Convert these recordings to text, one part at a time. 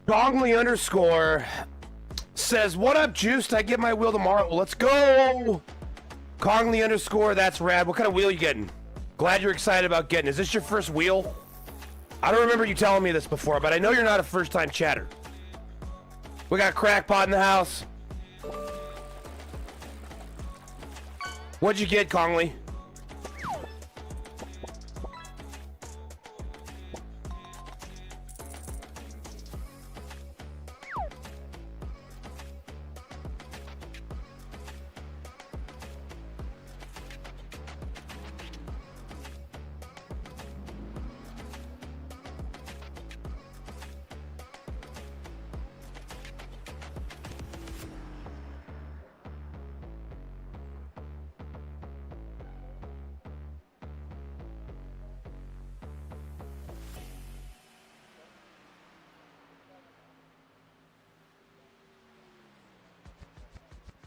Gongley underscore says, what up, Juiced? I get my wheel tomorrow. Let's go. Gongley underscore, that's rad. What kind of wheel you getting? Glad you're excited about getting. Is this your first wheel? I don't remember you telling me this before, but I know you're not a first-time chatter. We got Crackpot in the house. What'd you get, Conley?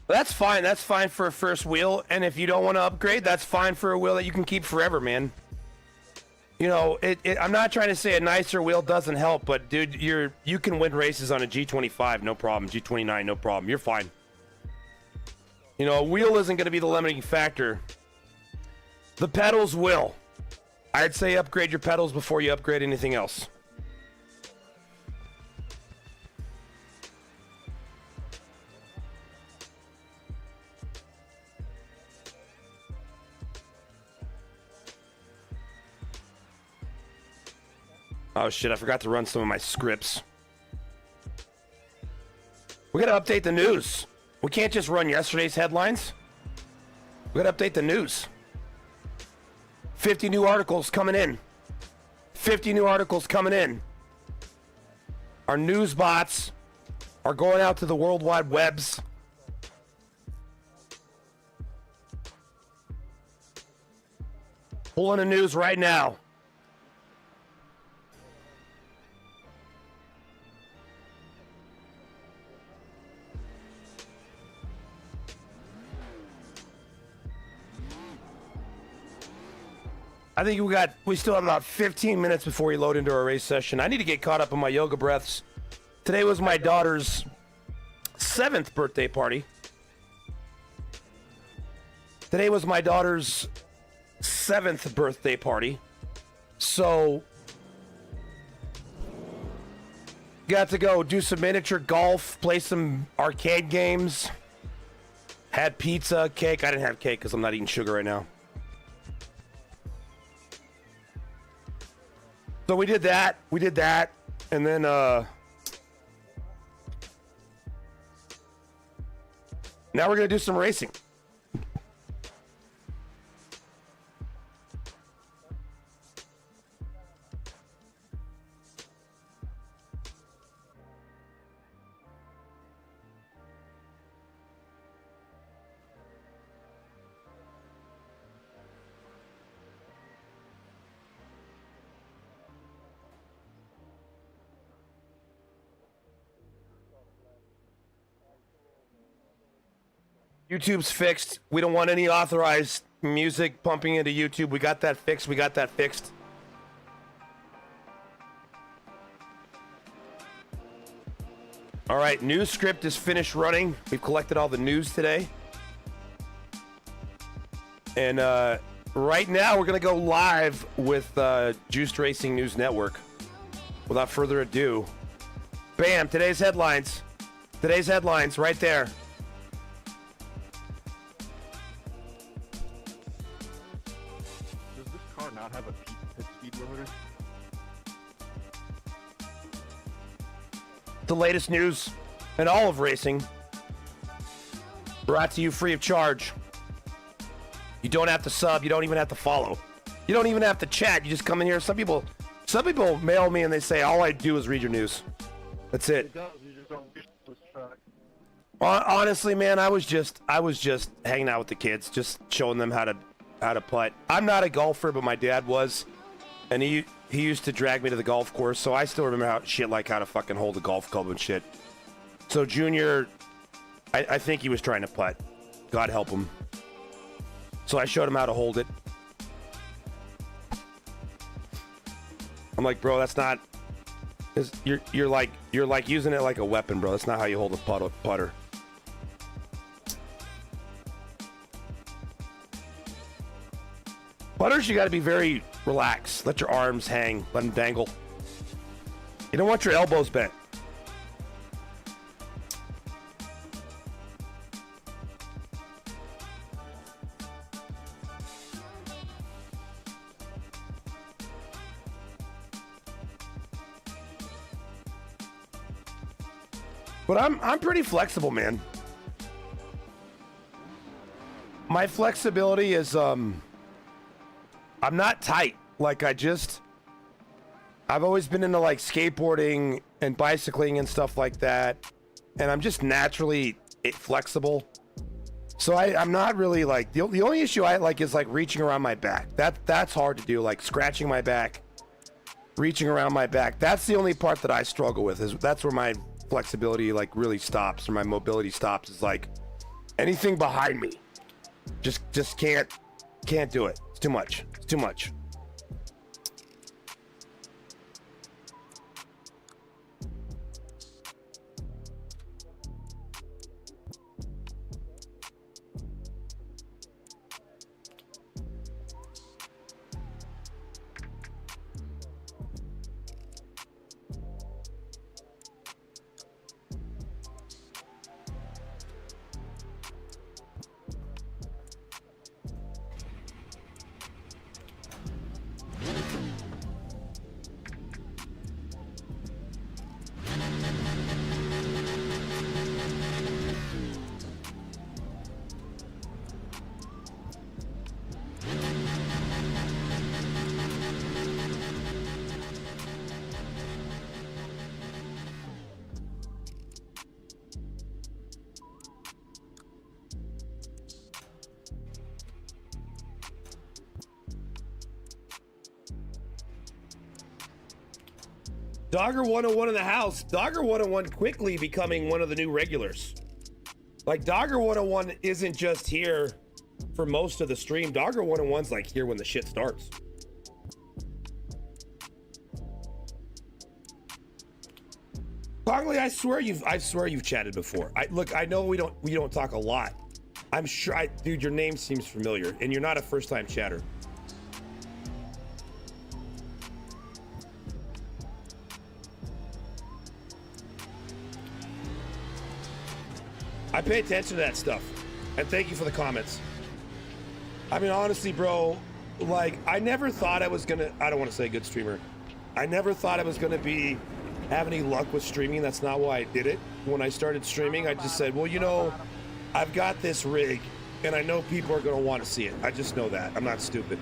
That's fine. That's fine for a first wheel. And if you don't want to upgrade, that's fine for a wheel that you can keep forever, man. You know, I'm not trying to say a nicer wheel doesn't help, but dude, you can win races on a G25, no problem. G29, no problem. You're fine. You know, a wheel isn't going to be the limiting factor. The pedals will. I'd say upgrade your pedals before you upgrade anything else. Oh shit, I forgot to run some of my scripts. We gotta update the news. We can't just run yesterday's headlines. We gotta update the news. 50 new articles coming in. 50 new articles coming in. Our news bots are going out to the World Wide Webs. Pulling the news right now. I think we still have about 15 minutes before we load into our race session. I need to get caught up on my yoga breaths. Today was my daughter's 7th birthday party. Today was my daughter's 7th birthday party. So, got to go do some miniature golf, play some arcade games. Had pizza, cake. I didn't have cake because I'm not eating sugar right now. So we did that, and then now we're gonna do some racing. YouTube's fixed. We don't want any authorized music pumping into YouTube. We got that fixed. All right, news script is finished running. We've collected all the news today. And right now we're going to go live with Juiced Racing News Network. Without further ado, bam, today's headlines. Today's headlines right there. Not have a pit speed limiter? The latest news in all of racing, brought to you free of charge. You don't have to sub. You don't even have to follow. You don't even have to chat. You just come in here. Some people mail me and they say all I do is read your news. That's it. Honestly, man, I was just hanging out with the kids, just showing them how to putt. I'm not a golfer, but my dad was, and he used to drag me to the golf course, so I still remember how to fucking hold a golf club and shit. So Junior, I think he was trying to putt. God help him. So I showed him how to hold it. I'm like, bro, that's not You're like using it like a weapon, bro. That's not how you hold a putter. Putters, you got to be very relaxed. Let your arms hang. Let them dangle. You don't want your elbows bent. But I'm pretty flexible, man. My flexibility is I'm not tight. Like I've always been into like skateboarding and bicycling and stuff like that, and I'm just naturally flexible. So I'm not really like the only issue I like is like reaching around my back. That's hard to do, like scratching my back, reaching around my back. That's the only part that I struggle with. That's where my flexibility like really stops, or my mobility stops. Is like anything behind me, just can't do it. It's too much. It's too much. Dogger 101 in the house. Dogger 101 quickly becoming one of the new regulars. Like Dogger 101 isn't just here for most of the stream. Dogger 101's like here when the shit starts. Cogley, I swear you've chatted before. I know we don't talk a lot. I'm sure dude, your name seems familiar, and you're not a first-time chatter. I pay attention to that stuff, and thank you for the comments. I mean, honestly, bro, like, I never thought I was gonna, I don't want to say good streamer. I never thought I was gonna have any luck with streaming. That's not why I did it. When I started streaming, I just said, well, you know, I've got this rig, and I know people are gonna want to see it. I just know that. I'm not stupid.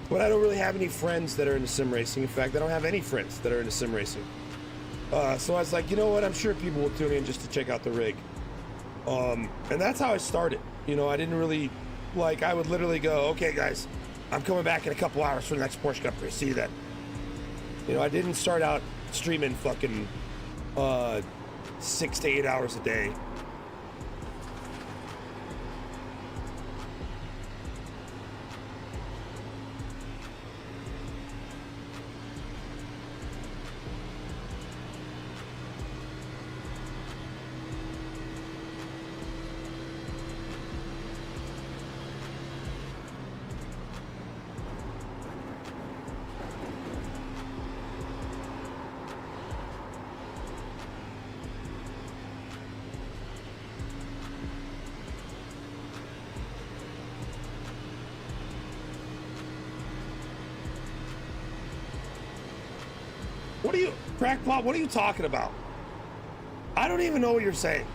But I don't really have any friends that are into sim racing. In fact, I don't have any friends that are into sim racing. So I was like, you know what? I'm sure people will tune in just to check out the rig. And that's how I started. You know, I didn't really, like, I would literally go, okay, guys, I'm coming back in a couple hours for the next Porsche Cup race. See you then. You know, I didn't start out streaming fucking 6 to 8 hours a day. Crackpot, what are you talking about? I don't even know what you're saying.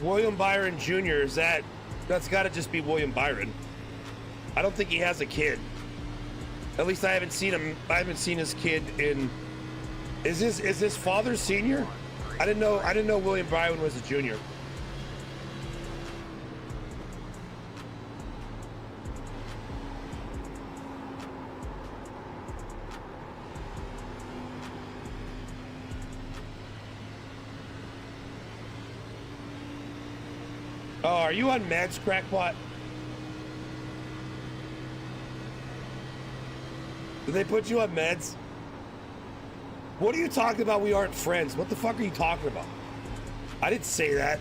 William Byron Jr., that's got to just be William Byron. I don't think he has a kid. At least I haven't seen him. I haven't seen his kid in. Is his father senior? I didn't know William Byron was a junior. Oh, are you on meds, crackpot? Did they put you on meds? What are you talking about? We aren't friends. What the fuck are you talking about? I didn't say that.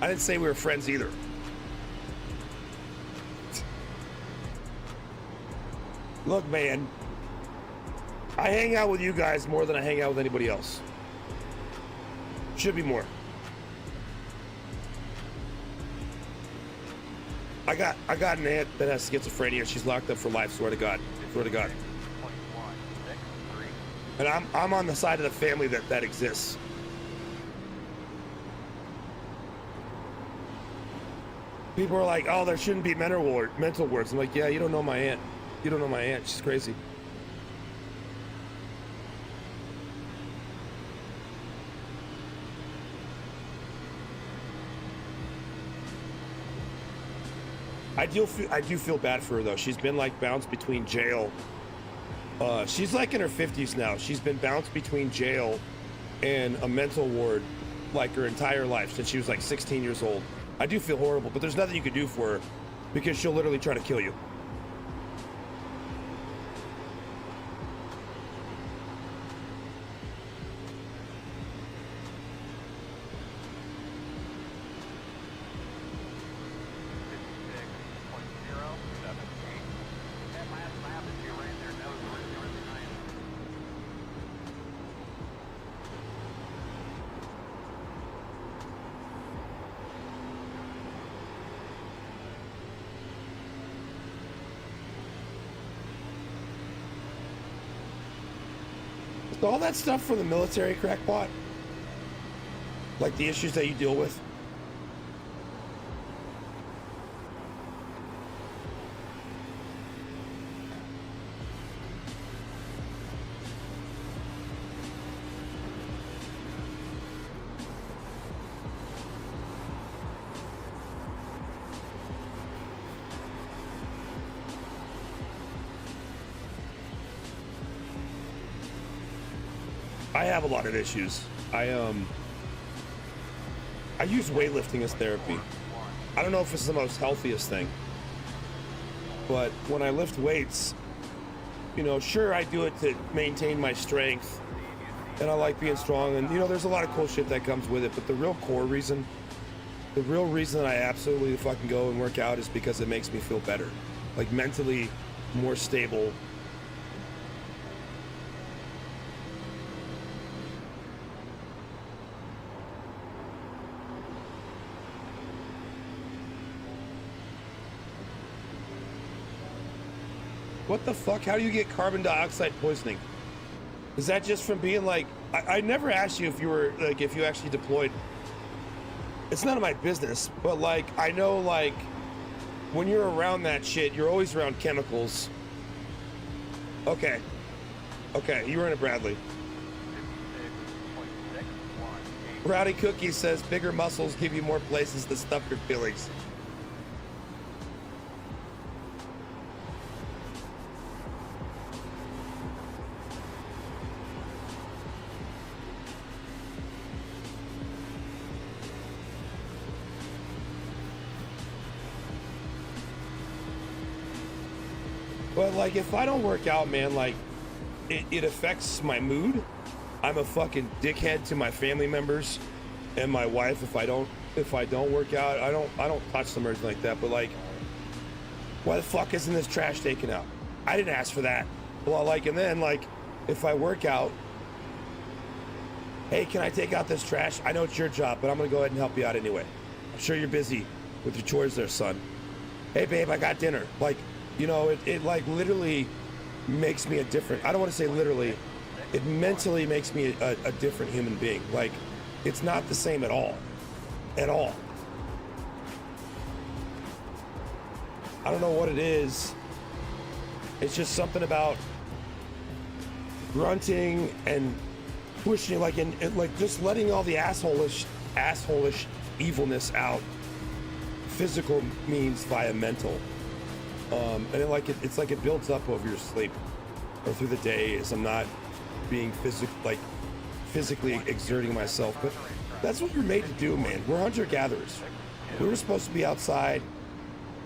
I didn't say we were friends either. Look, man. I hang out with you guys more than I hang out with anybody else. Should be more. I got an aunt that has schizophrenia. She's locked up for life. Swear to God. Swear to God. And I'm on the side of the family that exists. People are like, oh, there shouldn't be mental wards. I'm like, yeah, you don't know my aunt. You don't know my aunt. She's crazy. I do feel bad for her though. She's been like bounced between jail. She's like in her 50s now. She's been bounced between jail and a mental ward like her entire life since she was like 16 years old. I do feel horrible, but there's nothing you can do for her because she'll literally try to kill you. All that stuff from the military, crackpot, like the issues that you deal with. I have a lot of issues. I use weightlifting as therapy. I don't know if it's the most healthiest thing, but when I lift weights, you know, sure, I do it to maintain my strength, and I like being strong, and you know, there's a lot of cool shit that comes with it, but the real core reason, the real reason that I absolutely fucking go and work out is because it makes me feel better, like mentally more stable. What the fuck? How do you get carbon dioxide poisoning? Is that just from being like, I never asked you if you were like, if you actually deployed. It's none of my business, but like, I know like when you're around that shit, you're always around chemicals. Okay. Okay, you were in a Bradley. Rowdy Cookie says bigger muscles give you more places to stuff your feelings. But like, if I don't work out, man, like it affects my mood. I'm a fucking dickhead to my family members and my wife if I don't work out. I don't touch them or anything like that. But like, why the fuck isn't this trash taken out? I didn't ask for that. Well, like, and then like, if I work out, hey, can I take out this trash? I know it's your job, but I'm gonna go ahead and help you out anyway. I'm sure you're busy with your chores there, son. Hey, babe, I got dinner. Like, you know, it like literally makes me a different, I don't want to say literally, it mentally makes me a different human being. Like, it's not the same at all. At all. I don't know what it is. It's just something about grunting and pushing, like, and like just letting all the asshole-ish evilness out. Physical means via mental. And it's like it builds up over your sleep or through the day as I'm not being physically exerting myself. But that's what we're made to do, man. We're hunter-gatherers. We were supposed to be outside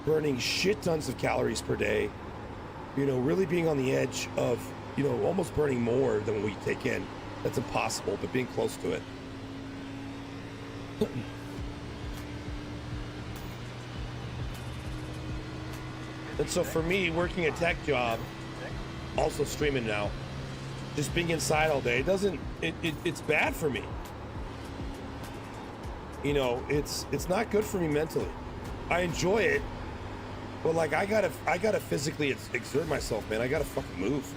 burning shit tons of calories per day, you know, really being on the edge of, you know, almost burning more than we take in. That's impossible, but being close to it. And so for me, working a tech job, also streaming now, just being inside all day, it's bad for me. You know, it's not good for me mentally. I enjoy it, but like I gotta physically exert myself, man. I gotta fucking move.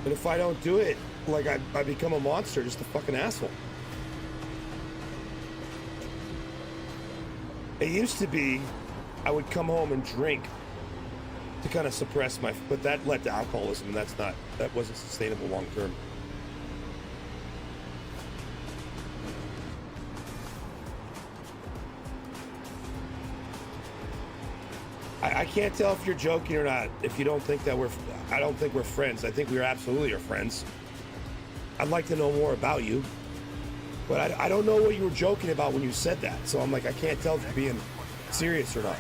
And if I don't do it, like I become a monster, just a fucking asshole. It used to be I would come home and drink to kind of suppress but that led to alcoholism, and that wasn't sustainable long term. I can't tell if you're joking or not. If you don't think that I don't think we're friends. I think we absolutely are friends. I'd like to know more about you, but I don't know what you were joking about when you said that. So I'm like, I can't tell if you're being serious or not.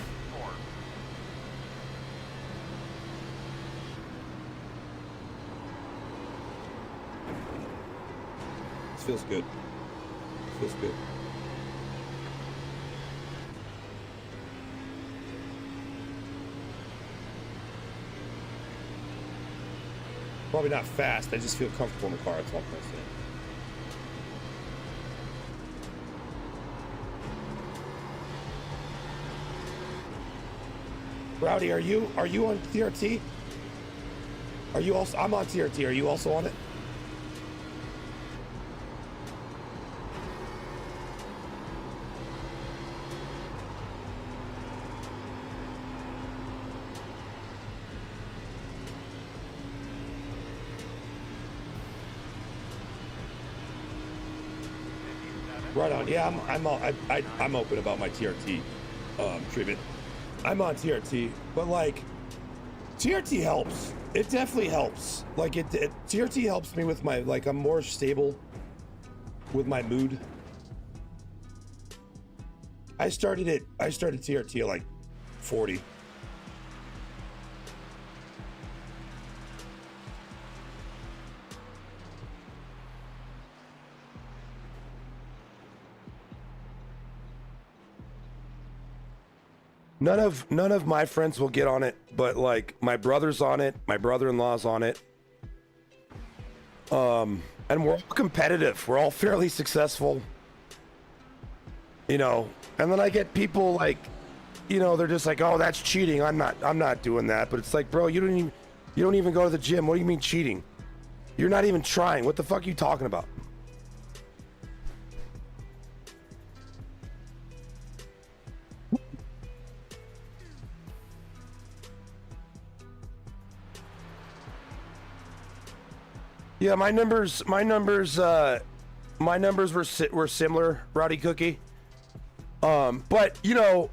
This feels good. Feels good. Probably not fast. I just feel comfortable in the car. That's all I'm saying. Rowdy, are you on TRT? Are you also? I'm on TRT. Are you also on it? Right on. Yeah, I'm open about my TRT treatment. I'm on TRT, but like TRT helps. It definitely helps. Like TRT helps me with my, like, I'm more stable with my mood. I started TRT at like 40. None of my friends will get on it, but like my brother's on it, my brother-in-law's on it. And we're all competitive. We're all fairly successful. You know, and then I get people like, you know, they're just like, "Oh, that's cheating. I'm not doing that." But it's like, "Bro, you don't even go to the gym. What do you mean cheating? You're not even trying. What the fuck are you talking about?" Yeah, my numbers were similar, Rowdy Cookie. But you know,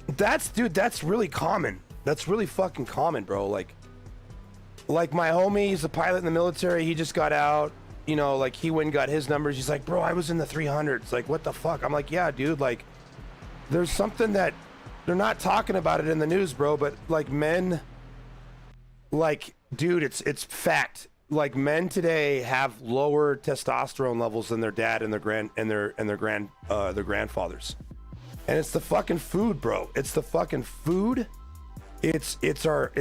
that's really common. That's really fucking common, bro. Like my homie, he's a pilot in the military. He just got out. You know, like he went and got his numbers. He's like, "Bro, I was in the 300s." Like, what the fuck? I'm like, "Yeah, dude. Like, there's something that they're not talking about it in the news, bro. But like men, like, dude, it's fact." Like men today have lower testosterone levels than their dad and their grandfathers, and it's the fucking food, bro. It's the fucking food. It's our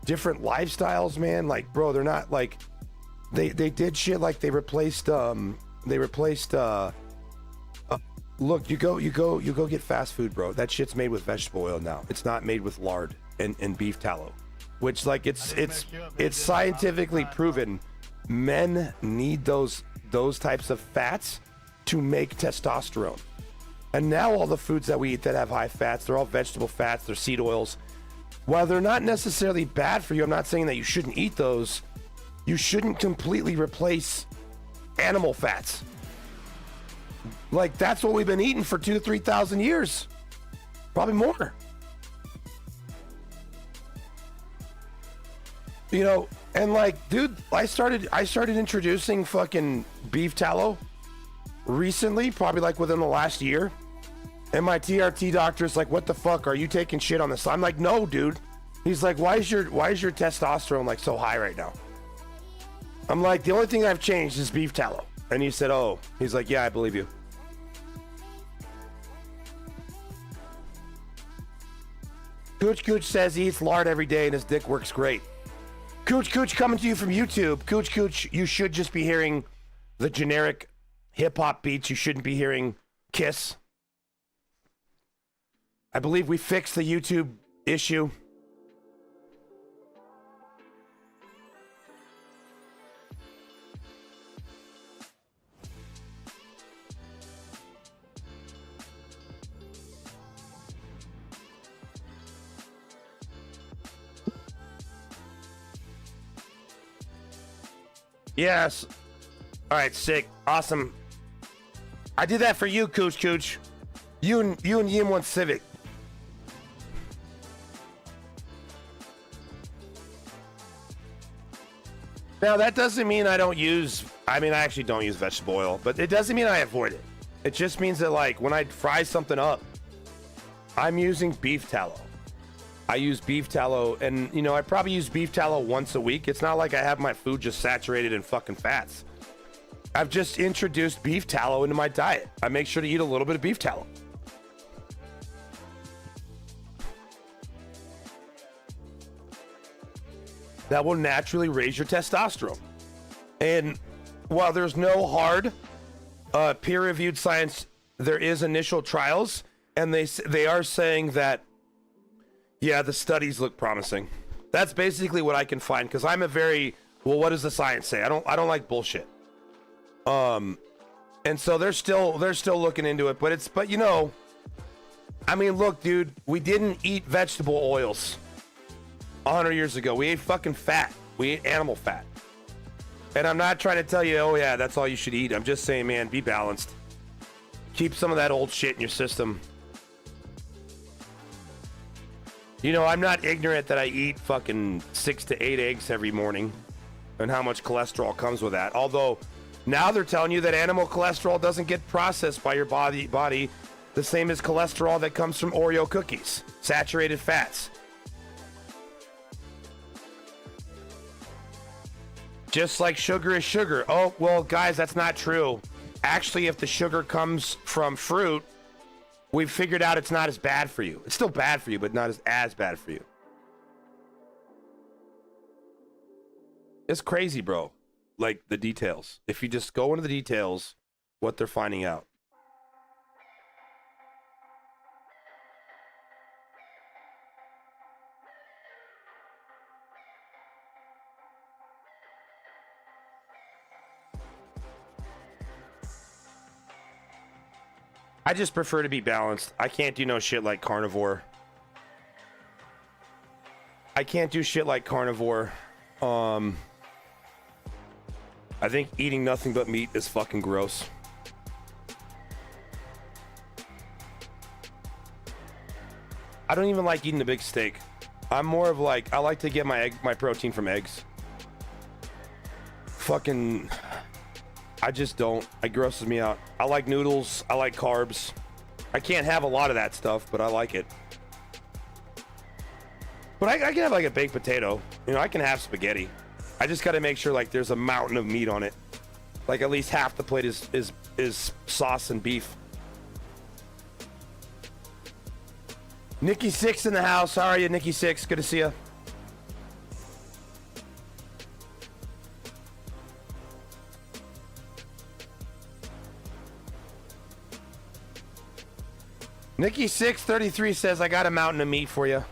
different lifestyles, man. Like, bro, they're not like they did shit like they replaced look, you go get fast food, bro. That shit's made with vegetable oil now. It's not made with lard and beef tallow. Which, like, it's scientifically proven men need those types of fats to make testosterone. And now all the foods that we eat that have high fats, they're all vegetable fats, they're seed oils. While they're not necessarily bad for you, I'm not saying that you shouldn't eat those. You shouldn't completely replace animal fats. Like, that's what we've been eating for 2,000 to 3,000 years. Probably more. You know, and like, dude, I started introducing fucking beef tallow recently, probably like within the last year. And my TRT doctor's like, what the fuck? Are you taking shit on this? I'm like, no, dude. He's like, why is your testosterone like so high right now? I'm like, the only thing I've changed is beef tallow. And he said, oh. He's like, yeah, I believe you. Cooch says he eats lard every day and his dick works great. Cooch coming to you from YouTube. Cooch, you should just be hearing the generic hip-hop beats. You shouldn't be hearing Kiss. I believe we fixed the YouTube issue. Yes. All right, sick. Awesome. I did that for you, Cooch. You and Yim want Civic. Now, that doesn't mean I don't use... I mean, I actually don't use vegetable oil, but it doesn't mean I avoid it. It just means that, like, when I fry something up, I'm using beef tallow. I use beef tallow, and, you know, I probably use beef tallow once a week. It's not like I have my food just saturated in fucking fats. I've just introduced beef tallow into my diet. I make sure to eat a little bit of beef tallow. That will naturally raise your testosterone. And while there's no hard peer-reviewed science, there is initial trials, and they are saying that, yeah, the studies look promising. That's basically what I can find, because I'm a very, well, what does the science say? I don't like bullshit. And so they're still looking into it, but you know, I mean, look, dude, we didn't eat vegetable oils 100 years ago. We ate fucking fat. We ate animal fat. And I'm not trying to tell you, oh yeah, that's all you should eat. I'm just saying, man, be balanced. Keep some of that old shit in your system. You know, I'm not ignorant that I eat fucking 6 to 8 eggs every morning and how much cholesterol comes with that. Although now they're telling you that animal cholesterol doesn't get processed by your body the same as cholesterol that comes from Oreo cookies, saturated fats. Just like sugar is sugar. Oh, well, guys, that's not true. Actually, if the sugar comes from fruit, we've figured out it's not as bad for you. It's still bad for you, but not as bad for you. It's crazy, bro. Like, the details. If you just go into the details, what they're finding out. I just prefer to be balanced. I can't do no shit like carnivore. I can't do shit like carnivore. I think eating nothing but meat is fucking gross. I don't even like eating a big steak. I'm more of like, I like to get my protein from eggs. Fucking, I just don't. It grosses me out. I like noodles. I like carbs. I can't have a lot of that stuff, but I like it. But I can have like a baked potato. You know, I can have spaghetti. I just got to make sure like there's a mountain of meat on it. Like at least half the plate is sauce and beef. Nikki Six in the house. How are you, Nikki Six? Good to see you. Nikki 633 says, I got a mountain of meat for you.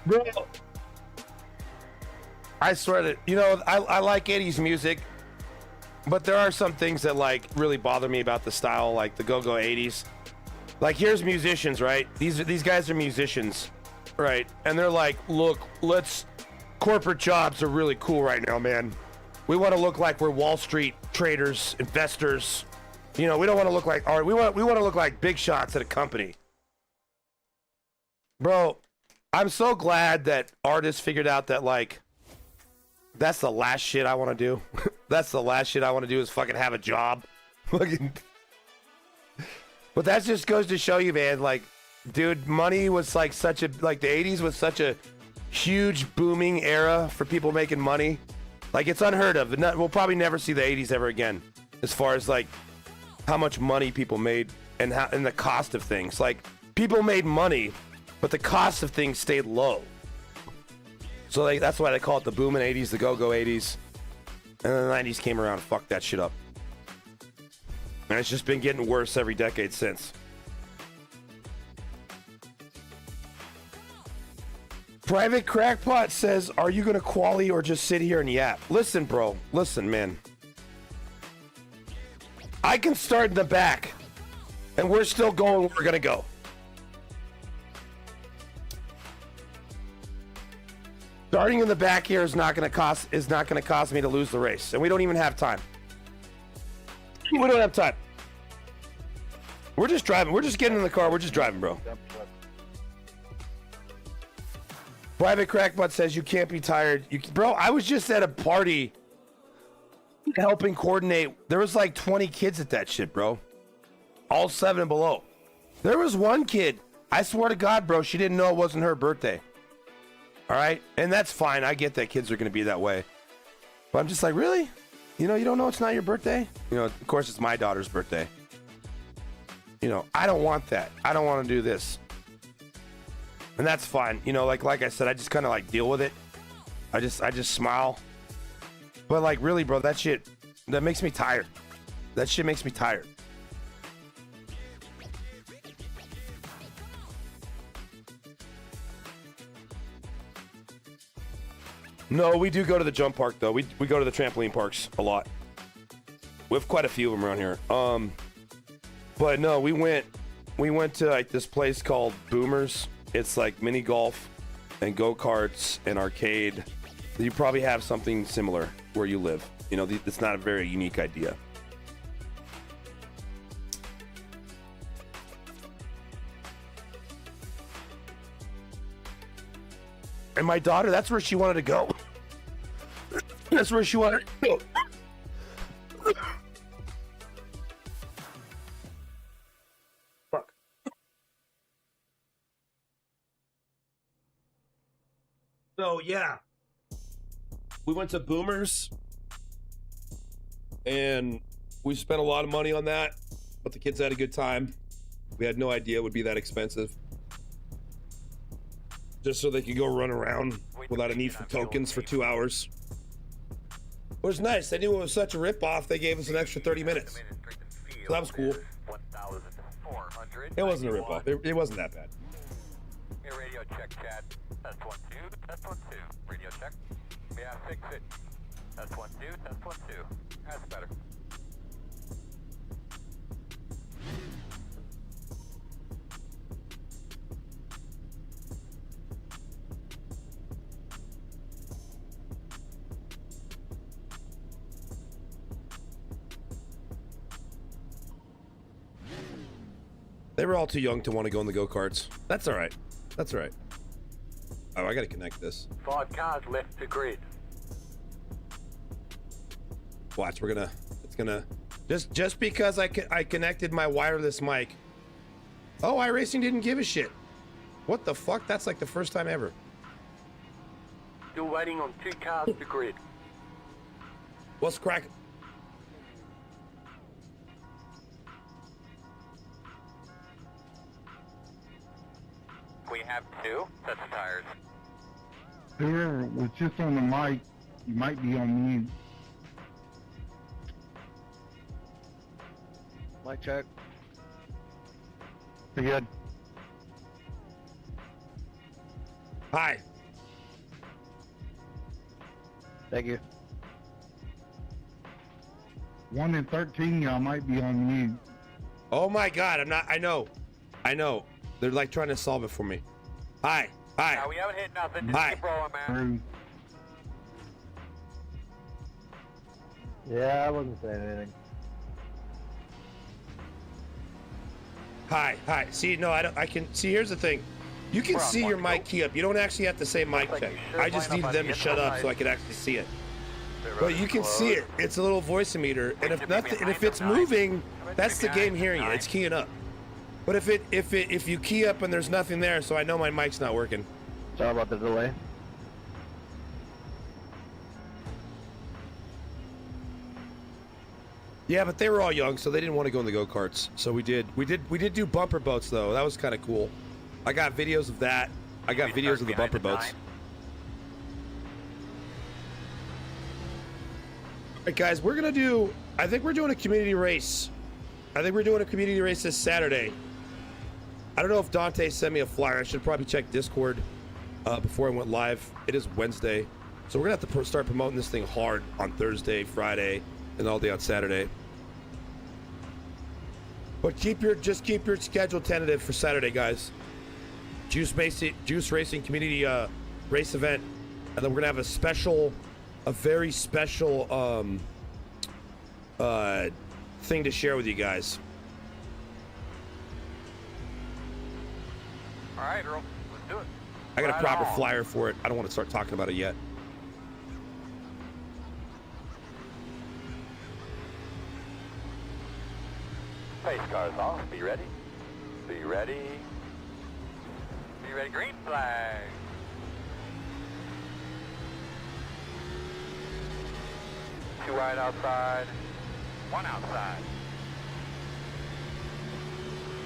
Bro, I swear that, you know, I like 80s music, but there are some things that like really bother me about the style, like the go-go 80s. Like, here's musicians, right? These guys are musicians, right? And they're like, look, corporate jobs are really cool right now, man. We want to look like we're Wall Street traders, investors. You know, we don't want to look like art. We want to look like big shots at a company. Bro, I'm so glad that artists figured out that, like, that's the last shit I want to do. That's the last shit I want to do is fucking have a job. Fucking. But that just goes to show you, man, like, dude, money was like the 80s was such a huge booming era for people making money. Like, it's unheard of. We'll probably never see the 80s ever again as far as, like, how much money people made and the cost of things. Like, people made money, but the cost of things stayed low. So, like, that's why they call it the booming 80s, the go-go 80s. And then the 90s came around and fucked that shit up. And it's just been getting worse every decade since. Private Crackpot says, are you going to quali or just sit here and yap? Listen, bro. Listen, man. I can start in the back, and we're still going where we're going to go. Starting in the back here is not going to cost me to lose the race, and we don't even have time. We don't have time. We're just driving. We're just getting in the car. We're just driving, bro. Private Crackbutt says you can't be tired. Bro, I was just at a party helping coordinate. There was like 20 kids at that shit, bro. All 7 and below. There was one kid. I swear to God, bro, she didn't know it wasn't her birthday. All right? And that's fine. I get that kids are going to be that way. But I'm just like, really? You know, you don't know it's not your birthday? You know, of course, it's my daughter's birthday. You know, I don't want that. I don't want to do this. And that's fine. You know, like I said, I just kind of like deal with it. I just smile. But like, really, bro, that makes me tired. That shit makes me tired. No, we do go to the jump park though. We go to the trampoline parks a lot. We have quite a few of them around here. But no, we went to like this place called Boomers. It's like mini golf and go-karts and arcade. You probably have something similar where you live. You know, it's not a very unique idea. And my daughter, that's where she wanted to go. That's where she wanted to go. Fuck. So, yeah. We went to Boomers. And we spent a lot of money on that. But the kids had a good time. We had no idea it would be that expensive. Just so they could go run around without a need for tokens for 2 hours. It was nice. They knew it was such a ripoff, they gave us an extra 30 minutes. So that was cool. It wasn't a ripoff. It wasn't that bad. Hey, radio check, Chad. Test 1 2. Test 1 2. Radio check. Yeah, fix it. Test 1 2. Test 1 2. That's better. They were all too young to want to go in the go-karts. That's all right. That's all right. Oh, I got to connect this. 5 cars left to grid. Watch, it's gonna, just because I connected my wireless mic. Oh, iRacing didn't give a shit. What the fuck? That's like the first time ever. Still waiting on 2 cars to grid. What's crack? We have 2. Set the tires. Whoever was just on the mic, you might be on mute. Mic check. Pretty good. Hi. Thank you. 1 and 13, y'all might be on mute. Oh my God, I know. I know. They're like trying to solve it for me. Hi. Now, we haven't hit nothing. Just Hi. keep rolling, man. Through. Yeah, I wasn't saying anything. Hi. See, no, I can see. Here's the thing. You can see your mic key up. You don't actually have to say mic check. I just needed them to shut up so I could actually see it. But you can see it. It's a little voice emitter, and if it's moving, that's the game hearing you. It's keying up. But if you key up and there's nothing there, so I know my mic's not working. Sorry about the delay. Yeah, but they were all young, so they didn't want to go in the go-karts. So we did do bumper boats though. That was kind of cool. I got videos of that. I got videos of the bumper boats. All right, guys, I think we're doing a community race. I think we're doing a community race this Saturday. I don't know if Dante sent me a flyer. I should probably check Discord before I went live. It is Wednesday, so we're gonna have to start promoting this thing hard on Thursday, Friday, and all day on Saturday. But keep your schedule tentative for Saturday, guys. Juice Racing community race event, and then we're gonna have a very special thing to share with you guys. All right, Earl. Let's do it. I got a Right proper on. flyer for it. I don't want to start talking about it yet. Pace cars off. Be ready. Be ready. Be ready. Green flag. Two right outside. One outside.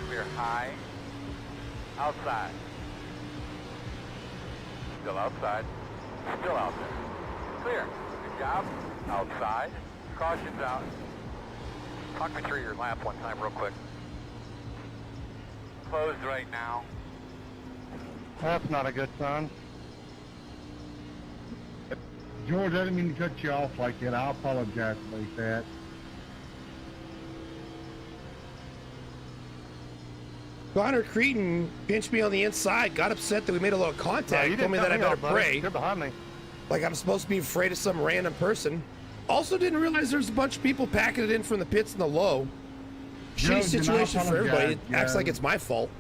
Clear high. Outside. Still outside. Still out there. Clear. Good job. Outside. Caution's out. Talk me through your lap one time real quick. Closed right now. That's not a good sign. George, I didn't mean to cut you off like that. I apologize about that. Connor Cretan pinched me on the inside, got upset that we made a little contact, told me that I better pray. You're behind me. Like I'm supposed to be afraid of some random person. Also didn't realize there's a bunch of people packing it in from the pits in the low. Joe, Shitty do not situation for everybody. It apologize, acts Joe. like it's my fault.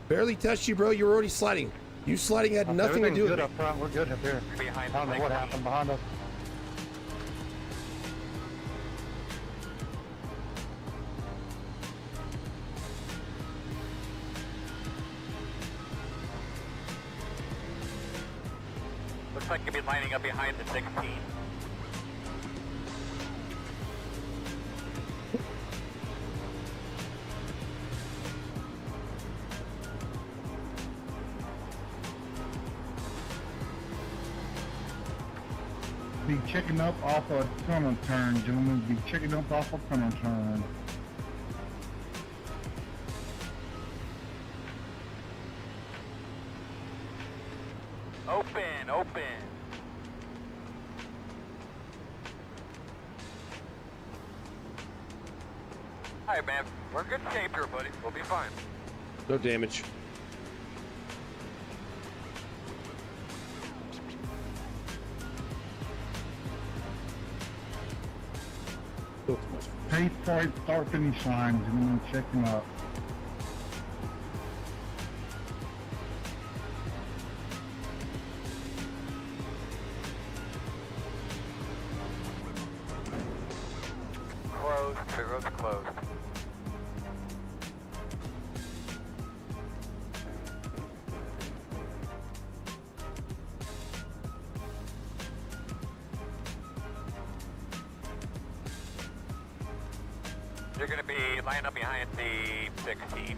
Barely touched you, bro. You were already sliding. You sliding had nothing to do with good it. up front. We're good up here. Behind I don't know what happened behind us. Looks like you'll be lining up behind the 16. Be checking up off a tunnel turn, gentlemen. Be checking up off a tunnel turn. Open, open. All right, man. We're in good shape here, buddy. We'll be fine. No damage. Pace point, start finish line, gentlemen. Checking up. Closed. The road's closed. You're going to be lining up behind the 16.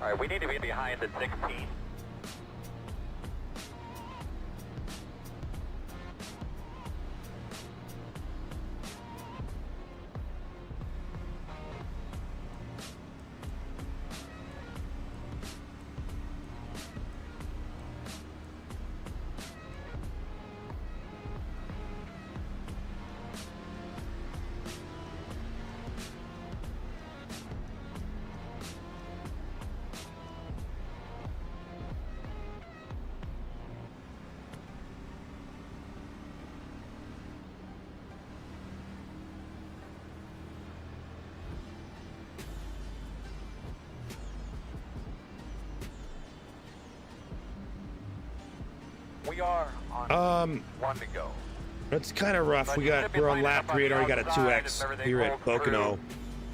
All right, we need to be behind at 16. We are on one to go. It's kind of rough. We're on lap 3 and already got a 2X here at Pocono.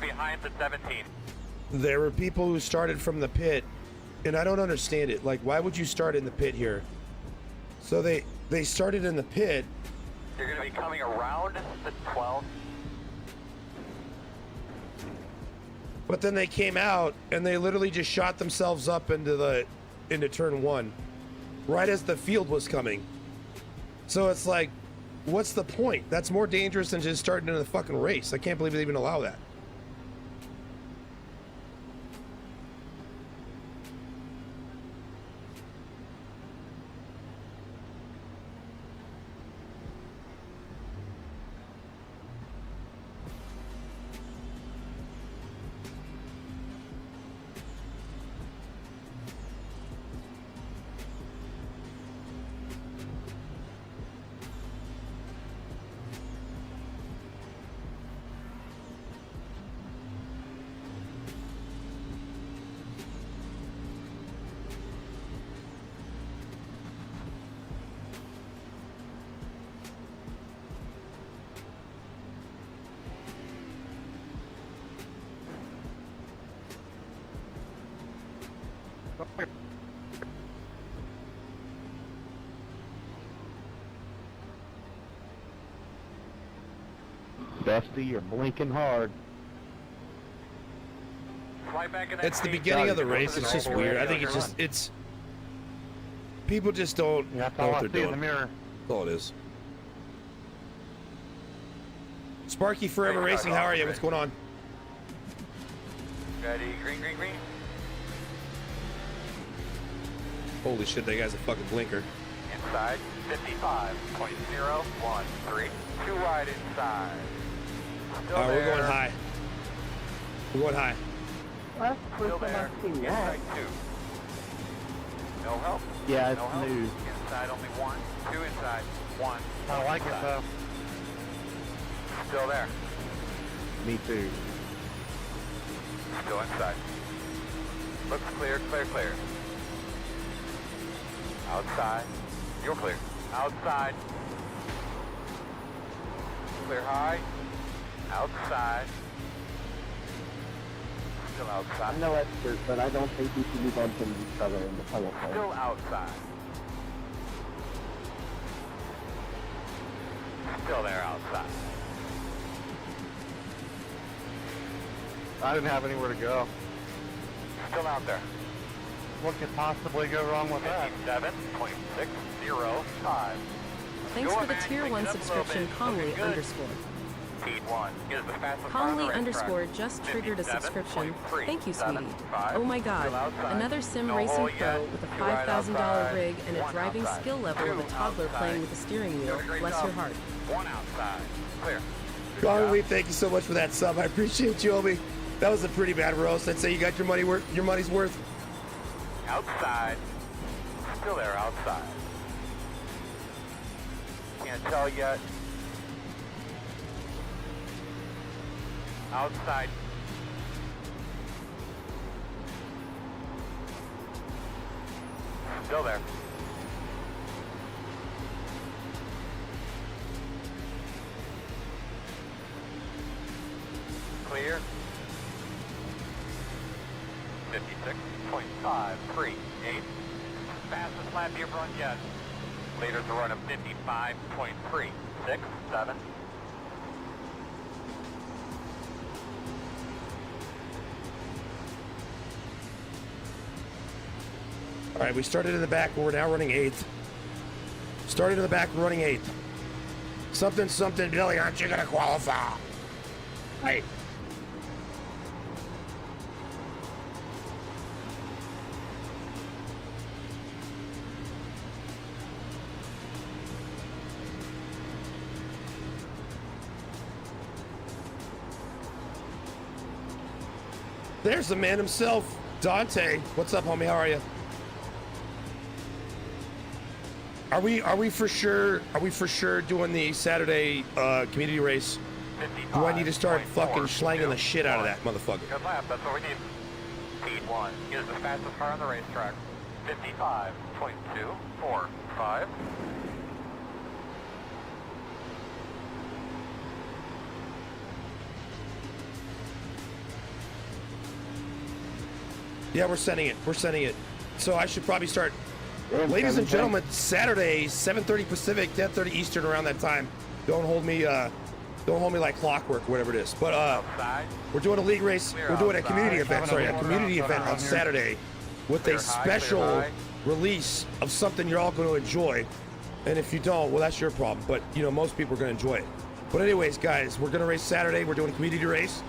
Behind the 17. There were people who started from the pit, and I don't understand it. Like, why would you start in the pit here? So they started in the pit. You're going to be coming around the 12. But then they came out and they literally just shot themselves up into turn 1 right as the field was coming. So it's like, what's the point? That's more dangerous than just starting in the fucking race. I can't believe they even allow that. Dusty, you're blinking hard. It's the beginning of the race. It's just weird. I think it's people just don't You have to know what see they're in the doing. mirror. That's all it is. Sparky Forever Racing, how are you? What's going on? Ready, green, green, green. Holy shit, that guy's a fucking blinker. Inside, 55.013. Too wide inside. Still All right, we're there. going high. We're going high. Still there. Inside 2. No help. Yeah, it's No help. news. Inside only 1. 2 inside. 1. I like it though. Still there. Me too. Still inside. Looks clear, clear, clear. Outside. You're clear. Outside. Clear high. Outside. Still outside. I'm no expert, but I don't think we should be bumping each other in the tunnel plane. Still outside. Still there outside. I didn't have anywhere to go. Still out there. What could possibly go wrong with that? 57.605. Thanks Go for the back, tier pick 1 it up a little subscription, bit. Conley Looking good. _ Speed 1 is the fastest car on Conley the racetrack. _ just triggered a subscription. Thank you, sweetie. 57.375. Oh my god, Still outside. another sim No racing hole pro yet. with a Two right $5,000 outside. rig and a One driving outside. skill level of a Two toddler outside. playing with the steering wheel. Doing a great Bless job. your heart. 1 outside. Clear. Good Conley, job. thank you so much for that sub. I appreciate you, Obi. That was a pretty bad roast. I'd say you got your money's worth. Outside. Still there outside. Can't tell yet. Outside. Still there. Clear. 56.538. Fastest lap you've run yet. Leader's a run of 55.367. All right, we started in the back. We're now running 8th. Started in the back, we're running 8th. Something, Billy, aren't you going to qualify? Hey. There's the man himself, Dante. What's up, homie? How are you? Are we for sure doing the Saturday community race? Do I need to start fucking slanging the shit out of that motherfucker? Good lap, that's what we need. Speed 1 is the fastest car on the racetrack. 55.245. Yeah, we're sending it. So I should probably start. Damn, Ladies and Kevin, gentlemen, Saturday, 7:30 Pacific, 10:30 Eastern, around that time. Don't hold me like clockwork, whatever it is. But Outside. we're doing a league race. We're doing a community event. Sorry, a community event on Saturday with a special release of something you're all going to enjoy. And if you don't, well, that's your problem. But you know, most people are going to enjoy it. But anyways, guys, we're going to race Saturday. We're doing a community race.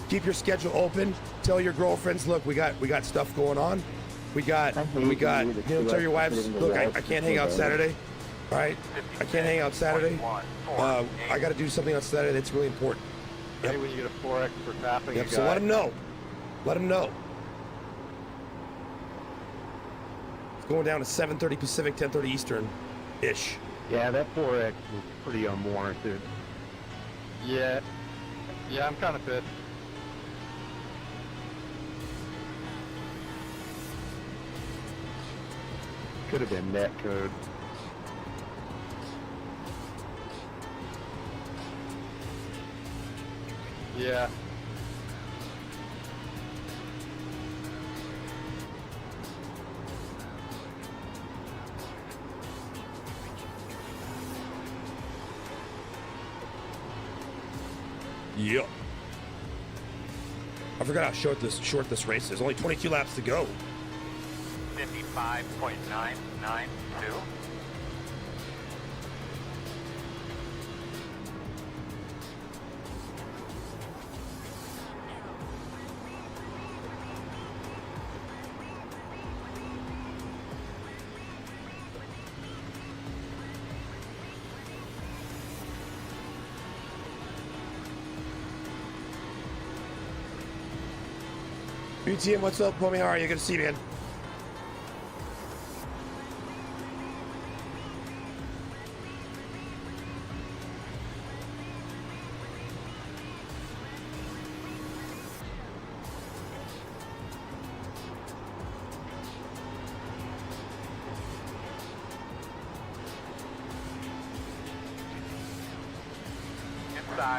Keep your schedule open. Tell your girlfriends, look, we got stuff going on. We got, tell your wives, look, I can't hang out Saturday, all right? I can't hang out Saturday. I got to do something on Saturday that's really important. Hey, when you get a 4X for tapping, Yep, so let them know. Let them know. It's going down to 7:30 Pacific, 10:30 Eastern-ish. Yeah, that 4X was pretty unwarranted. Yeah, I'm kind of pissed. Could have been net code. Yeah. Yep. I forgot how short this race is. Only 22 laps to go. 55.992. BTM, what's up, homie? How are you? Good to see you, man.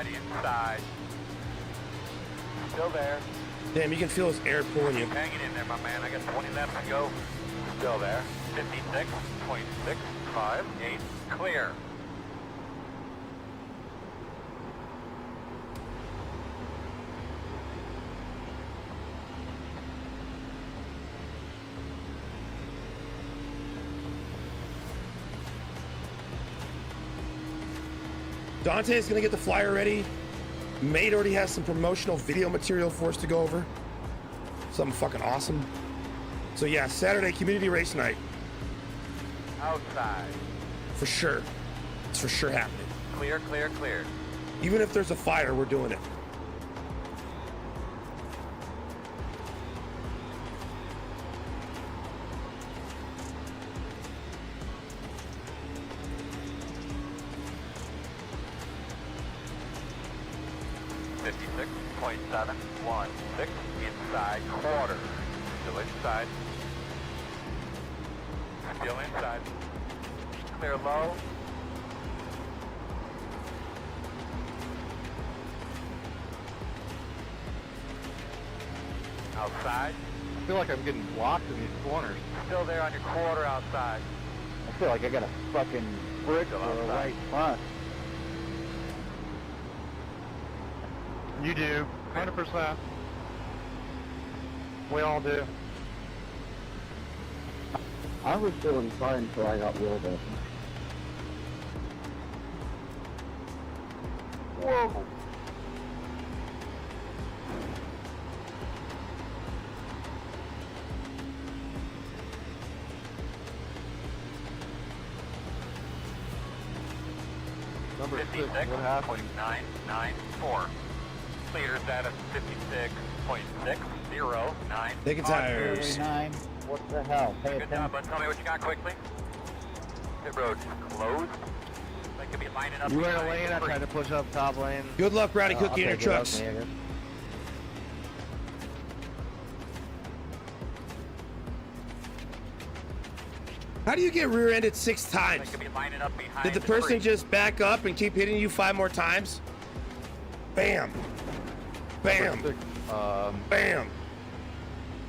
Inside. Still there. Damn, you can feel his air pulling you. Hang it in there, my man. I got 20 laps to go. Still there. 56.658. Clear. Dante is going to get the flyer ready. Mate already has some promotional video material for us to go over. Something fucking awesome. So yeah, Saturday community race night. Outside. For sure. It's for sure happening. Clear. Even if there's a fire, we're doing it. .716 inside quarter. Still inside. Still inside. Clear low. Outside. I feel like I'm getting blocked in these corners. Still there on your quarter outside. I feel like I got a fucking brick Still or a outside. right front. You do. 100%. We all do. I was feeling fine until I got wheeled in. Whoa! Number 6, what happened? 56.994. Leader status 56.609. Taking tires. 39. What the hell? Pay Good attention. job, bud. Tell me what you got quickly. Pit road closed. They could be lining up. You were in a behind lane, I three. tried to push up top lane. Good luck, Rowdy I'll Cookie, in your take it up, trucks. man. How do you get rear-ended 6 They times? could be lining up behind Did the person three. just back up and keep hitting you 5 more times? Bam. Bam. Number 6, Bam.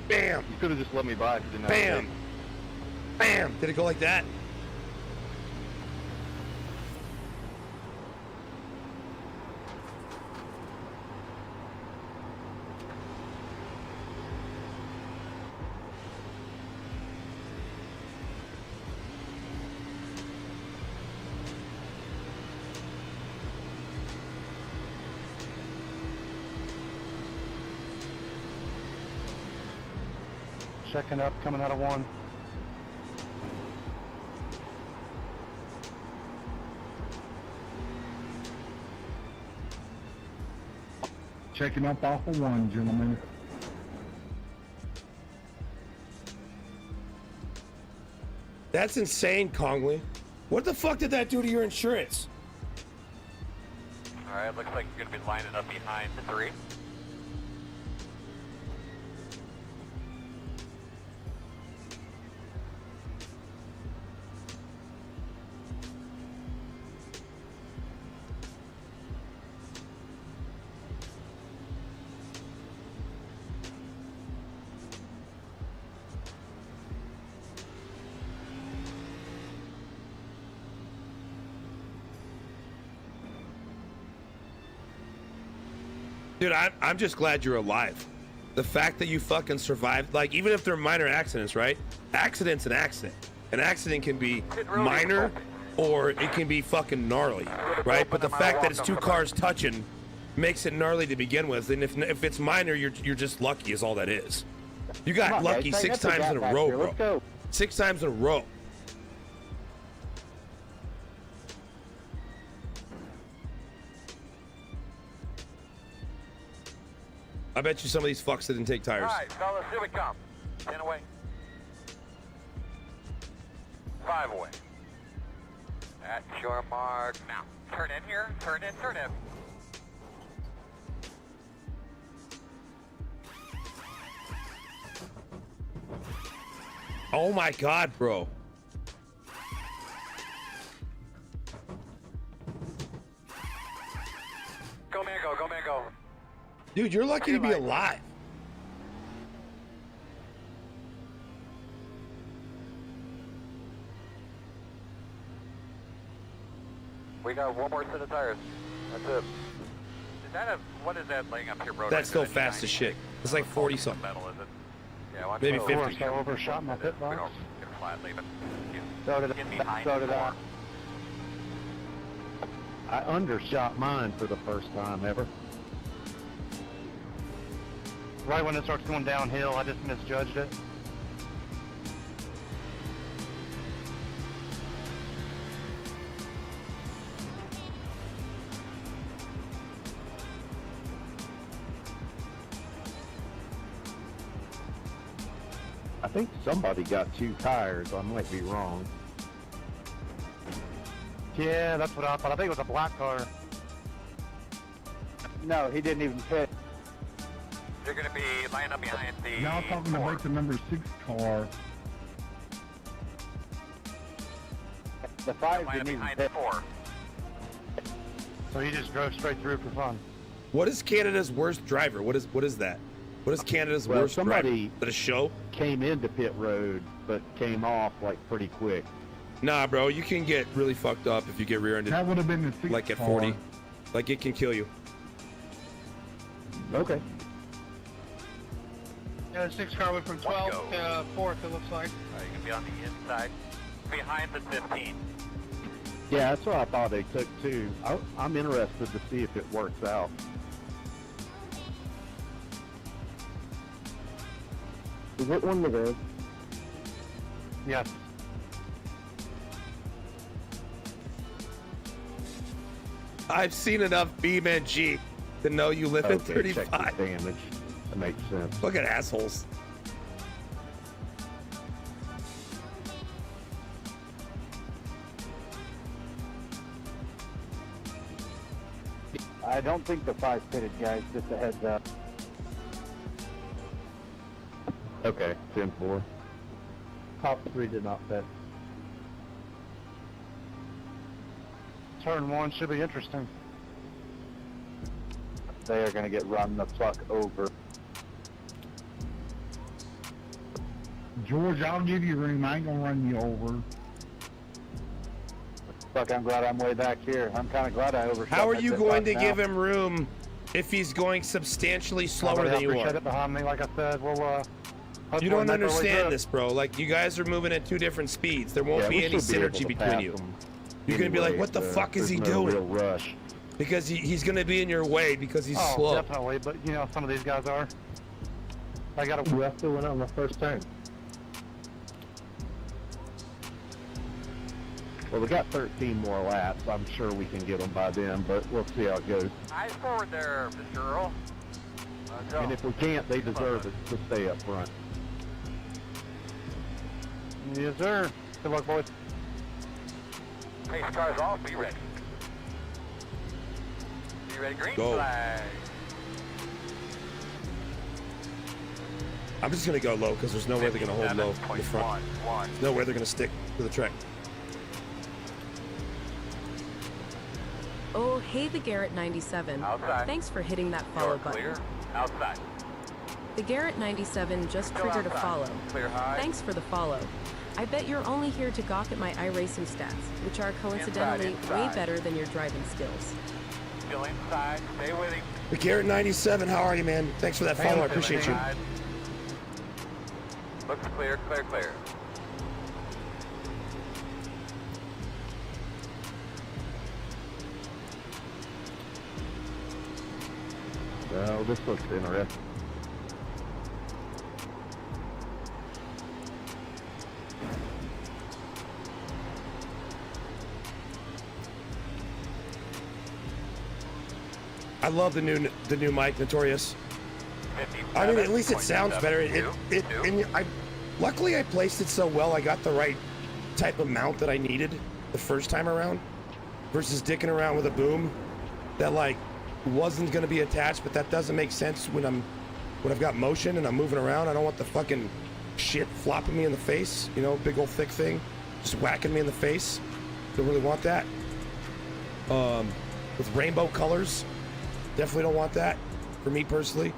Bam. you could have just let me by if you didn't have Bam. Bam. Did it go like that? Checking up, coming out of 1. Checking up off of 1, gentlemen. That's insane, Congley. What the fuck did that do to your insurance? All right, looks like you're going to be lining up behind the 3. Dude, I'm just glad you're alive. The fact that you fucking survived, like, even if they're minor accidents, right? Accident's an accident. An accident can be minor or it can be fucking gnarly, right? But the fact that it's 2 cars touching makes it gnarly to begin with. And if it's minor, you're just lucky is all that is. You got Come on, lucky guys, 6 tighten up times the in a gap row, back here. bro. Let's go. 6 times in a row. I bet you some of these fucks didn't take tires. All right, fellas, here we come. 10 away. 5 away. At your mark. Now, turn in here. Turn in, turn in. Oh my God, bro. Go, man, go, go, man, go. Dude, you're lucky to be alive. We got 1 more set of tires. That's it. Is that a, what is that laying up here, bro? That's still fast as shit. It's like 40 something. Metal, is it? Yeah, watch Maybe out. 50. I overshot my pit We box. don't get a flat, leave it. So did Get behind so did I. 4. I undershot mine for the first time ever. Right when it starts going downhill, I just misjudged it. I think somebody got 2 tires. I might be wrong. Yeah, that's what I thought. I think it was a black car. No, he didn't even pit. You're going to be lining up behind the Now talking 4. about the number 6 car. The 5 Line up didn't even behind the pit. 4. So he just drove straight through for fun. What is Canada's worst driver? What is that? What is Canada's Well, worst driver? somebody- Is it a show? Came into pit road, but came off like pretty quick. Nah, bro. You can get really fucked up if you get rear-ended, That would have been the 6 like at car. 40. Like it can kill you. Okay. Yeah, the 6 car went from 12 to 4th, it looks like. You can be on the inside, behind the 15. Yeah, that's what I thought they took too. I'm interested to see if it works out. Is it one of those? Yes. I've seen enough BeamNG to know you live in Okay, check the 35. damage. That makes sense. Look at assholes. I don't think the 5 pitted, guys. Just a heads up. Okay, 10-4. Top 3 did not fit. Turn 1 should be interesting. They are going to get run the fuck over. George, I'll give you room. I ain't gonna run you over. Fuck, I'm glad I'm way back here. I'm kind of glad I overshot. How are my you pit going box to now. give him room if he's going substantially slower than you Appreciate are? it behind me, like I said. We'll, You hopefully don't make our way understand through. this, bro. Like, you guys are moving at 2 different speeds. There won't Yeah, be we any should be able synergy to between pass you. them You're going to be like, anyway, what the fuck is he there's no doing? real rush. Because he's going to be in your way because he's Oh, slow. definitely, but you know, some of these guys are. I got to. We have to win on the first turn. Well, we got 13 more laps. I'm sure we can get them by then, but we'll see how it goes. Eyes forward there, Mr. Earl. Go. And if we can't, they deserve it to stay up front. Yes, sir. Good luck, boys. Pace cars off, be ready. Be ready, green Go. flag. I'm just going to go low because there's no way they're going to hold low in the front. 57.11. There's no way they're going to stick to the track. Oh, hey, the Garrett 97. Outside. Thanks for hitting that follow You're button. clear. Outside. The Garrett 97 just Still triggered a outside. follow. Clear high. Thanks for the follow. I bet you're only here to gawk at my iRacing stats, which are coincidentally way inside. better than your driving skills. Still inside. Stay with him. The Garrett 97, how are you, man? Thanks for that follow. I appreciate you. Inside. Looks clear, clear, clear. Well, this looks interesting. I love the new mic, Notorious. I mean, at least it sounds better. Luckily I placed it so well. I got the right type of mount that I needed the first time around, versus dicking around with a boom that like wasn't going to be attached. But that doesn't make sense when I've got motion and I'm moving around. I don't want the fucking shit flopping me in the face. You know, big old thick thing just whacking me in the face. Don't really want that. With rainbow colors, definitely don't want that. For me personally.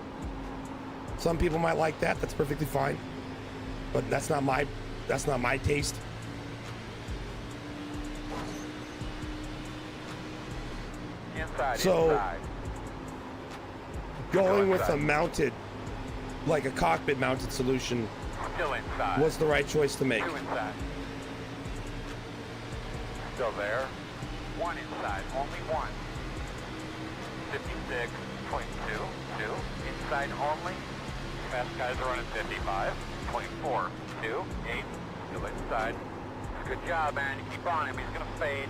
Some people might like that. That's perfectly fine. But that's not my taste. Inside, So, inside. Going with a inside. mounted, like a cockpit mounted solution Still inside. was the right choice to make. 2 inside. Still there. 1 inside. Only 1. 56.22. Inside only. Fast guys are running 55.42. 8. Still inside. Good job, man. You keep on him. He's going to fade.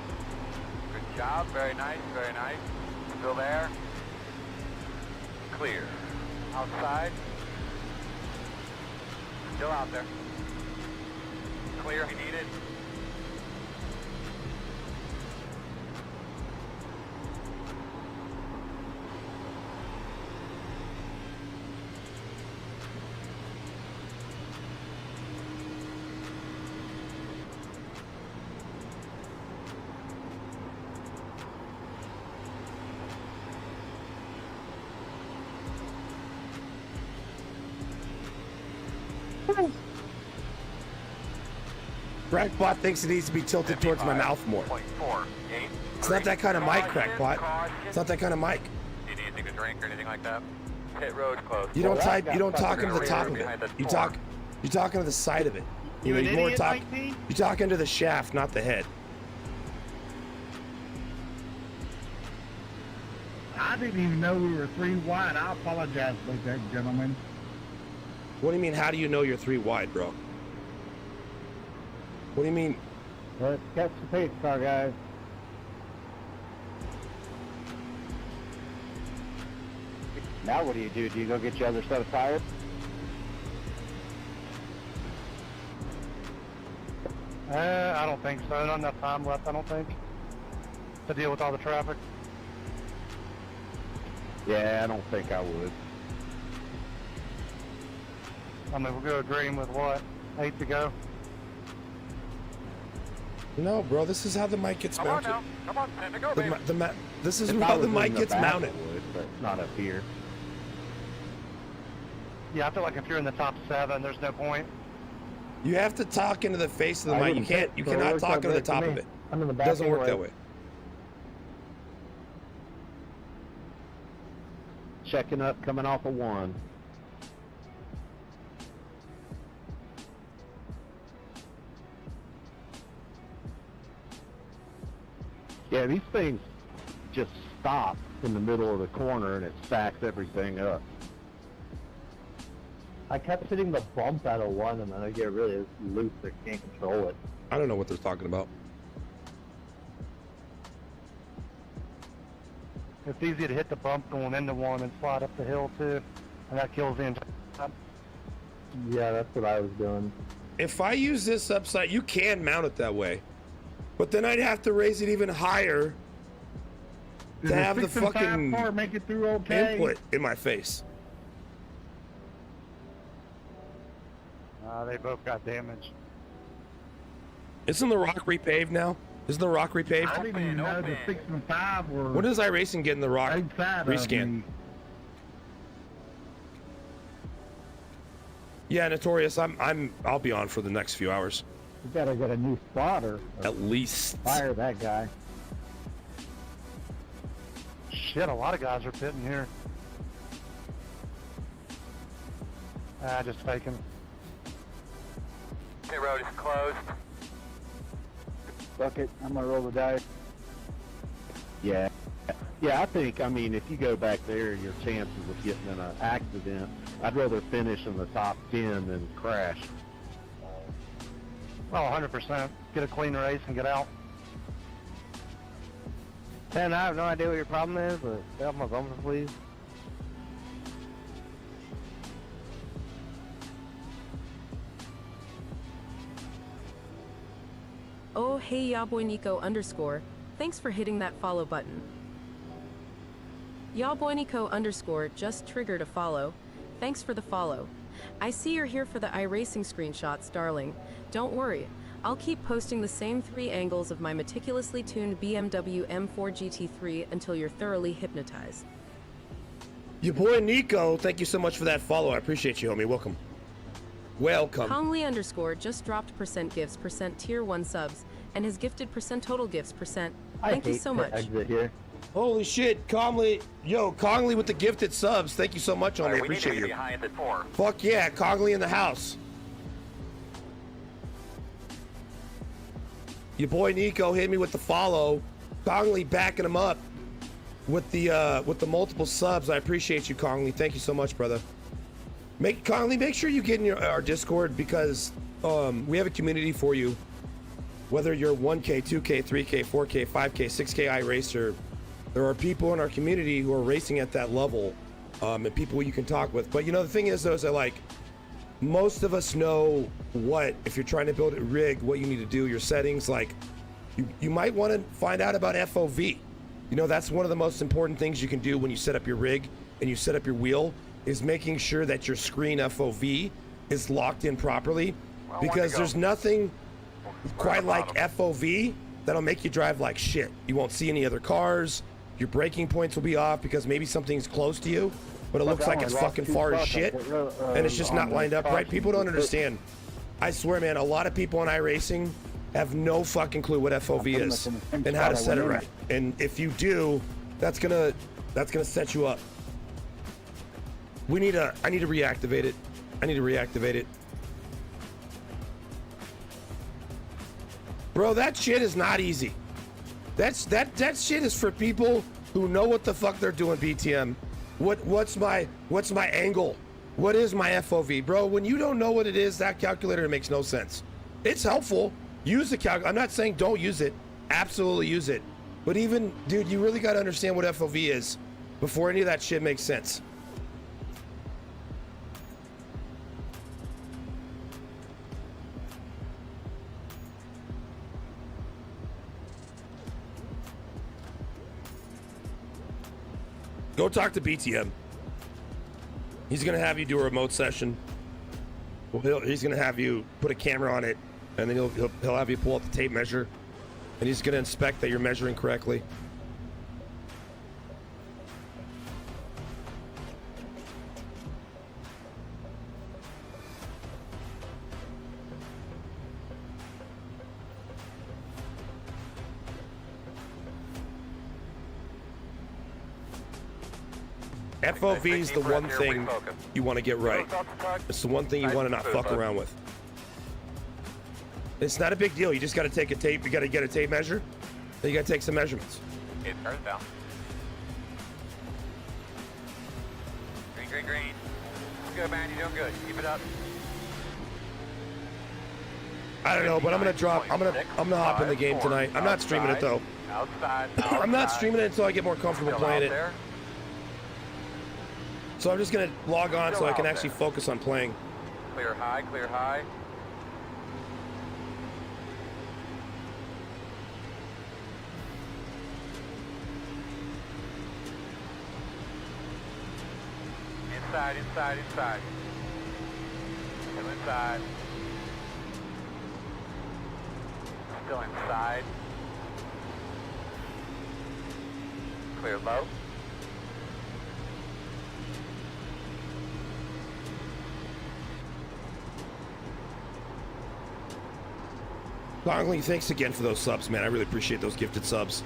Good job. Very nice. Very nice. Still there. Clear. Outside. Still out there. Clear if you need it. Crackpot thinks it needs to be tilted towards my mouth more. 0.48. It's not that kind of mic, Crackpot. It's not that kind of mic. Do you need anything to drink or anything like that? Pit road close. You don't Well, type. that You don't got talk fucking into the top of it. behind the You storm. talk. You talking to the side of it. You know, an you more idiot, talk. 19? You talk into the shaft, not the head. I didn't even know we were 3 wide. I apologize about that, gentlemen. What do you mean? How do you know you're 3 wide, bro? What do you mean? Let's catch the pace car, guys. Now what do? Do you go get your other set of tires? I don't think so. Not enough time left, I don't think, to deal with all the traffic. Yeah, I don't think I would. I mean, we'll go green with what? 8 to go? No, bro. This is how the mic gets Come on mounted. now. Come on, 10 to go, baby. This is If I how was the mic in gets back, mounted. I would, but not up here. Yeah, I feel like if you're in the top 7, there's no point. You have to talk into the face of the I mic. You wouldn't can't. fit, You so it cannot works talk out into the great for top me. of it. I'm in the It back doesn't work anyway. that way. Checking up, coming off of 1. Yeah, these things just stop in the middle of the corner and it stacks everything up. I kept hitting the bump out of 1, and then I get really loose. I can't control it. I don't know what they're talking about. It's easy to hit the bump going into 1 and slide up the hill too, and that kills the engine. Yeah, that's what I was doing. If I use this upside, you can mount it that way, but then I'd have to raise it even higher Did to have the 6 and 5 fucking car make it through okay? input in my face. They both got damage. Isn't the rock repaved now? Isn't the rock repaved? I didn't even know the 6 and 5 were When does iRacing get in the rock outside of rescan? me. Yeah, Notorious. I'll be on for the next few hours. We gotta get a new spotter. At least. Fire that guy. Shit, a lot of guys are pitting here. Just faking. Pit road is closed. Fuck it, I'm gonna roll the dice. Yeah. Yeah, I think, I mean, if you go back there, your chances of getting in an accident, I'd rather finish in the top 10 than crash. Well, 100%. Get a clean race and get out. Ken, I have no idea what your problem is, but get off my bumper, please. Oh, hey, Yaboy Nico _ thanks for hitting that follow button. Yaboy Nico _ just triggered a follow. Thanks for the follow. I see you're here for the iRacing screenshots, darling. Don't worry. I'll keep posting the same 3 angles of my meticulously tuned BMW M4 GT3 until you're thoroughly hypnotized. Your boy Nico, thank you so much for that follow. I appreciate you, homie. Welcome. Welcome. Congley _ just dropped %gifts %tier 1 subs and has gifted %total gifts %. Thank you so much. Exit here. Holy shit, Congley. Yo, Congley with the gifted subs. Thank you so much, homie. I We need to appreciate be you. behind at 4. Fuck yeah, Congley in the house. Your boy Nico hit me with the follow. Congley backing him up with the multiple subs. I appreciate you, Congley. Thank you so much, brother. Congley, make sure you get in our Discord because we have a community for you. Whether you're 1K, 2K, 3K, 4K, 5K, 6K iRacer, there are people in our community who are racing at that level, and people you can talk with. But you know, the thing is, though, is that like most of us know what, if you're trying to build a rig, what you need to do, your settings. Like you might want to find out about FOV. You know, that's one of the most important things you can do when you set up your rig and you set up your wheel, is making sure that your screen FOV is locked in properly, because there's nothing quite like FOV that'll make you drive like shit. You won't see any other cars. Your braking points will be off because maybe something's close to you, but it looks like it's fucking far as shit, and it's just not lined up right. People don't understand. I swear, man, a lot of people on iRacing have no fucking clue what FOV is and how to set it right. And if you do, that's gonna set you up. I need to reactivate it. I need to reactivate it. Bro, that shit is not easy. That shit is for people who know what the fuck they're doing, BTM. What's my angle? What is my FOV? Bro, when you don't know what it is, that calculator makes no sense. It's helpful. Use the calculator. I'm not saying don't use it. Absolutely use it. But even, dude, you really got to understand what FOV is before any of that shit makes sense. Go talk to BTM. He's gonna have you do a remote session. Well, he's gonna have you put a camera on it, and then he'll have you pull out the tape measure, and he's gonna inspect that you're measuring correctly. FOV is the one thing you want to get right. It's the one thing you want to not fuck around with. It's not a big deal. You just got to take a tape. You got to get a tape measure. Then you got to take some measurements. It turns down. Green, green, green. Good, man. You're doing good. Keep it up. I don't know, but I'm gonna drop. I'm gonna hop in the game tonight. I'm not streaming it though. Outside. I'm not streaming it until I get more comfortable playing it. So I'm just gonna log on so I can actually focus on playing. Clear high, clear high. Inside, inside, inside. Still inside. Still inside. Clear low. Gongling, thanks again for those subs, man. I really appreciate those gifted subs.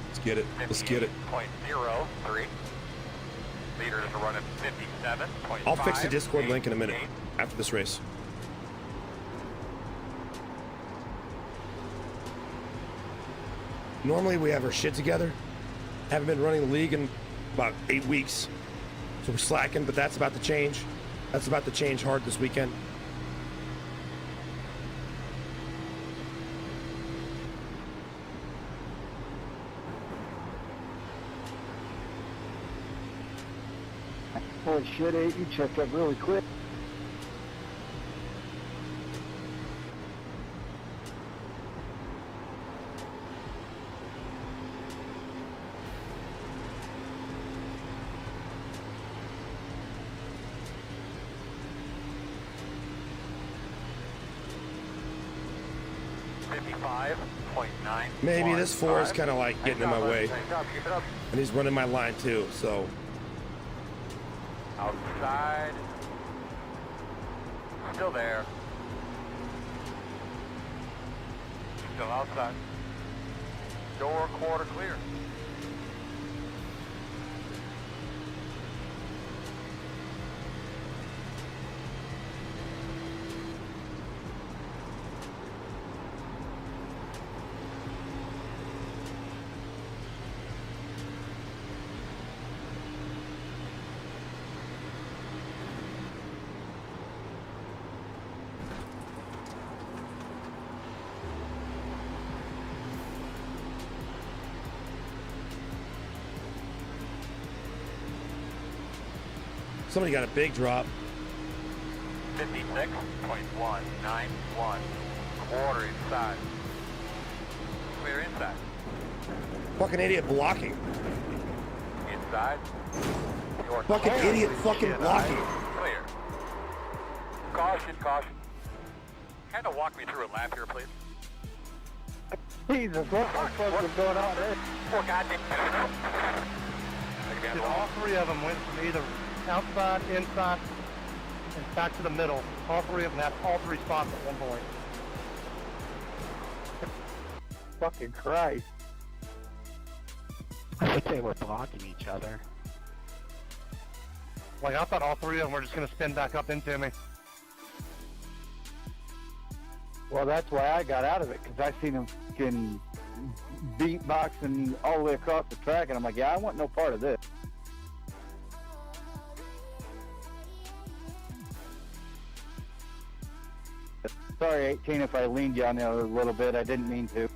Let's get it. Let's get it. 0.03. Leaders are running 57.5. I'll fix the Discord link in a minute after this race. Normally we have our shit together. Haven't been running the league in about 8 weeks. So we're slacking, but that's about to change. That's about to change hard this weekend. Holy shit, Abe, you checked up really quick. Maybe this 4 is kind of like getting in my way. And he's running my line too, so. Outside. Still there. Still outside. Door quarter clear. Somebody got a big drop. 56.191. Quarter inside. Clear inside. Fucking idiot blocking. Inside. Your Fucking idiot fucking blocking. Clear. Caution, caution. Kind of walk me through a lap here, please. Jesus, what the fuck is going on there? Poor goddamn. All three of them went from either outside, inside, and back to the middle. All three of them had all three spots at one point. fucking Christ. I think they were blocking each other. Like, I thought all three of them were just going to spin back up into me. Well, that's why I got out of it, because I seen him fucking beatboxing all the way across the track, and I'm like, yeah, I want no part of this. Sorry, 18, if I leaned you on there a little bit. I didn't mean to.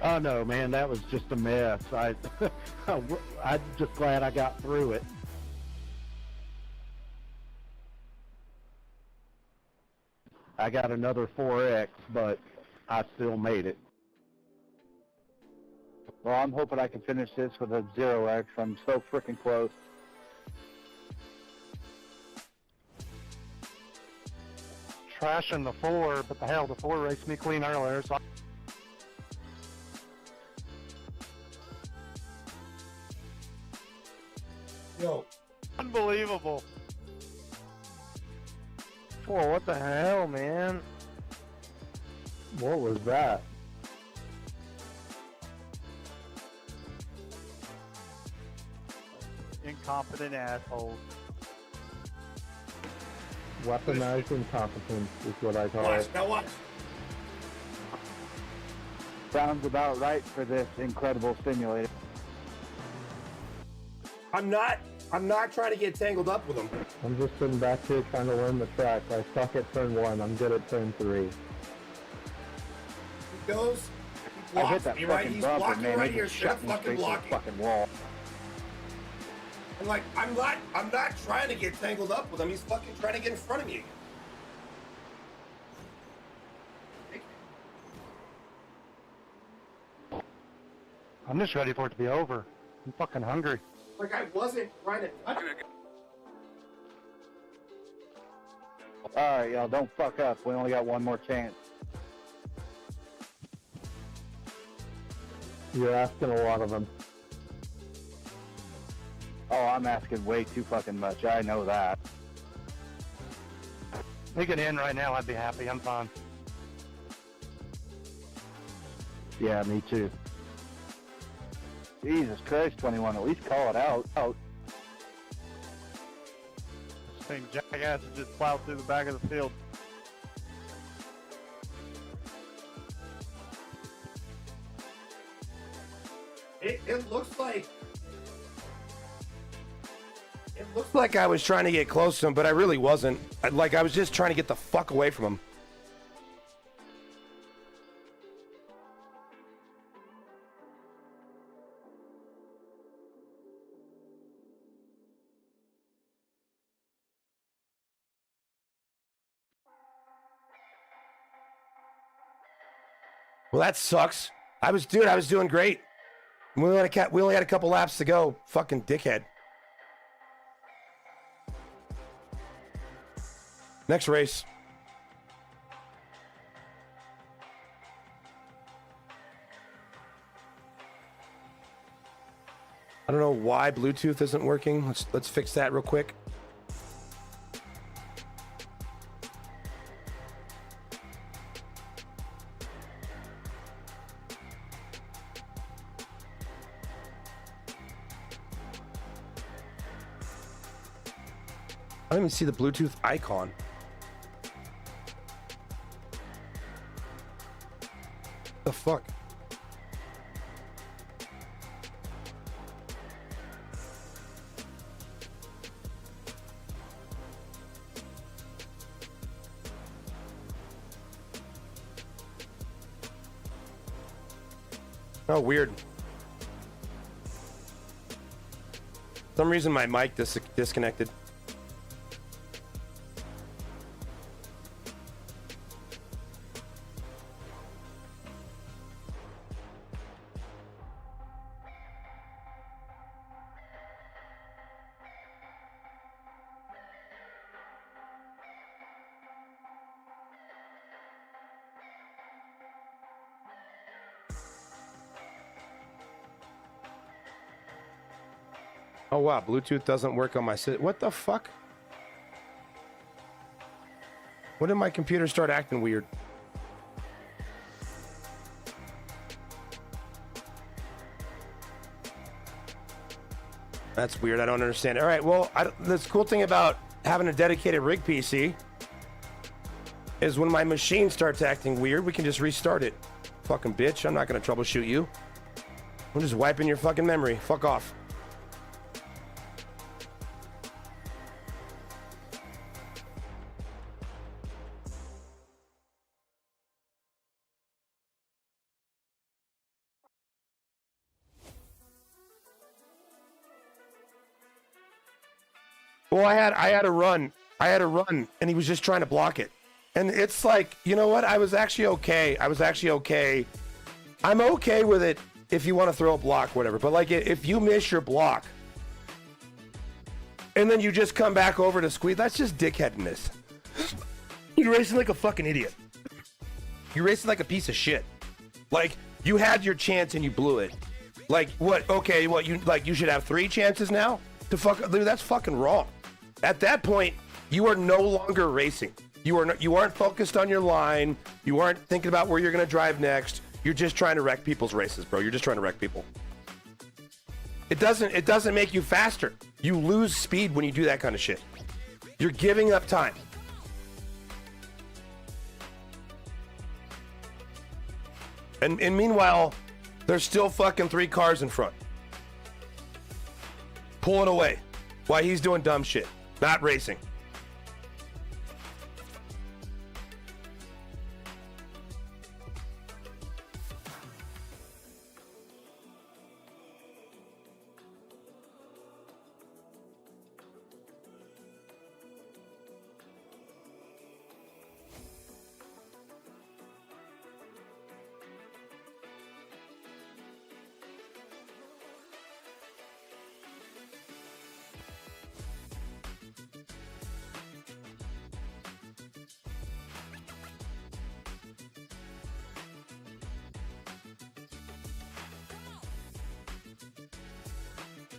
Oh no, man, that was just a mess. I'm just glad I got through it. I got another 4X, but I still made it. Well, I'm hoping I can finish this with a 0X. I'm so freaking close. Trashing the 4, but the hell, the 4 raced me clean earlier, so Yo, unbelievable. 4, what the hell, man? What was that? Incompetent assholes. Weaponized incompetence is what I call watch, it. now watch. Sounds about right for this incredible simulator. I'm not trying to get tangled up with him. I'm just sitting back here trying to learn the track. I suck at turn 1. I'm good at turn 3. He goes, he I hit blocks that me, right? fucking He's bumper, blocking man. right It here, just straight shut me fucking straight to the blocking. fucking wall. I'm like, I'm not trying to get tangled up with him. He's fucking trying to get in front of me. I'm just ready for it to be over. I'm fucking hungry. Like I wasn't trying to touch him. Alright, y'all, don't fuck up. We only got one more chance. You're asking a lot of them. Oh, I'm asking way too fucking much. I know that. We could end right now, I'd be happy. I'm fine. Yeah, me too. Jesus Christ, 21. At least call it out. This thing jackass has just plowed through the back of the field. It looks like I was trying to get close to him, but I really wasn't. I was just trying to get the fuck away from him. Well, that sucks. I was doing great. We only had a couple laps to go. Fucking dickhead. Next race. I don't know why Bluetooth isn't working. Let's fix that real quick. I don't even see the Bluetooth icon. The fuck? Oh, weird. For some reason my mic disconnected. Oh wow, Bluetooth doesn't work on my What the fuck? When did my computer start acting weird? That's weird. I don't understand. All right, well, this cool thing about having a dedicated rig PC is when my machine starts acting weird, we can just restart it. Fucking bitch, I'm not gonna troubleshoot you. I'm just wiping your fucking memory. Fuck off. Well, I had a run, and he was just trying to block it. And it's like, you know what? I was actually okay. I'm okay with it if you want to throw a block, whatever. But like, if you miss your block, and then you just come back over to squeeze, that's just dickheadness. You're racing like a fucking idiot. You're racing like a piece of shit. Like, you had your chance and you blew it. Like, what? Okay, what? You should have 3 chances now to fuck. Dude, that's fucking wrong. At that point, you are no longer racing. You aren't focused on your line. You aren't thinking about where you're gonna drive next. You're just trying to wreck people's races, bro. You're just trying to wreck people. It doesn't make you faster. You lose speed when you do that kind of shit. You're giving up time. And meanwhile, there's still fucking 3 cars in front. Pulling away while he's doing dumb shit. Not racing.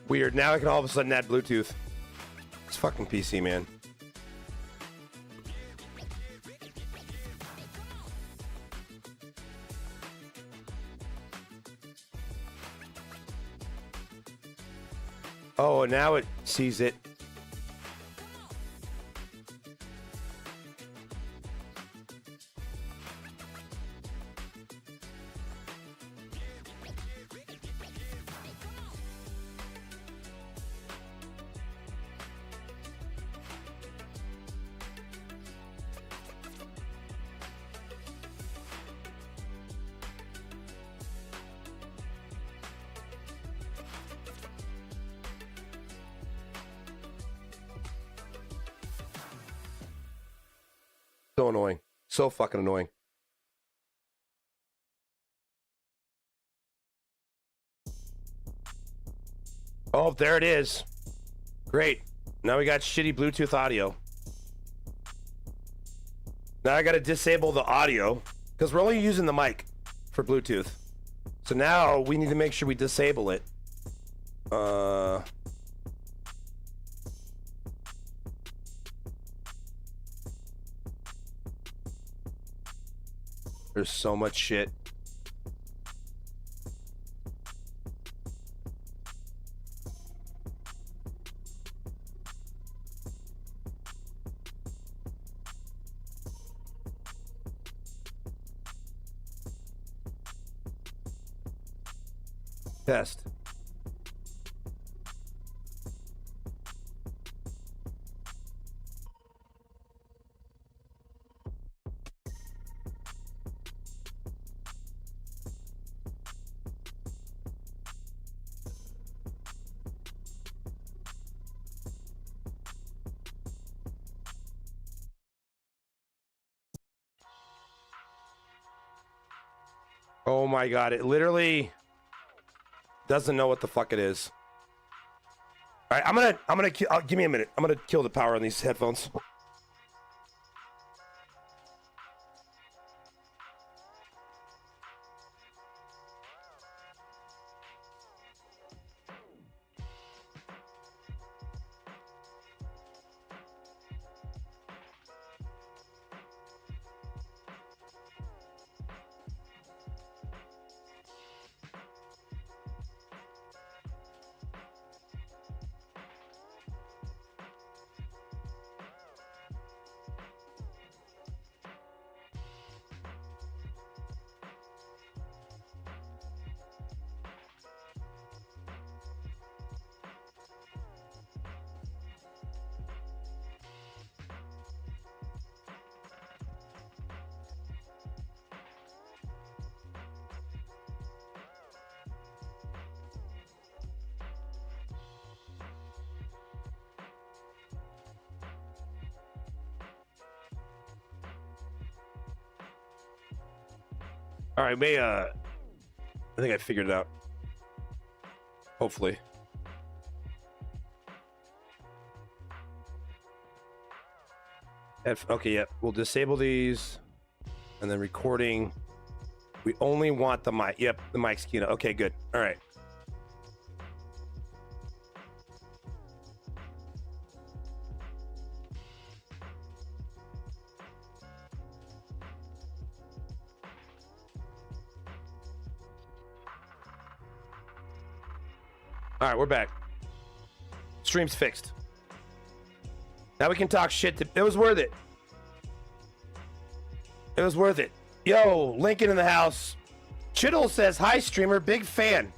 Weird. Now I can all of a sudden add Bluetooth. It's fucking PC, man. Oh, now it sees it. So annoying. So fucking annoying. Oh, there it is. Great. Now we got shitty Bluetooth audio. Now I got to disable the audio because we're only using the mic for Bluetooth. So now we need to make sure we disable it. There's so much shit. Test. Oh my god, it literally doesn't know what the fuck it is. All right, I'm gonna give me a minute. I'm gonna kill the power on these headphones. All right, I think I figured it out. Hopefully. Okay, yeah. We'll disable these. And then recording. We only want the mic. Yep, the mic's keyed up. Okay, good. All right. All right, we're back. Stream's fixed. Now we can talk shit. It was worth it. It was worth it. Yo, Lincoln in the house. Chittle says, hi, streamer, big fan.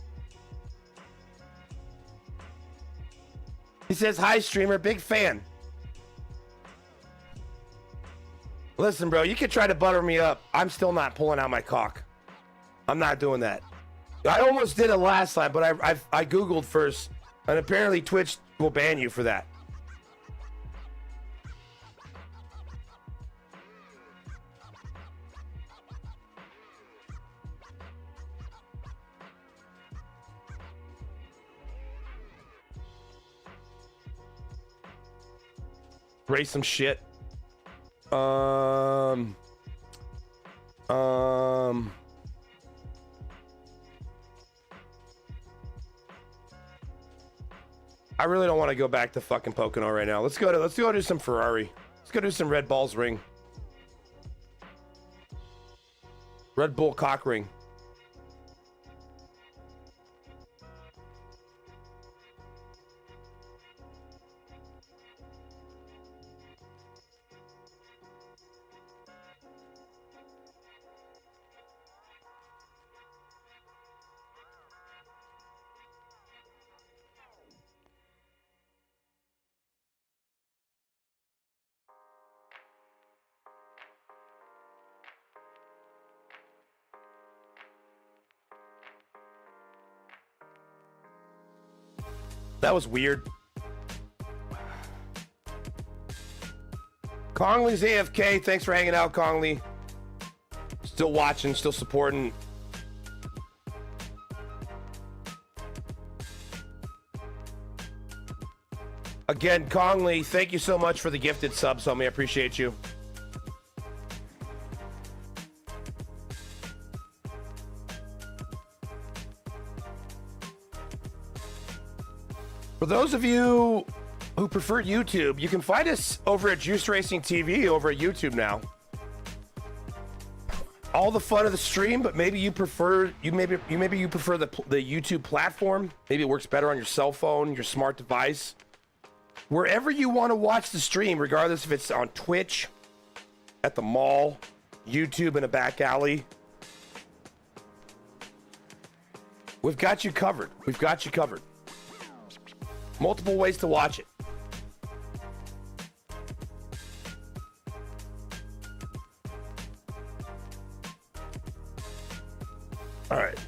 He says, hi, streamer, big fan. Listen, bro, you can try to butter me up. I'm still not pulling out my cock. I'm not doing that. I almost did it last time, but I Googled first, and apparently Twitch will ban you for that. Race some shit. I really don't want to go back to fucking Pocono right now. Let's go do some Ferrari. Let's go do some Red Balls ring. Red Bull cock ring. That was weird. Congley's AFK. Thanks for hanging out, Congley. Still watching, still supporting. Again, Congley, thank you so much for the gifted subs, homie. I appreciate you. For those of you who prefer YouTube, you can find us over at Juice Racing TV over at YouTube now. All the fun of the stream, but maybe you prefer the YouTube platform. Maybe it works better on your cell phone, your smart device. Wherever you want to watch the stream, regardless if it's on Twitch, at the mall, YouTube in a back alley, we've got you covered. We've got you covered. Multiple ways to watch it. All right.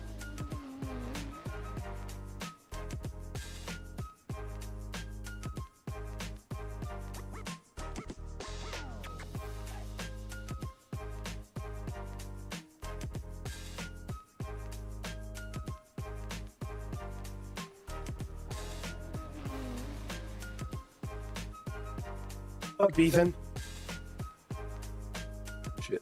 Fuck, Ethan. Shit.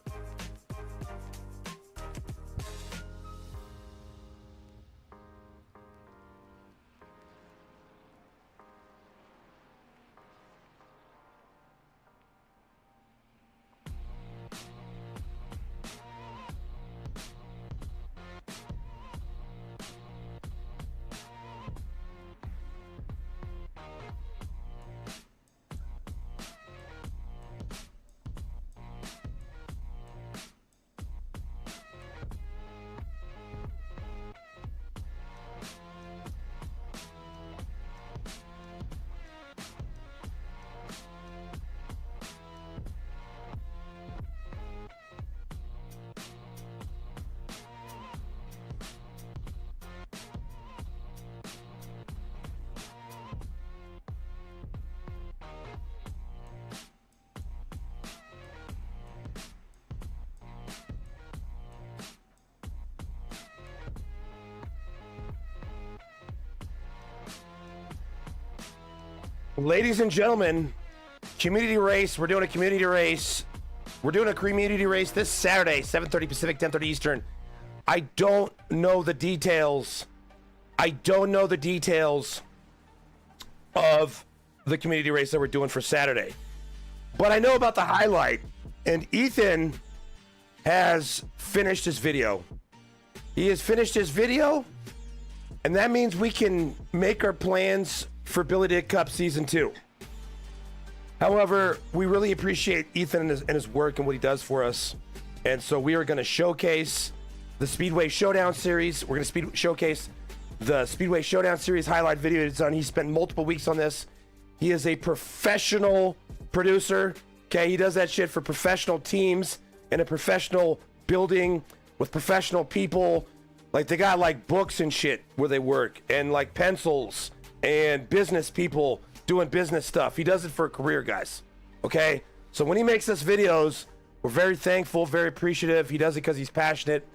Ladies and gentlemen, community race. We're doing a community race. We're doing a community race this Saturday, 7:30 Pacific, 10:30 Eastern. I don't know the details. I don't know the details of the community race that we're doing for Saturday. But I know about the highlight. And Ethan has finished his video. He has finished his video. And that means we can make our plans for Billy Dick Cup Season 2. However, we really appreciate Ethan and his work and what he does for us. And so we are going to showcase the Speedway Showdown Series. We're going to showcase the Speedway Showdown Series highlight video he's done. He spent multiple weeks on this. He is a professional producer. Okay, he does that shit for professional teams in a professional building with professional people. Like, they got like books and shit where they work, and like pencils and business people doing business stuff. He does it for a career, guys. Okay, so when he makes us videos, we're very thankful, very appreciative. He does it because he's passionate.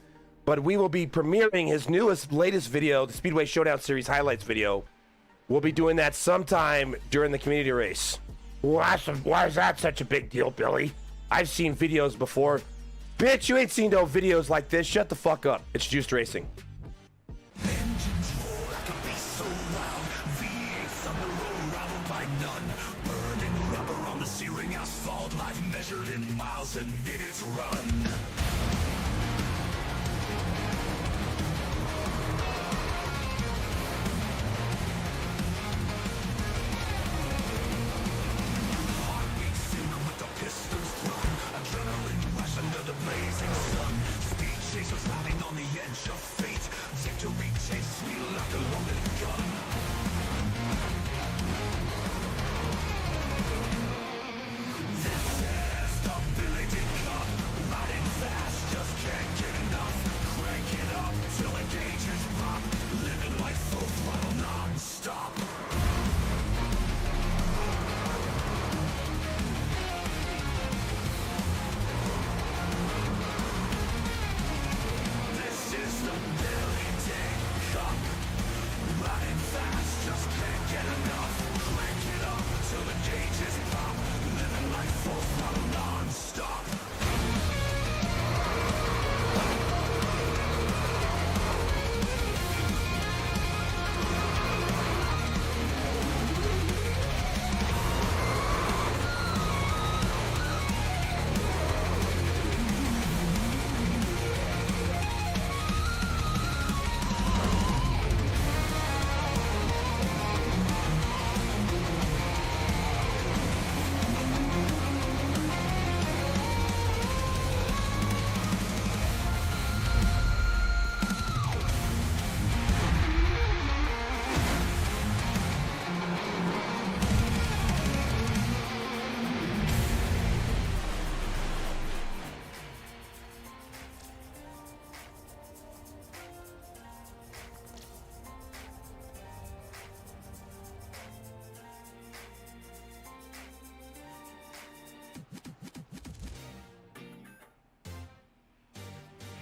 But we will be premiering his latest video, the Speedway Showdown Series highlights video. We'll be doing that sometime during the community race. Why is that such a big deal, Billy? I've seen videos before. Bitch, you ain't seen no videos like this. Shut the fuck up. It's Juiced Racing.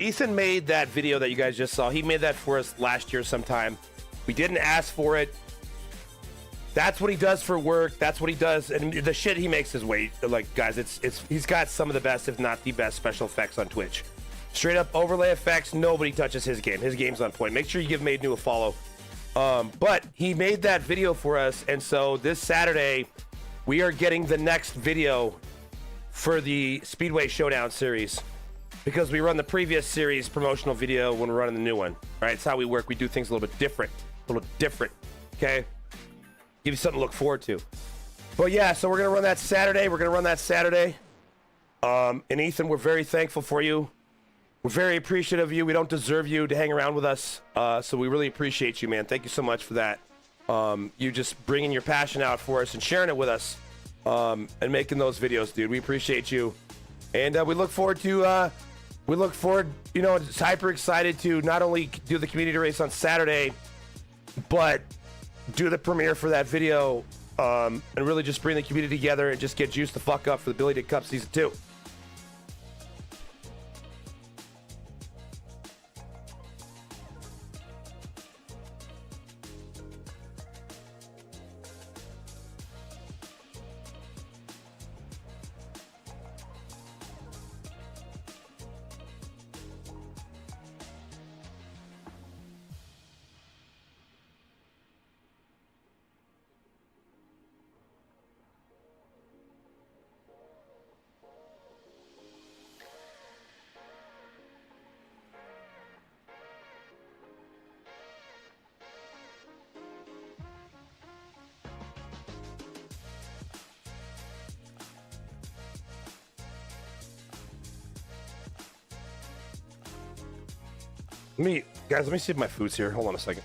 Ethan made that video that you guys just saw. He made that for us last year sometime. We didn't ask for it. That's what he does for work. That's what he does. And the shit he makes is weight. Like, guys, he's got some of the best, if not the best, special effects on Twitch. Straight up overlay effects. Nobody touches his game. His game's on point. Make sure you give Made New a follow. But he made that video for us. And so this Saturday, we are getting the next video for the Speedway Showdown series. Because we run the previous series promotional video when we're running the new one. All right, it's how we work. We do things a little bit different. Okay? Give you something to look forward to. But yeah, so we're going to run that Saturday. And Ethan, we're very thankful for you. We're very appreciative of you. We don't deserve you to hang around with us. So we really appreciate you, man. Thank you so much for that. You just bringing your passion out for us and sharing it with us. And making those videos, dude. We appreciate you. And we look forward, you know, it's hyper excited to not only do the community race on Saturday, but do the premiere for that video, and really just bring the community together and just get juiced the fuck up for the Billy Dick Cup Season 2. Let me see if my food's here. Hold on a second.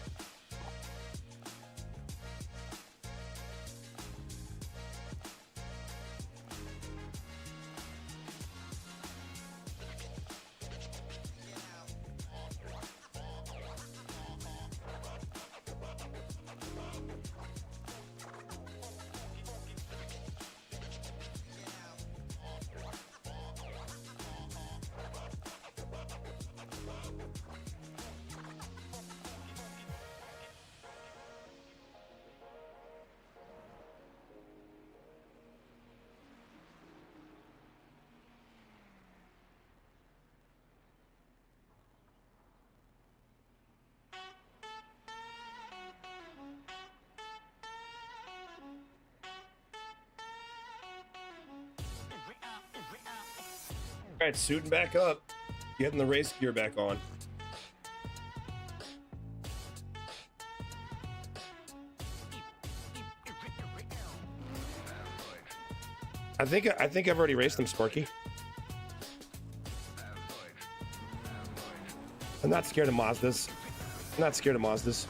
All right, suiting back up, getting the race gear back on. I think I've already raced them, Sparky. I'm not scared of Mazdas. I'm not scared of Mazdas.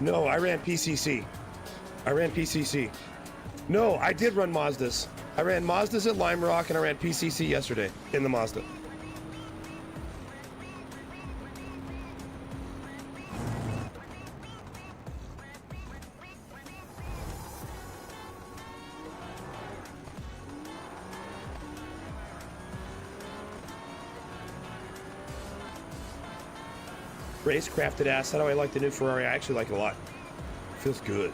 No, I ran PCC. No, I did run Mazdas. I ran Mazdas at Lime Rock and I ran PCC yesterday in the Mazda. Racecrafted ass. How do I like the new Ferrari? I actually like it a lot. Feels good.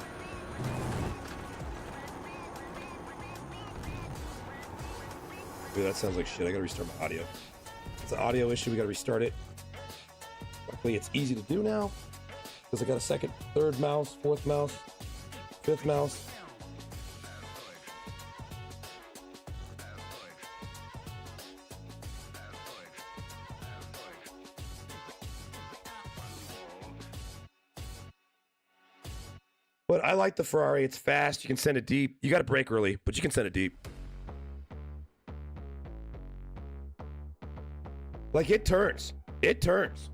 Dude, that sounds like shit. I gotta restart my audio. It's an audio issue. We gotta restart it. Luckily, it's easy to do now because I got a second, third mouse, fourth mouse, fifth mouse. But I like the Ferrari. It's fast. You can send it deep. You got to brake early, but you can send it deep. Like, it turns. It turns.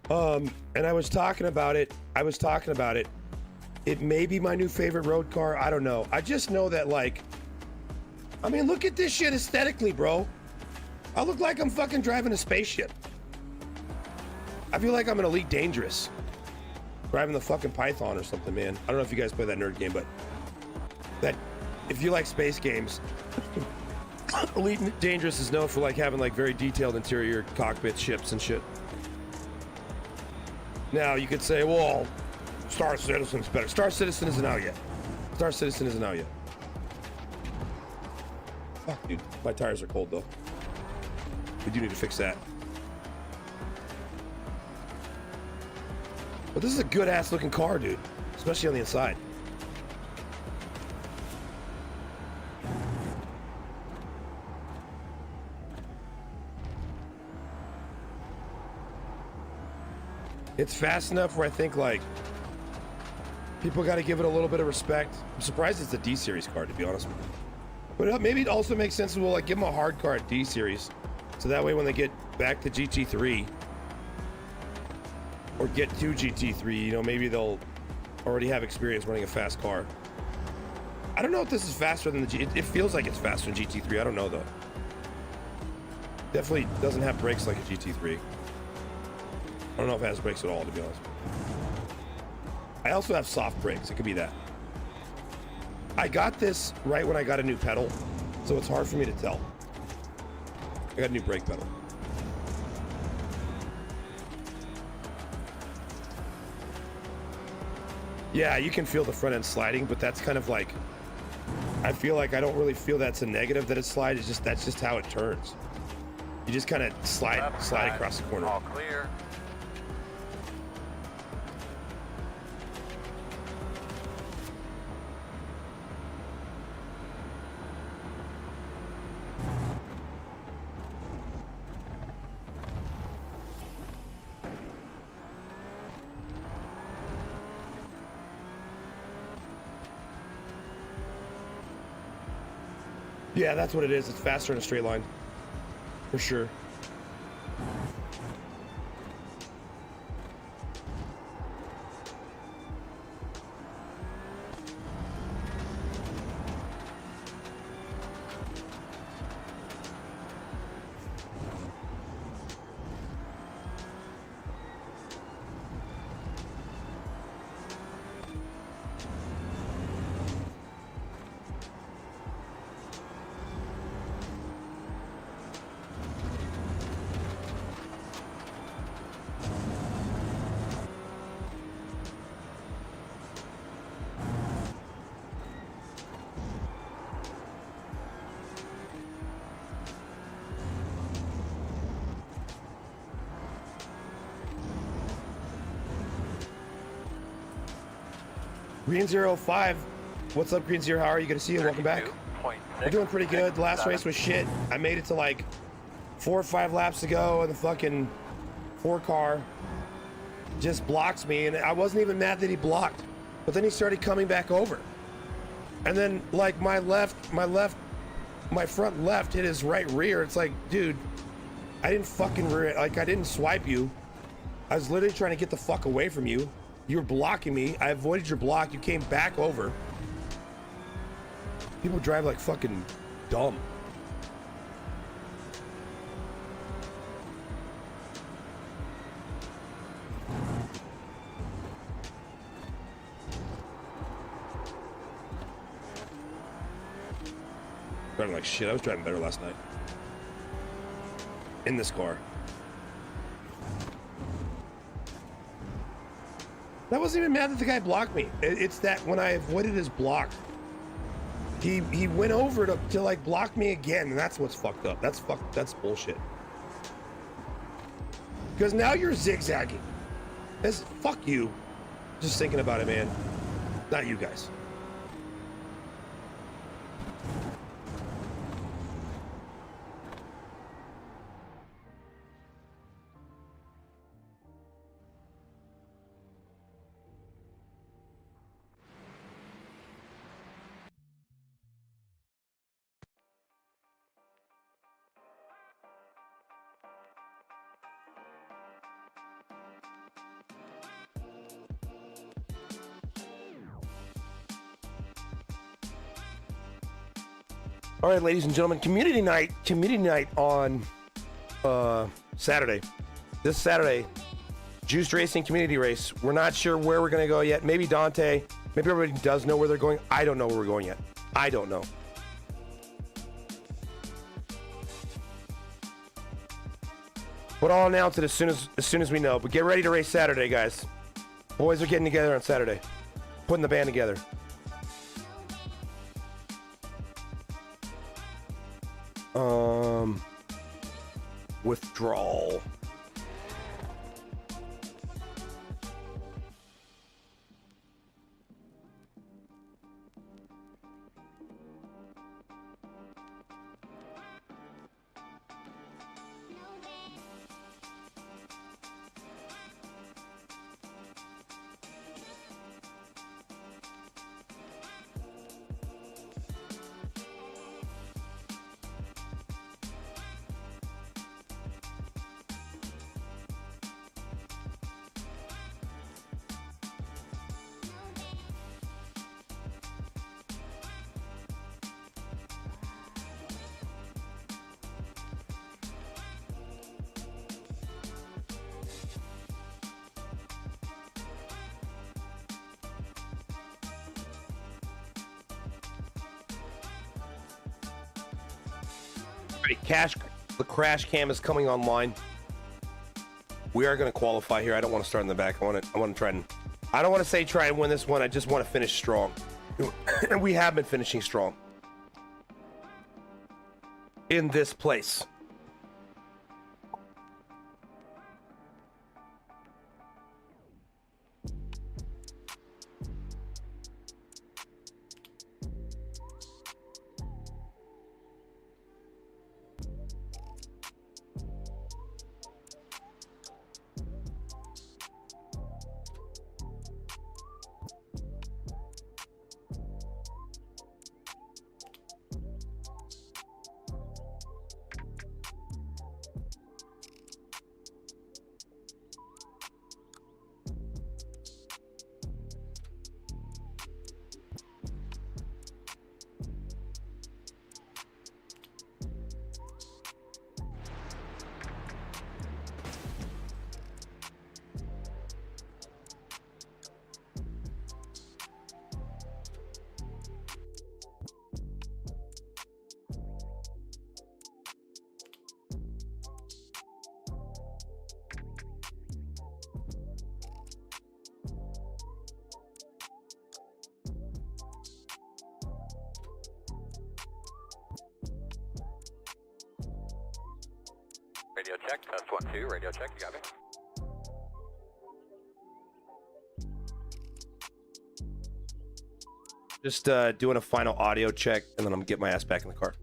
And I was talking about it. It may be my new favorite road car. I don't know. I just know that, like, I mean, look at this shit aesthetically, bro. I look like I'm fucking driving a spaceship. I feel like I'm an Elite Dangerous. Driving the fucking Python or something, man. I don't know if you guys play that nerd game, but that, if you like space games, Elite Dangerous is known for like having like very detailed interior cockpit ships and shit. Now you could say, well, Star Citizen's better. Star Citizen isn't out yet. Fuck, dude. My tires are cold though. We do need to fix that. But this is a good ass looking car, dude. Especially on the inside. It's fast enough where I think, like, people got to give it a little bit of respect. I'm surprised it's a D series car, to be honest with you. But maybe it also makes sense. We'll like give them a hard car at D series, so that way when they get back to GT3 or get to GT3, you know, maybe they'll already have experience running a fast car. I don't know if this is faster than the it feels like it's faster than GT3. I don't know though. Definitely doesn't have brakes like a GT3. I don't know if it has brakes at all, to be honest. I also have soft brakes. It could be that. I got this right when I got a new pedal, so it's hard for me to tell. I got a new brake pedal. Yeah, you can feel the front end sliding, but that's kind of like, I feel like I don't really feel that's a negative that it slides. It's just, that's just how it turns. You just kind of slide across the corner. All clear. Yeah, that's what it is. It's faster in a straight line. For sure. Green 05. What's up, Green Zero? How are you? Good to see you. Welcome back. We're doing pretty good. The last race was shit. I made it to like 4 or 5 laps to go, and the fucking 4 car just blocks me. And I wasn't even mad that he blocked, but then he started coming back over. And then like my front left hit his right rear. It's like, dude, I didn't fucking rear, like I didn't swipe you. I was literally trying to get the fuck away from you. You were blocking me. I avoided your block. You came back over. People drive like fucking dumb. Driving like shit. I was driving better last night. In this car. I wasn't even mad that the guy blocked me. It's that when I avoided his block, he went over to like block me again, and that's what's fucked up. That's bullshit. Because now you're zigzagging. Fuck you. Just thinking about it, man. Not you guys. All right, ladies and gentlemen, community night on Saturday. This Saturday, Juiced Racing community race. We're not sure where we're going to go yet. Maybe Dante, maybe everybody does know where they're going. I don't know where we're going yet. I don't know. But I'll announce it as soon as we know. But get ready to race Saturday, guys. Boys are getting together on Saturday, putting the band together. Withdrawal. The crash cam is coming online. We are going to qualify here. I don't want to start in the back. I want to try and, I don't want to say try and win this one. I just want to finish strong. And we have been finishing strong in this place. Radio check, test 1, 2, radio check, you got me? Just doing a final audio check, and then I'm gonna get my ass back in the car.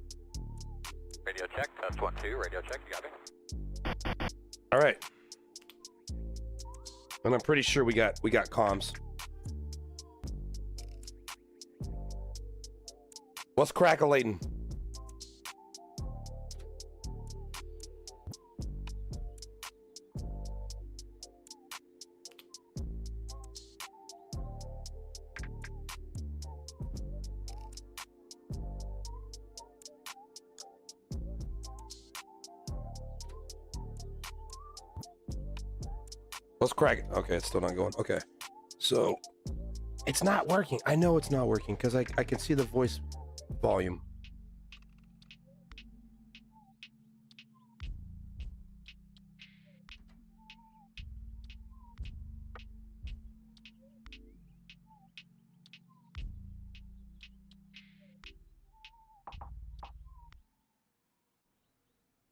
Radio check, test 1, 2, radio check, you got me? All right. And I'm pretty sure we got comms. What's crack-a-latin'? What's cracking? Okay, it's still not going. Okay. So it's not working. I know it's not working because I can see the voice volume.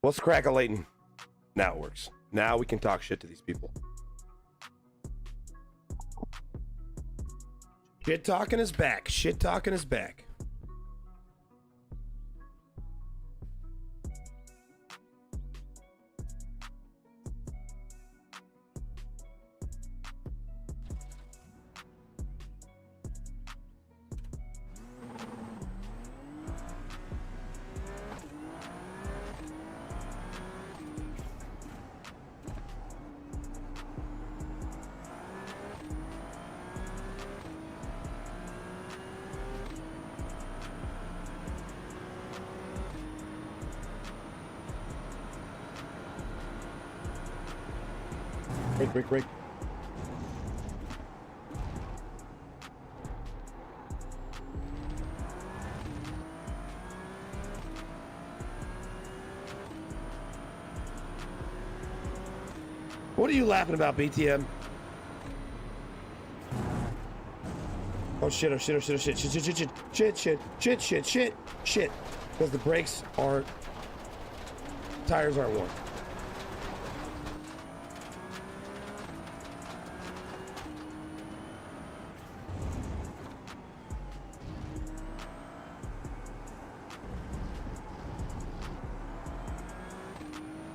What's crack-a-latin'? Now it works. Now we can talk shit to these people. Shit talking is back. Shit talking is back. Break. What are you laughing about, BTM? Oh shit. Because the brakes aren't, tires aren't warm.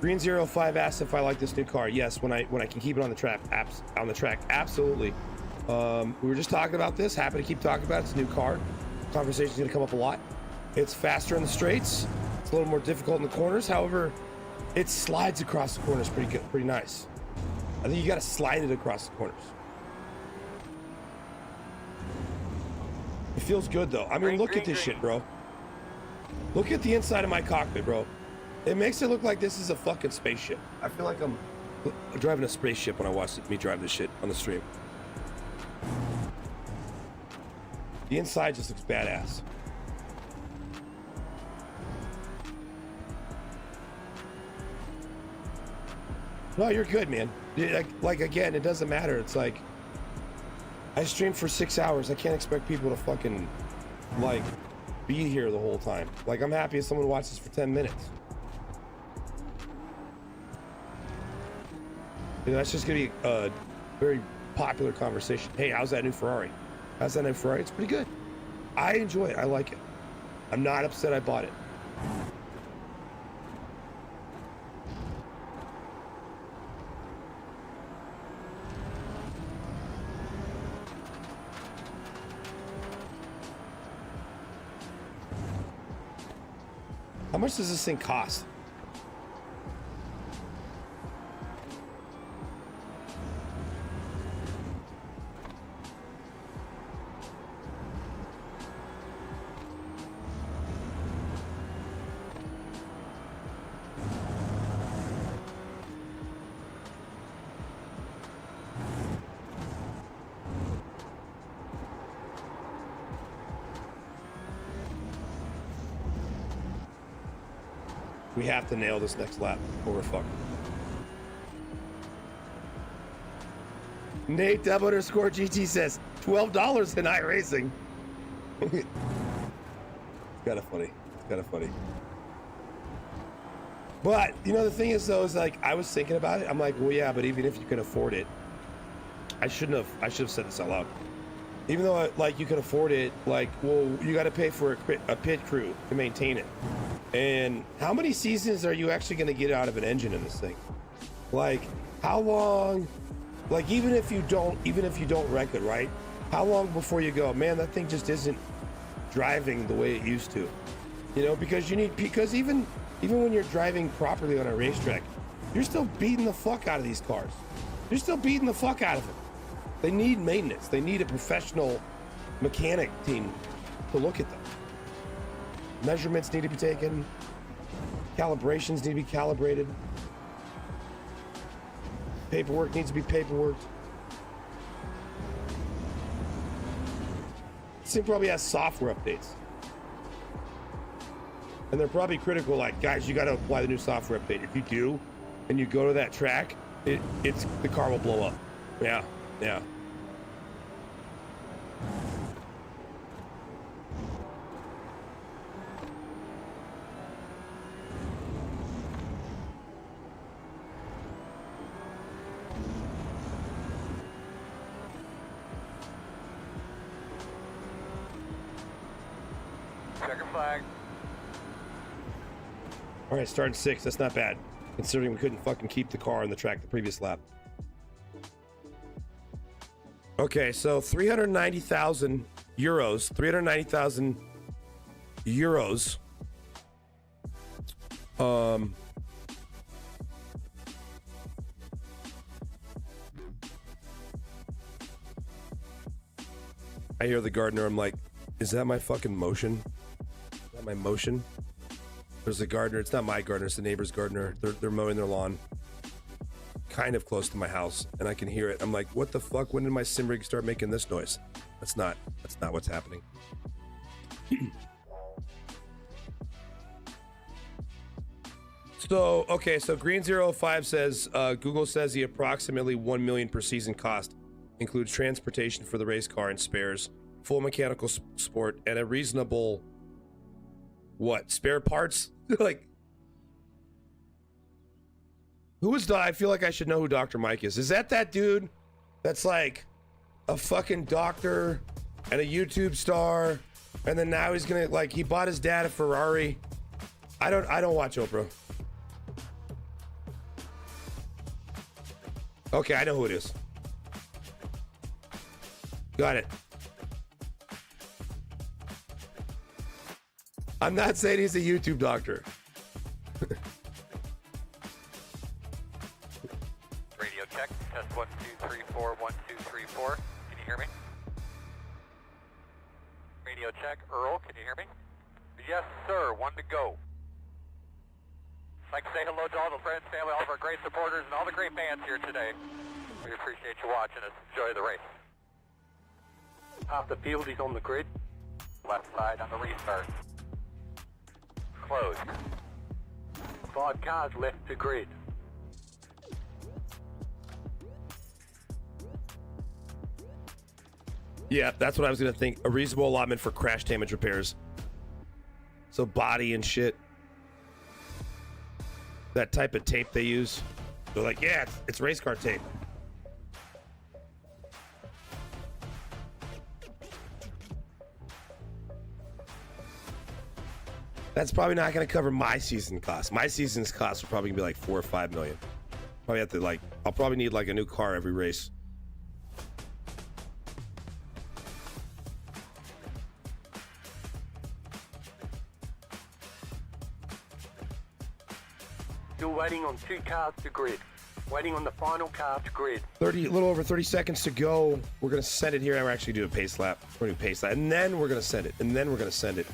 Green05 asked if I like this new car. Yes, when I can keep it on the track. Absolutely. We were just talking about this. Happy to keep talking about it. It's a new car. Conversation's gonna come up a lot. It's faster in the straights. It's a little more difficult in the corners. However, it slides across the corners pretty good, pretty nice. I think you gotta slide it across the corners. It feels good though. I mean, look at this shit, bro. Look at the inside of my cockpit, bro. It makes it look like this is a fucking spaceship. I feel like I'm driving a spaceship when I watch me drive this shit on the stream. The inside just looks badass. No, you're good, man. Like again, it doesn't matter. It's like I streamed for 6 hours. I can't expect people to fucking like be here the whole time. Like I'm happy if someone watches for 10 minutes. You know, that's just gonna be a very popular conversation. Hey, how's that new Ferrari? How's that new Ferrari? It's pretty good. I enjoy it. I like it. I'm not upset I bought it. How much does this thing cost? We have to nail this next lap or we're fucked. Nate _GT says $12 in iRacing. It's kind of funny. It's kind of funny. But you know, the thing is, though, is like I was thinking about it. I'm like, well, yeah, but even if you can afford it, I should have said this out loud. Even though like you can afford it, like, well, you got to pay for a pit crew to maintain it. And how many seasons are you actually going to get out of an engine in this thing? Like, how long? Like, even if you don't wreck it, right? How long before you go, man, that thing just isn't driving the way it used to? You know, because even when you're driving properly on a racetrack, you're still beating the fuck out of these cars. You're still beating the fuck out of them. They need maintenance. They need a professional mechanic team to look at them. Measurements need to be taken. Calibrations need to be calibrated. Paperwork needs to be paperworked. This thing probably has software updates. And they're probably critical, like, guys, you got to apply the new software update. If you do, and you go to that track, the car will blow up. Yeah. Second flag. All right, starting 6. That's not bad, considering we couldn't fucking keep the car on the track the previous lap. Okay, so 390,000 euros. 390,000 euros. I hear the gardener. I'm like, is that my fucking motion? Is that my motion? There's a gardener. It's not my gardener. It's the neighbor's gardener. They're mowing their lawn, kind of close to my house, and I can hear it. I'm like, what the fuck? When did my sim rig start making this noise? That's not what's happening. So Green05 says Google says the approximately 1 million per season cost includes transportation for the race car and spares, full mechanical support, and a reasonable spare parts. Like, who is I feel like I should know who Dr. Mike is. Is that dude that's like a fucking doctor and a YouTube star, and then now he's gonna, like, he bought his dad a Ferrari? I don't watch Oprah. Okay, I know who it is. Got it. I'm not saying he's a YouTube doctor. Radio check. Test 1, 2, 3, 4, 1, 2, 3, 4. Can you hear me? Radio check. Earl, can you hear me? Yes, sir. 1 to go. I'd like to say hello to all the friends, family, all of our great supporters, and all the great fans here today. We appreciate you watching us. Enjoy the race. Half the field is on the grid. Left side on the restart. Closed. 5 cars left to grid. Yeah, that's what I was gonna think. A reasonable allotment for crash damage repairs. So body and shit. That type of tape they use. They're like, yeah, it's race car tape. That's probably not going to cover my season costs. My season's costs are probably going to be like 4 or 5 million. Probably have to, like, I'll probably need like a new car every race. Still waiting on 2 cars to grid. Waiting on the final car to grid. A little over 30 seconds to go. We're going to send it here. We're actually do a pace lap. We're going to do a pace lap. And then we're going to send it. And then we're going to send it.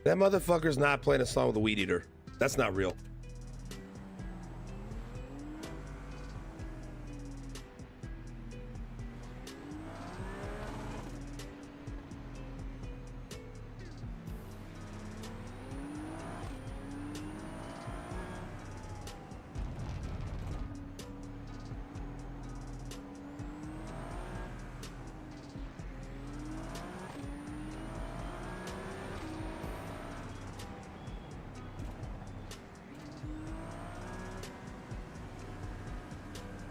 That motherfucker's not playing a song with a weed eater. That's not real.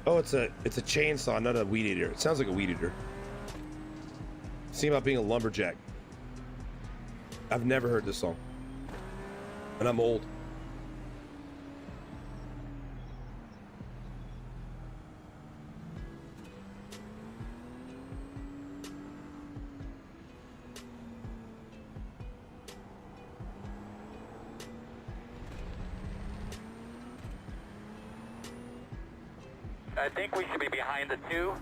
Oh, it's a chainsaw, not a weed eater. It sounds like a weed eater. Seem about being a lumberjack. I've never heard this song. And I'm old. I think we should be behind the 2.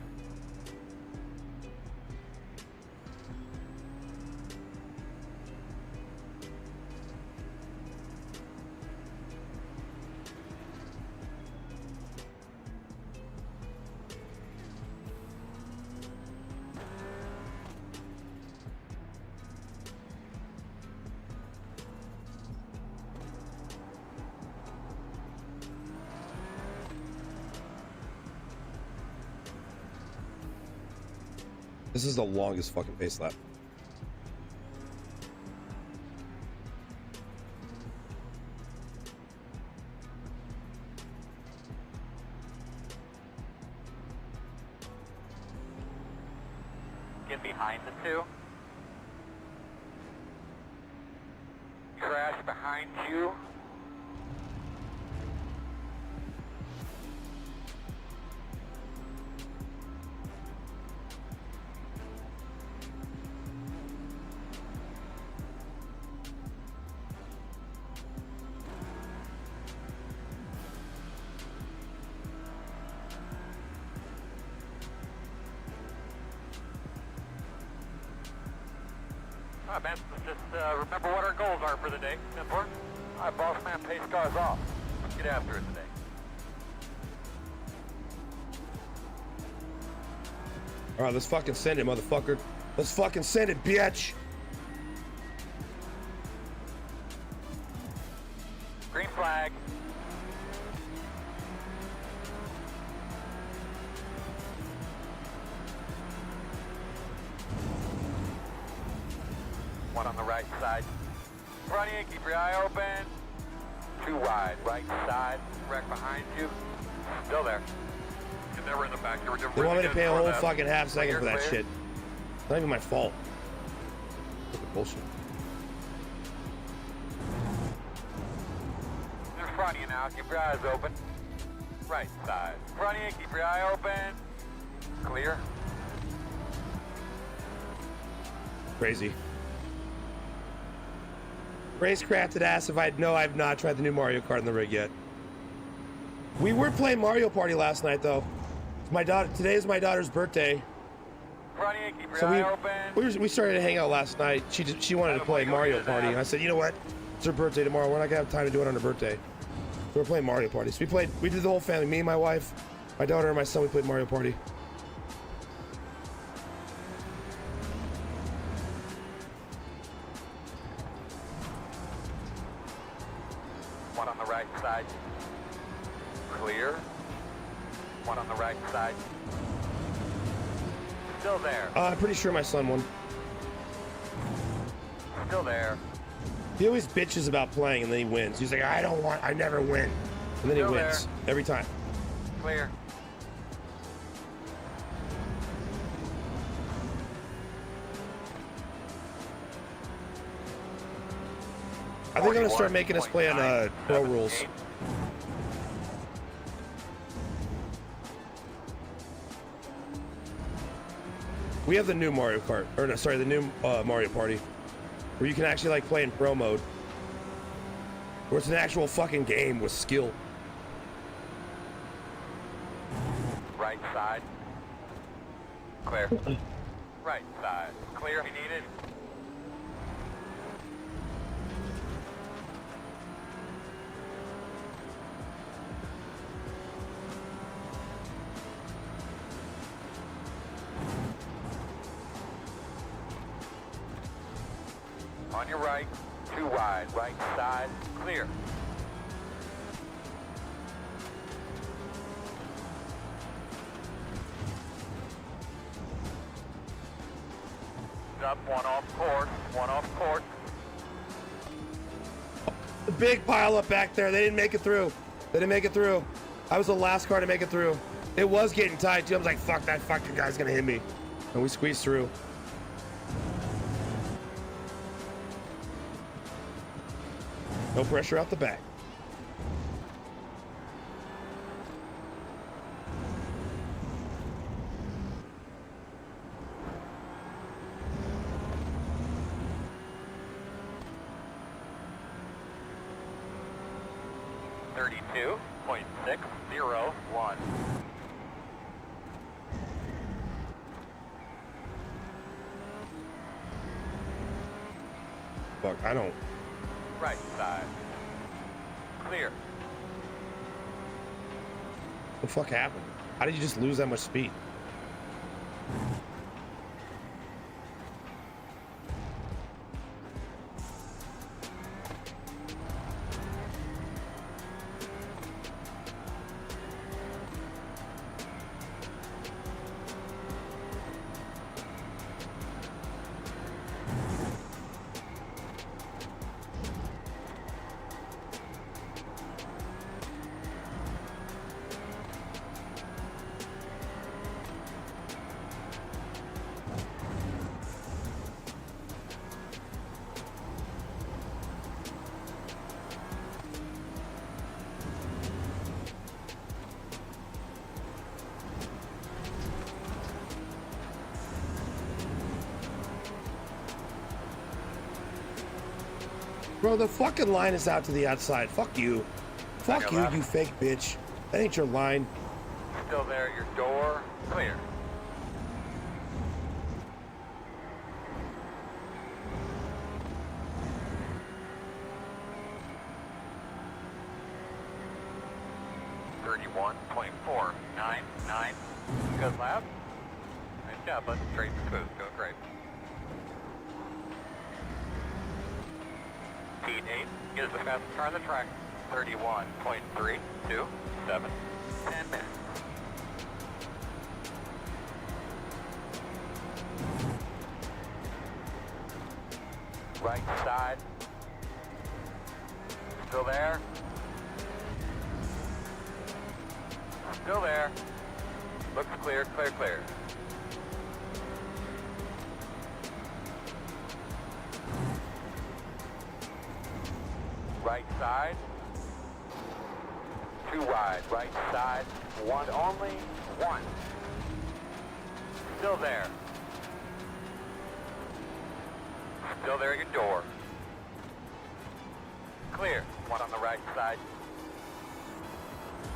This is the longest fucking pace lap. Get behind the 2. Crash behind you. Alright, man, let's just remember what our goals are for the day. Simple. Alright, boss man, pace cars off. Let's get after it today. Alright, let's fucking send it, motherfucker. Let's fucking send it, bitch! Green flag. One on the right side. Front of you, keep your eye open. 2 wide, right side. Wreck behind you. Still there. You're never in the back. They want me to pay a whole fucking half second for that shit. Not even my fault. Fucking bullshit. In front of you now, keep your eyes open. Right side. Front of you, keep your eye open. Clear. Crazy. Racecrafted ass if I'd know I've not tried the new Mario Kart in the rig yet. We were playing Mario Party last night though. My daughter, today is my daughter's birthday. Front of you, keep your So eye open. we started to hang out last night. She wanted to play Mario Party, and I said, you know what? It's her birthday tomorrow. We're not gonna have time to do it on her birthday. So we're playing Mario Party. So we did the whole family. Me and my wife, my daughter, and my son. We played Mario Party. One on the right side. Clear. One on the right side. Still there. I'm pretty sure my son won. Still there. He always bitches about playing and then he wins. He's like, I never win. And then he Still wins every time. Clear. I think I'm gonna start making us play on pro rules. We have the new Mario Kart, or no, sorry, the new Mario Party, where you can actually like play in pro mode, where it's an actual fucking game with skill. Right side. Clear. Right side. Clear if you need it. On your right, 2 wide, right side, clear. Up, 1 off course, 1 off course. The big pile up back there. They didn't make it through. They didn't make it through. I was the last car to make it through. It was getting tight too. I was like, fuck, that fucking guy's gonna hit me. And we squeezed through. No pressure out the back. .601. Fuck, I don't. Right side. Clear. What the fuck happened? How did you just lose that much speed? Bro, the fucking line is out to the outside. Fuck you. Fuck you, you fake bitch. That ain't your line. Still there, your door, clear. .499. Good lap. Nice job, bud. Straight and smooth. Doing great. Heat 8 is the fastest car on the track. 31.327. 10 minutes. Right side. Still there. Still there. Looks clear, clear, clear. Right side. 2 wide. Right side. 1 only. 1. Still there. Still there at your door. Clear. 1 on the right side.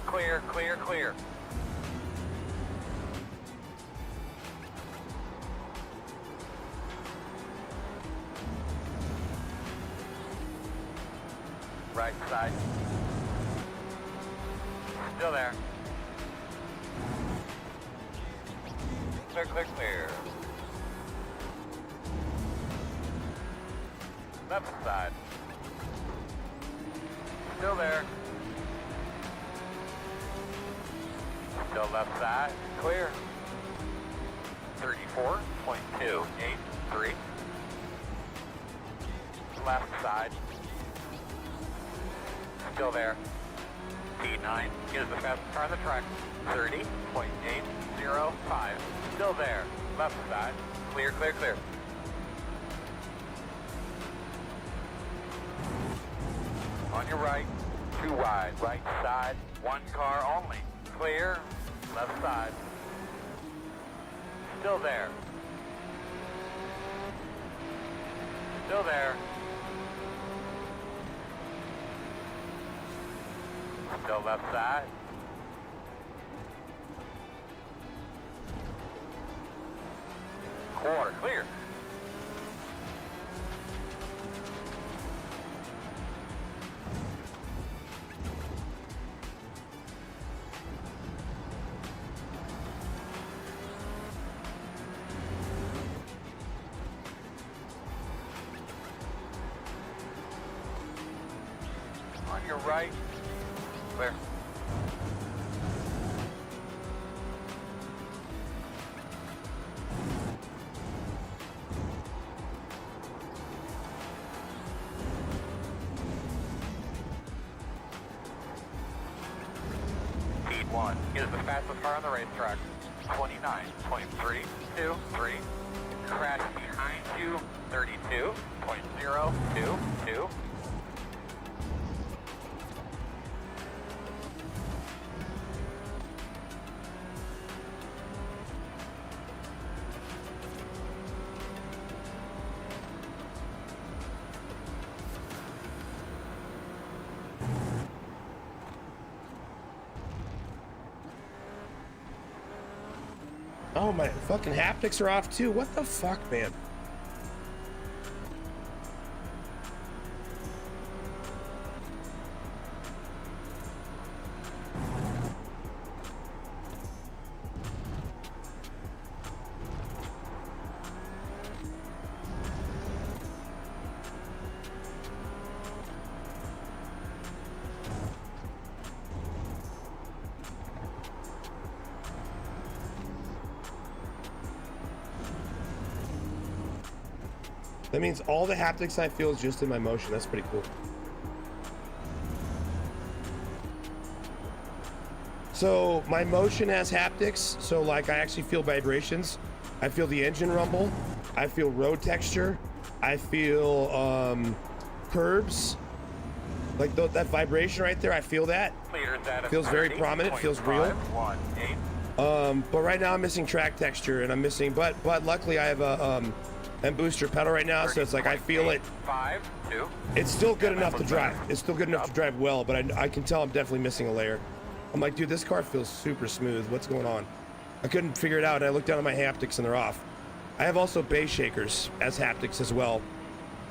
Clear, clear, clear. Right side. Still there. Clear, clear, clear. Left side. Still there. Still left side. Clear. 34.283. Left side. Still there. P9 is the fastest car on the track. 30.805. Still there. Left side. Clear, clear, clear. On your right. 2 wide. Right side. 1 car only. Clear. Left side. Still there. Still there. Still left side. Quarter clear. On your right. Clear. Speed 1 is the fastest car on the racetrack. 29.323. Crash behind you. 32.022. Oh, my fucking haptics are off too. What the fuck, man? That means all the haptics I feel is just in my motion. That's pretty cool. So my motion has haptics. So like I actually feel vibrations. I feel the engine rumble. I feel road texture. I feel curbs. Like that vibration right there. I feel that. Feels very prominent. Feels real. But right now I'm missing track texture and I'm missing. But luckily I have a and booster pedal right now, so it's like I feel it. 5, 2. It's still good enough to drive. It's still good enough to drive well, but I can tell I'm definitely missing a layer. I'm like, dude, this car feels super smooth. What's going on? I couldn't figure it out, and I looked down at my haptics, and they're off. I have also base shakers as haptics as well,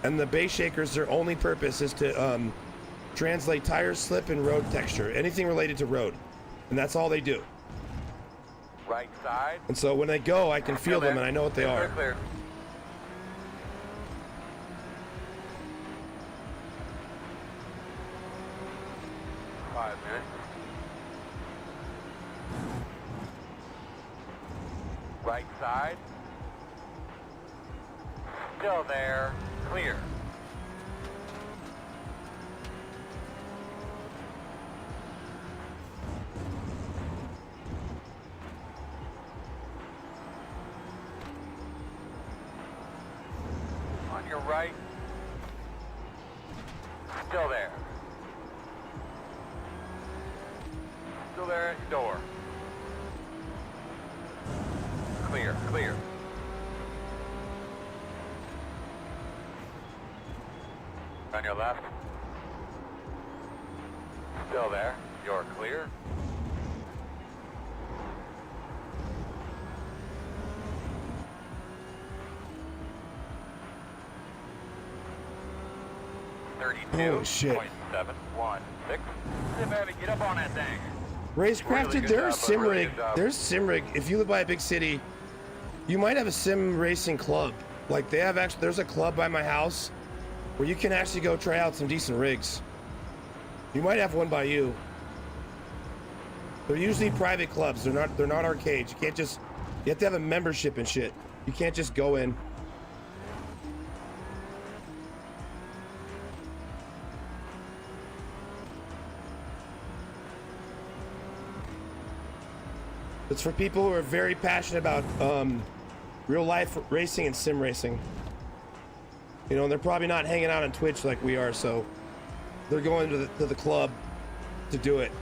and the base shakers, their only purpose is to translate tire slip and road texture, anything related to road, and that's all they do. Right side. And so when they go, I can feel them, and I know what they are. Clear. Right side. Still there. Clear. On your right. Still there. Still there at your door. Clear, clear. On your left. Still there. You're clear. Oh shit. 32.716. Hey, baby, get up on that thing. Racecrafted, Really good there's job, sim really rig. good job. There's sim rig. If you live by a big city, you might have a sim racing club. Like they have actually, there's a club by my house where you can actually go try out some decent rigs. You might have one by you. They're usually private clubs. They're not arcades. You can't just, you have to have a membership and shit. You can't just go in. It's for people who are very passionate about real life racing and sim racing. You know, and they're probably not hanging out on Twitch like we are, so they're going to the club to do it.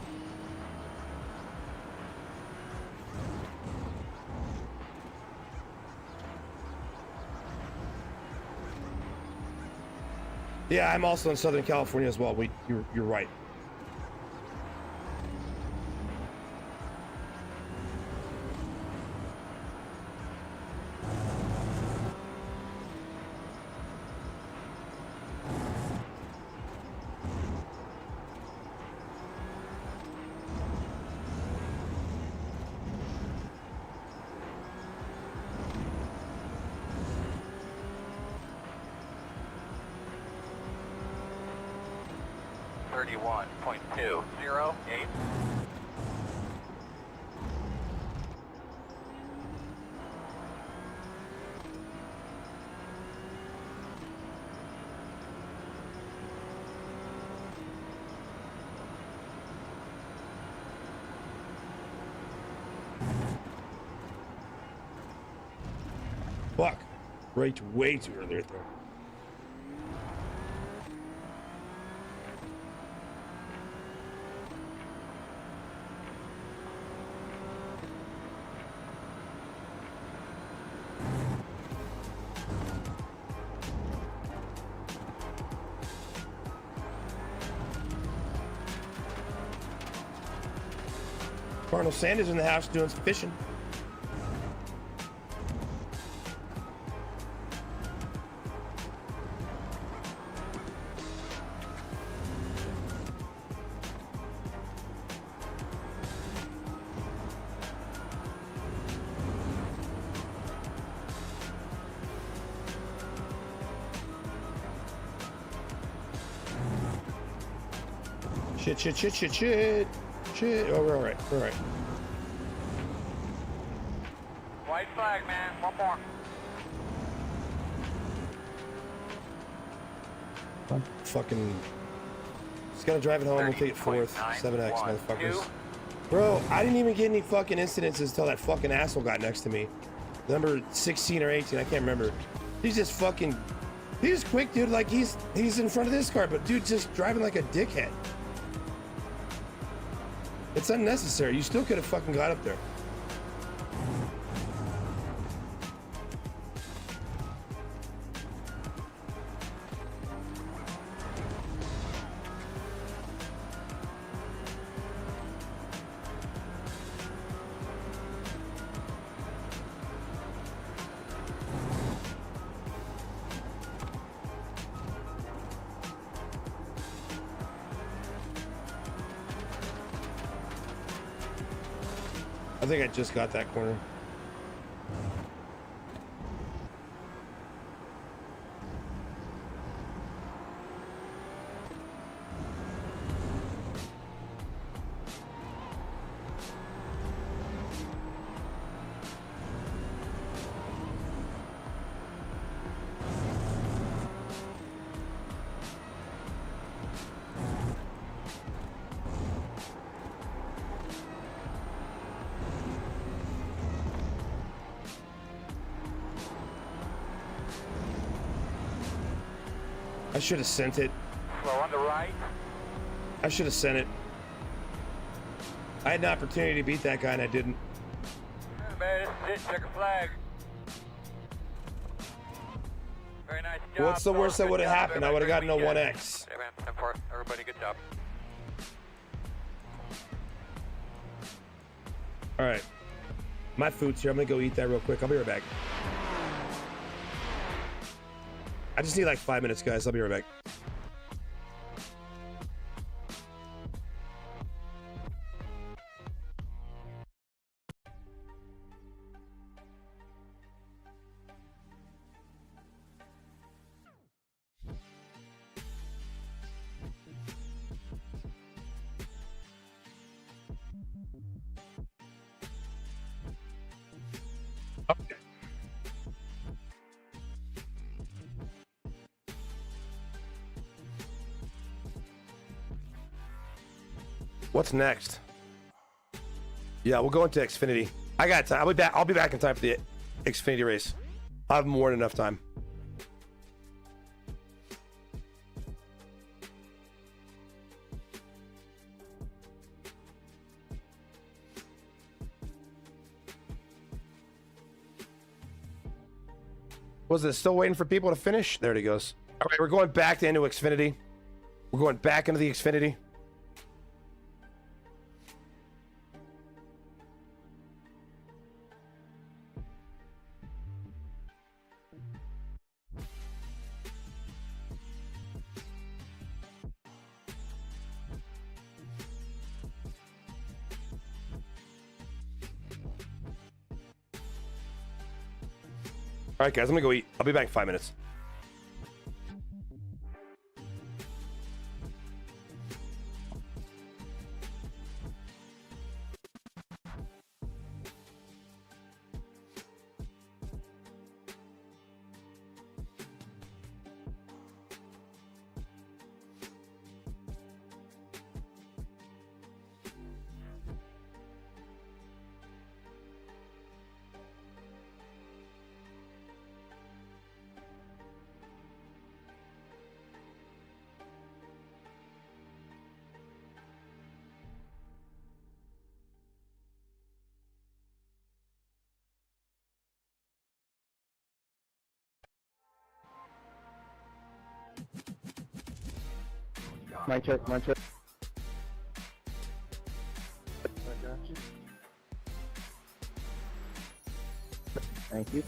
Yeah, I'm also in Southern California as well. You're right. 31.208. Fuck. Braked way too early right there. Colonel Sanders in the house doing some fishing. Shit. Oh, we're all right. We're all right. White flag, man. One more. Fucking. Just gotta drive it home. We'll take it fourth. 7X, motherfuckers. Bro, I didn't even get any fucking incidences until that fucking asshole got next to me. Number 16 or 18, I can't remember. He's just fucking. He's quick, dude. Like he's in front of this car, but dude, just driving like a dickhead. It's unnecessary. You still could have fucking got up there. I think I just got that corner. I should have sent it. Slow on the right. I should have sent it. I had an opportunity to beat that guy and I didn't. Yeah, man, this is it. Check a flag. Very nice job. What's the worst that Good would have job. happened? I would have gotten a Everybody, 1X. Yeah, man. 10-4. Everybody, good job. All right. My food's here. I'm going to go eat that real quick. I'll be right back. I just need like 5 minutes, guys. I'll be right back. What's next? Yeah, we'll go into Xfinity. I got time. I'll be back in time for the Xfinity race. I'll have more than enough time. Was it still waiting for people to finish? There it goes. All right, we're going back into Xfinity. We're going back into the Xfinity. All right, guys, I'm gonna go eat. I'll be back in 5 minutes. My check, my check. Thank you.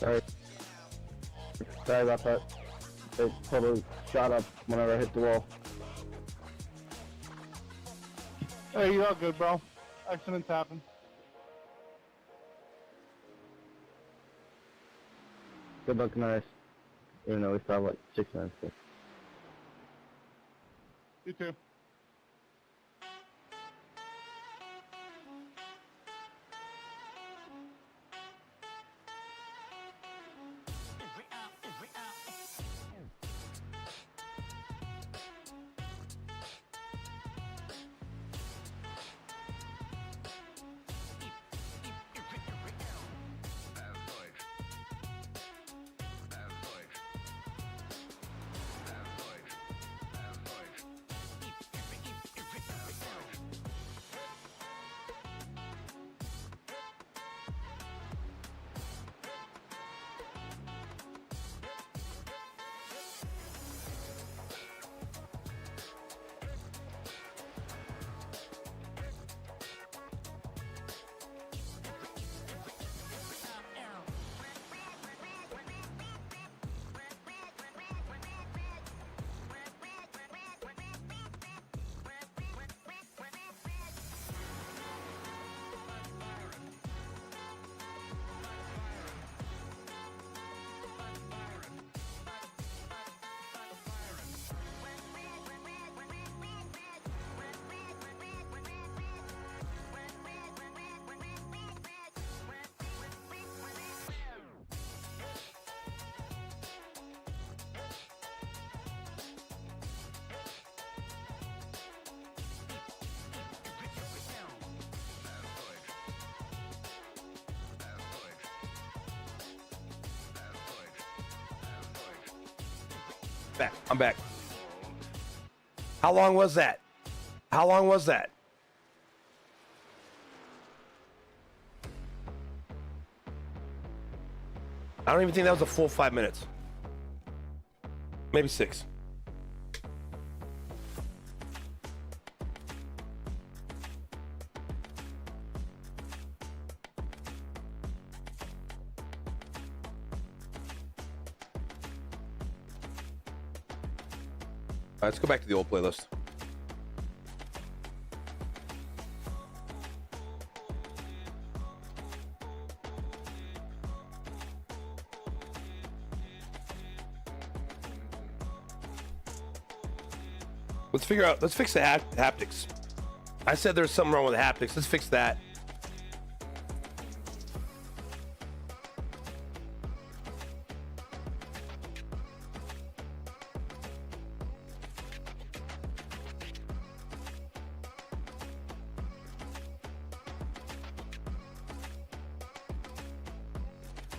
Sorry. Sorry about that. It totally shot up whenever I hit the wall. Hey, you're all good, bro. Accidents happen. Good luck, nice. Even though we still have like 6 minutes. But... You too. I'm back. How long was that? How long was that? I don't even think that was a full 5 minutes. Maybe 6. All right, let's go back to the old playlist. Let's fix the haptics. I said there's something wrong with the haptics. Let's fix that.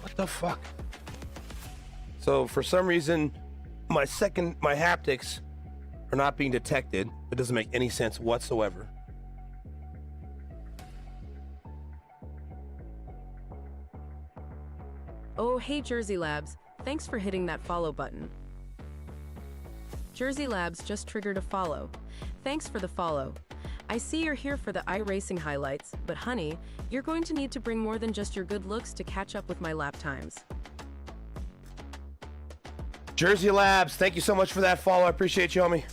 What the fuck? So for some reason, my haptics are not being detected. It doesn't make any sense whatsoever. Oh, hey Jersey Labs, thanks for hitting that follow button. Jersey Labs just triggered a follow. Thanks for the follow. I see you're here for the iRacing highlights, but honey, you're going to need to bring more than just your good looks to catch up with my lap times. Jersey Labs, thank you so much for that follow. I appreciate you, homie.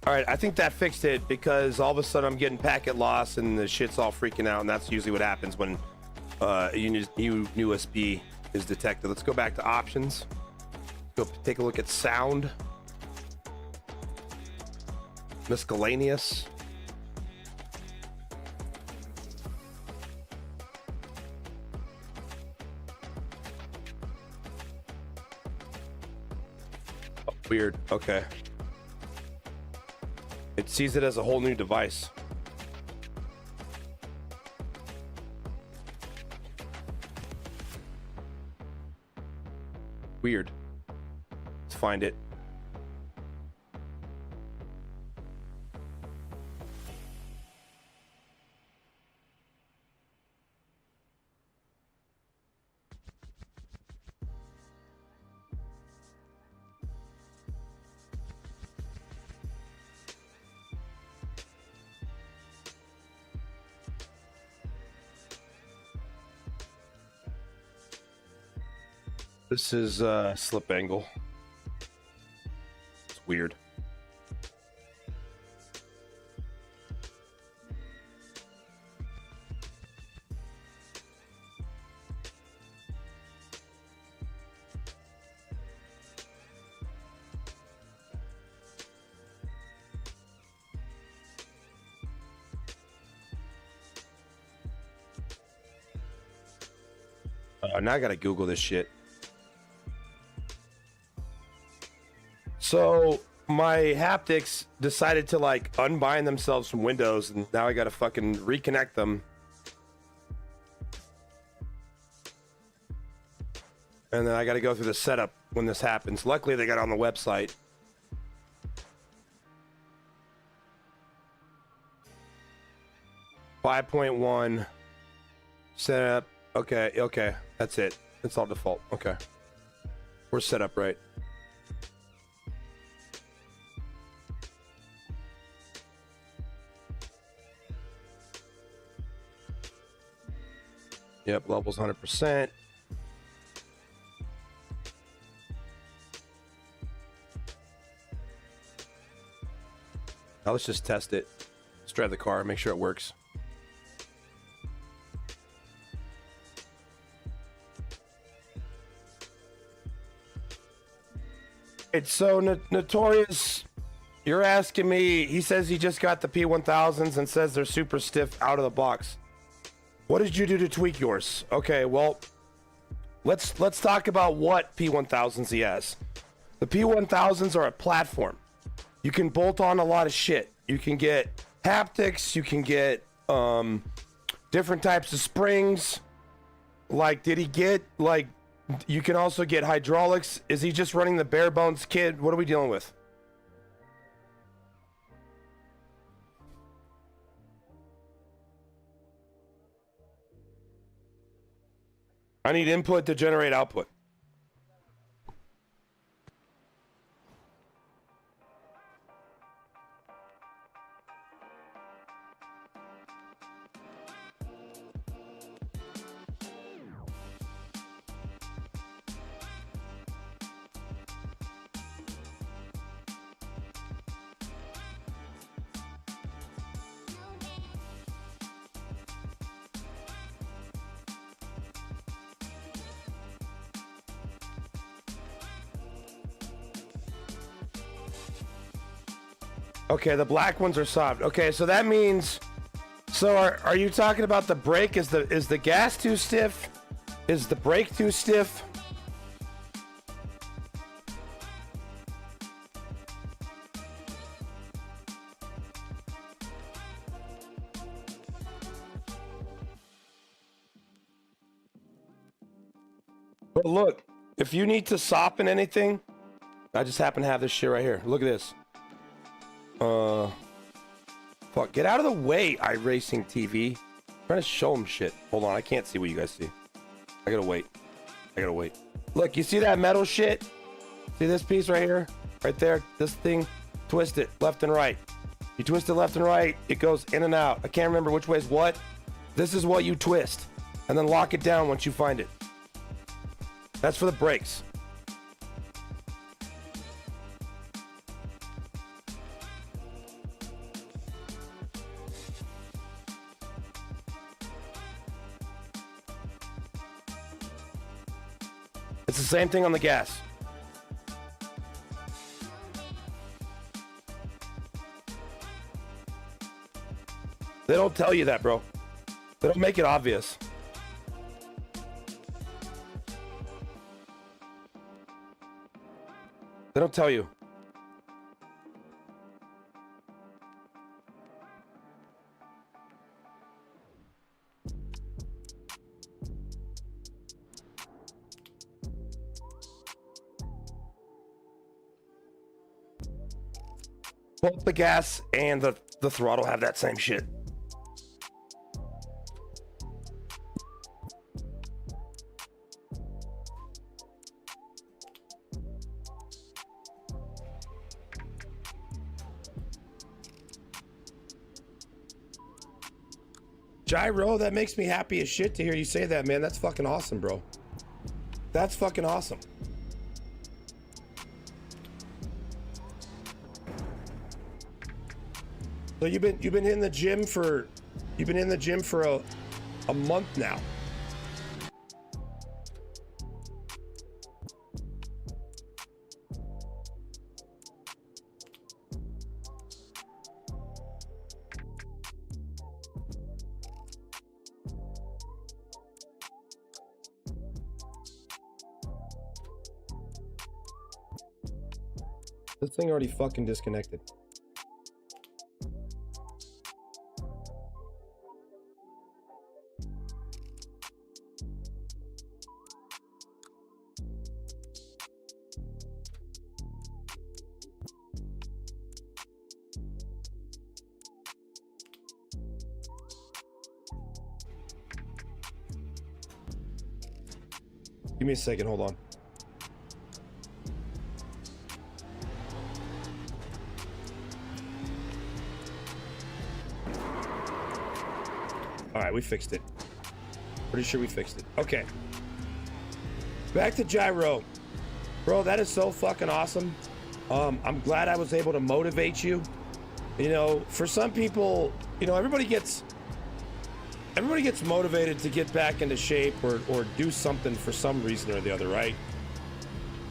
All right, I think that fixed it because all of a sudden I'm getting packet loss and the shit's all freaking out, and that's usually what happens when USB is detected. Let's go back to options. Go take a look at sound. Miscellaneous. Oh, weird. Okay. It sees it as a whole new device. Weird. Let's find it. This is slip angle. It's weird. Now I gotta Google this shit. So my haptics decided to like unbind themselves from Windows, and now I gotta fucking reconnect them. And then I gotta go through the setup when this happens. Luckily they got it on the website. .1 setup. Okay, that's it. It's all default. Okay, we're set up right. Yep, level's 100%. Now let's just test it. Let's drive the car, make sure it works. It's so Notorious. You're asking me, he says he just got the P1000s and says they're super stiff out of the box. What did you do to tweak yours? Okay, well, let's talk about what P1000s he has. The P1000s are a platform. You can bolt on a lot of shit. You can get haptics, you can get different types of springs. Like, did he get like You can also get hydraulics. Is he just running the bare bones kit? What are we dealing with? I need input to generate output. Okay, the black ones are soft. Okay, so that means, so are you talking about the brake? Is the gas too stiff? Is the brake too stiff? But look, if you need to soften anything, I just happen to have this shit right here. Look at this. Fuck, get out of the way, iRacing TV. I'm trying to show them shit. Hold on, I can't see what you guys see. I gotta wait. Look, you see that metal shit? See this piece right here? Right there? This thing? Twist it left and right. You twist it left and right, it goes in and out. I can't remember which way is what. This is what you twist. And then lock it down once you find it. That's for the brakes. It's the same thing on the gas. They don't tell you that, bro. They don't make it obvious. They don't tell you. Both the gas and the throttle have that same shit. Gyro, that makes me happy as shit to hear you say that, man. That's fucking awesome, bro. That's fucking awesome. So you've been in the gym for a month now. This thing already fucking disconnected. Give me a second, hold on. All right, we fixed it. Pretty sure we fixed it. Okay. Back to Gyro. Bro, that is so fucking awesome. I'm glad I was able to motivate you. You know, for some people, you know, everybody gets motivated to get back into shape or do something for some reason or the other, right?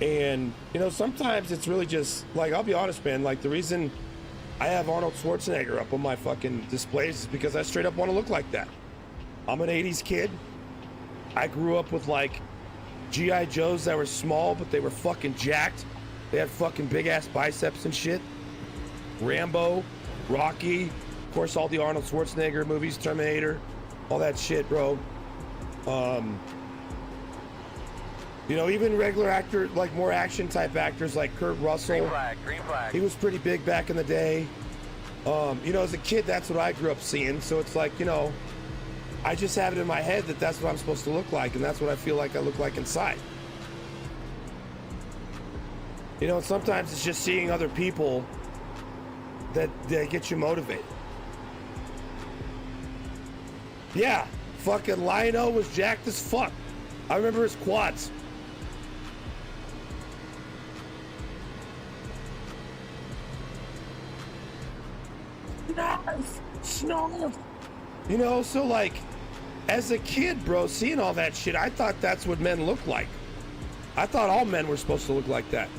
And, you know, sometimes it's really just, like, I'll be honest, man, like, the reason I have Arnold Schwarzenegger up on my fucking displays is because I straight up want to look like that. I'm an 80s kid. I grew up with, like, G.I. Joes that were small, but they were fucking jacked. They had fucking big-ass biceps and shit. Rambo, Rocky, of course, all the Arnold Schwarzenegger movies, Terminator, all that shit, bro. You know, even regular actor, like more action type actors like Kurt Russell. Green flag. He was pretty big back in the day. You know, as a kid, that's what I grew up seeing. So it's like, you know, I just have it in my head that that's what I'm supposed to look like, and that's what I feel like I look like inside. You know, sometimes it's just seeing other people that get you motivated. Yeah, fucking Lionel was jacked as fuck. I remember his quads. You know, so like, as a kid, bro, seeing all that shit, I thought that's what men look like. I thought all men were supposed to look like that.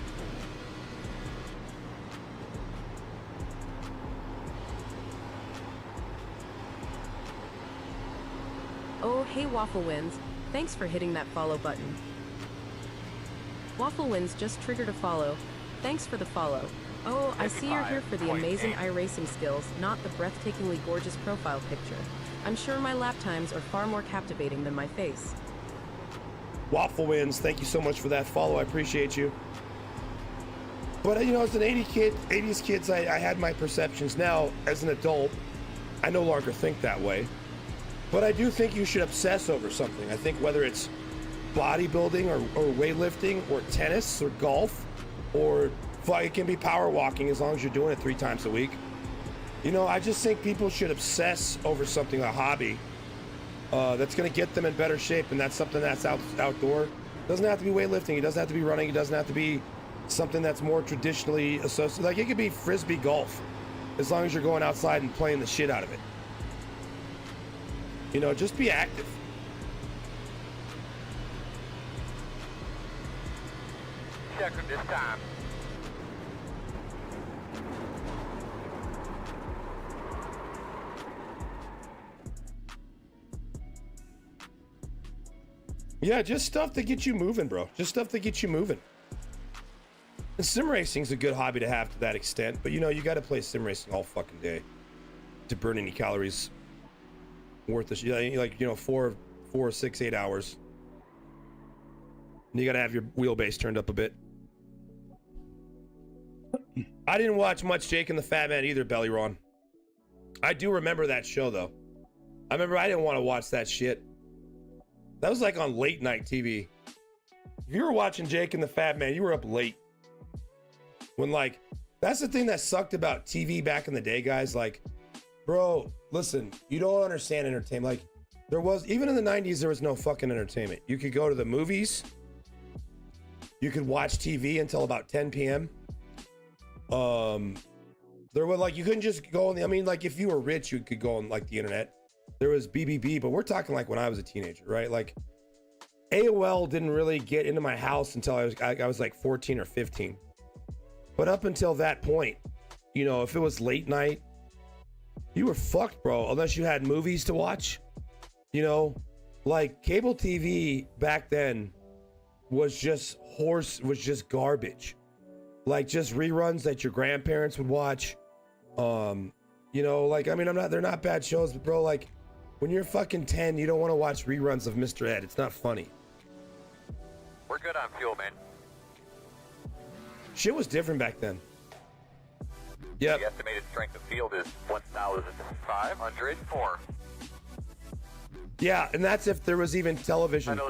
Oh, hey Waffle Wins. Thanks for hitting that follow button. Waffle Wins just triggered a follow. Thanks for the follow. Oh, I see you're here for the amazing iRacing skills, not the breathtakingly gorgeous profile picture. I'm sure my lap times are far more captivating than my face. Waffle Wins, thank you so much for that follow. I appreciate you. But, you know, as an 80s kids, I had my perceptions. Now, as an adult, I no longer think that way. But I do think you should obsess over something. I think whether it's bodybuilding or weightlifting or tennis or golf or it can be power walking as long as you're doing it 3 times a week. You know, I just think people should obsess over something, a hobby, that's going to get them in better shape, and that's something that's outdoor. It doesn't have to be weightlifting. It doesn't have to be running. It doesn't have to be something that's more traditionally associated. Like, it could be frisbee golf, as long as you're going outside and playing the shit out of it. You know, just be active. Checker this time. Yeah, just stuff that gets you moving, bro. Just stuff that gets you moving. And sim racing's a good hobby to have to that extent, but you know, you got to play sim racing all fucking day to burn any calories worth the like, you know, 4, 6, 8 hours. And you got to have your wheelbase turned up a bit. I didn't watch much Jake and the Fat Man either, Belly Ron. I do remember that show though. I remember I didn't want to watch that shit. That was like on late night TV. If you were watching Jake and the Fat Man, you were up late. When like, that's the thing that sucked about TV back in the day, guys. Like, bro, listen, you don't understand entertainment. Like, there was, even in the 90s, there was no fucking entertainment. You could go to the movies. You could watch TV until about 10 p.m. There was like, you couldn't just go on the, I mean, like if you were rich, you could go on like the internet. There was BBB, but we're talking like when I was a teenager, right? Like AOL didn't really get into my house until I was like 14 or 15. But up until that point, you know, if it was late night, you were fucked, bro, unless you had movies to watch. You know, like cable TV back then was just garbage. Like just reruns that your grandparents would watch. You know, like, I mean, they're not bad shows, but bro, like when you're fucking 10, you don't want to watch reruns of Mr. Ed. It's not funny. We're good on fuel, man. Shit was different back then. Yep. The estimated strength of field is 1,504. Yeah, and that's if there was even television.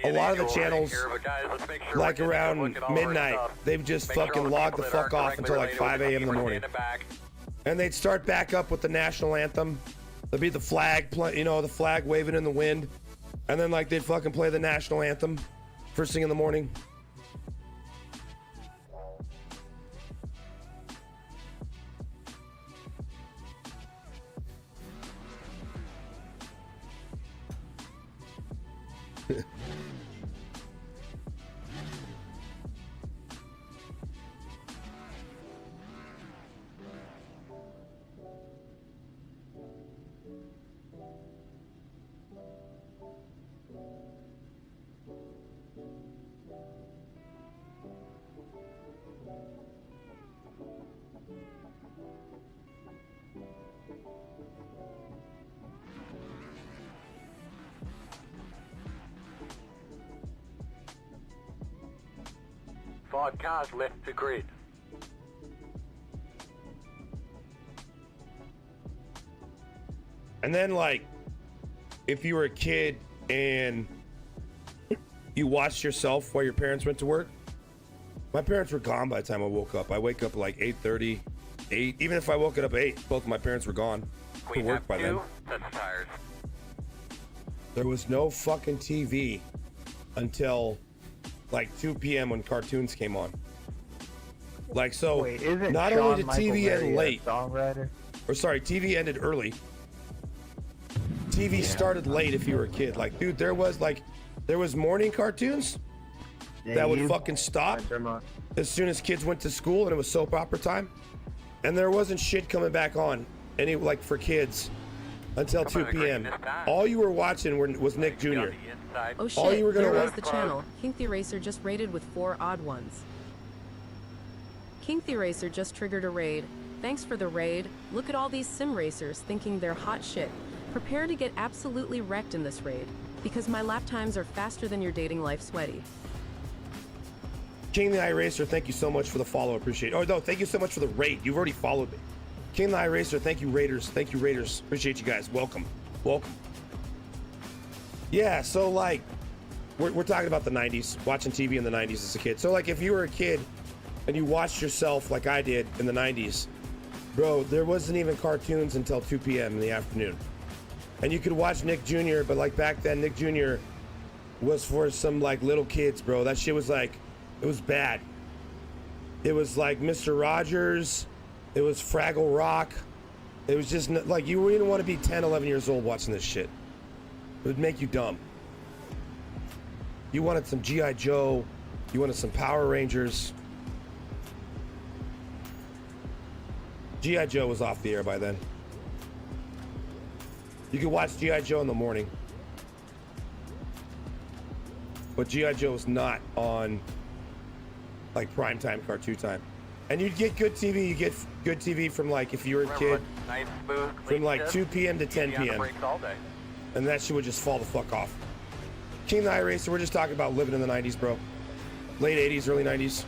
A lot of the channels, like around midnight, they would just fucking log the fuck off until like 5 a.m. in the morning. And they'd start back up with the national anthem. There'd be the flag, you know, the flag waving in the wind. And then like they'd fucking play the national anthem first thing in the morning. Squad cars left the grid. And then, like, if you were a kid and you watched yourself while your parents went to work, my parents were gone by the time I woke up. I wake up at like 8:30, 8. Even if I woke up at 8, both of my parents were gone to Queen work by then. F2, set the tires. There was no fucking TV until like 2 p.m. when cartoons came on. Like, so Wait, isn't not Shawn only did Michaels TV end a late, songwriter? or sorry, TV ended early. TV started late if you were a kid. Like, dude, there was morning cartoons that would fucking stop as soon as kids went to school and it was soap opera time. And there wasn't shit coming back on any, like, for kids until 2 p.m. All you were watching was Nick Jr. Oh All you shit, were gonna there goes watch- the channel. King the Racer just raided with 4 odd ones. King the Racer just triggered a raid. Thanks for the raid. Look at all these sim racers thinking they're hot shit. Prepare to get absolutely wrecked in this raid, because my lap times are faster than your dating life, sweaty. King the iRacer, thank you so much for the follow. Appreciate it. Oh, no, thank you so much for the raid. You've already followed me. King the iRacer, thank you, Raiders. Thank you, Raiders. Appreciate you guys. Welcome. Welcome. Yeah, so, like, we're talking about the 90s, watching TV in the 90s as a kid. So, like, if you were a kid and you watched yourself like I did in the 90s, bro, there wasn't even cartoons until 2 p.m. in the afternoon. And you could watch Nick Jr., but, like, back then, Nick Jr. was for some, like, little kids, bro. That shit was, like, it was bad. It was, like, Mr. Rogers. It was Fraggle Rock. It was just, like, you didn't want to be 10, 11 years old watching this shit. It would make you dumb. You wanted some G.I. Joe. You wanted some Power Rangers. G.I. Joe was off the air by then. You could watch G.I. Joe in the morning. But G.I. Joe was not on, like, primetime cartoon time. And you'd get good TV. You get good TV from, like, if you were a kid, Nice, smooth, from clean like shift. 2 p.m. to 10 Easy on the p.m. brakes all day. And that shit would just fall the fuck off. King the iRacer, we're just talking about living in the 90s, bro. Late 80s, early 90s.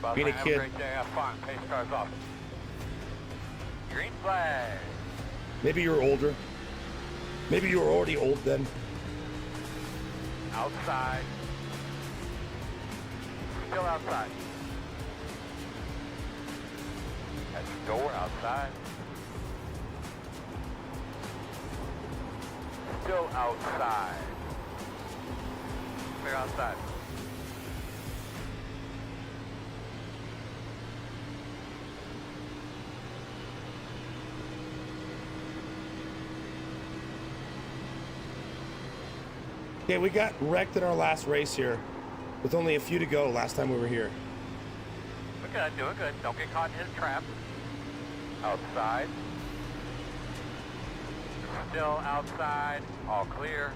Boss Being a man, have kid. great day. Have fun. Pace cars off. Green flag. Maybe you were older. Maybe you were already old then. Outside. Still outside. At the door outside. Still outside. Clear outside. Okay, we got wrecked in our last race here with only a few to go last time we were here. We're good, doing good. Don't get caught in his trap. Outside. Still outside. All clear.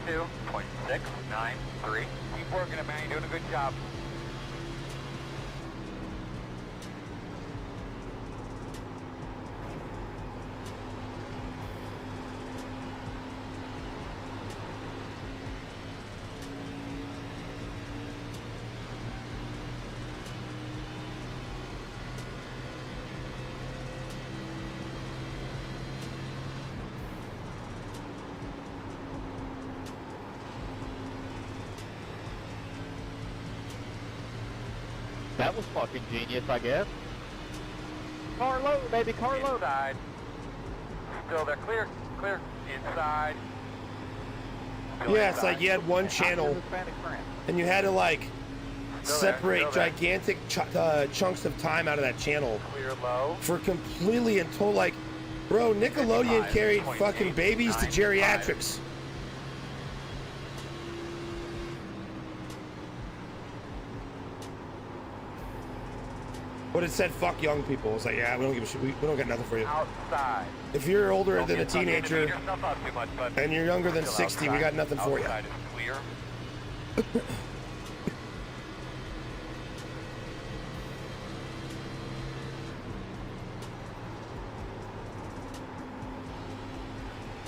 Two, 0.693. Keep working it, man. You're doing a good job. That was fucking genius, I guess. Car load, baby, car load. Inside. Still there. Clear. Clear. Inside. Still Yeah, it's inside. like you had one channel and you had to, like, Still there, separate still there. gigantic chunks of time out of that channel Clear low. for completely and total, like, bro, Nickelodeon carried fucking babies to 55.895. geriatrics. But it said fuck young people. It's like, yeah, we don't give a shit. We don't got nothing for you. Outside. If you're older Don't than a get sucked in to beat teenager yourself up too much, but and you're younger than still 60, we outside. got nothing for you. Outside is clear.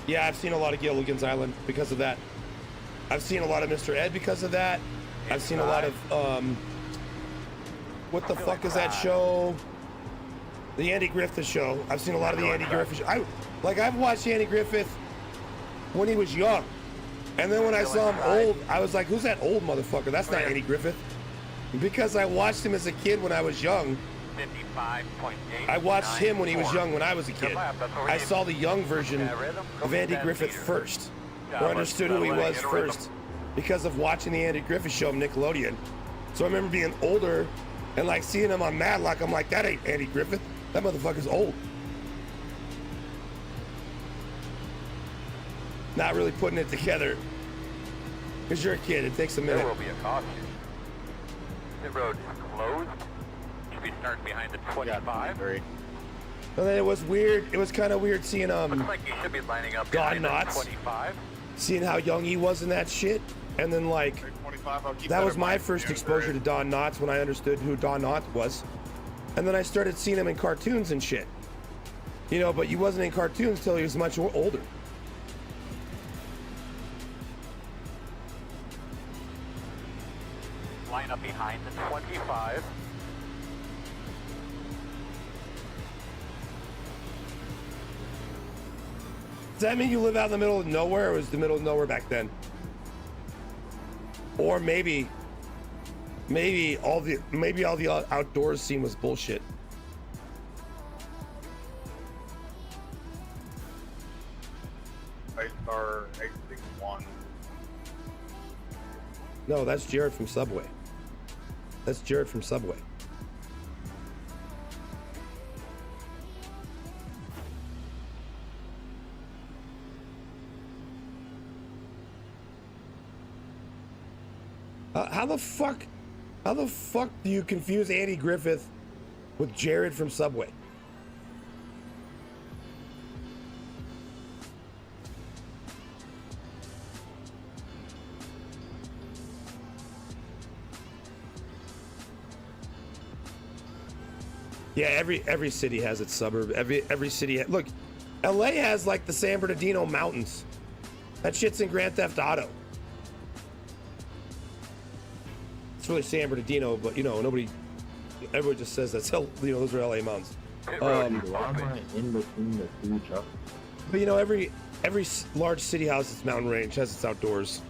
Yeah, I've seen a lot of Gilligan's Island because of that. I've seen a lot of Mr. Ed because of that. I've seen a lot of, what the fuck is that show? The Andy Griffith Show. I've seen a lot of the Andy Griffith show. I've watched Andy Griffith when he was young. And then when I saw him old, I was like, who's that old motherfucker? That's not Andy Griffith. Because I watched him as a kid when I was young. 55.8. I watched him when he was young when I was a kid. I saw the young version of Andy Griffith first. Or understood who he was first. Because of watching the Andy Griffith Show on Nickelodeon. So I remember being older and like seeing him on Matlock. I'm like, that ain't Andy Griffith. That motherfucker's old. Not really putting it together. Because you're a kid, it takes a minute. There will be a caution. The road is closed. Should be starting behind the 25. Very. And then it was weird. It was kind of weird seeing Looks like you should be lining up Don behind the Knotts. 25. Seeing how young he was in that shit. And then like, that was my first exposure to Don Knotts when I understood who Don Knotts was. And then I started seeing him in cartoons and shit. You know, but he wasn't in cartoons till he was much older. Line up behind the 25. Does that mean you live out in the middle of nowhere, or was the middle of nowhere back then? Or maybe all the outdoors scene was bullshit. Star exiting 1. No, that's Jared from Subway. That's Jared from Subway. How the fuck do you confuse Andy Griffith with Jared from Subway? Yeah, every city has its suburb. Every city look, LA has like the San Bernardino Mountains. That shit's in Grand Theft Auto. It's really San Bernardino, but you know, everyone just says that's those are LA mountains. In between the two trucks. But you know, every large city has its mountain range, has its outdoors.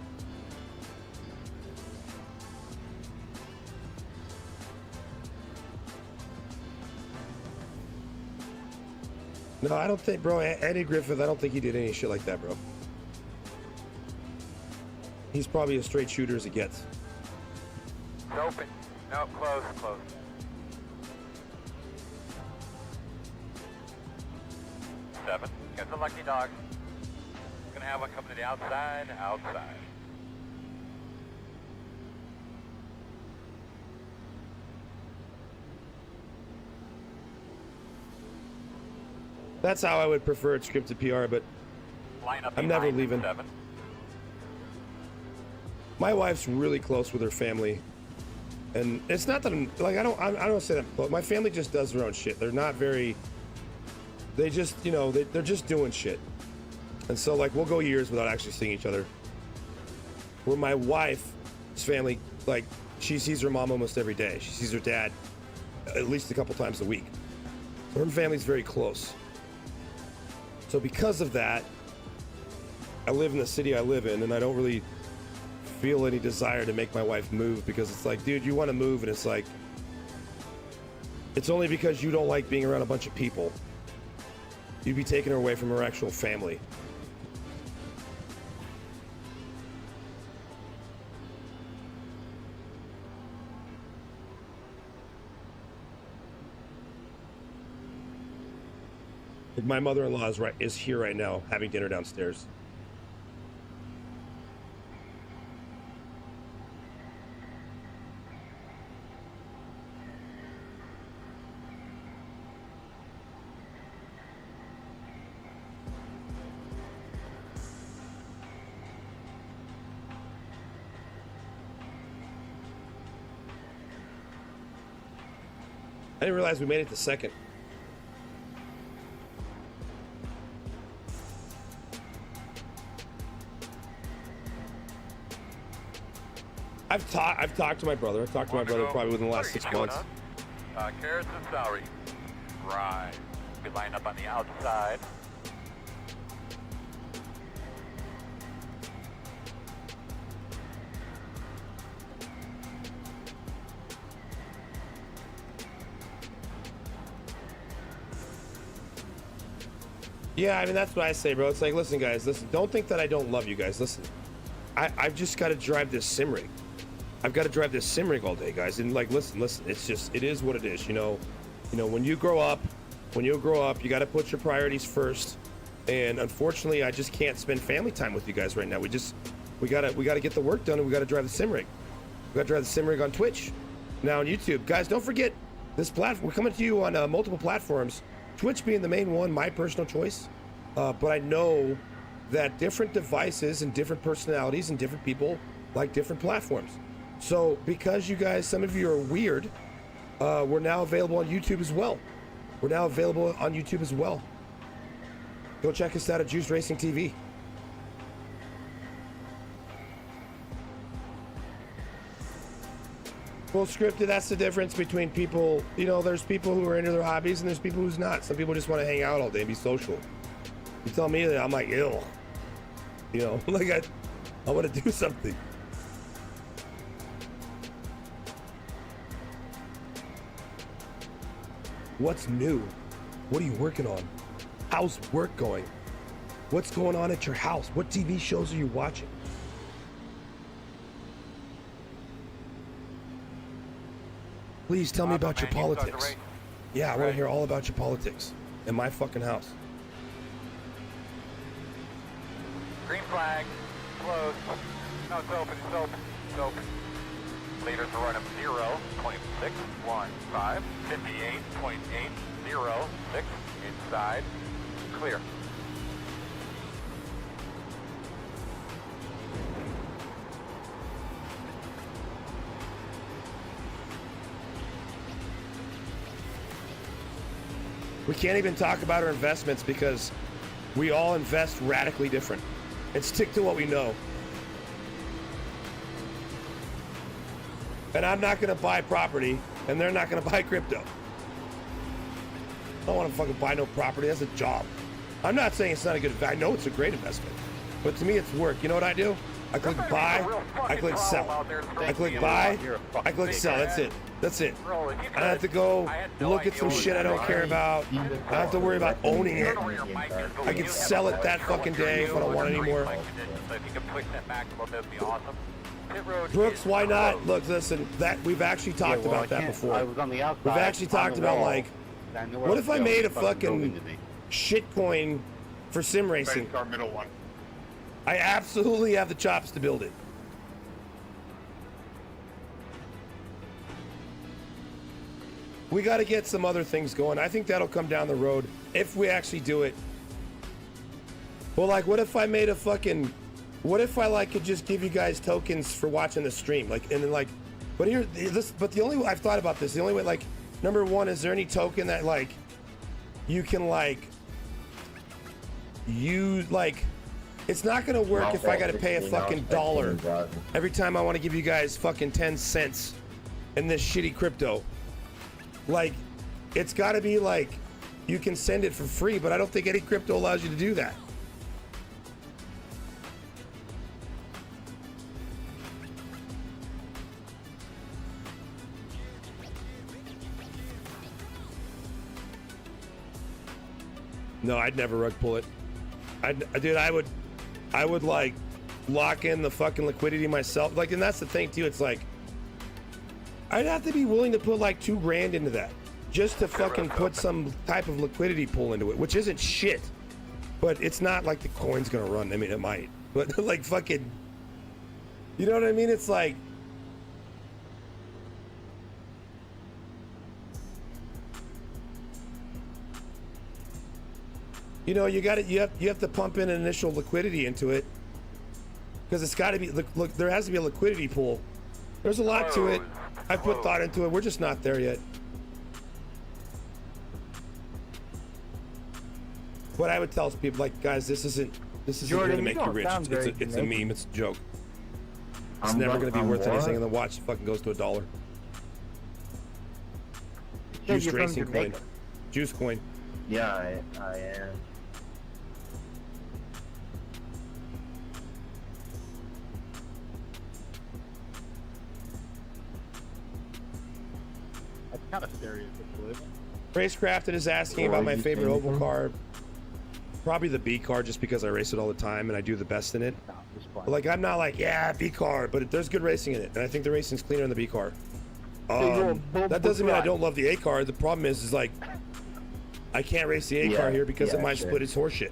No, I don't think, bro. Andy Griffith, I don't think he did any shit like that, bro. He's probably as straight shooter as it gets. It's open. No, close. Seven. Get the lucky dog. Gonna have one coming to the outside. That's how I would prefer it scripted PR, but Line up I'm never behind leaving. 7. My wife's really close with her family, and it's not that I'm like I don't say that, but my family just does their own shit. They're not very. They just they're just doing shit, and so like we'll go years without actually seeing each other. Where my wife's family, like she sees her mom almost every day. She sees her dad at least a couple times a week. So her family's very close. So because of that, I live in the city I live in, and I don't really feel any desire to make my wife move, because it's like, dude, you want to move, and it's like, it's only because you don't like being around a bunch of people. You'd be taking her away from her actual family. My mother-in-law is here right now, having dinner downstairs. I didn't realize we made it to second. I've talked to my brother. I've talked to my brother probably within the last 6 months. Carrots and celery. Right. We line up on the outside. Yeah, I mean, that's what I say, bro. It's like, listen, guys, listen, don't think that I don't love you guys. Listen, I've just got to drive this sim rig. I've got to drive this sim rig all day, guys. And like, listen, it's just, it is what it is. You know, when you grow up, you got to put your priorities first. And unfortunately, I just can't spend family time with you guys right now. We gotta get the work done, and we gotta drive the sim rig. We gotta drive the sim rig on Twitch, now on YouTube. Guys, don't forget this platform. We're coming to you on multiple platforms. Twitch being the main one, my personal choice. But I know that different devices and different personalities and different people like different platforms. So because you guys, some of you are weird, we're now available on YouTube as well. Go check us out at JuicedRacing TV. Full scripted, that's the difference between people. You know, there's people who are into their hobbies and there's people who's not. Some people just want to hang out all day and be social. You tell me that, I'm like, ew. You know, like I want to do something. What's new? What are you working on? How's work going? What's going on at your house? What TV shows are you watching? Please tell me about your politics. Yeah, I want to hear all about your politics in my fucking house. Green flag. Closed. No, it's open. It's open. Leaders are running 0.615. 58.806. Inside. Clear. We can't even talk about our investments because we all invest radically different and stick to what we know. And I'm not going to buy property, and they're not going to buy crypto. I don't want to fucking buy no property. That's a job. I'm not saying it's not a good, I know it's a great investment, but to me it's work. You know what I do? I click buy, I click sell. I click buy, I click sell. That's it. I don't have to go look at some shit I don't care about. I don't have to worry about owning it. I can sell it that fucking day if I don't want it anymore. Brooks, why not? Look, listen, that we've actually talked about that before. I was on the outside. We've actually talked about, like, what if I made a fucking shitcoin for sim racing? Our middle one. I absolutely have the chops to build it. We got to get some other things going. I think that'll come down the road if we actually do it. Well, like, what if I made a fucking... What if I, like, could just give you guys tokens for watching the stream? Like, and then, like... But here, this... But the only way... I've thought about this. The only way, like... Number one, is there any token that, like... You can, like... You, like... It's not gonna work if I gotta pay a fucking dollar every time I want to give you guys fucking 10 cents in this shitty crypto. Like, it's gotta be like, you can send it for free, but I don't think any crypto allows you to do that. No, I'd never rug pull it. Dude, I would like lock in the fucking liquidity myself. Like, and that's the thing too. It's like, I'd have to be willing to put like $2,000 into that just to fucking put some type of liquidity pool into it, which isn't shit, but it's not like the coin's gonna run. I mean, it might, but like fucking, you know what I mean? It's like, you know, you have to pump in initial liquidity into it because it's got to be, look, there has to be a liquidity pool. There's a lot to it. I put thought into it. We're just not there yet. What I would tell people, like, guys, this isn't going to make you rich. It's a meme. It's a joke. It's never going to be worth anything, and the watch fucking goes to $1. Juiced Racing coin. Juice coin. Yeah, I am. That's kind of stereotypical. Racecrafted is asking about my favorite oval car. Probably the B car, just because I race it all the time and I do the best in it. But like, I'm not like, yeah, B car, but there's good racing in it, and I think the racing's cleaner in the B car. That doesn't mean I don't love the A car. The problem is like, I can't race the A car here because of my split is horseshit.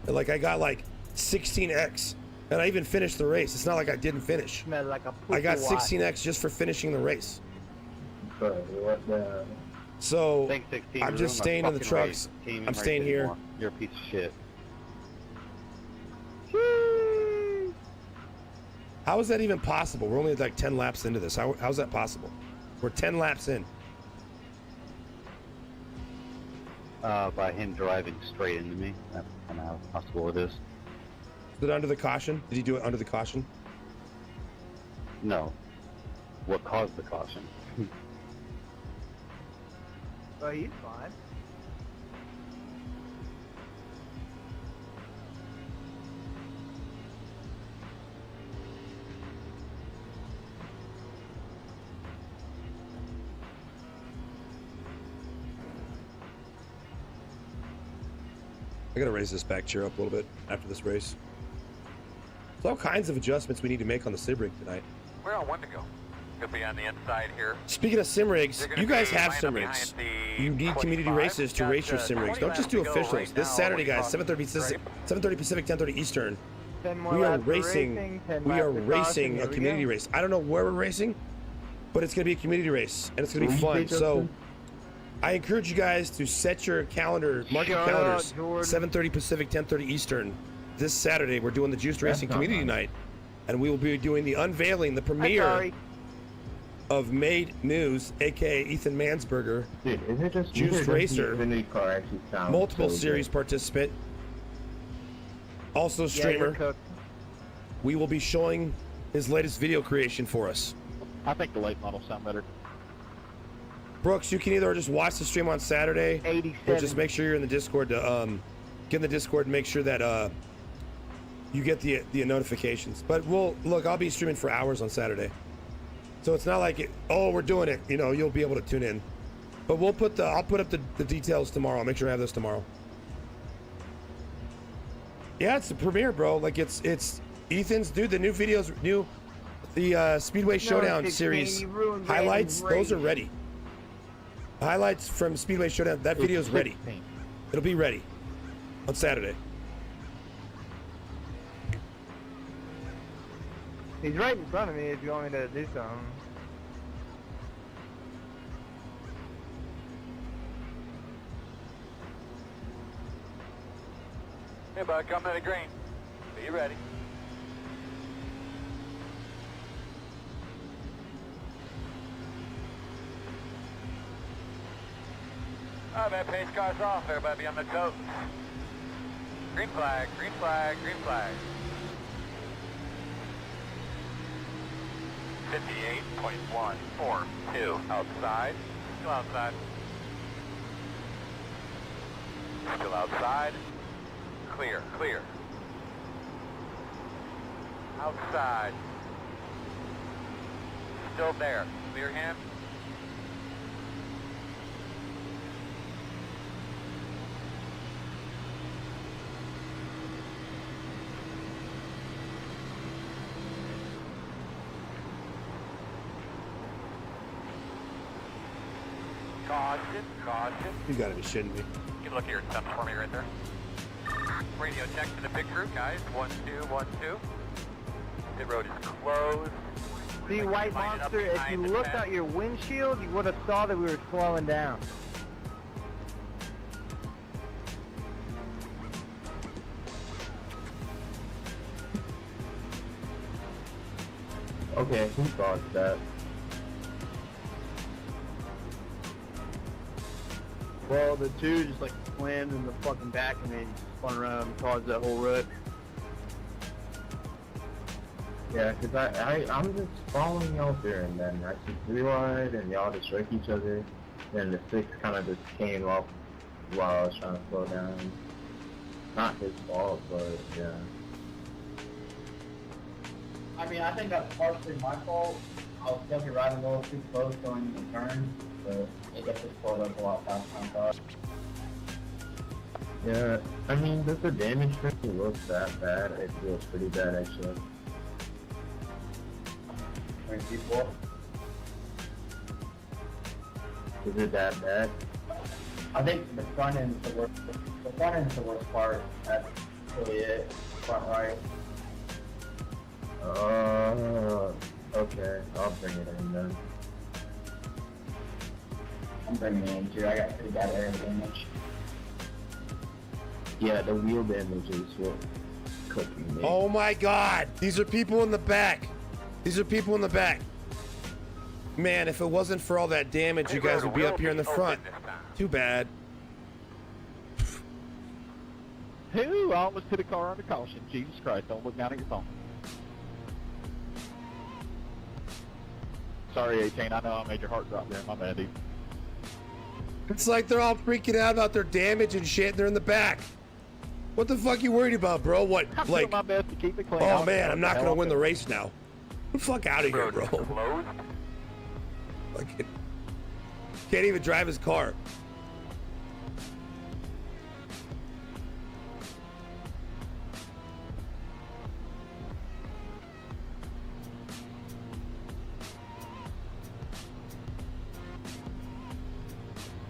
And like, I got like 16X, and I even finished the race. It's not like I didn't finish. I got 16X just for finishing the race. So I'm just staying in the trucks. I'm staying here. You're a piece of shit. How is that even possible? We're only like 10 laps into this. How's that possible? We're 10 laps in. By him driving straight into me. That's kind of how possible it is. Is it under the caution? Did he do it under the caution? No. What caused the caution? Oh, he's fine. I gotta raise this back chair up a little bit after this race. There's all kinds of adjustments we need to make on the sim rig tonight. We're on one to go. Could be on the inside here. Speaking of sim rigs, you guys have sim rigs. You need community races to race your sim rigs. Don't just do officials. This Saturday, guys, 7:30 Pacific, 10:30 Eastern. We are racing. We are racing a community race. I don't know where we're racing, but it's gonna be a community race, and it's gonna be fun. So I encourage you guys to set your calendar, mark your calendars. 7:30 Pacific, 10:30 Eastern. This Saturday, we're doing the Juiced Racing Community Night, and we will be doing the unveiling, the premiere of Made News, aka Ethan Mansberger, Dude, is it just Juiced Racer, the new car actually sounds multiple so series good. participant, also streamer. We will be showing his latest video creation for us. I think the late models sound better. Brooks, you can either just watch the stream on Saturday, or just make sure you're in the Discord to get in the Discord and make sure that you get the notifications. But I'll be streaming for hours on Saturday. So it's not like we're doing it, you'll be able to tune in. But I'll put up the details tomorrow. I'll make sure I have this tomorrow. Yeah, it's the premiere, bro. Like it's Ethan's, dude, the new videos, the Speedway Showdown series highlights, those are ready. Highlights from Speedway Showdown, that video's ready. It'll be ready on Saturday. He's right in front of me if you want me to do something. Hey, bud, coming to the green. Be ready. All right, man, pace car's off. Everybody be on the toes. Green flag, green flag, green flag. 58.142 outside. Still outside. Still outside. Clear, clear. Outside. Still there. Clear him. Caution, caution. You gotta be shitting me. You can look at your steps for me right there. Radio check to the pit crew, guys. 1, 2, 1, 2. Pit road is closed. See, White Monster, if you looked out your windshield, you would have saw that we were slowing down. Okay, who caused that? Well, the two just like slammed in the fucking back and then spun around and caused that whole rut. Yeah, because I'm just following y'all there, and then I see 3 wide, and y'all just wreck each other. Then the 6 kind of just came up while I was trying to slow down. Not his fault, but yeah. I mean, I think that's partially my fault. I was definitely riding a little too close going into turns, so it gets us pulled up a lot faster than I thought. Yeah, I mean, does the damage really look that bad? It feels pretty bad, actually. GT4. Is it that bad? I think the front end is the worst. The front end is the worst part. That's really it. Front right. Okay, I'll bring it in then. I'm bringing it in too. I got pretty bad air damage. Yeah, the wheel damage is what cooking me. Oh my God! These are people in the back. These are people in the back. Man, if it wasn't for all that damage, you guys would be up here in the front. Too bad. Who almost hit a car under caution? Jesus Christ, don't look down at your phone. Sorry, 18, I know I made your heart drop there. My bad, dude. It's like they're all freaking out about their damage and shit, and they're in the back. What the fuck you worried about, bro? What, I'm like, doing my best to keep it clean. oh man, I'm not gonna win the race now. Get the fuck out of here, bro. Closed. Like, can't even drive his car.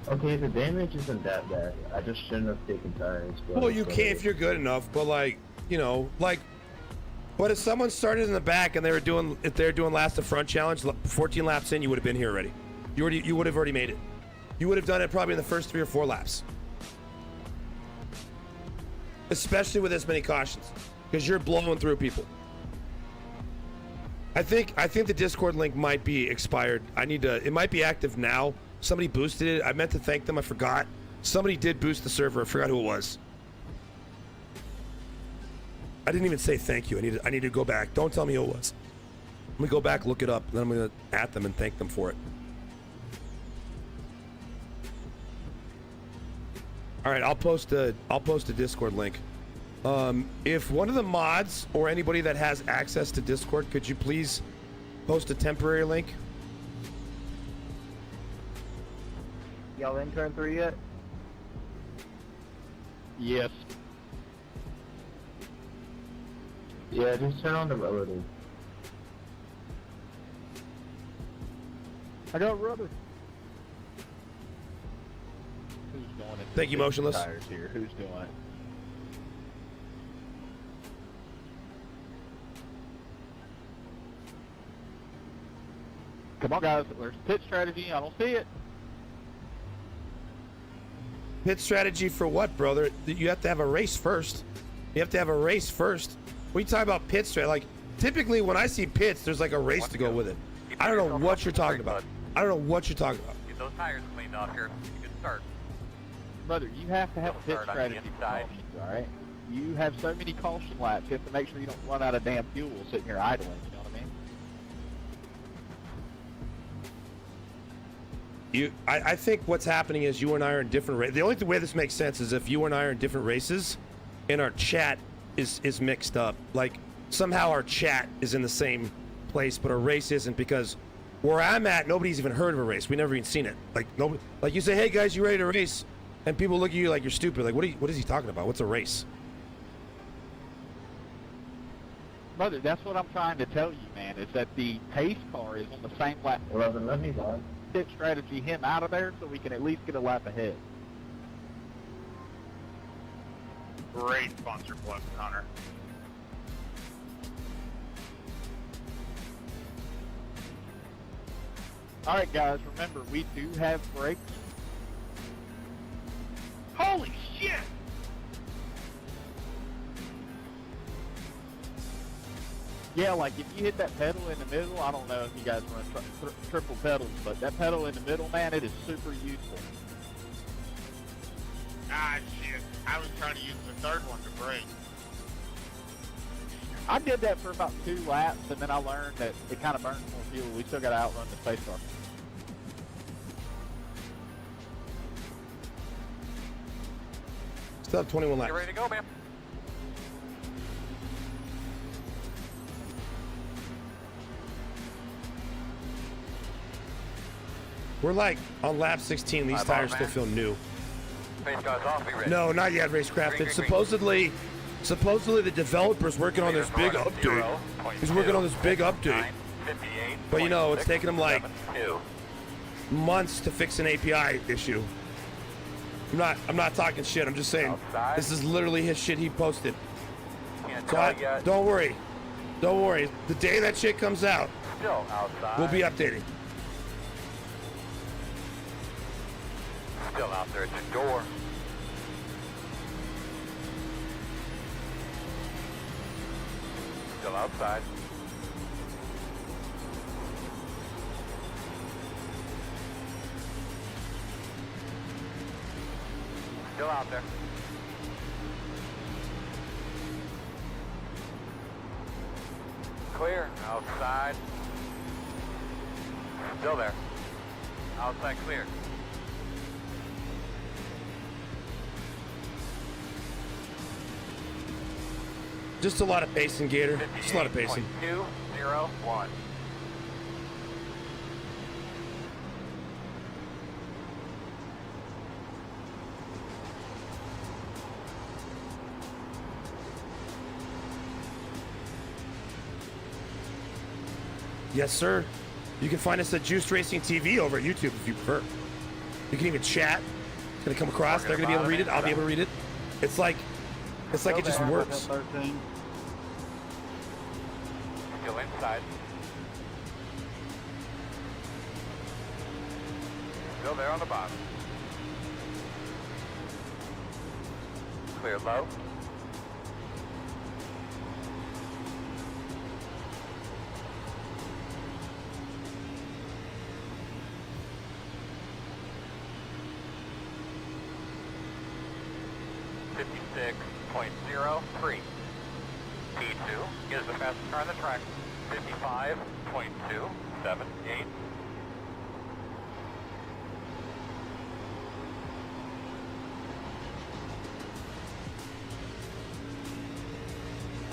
Okay, the damage isn't that bad. I just shouldn't have taken tires. But Well, you can if you're good enough, but like, you know, like, but if someone started in the back and they were doing, if they're doing last to front challenge, 14 laps in, you would have been here already. You would have already made it. You would have done it probably in the first 3 or 4 laps. Especially with this many cautions, because you're blowing through people. I think the Discord link might be expired. It might be active now. Somebody boosted it. I meant to thank them. I forgot. Somebody did boost the server. I forgot who it was. I didn't even say thank you. I need to go back. Don't tell me who it was. Let me go back, look it up, then I'm gonna at them and thank them for it. All right, I'll post a Discord link. If one of the mods or anybody that has access to Discord, could you please post a temporary link? Y'all in turn 3 yet? Yes. Yeah, just turn on the relative. I got rubber. Who's doing it? Thank you, Motionless. Tires here. Who's doing it? Come on, guys. There's pit strategy. I don't see it. Pit strategy for what, brother? You have to have a race first. You have to have a race first. When you talk about pit strategy, like, typically when I see pits, there's like a race to go with it. I don't know what you're talking about. I don't know what you're talking about. Get those tires cleaned off here. You can start. Brother, you have to have a pit Start on the strategy for inside. cautions, all right? You have so many caution laps. You have to make sure you don't run out of damn fuel sitting here idling. You know what I mean? I think what's happening is you and I are in different races. The only way this makes sense is if you and I are in different races and our chat is mixed up. Like, somehow our chat is in the same place, but our race isn't, because where I'm at, nobody's even heard of a race. We never even seen it. Like, nobody, like, you say, hey guys, you ready to race? And people look at you like you're stupid. Like, what is he talking about? What's a race? Brother, that's what I'm trying to tell you, man, is that the pace car is on the same lap. 11, let me run. Pit strategy him out of there so we can at least get a lap ahead. Great sponsor plug, Connor. All right, guys, remember, we do have brakes. Holy shit! Yeah, like if you hit that pedal in the middle, I don't know if you guys run triple pedals, but that pedal in the middle, man, it is super useful. Ah, shit. I was trying to use the third one to brake. I did that for about 2 laps, and then I learned that it kind of burns more fuel. We still got to outrun the space car. Still have 21 laps. Get ready to go, man. We're like on lap 16. These Bye, tires man. still feel new. Space car's off. Be ready. No, not yet, Racecraft. It's supposedly the developer's working on this big update. He's working on this big update. But you know, it's taking him like months to fix an API issue. I'm not talking shit. I'm just saying Outside. this is literally his shit he posted. Can't So tell yet. don't worry. Don't worry. The day that shit comes out, Still outside. we'll be updating. Still out there at the door. Still outside. Still out there. Clear. Outside. Still there. Outside clear. Just a lot of pacing, Gator. Just a lot of pacing. 58.201. Yes, sir. You can find us at Juiced Racing TV over at YouTube if you prefer. You can even chat. It's gonna come across. They're gonna be able to read it. I'll be able to read it. It's like it just works. 13. Still inside. Still there on the bottom. Clear low. .03. P2 is the fastest car on the track. 55.278.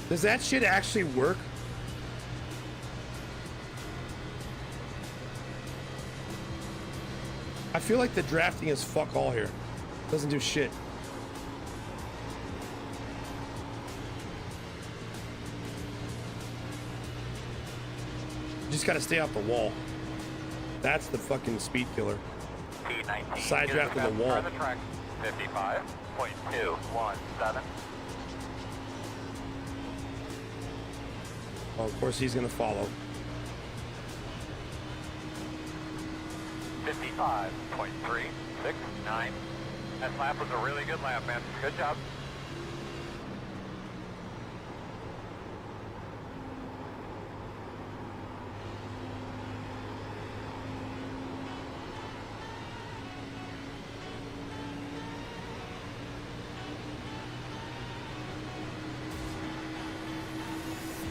Does that shit actually work? I feel like the drafting is fuck all here. Doesn't do shit. You just gotta stay off the wall. That's the fucking speed killer. P19 Side is draft the of the fastest car wall. on the track. 55.217. Oh, of course he's gonna follow. 55.369. That lap was a really good lap, man. Good job.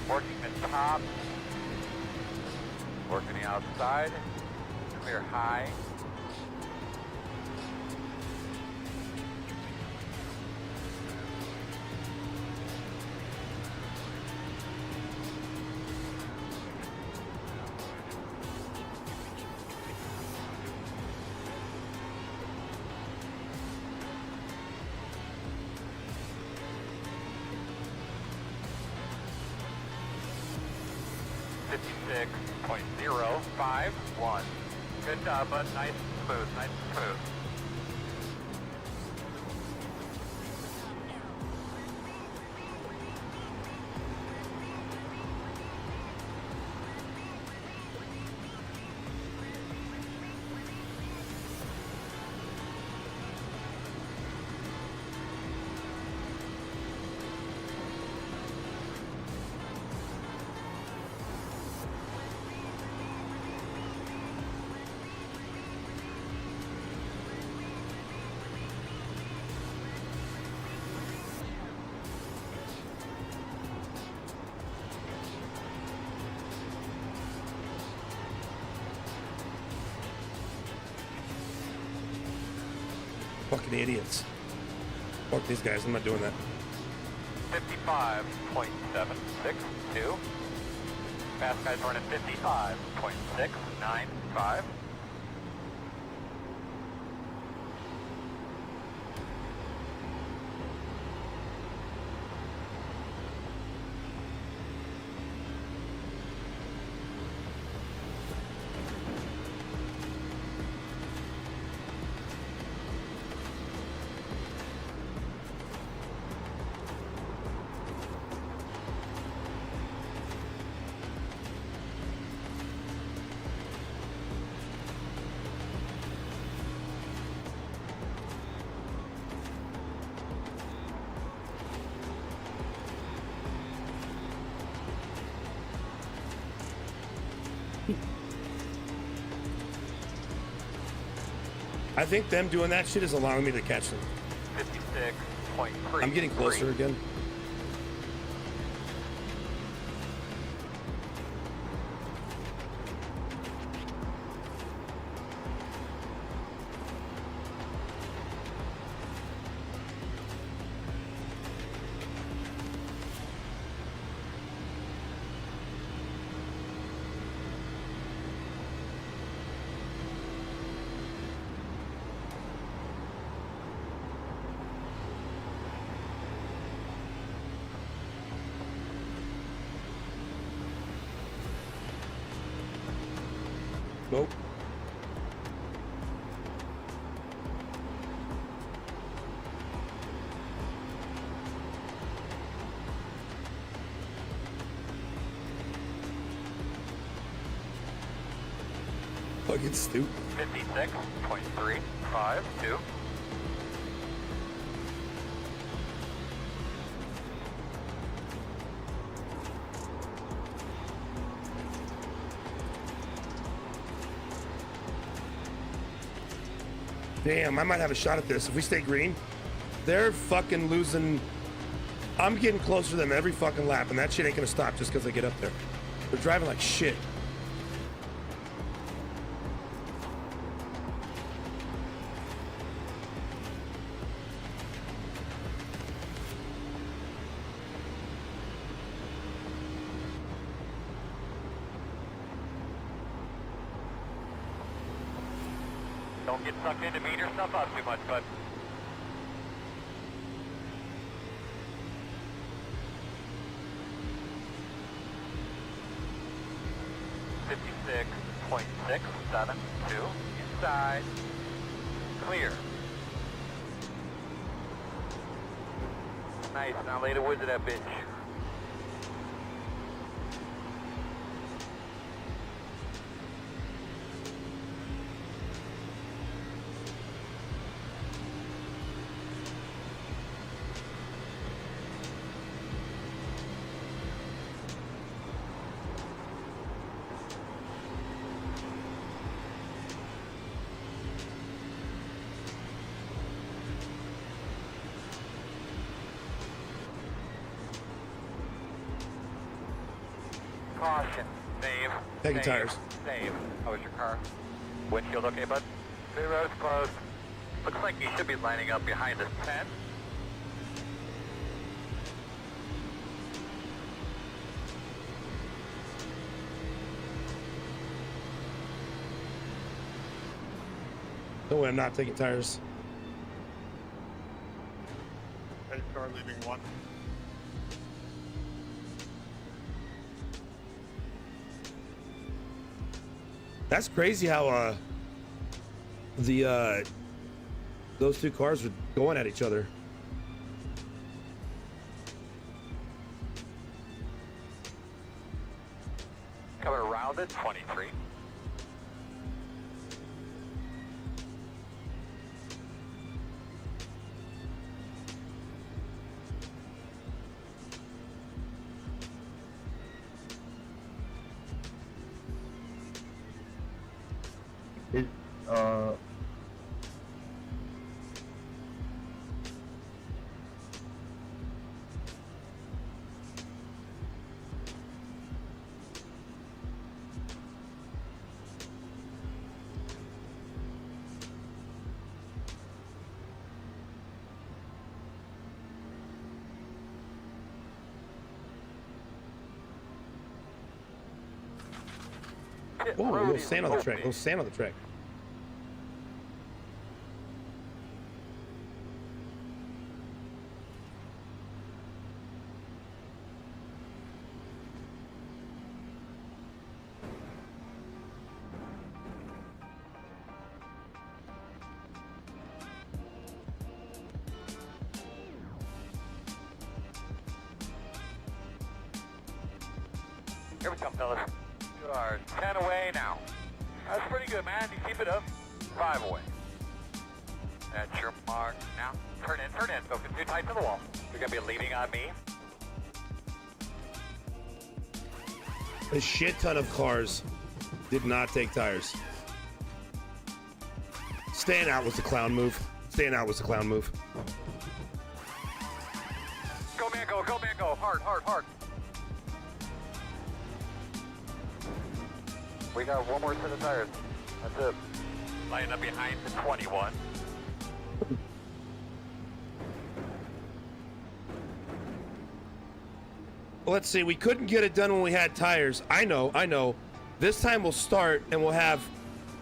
Working the top. Working the outside. Clear high. .051. Good job, bud. Nice and smooth. Nice and smooth. Fucking idiots. Fuck these guys. I'm not doing that. 55.762. Fast guys running 55.695. I think them doing that shit is allowing me to catch them. 56.3. I'm getting closer again. Nope. Fucking stupid. 56.352. Damn, I might have a shot at this. If we stay green, they're fucking losing. I'm getting closer to them every fucking lap, and that shit ain't gonna stop just because they get up there. They're driving like shit. Don't get sucked into beating yourself up too much, bud. .672 inside. Clear. Nice. Now lay the woods of that bitch. Caution. Save. Taking Save. tires. Save. How was your car? Windshield okay, bud? Three rows closed. Looks like you should be lining up behind this tent. No way, I'm not taking tires. Red car leaving one. That's crazy how those two cars were going at each other. Coming around at 23. Is Pit Oh, a road little is sand on the track. A open. little sand on the track. Here we come, fellas. You are 10 away now. That's pretty good, man. You keep it up. 5 away. That's your mark. Now, turn in. Don't get too tight to the wall. You're going to be leaning on me. A shit ton of cars did not take tires. Staying out was the clown move. Staying out was the clown move. Go, man, go. Go, man, go. Hard. We got one more set of tires. That's it. Line up behind the 21. Well, let's see. We couldn't get it done when we had tires. I know. This time we'll start and we'll have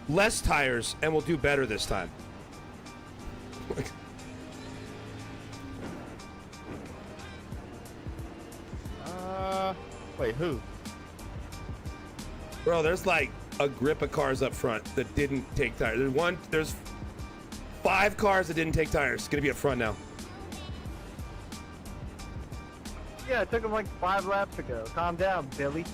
less tires and we'll do better this time. Wait, who? Bro, there's like a grip of cars up front that didn't take tires. There's 5 cars that didn't take tires. It's gonna be up front now. Yeah, it took him like 5 laps ago. Calm down, Billy.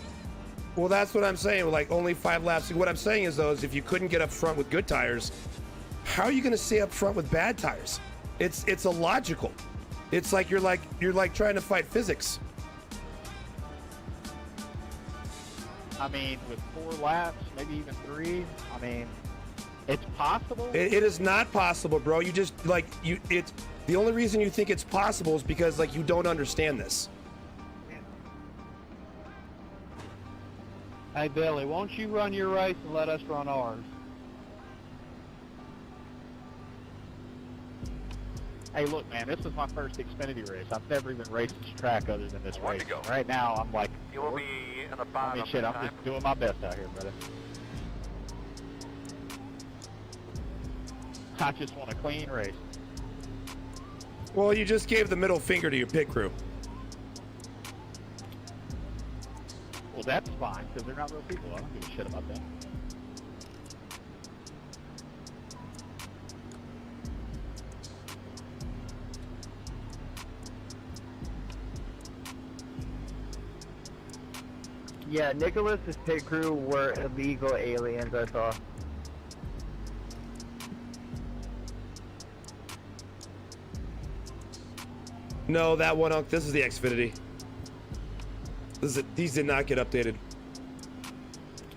Well, that's what I'm saying. Like only 5 laps. What I'm saying is though, is if you couldn't get up front with good tires, how are you gonna stay up front with bad tires? It's illogical. It's like you're trying to fight physics. I mean, with 4 laps, maybe even 3. I mean, it's possible. It is not possible, bro. You just it's the only reason you think it's possible is because like you don't understand this. Hey, Billy, won't you run your race and let us run ours? Hey, look, man, this is my first Xfinity race. I've never even raced this track other than this One race. to go. Right now, I'm like, You will be in the I bottom. mean, shit, I'm time. just doing my best out here, brother. I just want a clean race. Well, you just gave the middle finger to your pit crew. Well, that's fine, because they're not real people. I don't give a shit about them. Yeah, Nicholas's pit crew were illegal aliens, I saw. No, that one. This is the Xfinity. These did not get updated.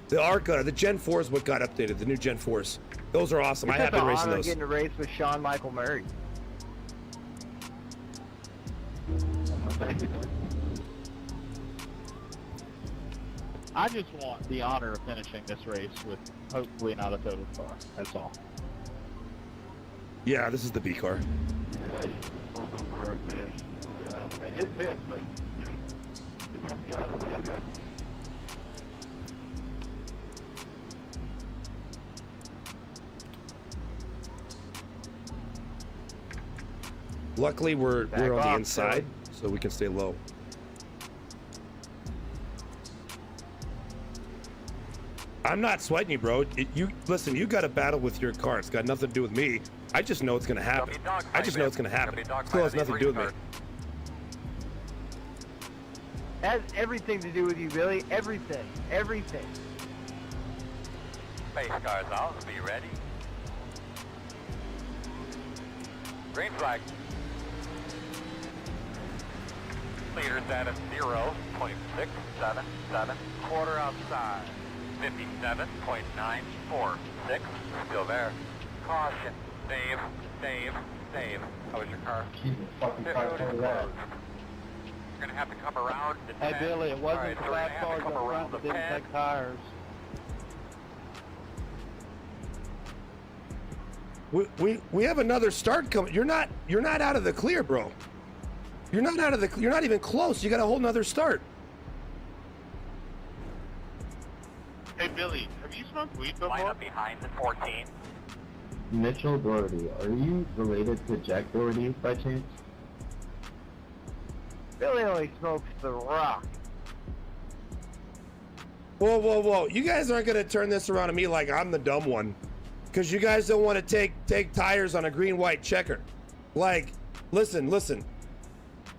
The Gen 4 is what got updated. The new Gen 4s. Those are awesome. I have been racing those. Getting to race with Shawn Michael Murray. I just want the honor of finishing this race with hopefully not a total car. That's all. Yeah, this is the B car. Luckily, we're on the inside, so we can stay low. I'm not sweating you, bro. Listen. You got a battle with your car. It's got nothing to do with me. I just know it's gonna happen. I just know it's gonna happen. It still has nothing to do with me. Has everything to do with you, Billy. Everything. Everything. Space cars out. Be ready. Green flag. Leaders at a 0.677. Quarter outside. 57.946. Still there. Caution. Dave. How was your car? Pit road is closed. You're gonna have to come around the 10. Hey, Billy, it wasn't Alright, the so we're last gonna have cars to come up around front the that didn't 10. take tires. We have another start coming. You're not out of the clear, bro. You're not out of the. You're not even close. You got a whole nother start. Hey, Billy, Have you smoked weed Line before? up behind the 14. Mitchell Doherty, are you related to Jack Doherty by chance? Billy only smokes the rock. Whoa, whoa, whoa! You guys aren't gonna turn this around on me like I'm the dumb one, because you guys don't want to take tires on a green-white checker. Like, listen.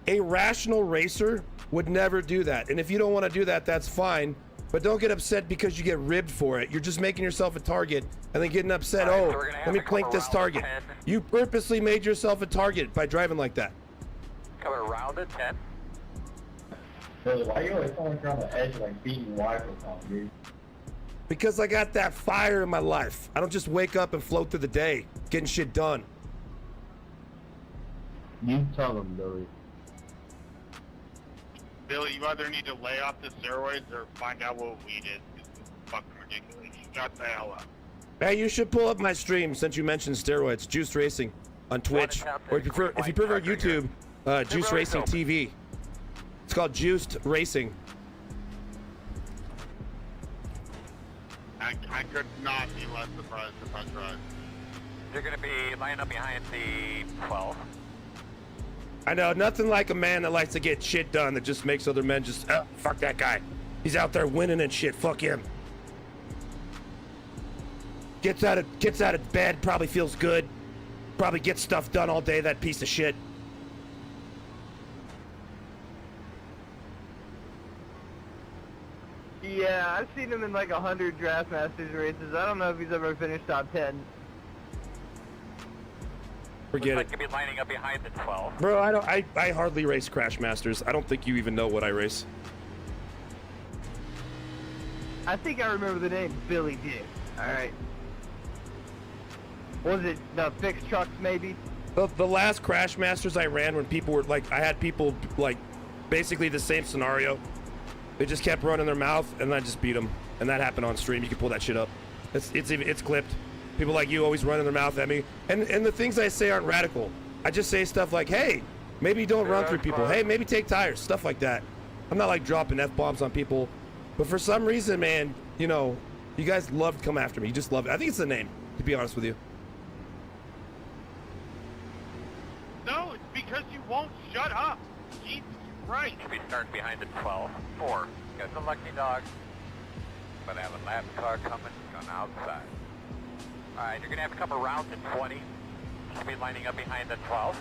A rational racer would never do that, and if you don't want to do that, that's fine. But don't get upset because you get ribbed for it. You're just making yourself a target and then getting upset. All right, Oh, so we're gonna have let me to come plank this around target. 10. You purposely made yourself a target by driving like that. Coming around at 10. Billy, why are you always coming around the edge like beating wife or something, dude? Because I got that fire in my life. I don't just wake up and float through the day getting shit done. You tell him, Billy. Billy, you either need to lay off the steroids or find out what weed is. It's fucking ridiculous. Shut the hell up. Hey, you should pull up my stream since you mentioned steroids. Juiced Racing on Twitch, or if you prefer YouTube, Juiced Racing TV. It's called Juiced Racing. I could not be less surprised if I tried. You're going to be lining up behind the 12. I know, nothing like a man that likes to get shit done that just makes other men just, oh, fuck that guy. He's out there winning and shit, fuck him. Gets out of bed, probably feels good. Probably gets stuff done all day, that piece of shit. Yeah, I've seen him in like 100 Draft Masters races. I don't know if he's ever finished top 10. Forget Looks it. like you'll be lining up behind the 12. Bro, I hardly race Crash Masters. I don't think you even know what I race. I think I remember the name Billy Dick. Alright. Was it the fixed trucks maybe? The last Crash Masters I ran when people were like, I had people like basically the same scenario. They just kept running their mouth and I just beat them. And that happened on stream. You can pull that shit up. It's clipped. People like you always running their mouth at me. And the things I say aren't radical. I just say stuff like, hey, maybe don't run through people. Hey, maybe take tires. Stuff like that. I'm not like dropping F-bombs on people. But for some reason, man, you know, you guys love to come after me. You just love it. I think it's the name, to be honest with you. No, it's because you won't shut up. Jesus Christ. You'll be starting behind the 12. 4. Got the lucky dog. But I have a lap car coming on the outside. Alright, you're going to have to come around to 20. You'll be lining up behind the 12.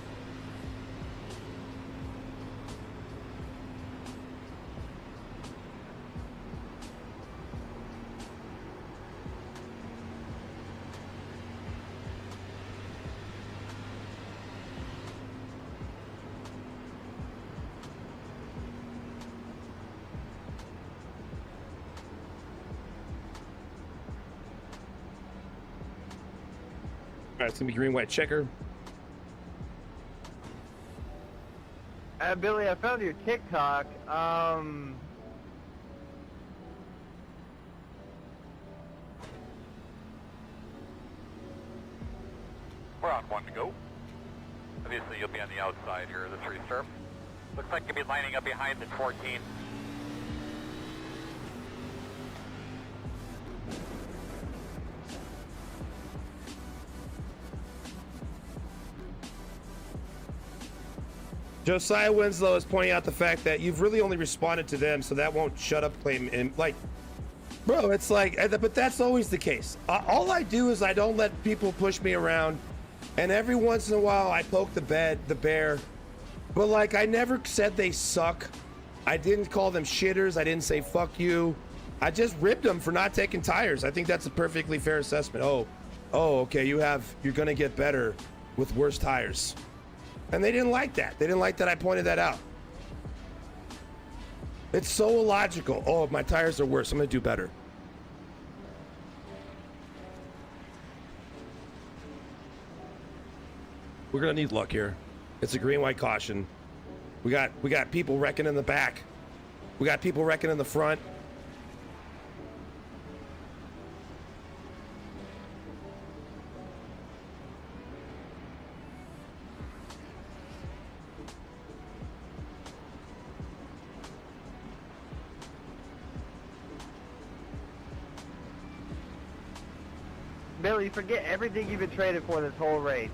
All right, it's gonna be green, white checker. Billy, I found your TikTok. We're on 1 to go. Obviously, you'll be on the outside here of the 3-star. Looks like you'll be lining up behind the 14. Josiah Winslow is pointing out the fact that you've really only responded to them, so that won't shut up claim. And like, bro, it's like, but that's always the case. All I do is I don't let people push me around, and every once in a while I poke the bear. But like, I never said they suck. I didn't call them shitters. I didn't say fuck you. I just ribbed them for not taking tires. I think that's a perfectly fair assessment. Oh, okay, you're gonna get better with worse tires. And they didn't like that. They didn't like that I pointed that out. It's so illogical. Oh, my tires are worse. I'm gonna do better. We're gonna need luck here. It's a green-white caution. We got people wrecking in the back. We got people wrecking in the front. Billy, forget everything you've been traded for this whole race.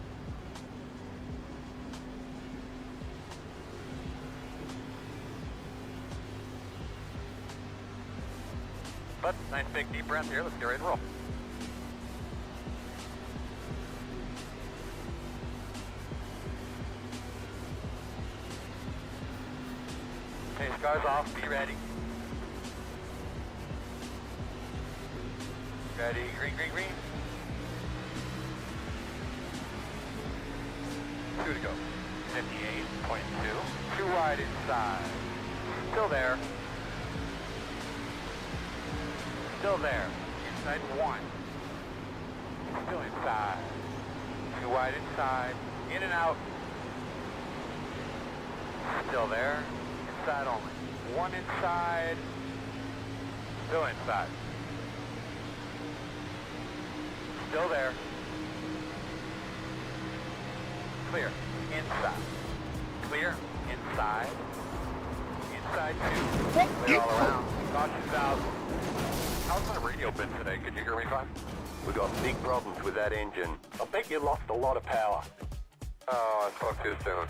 But nice big deep breath here. Let's get ready to roll. Okay, cars off. Be ready. Ready. Green, green, green. 2 to go. 58.2. 2 wide inside. Still there. Still there. Inside 1. Still inside. 2 wide inside. In and out. Still there. Inside only. 1 inside. Still inside. Still there. Clear. Inside. Clear. Inside. Inside 2. Clear all around. Caution's out. How's my radio been today? Could you hear me fine? We got big problems with that engine. I bet you lost a lot of power. Oh, I spoke too soon.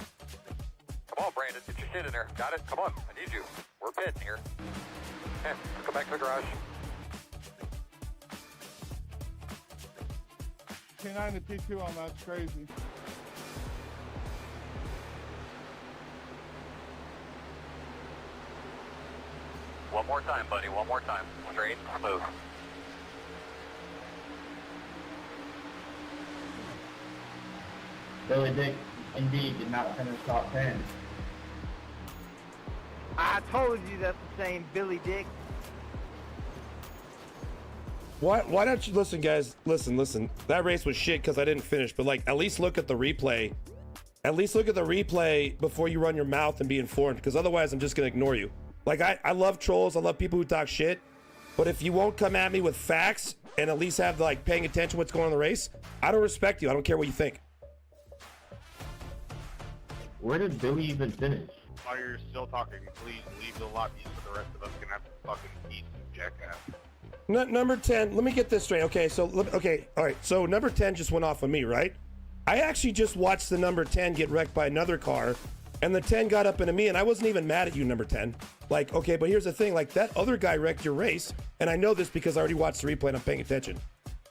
Come on, Brandon. Get your shit in there. Got it? Come on. I need you. We're pitting here. Okay, let's go back to the garage. T9 to T2 on that's crazy. One more time, buddy. One more time. Straight, smooth. Billy Dick indeed did not finish top 10. I told you that's the same Billy Dick. Why don't you listen, guys? Listen. That race was shit because I didn't finish. But like, at least look at the replay. At least look at the replay before you run your mouth and be informed. Because otherwise, I'm just gonna ignore you. Like, I love trolls. I love people who talk shit. But if you won't come at me with facts and at least have like paying attention to what's going on in the race, I don't respect you. I don't care what you think. Where did Billy even finish? While you're still talking, please leave the lobby so the rest of us can have to fucking eat some jackass. Number 10, let me get this straight. Okay, all right. So number 10 just went off of me, right? I actually just watched the number 10 get wrecked by another car, and the 10 got up into me, and I wasn't even mad at you, number 10. Like, okay, but here's the thing. Like, that other guy wrecked your race, and I know this because I already watched the replay and I'm paying attention.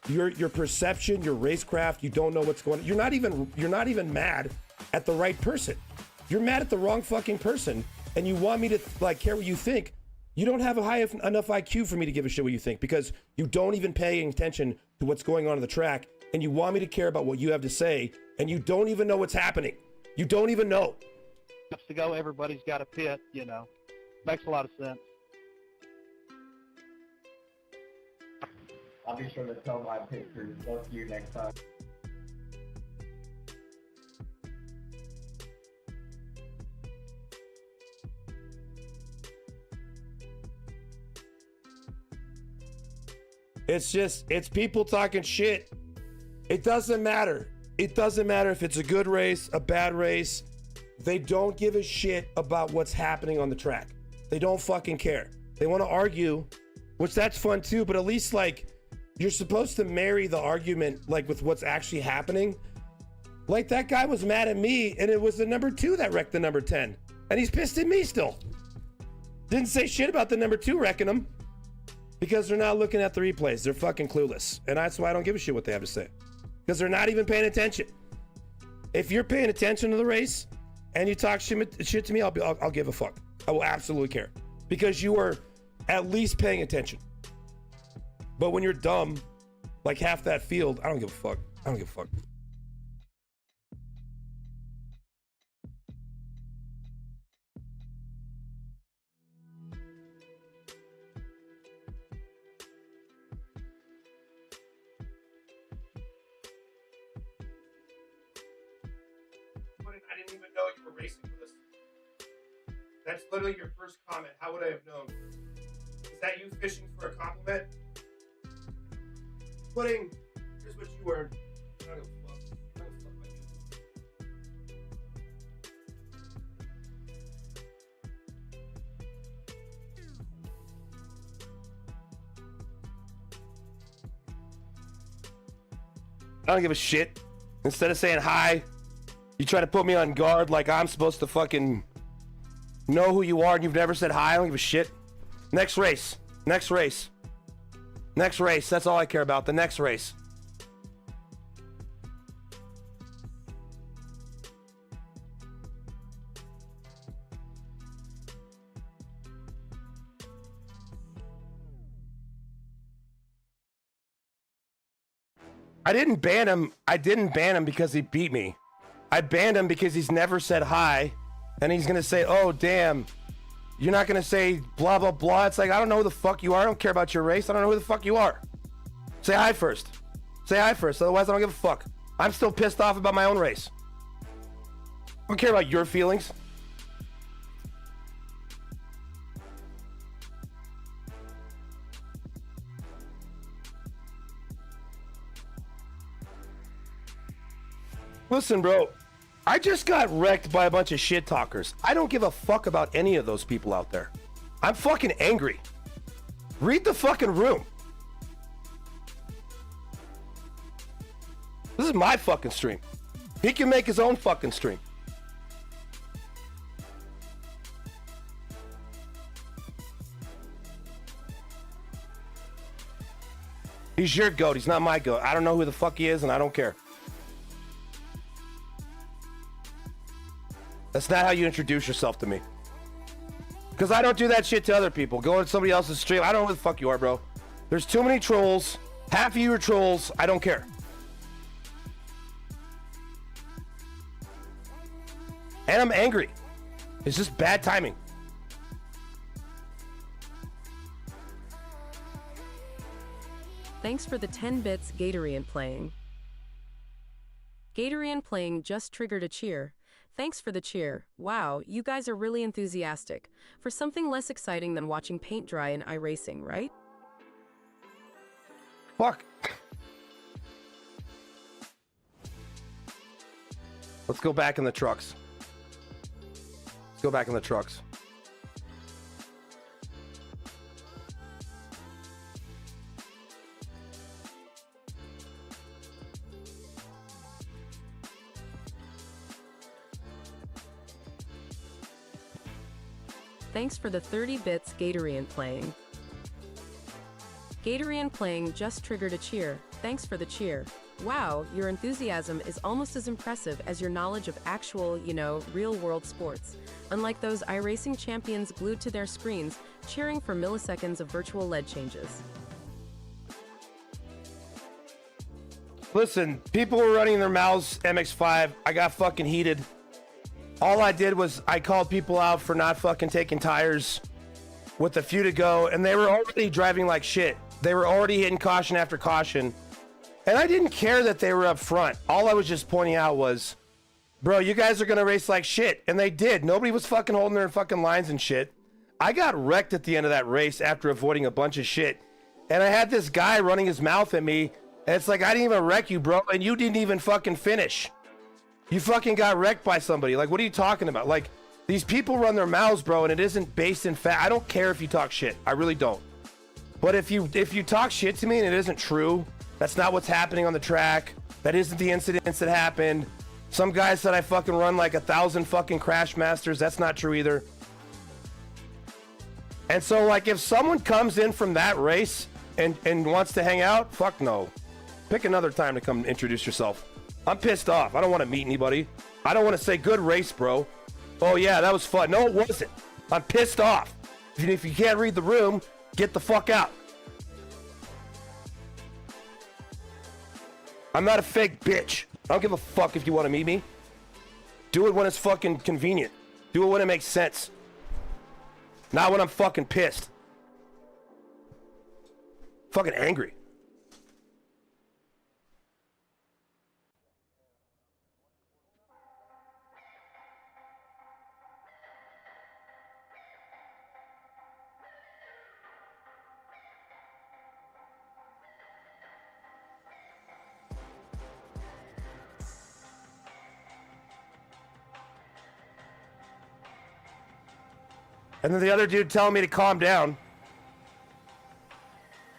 Your perception, your racecraft, you don't know what's going on. You're not even mad at the right person. You're mad at the wrong fucking person, and you want me to like care what you think. You don't have a high enough IQ for me to give a shit what you think because you don't even pay attention to what's going on in the track, and you want me to care about what you have to say, and you don't even know what's happening. You don't even know. To go, everybody's got a pit, you know. Makes a lot of sense. I'll be sure to tell my pit crew, fuck you next time. It's people talking shit. It doesn't matter. It doesn't matter if it's a good race, a bad race. They don't give a shit about what's happening on the track. They don't fucking care. They want to argue, which that's fun too, but at least like you're supposed to marry the argument like with what's actually happening. Like that guy was mad at me and it was the number 2 that wrecked the number 10. And he's pissed at me still. Didn't say shit about the number 2 wrecking him because they're not looking at the replays. They're fucking clueless. And that's why I don't give a shit what they have to say. Because they're not even paying attention. If you're paying attention to the race and you talk shit to me, I'll give a fuck. I will absolutely care. Because you are at least paying attention. But when you're dumb, like half that field, I don't give a fuck. I don't give a fuck. I didn't even know you were racing for this. That's literally your first comment. How would I have known? Is that you fishing for a compliment? Pudding, here's what you earned. I don't give a fuck. I don't give a fuck about you. I don't give a shit. Instead of saying hi, you try to put me on guard like I'm supposed to fucking know who you are and you've never said hi. I don't give a shit. Next race. Next race. Next race. That's all I care about. The next race. I didn't ban him. I didn't ban him because he beat me. I banned him because he's never said hi. And he's going to say, oh, damn. You're not going to say blah, blah, blah. It's like, I don't know who the fuck you are. I don't care about your race. I don't know who the fuck you are. Say hi first. Say hi first. Otherwise, I don't give a fuck. I'm still pissed off about my own race. I don't care about your feelings. Listen, bro, I just got wrecked by a bunch of shit talkers. I don't give a fuck about any of those people out there. I'm fucking angry. Read the fucking room. This is my fucking stream. He can make his own fucking stream. He's your goat. He's not my goat. I don't know who the fuck he is, and I don't care. That's not how you introduce yourself to me. Because I don't do that shit to other people. Go to somebody else's stream. I don't know who the fuck you are, bro. There's too many trolls. Half of you are trolls. I don't care. And I'm angry. It's just bad timing. Thanks for the 10 bits, Gatorian playing. Gatorian playing just triggered a cheer. Thanks for the cheer. Wow, you guys are really enthusiastic. For something less exciting than watching paint dry in iRacing, right? Fuck. Let's go back in the trucks. Let's go back in the trucks. Thanks for the 30 bits, Gatorian playing. Gatorian playing just triggered a cheer. Thanks for the cheer. Wow, your enthusiasm is almost as impressive as your knowledge of actual, real-world sports. Unlike those iRacing champions glued to their screens, cheering for milliseconds of virtual lead changes. Listen, people were running their mouths, MX5. I got fucking heated. All I did was I called people out for not fucking taking tires with a few to go, and they were already driving like shit. They were already hitting caution after caution. And I didn't care that they were up front. All I was just pointing out was, bro, you guys are going to race like shit. And they did. Nobody was fucking holding their fucking lines and shit. I got wrecked at the end of that race after avoiding a bunch of shit. And I had this guy running his mouth at me. And it's like, I didn't even wreck you, bro. And you didn't even fucking finish. You fucking got wrecked by somebody. Like, what are you talking about? Like, these people run their mouths, bro, and it isn't based in fact. I don't care if you talk shit. I really don't. But if you talk shit to me and it isn't true, that's not what's happening on the track. That isn't the incidents that happened. Some guy said I fucking run like 1,000 fucking crash masters. That's not true either. And so, like, if someone comes in from that race and wants to hang out, fuck no. Pick another time to come introduce yourself. I'm pissed off. I don't want to meet anybody. I don't want to say, good race, bro. Oh, yeah, that was fun. No, it wasn't. I'm pissed off. If you can't read the room, get the fuck out. I'm not a fake bitch. I don't give a fuck if you want to meet me. Do it when it's fucking convenient. Do it when it makes sense. Not when I'm fucking pissed. Fucking angry. And then the other dude telling me to calm down.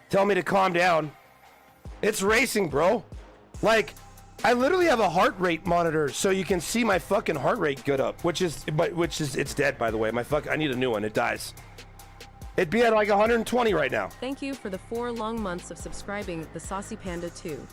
Tell me to calm down. It's racing, bro. Like, I literally have a heart rate monitor so you can see my fucking heart rate good up, which is it's dead, by the way. I need a new one. It dies. It'd be at like 120 right now. Thank you for the 4 long months of subscribing, the Saucy Panda 2.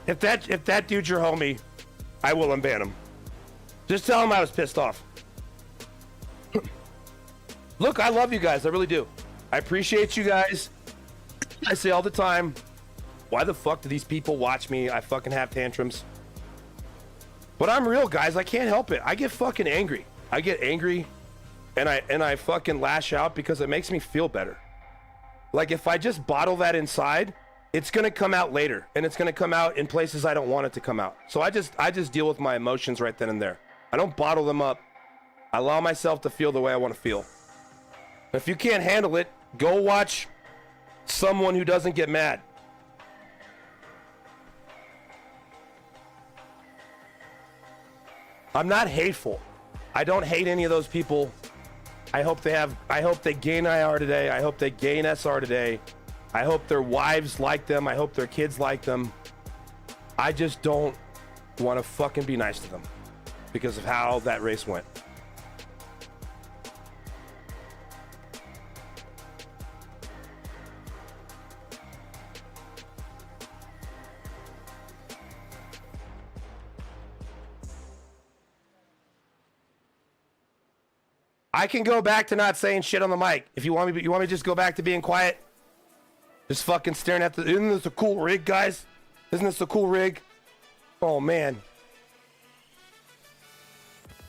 If that dude's your homie, I will unban him. Just tell him I was pissed off. Look, I love you guys. I really do. I appreciate you guys. I say all the time, why the fuck do these people watch me? I fucking have tantrums. But I'm real, guys. I can't help it. I get fucking angry. I get angry and I fucking lash out because it makes me feel better. Like if I just bottle that inside, it's gonna come out later, and it's gonna come out in places I don't want it to come out. So I just deal with my emotions right then and there. I don't bottle them up. I allow myself to feel the way I want to feel. If you can't handle it, go watch someone who doesn't get mad. I'm not hateful. I don't hate any of those people. I hope they gain IR today. I hope they gain SR today. I hope their wives like them. I hope their kids like them. I just don't want to fucking be nice to them because of how that race went. I can go back to not saying shit on the mic. If you want me to just go back to being quiet? Just fucking staring at isn't this a cool rig, guys? Isn't this a cool rig? Oh, man.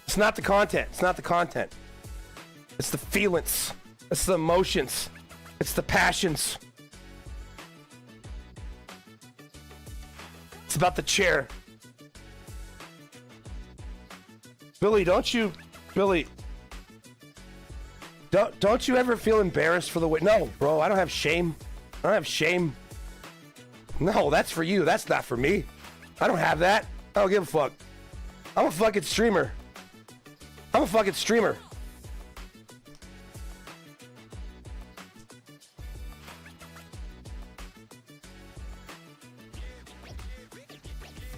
It's not the content. It's not the content. It's the feelings. It's the emotions. It's the passions. It's about the chair. Billy, don't you ever feel embarrassed for the way? No, bro, I don't have shame. I don't have shame. No, that's for you. That's not for me. I don't have that. I don't give a fuck. I'm a fucking streamer. I'm a fucking streamer.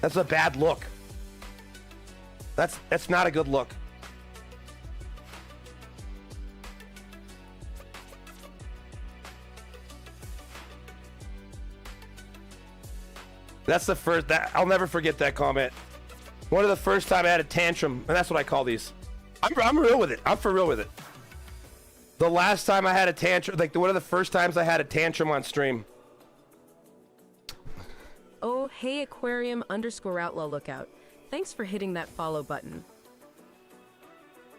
That's a bad look. That's not a good look. That's the first, I'll never forget that comment. One of the first time I had a tantrum, and that's what I call these. I'm real with it. I'm for real with it. The last time I had a tantrum, like one of the first times I had a tantrum on stream. Oh, hey Aquarium_Outlaw Lookout. Thanks for hitting that follow button.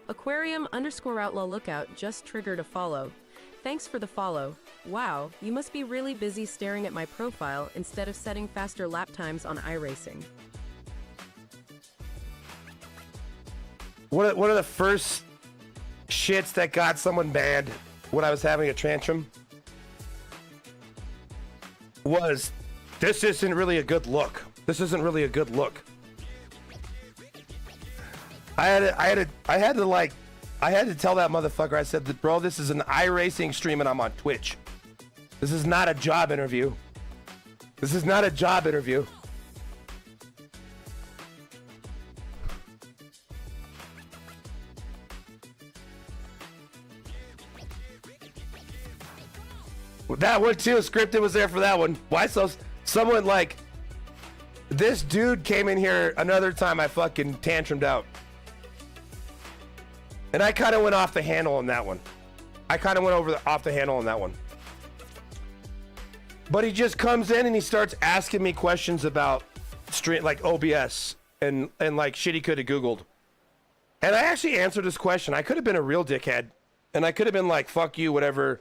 Aquarium_Outlaw Lookout just triggered a follow. Thanks for the follow. Wow, you must be really busy staring at my profile instead of setting faster lap times on iRacing. One of the first shits that got someone banned when I was having a tantrum was, this isn't really a good look. This isn't really a good look. I had to tell that motherfucker, I said, bro, this is an iRacing stream and I'm on Twitch. This is not a job interview. This is not a job interview. That one too, scripted was there for that one. Why so? Someone like, this dude came in here another time I fucking tantrumed out. And I kind of went off the handle on that one. I kind of went off the handle on that one. But he just comes in and he starts asking me questions about like OBS and like shit he could have Googled. And I actually answered his question. I could have been a real dickhead. And I could have been like, fuck you, whatever.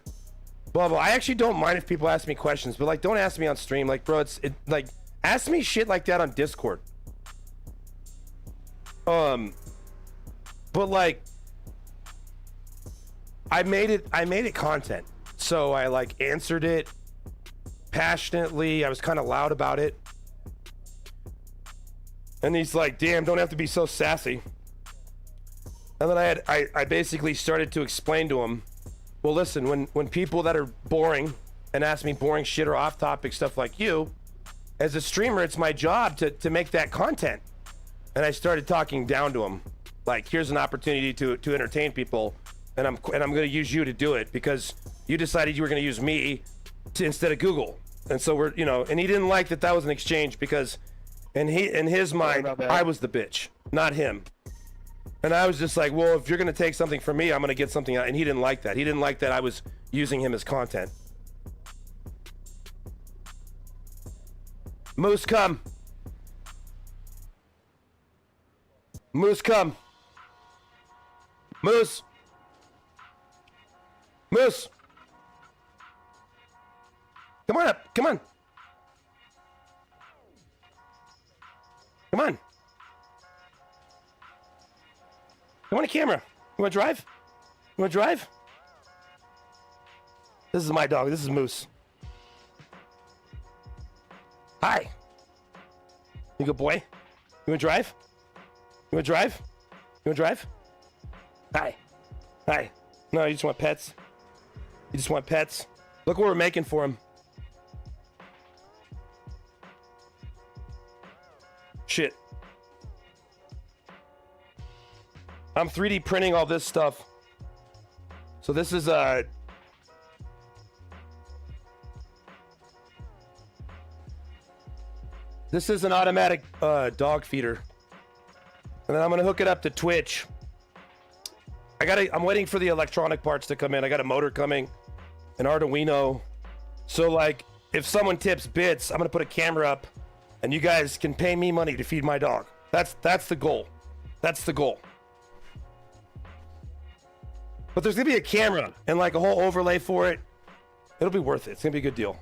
Blah, blah. I actually don't mind if people ask me questions. But like, don't ask me on stream. Like, bro, like, ask me shit like that on Discord. But like, I made it content. So I like answered it passionately. I was kind of loud about it. And he's like, damn, don't have to be so sassy. And then I basically started to explain to him, well, listen, when people that are boring and ask me boring shit or off-topic stuff like you, as a streamer, it's my job to make that content. And I started talking down to him, like, here's an opportunity to entertain people, and I'm going to use you to do it because you decided you were going to use me instead of Google. And so we're, you know, and he didn't like that was an exchange because in his mind, I was the bitch, not him. And I was just like, well, if you're going to take something from me, I'm going to get something out. And he didn't like that. He didn't like that I was using him as content. Moose, come. Moose, come. Moose. Moose. Come on up. Come on. Come on. Come on, a camera. You want to drive? You want to drive? This is my dog. This is Moose. Hi. You good boy? You want to drive? You want to drive? You want to drive? Hi. Hi. No, you just want pets? You just want pets? Look what we're making for him. Shit. I'm 3D printing all this stuff. So this is this is an automatic dog feeder. And then I'm gonna hook it up to Twitch. I'm waiting for the electronic parts to come in. I got a motor coming, an Arduino. So like if someone tips bits, I'm gonna put a camera up and you guys can pay me money to feed my dog. That's the goal. That's the goal. But there's gonna be a camera and like a whole overlay for it. It'll be worth it. It's gonna be a good deal.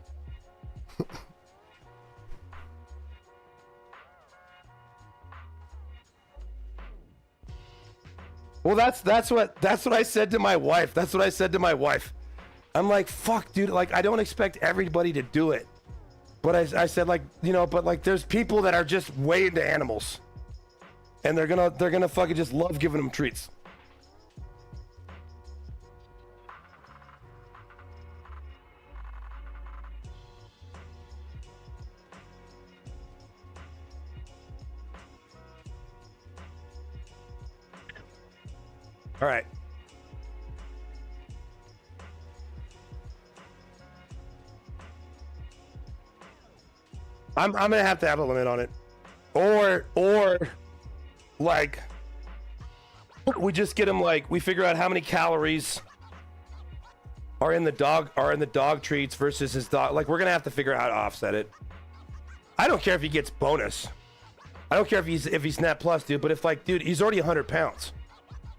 Well, that's what I said to my wife. That's what I said to my wife. I'm like, fuck, dude. Like, I don't expect everybody to do it. But I said, like, you know, but like, there's people that are just way into animals, and they're gonna fucking just love giving them treats. All right. I'm gonna have to have a limit on it, or like we just get them, like we figure out how many calories are in the dog treats versus his dog. Like we're gonna have to figure out how to offset it. I don't care if he gets bonus. I don't care if he's net plus, dude. But if like, dude, he's already 100 pounds.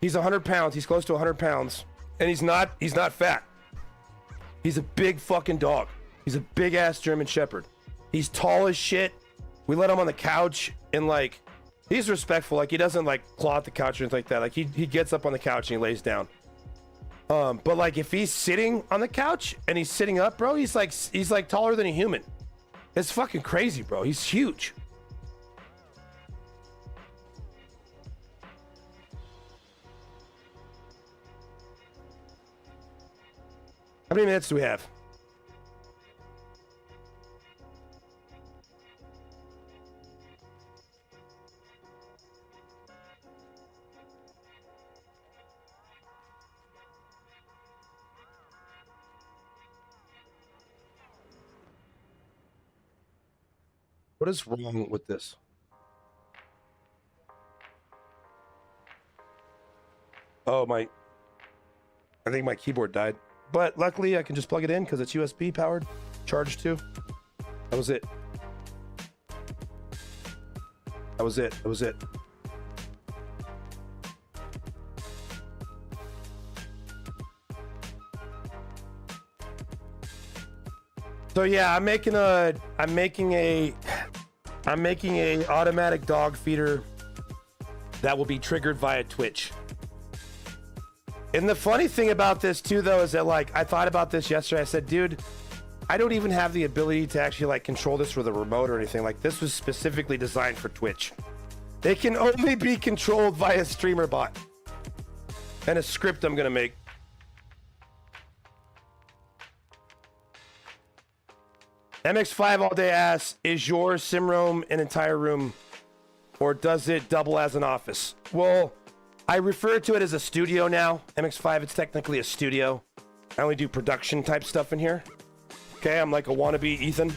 He's 100 pounds. He's close to 100 pounds, and he's not fat. He's a big fucking dog. He's a big ass German Shepherd. He's tall as shit. We let him on the couch, and like, he's respectful. Like he doesn't like claw at the couch or anything like that. Like he gets up on the couch and he lays down. But like if he's sitting on the couch and he's sitting up, bro, he's like taller than a human. It's fucking crazy, bro. He's huge. How many minutes do we have? What is wrong with this? Oh, I think my keyboard died. But luckily I can just plug it in because it's USB powered, charged too. That was it. That was it. That was it. So yeah, I'm making a automatic dog feeder that will be triggered via Twitch. And the funny thing about this too, though, is that like I thought about this yesterday. I said, dude, I don't even have the ability to actually like control this with a remote or anything. Like this was specifically designed for Twitch. They can only be controlled via streamer bot. And a script I'm gonna make. MX5 all day asks, is your sim room an entire room? Or does it double as an office? Well, I refer to it as a studio now. MX5, it's technically a studio. I only do production type stuff in here. Okay, I'm like a wannabe Ethan.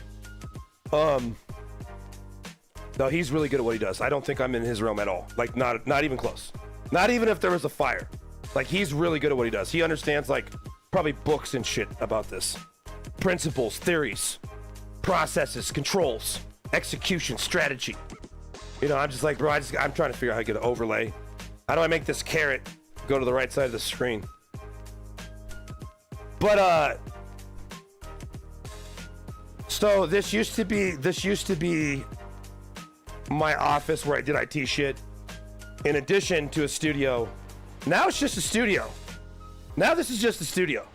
No, he's really good at what he does. I don't think I'm in his realm at all. Like, not even close. Not even if there was a fire. Like, he's really good at what he does. He understands, like, probably books and shit about this. Principles, theories, processes, controls, execution, strategy. You know, I'm just like, bro, I'm trying to figure out how to get an overlay. How do I make this carrot go to the right side of the screen? But, so this used to be my office where I did IT shit, in addition to a studio. Now it's just a studio. Now this is just a studio.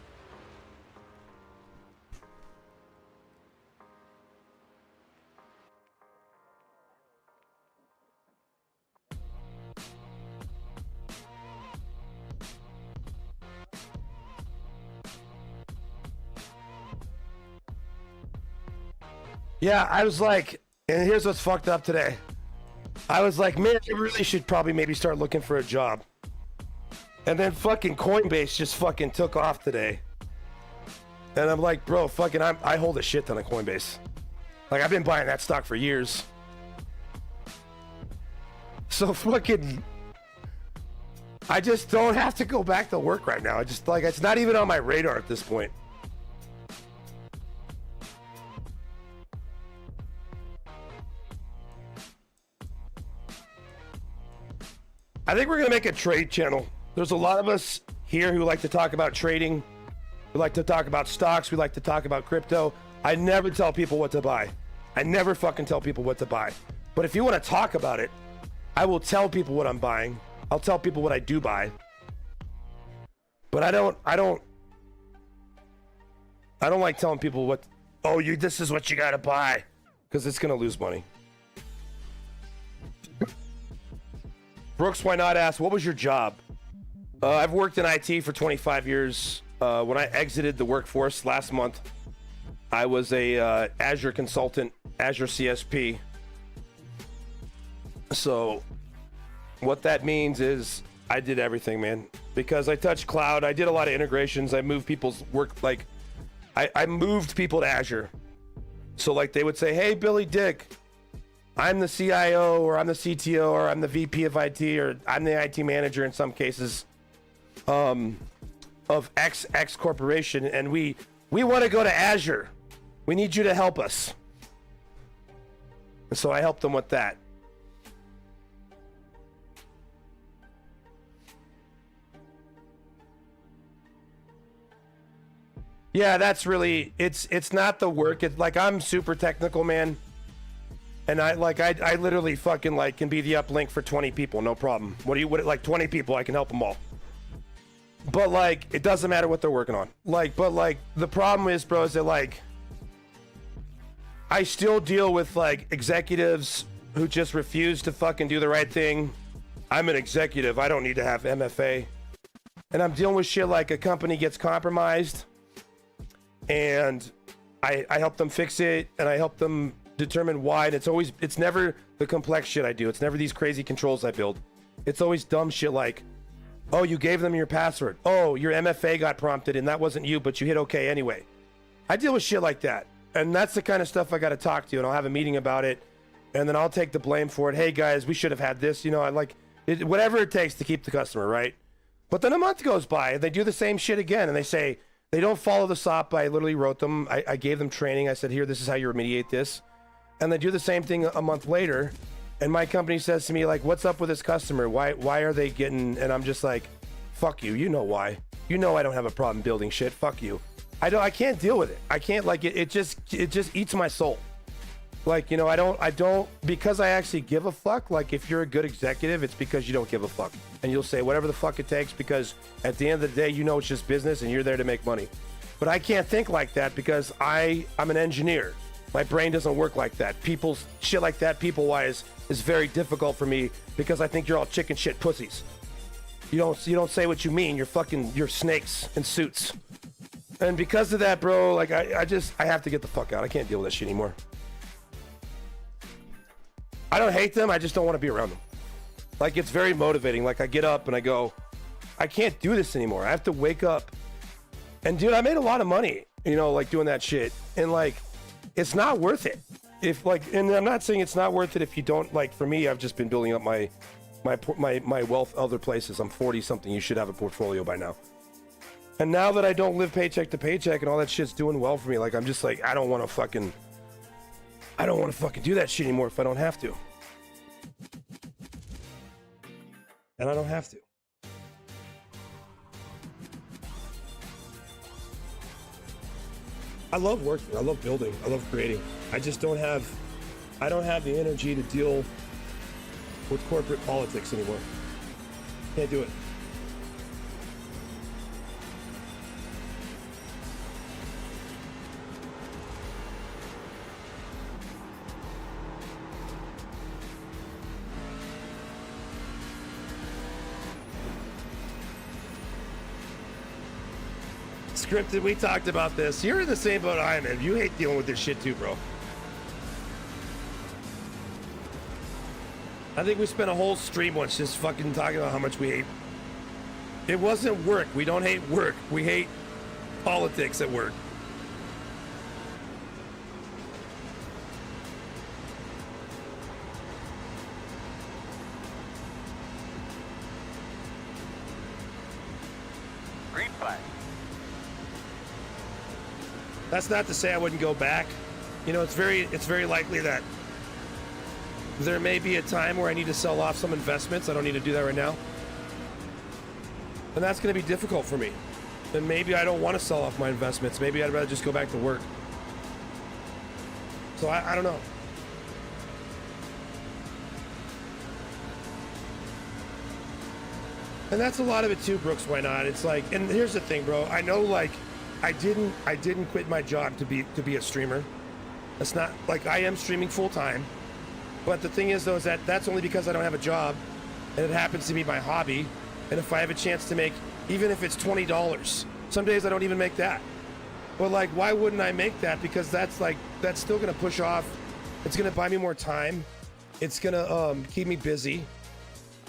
Yeah, I was like, and here's what's fucked up today. I was like, man, I really should probably maybe start looking for a job. And then fucking Coinbase just fucking took off today. And I'm like, bro, fucking, I hold a shit ton of Coinbase. Like, I've been buying that stock for years. So fucking, I just don't have to go back to work right now. I just, like, it's not even on my radar at this point. I think we're going to make a trade channel. There's a lot of us here who like to talk about trading. We like to talk about stocks. We like to talk about crypto. I never tell people what to buy. I never fucking tell people what to buy. But if you want to talk about it, I will tell people what I'm buying. I'll tell people what I do buy. But I don't like telling people what, oh, this is what you got to buy, because it's going to lose money. Brooks, why not ask, what was your job? I've worked in IT for 25 years. When I exited the workforce last month, I was a Azure consultant, Azure CSP. So what that means is I did everything, man. Because I touched cloud, I did a lot of integrations. I moved people's work, like, I moved people to Azure. So like they would say, hey, Billy Dick, I'm the CIO, or I'm the CTO, or I'm the VP of IT, or I'm the IT manager in some cases of X corporation, and we want to go to Azure. We need you to help us. And so I helped them with that. Yeah, that's really, it's not the work. It's like, I'm super technical, man. And I literally fucking like can be the uplink for 20 people, no problem. Like 20 people, I can help them all. But like, it doesn't matter what they're working on. Like, but like, the problem is, bro, is that like, I still deal with like executives who just refuse to fucking do the right thing. I'm an executive, I don't need to have MFA. And I'm dealing with shit like a company gets compromised, and I help them fix it, and I help them determine why. And it's never the complex shit I do. It's never these crazy controls I build. It's always dumb shit like, oh, you gave them your password. Oh, your MFA got prompted and that wasn't you, but you hit okay anyway. I deal with shit like that. And that's the kind of stuff I got to talk to, and I'll have a meeting about it, and then I'll take the blame for it. Hey guys, we should have had this, you know, I like it, whatever it takes to keep the customer, right? But then a month goes by and they do the same shit again, and they say they don't follow the SOP. I literally wrote them. I gave them training. I said, here, this is how you remediate this. And they do the same thing a month later, and my company says to me, like, what's up with this customer? Why are they getting, and I'm just like, fuck you. You know why. You know I don't have a problem building shit. Fuck you. I can't deal with it. I can't, like, it just eats my soul. Like, you know, I don't, because I actually give a fuck. Like, if you're a good executive, it's because you don't give a fuck. And you'll say whatever the fuck it takes, because at the end of the day, you know it's just business and you're there to make money. But I can't think like that because I'm an engineer. My brain doesn't work like that. People's shit like that, people-wise, is very difficult for me because I think you're all chicken shit pussies. You don't say what you mean. You're snakes in suits. And because of that, bro, like I have to get the fuck out. I can't deal with that shit anymore. I don't hate them. I just don't want to be around them. Like, it's very motivating. Like, I get up and I go, I can't do this anymore. I have to wake up. And dude, I made a lot of money, you know, like doing that shit. And like, it's not worth it. And I'm not saying it's not worth it if you don't, like, for me, I've just been building up my wealth other places. I'm 40 something. You should have a portfolio by now. And now that I don't live paycheck to paycheck and all that shit's doing well for me, like, I'm just like, I don't want to fucking do that shit anymore if I don't have to. And I don't have to. I love working. I love building. I love creating. I just don't have the energy to deal with corporate politics anymore. Can't do it. Scripted, we talked about this. You're in the same boat I am in. You hate dealing with this shit too, bro. I think we spent a whole stream once just fucking talking about how much we hate. It wasn't work. We don't hate work. We hate politics at work. Green flag. That's not to say I wouldn't go back. You know, it's very likely that there may be a time where I need to sell off some investments. I don't need to do that right now. And that's going to be difficult for me. And maybe I don't want to sell off my investments. Maybe I'd rather just go back to work. So I don't know. And that's a lot of it too, Brooks. Why not? It's like, and here's the thing, bro. I know, like, I didn't quit my job to be a streamer. That's not, like, I am streaming full time. But the thing is, though, is that that's only because I don't have a job, and it happens to be my hobby. And if I have a chance to make, even if it's $20, some days I don't even make that. But like, why wouldn't I make that? Because that's still gonna push off. It's gonna buy me more time. It's gonna keep me busy.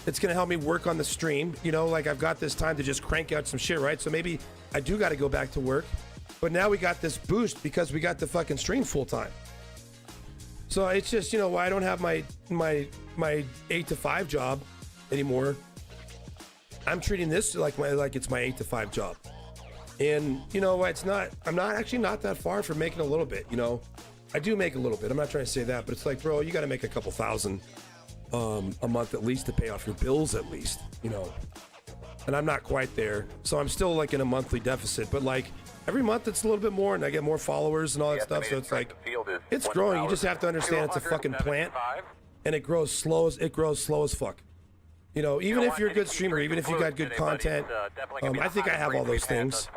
It's gonna help me work on the stream. You know, like, I've got this time to just crank out some shit, right? So maybe I do got to go back to work. But now we got this boost because we got the fucking stream full time. So it's just, you know, I don't have my 8 to 5 job anymore. I'm treating this like it's my 8 to 5 job. And you know, I'm not actually not that far from making a little bit, you know. I do make a little bit. I'm not trying to say that, but it's like, bro, you got to make a couple thousand a month at least to pay off your bills at least, you know. And I'm not quite there. So I'm still like in a monthly deficit, but like every month it's a little bit more and I get more followers and all that stuff. So it's like, it's growing. You just have to understand it's a fucking plant and it grows slow as fuck. You know, even if you're a good streamer, even if you got good content, I think I have all those things.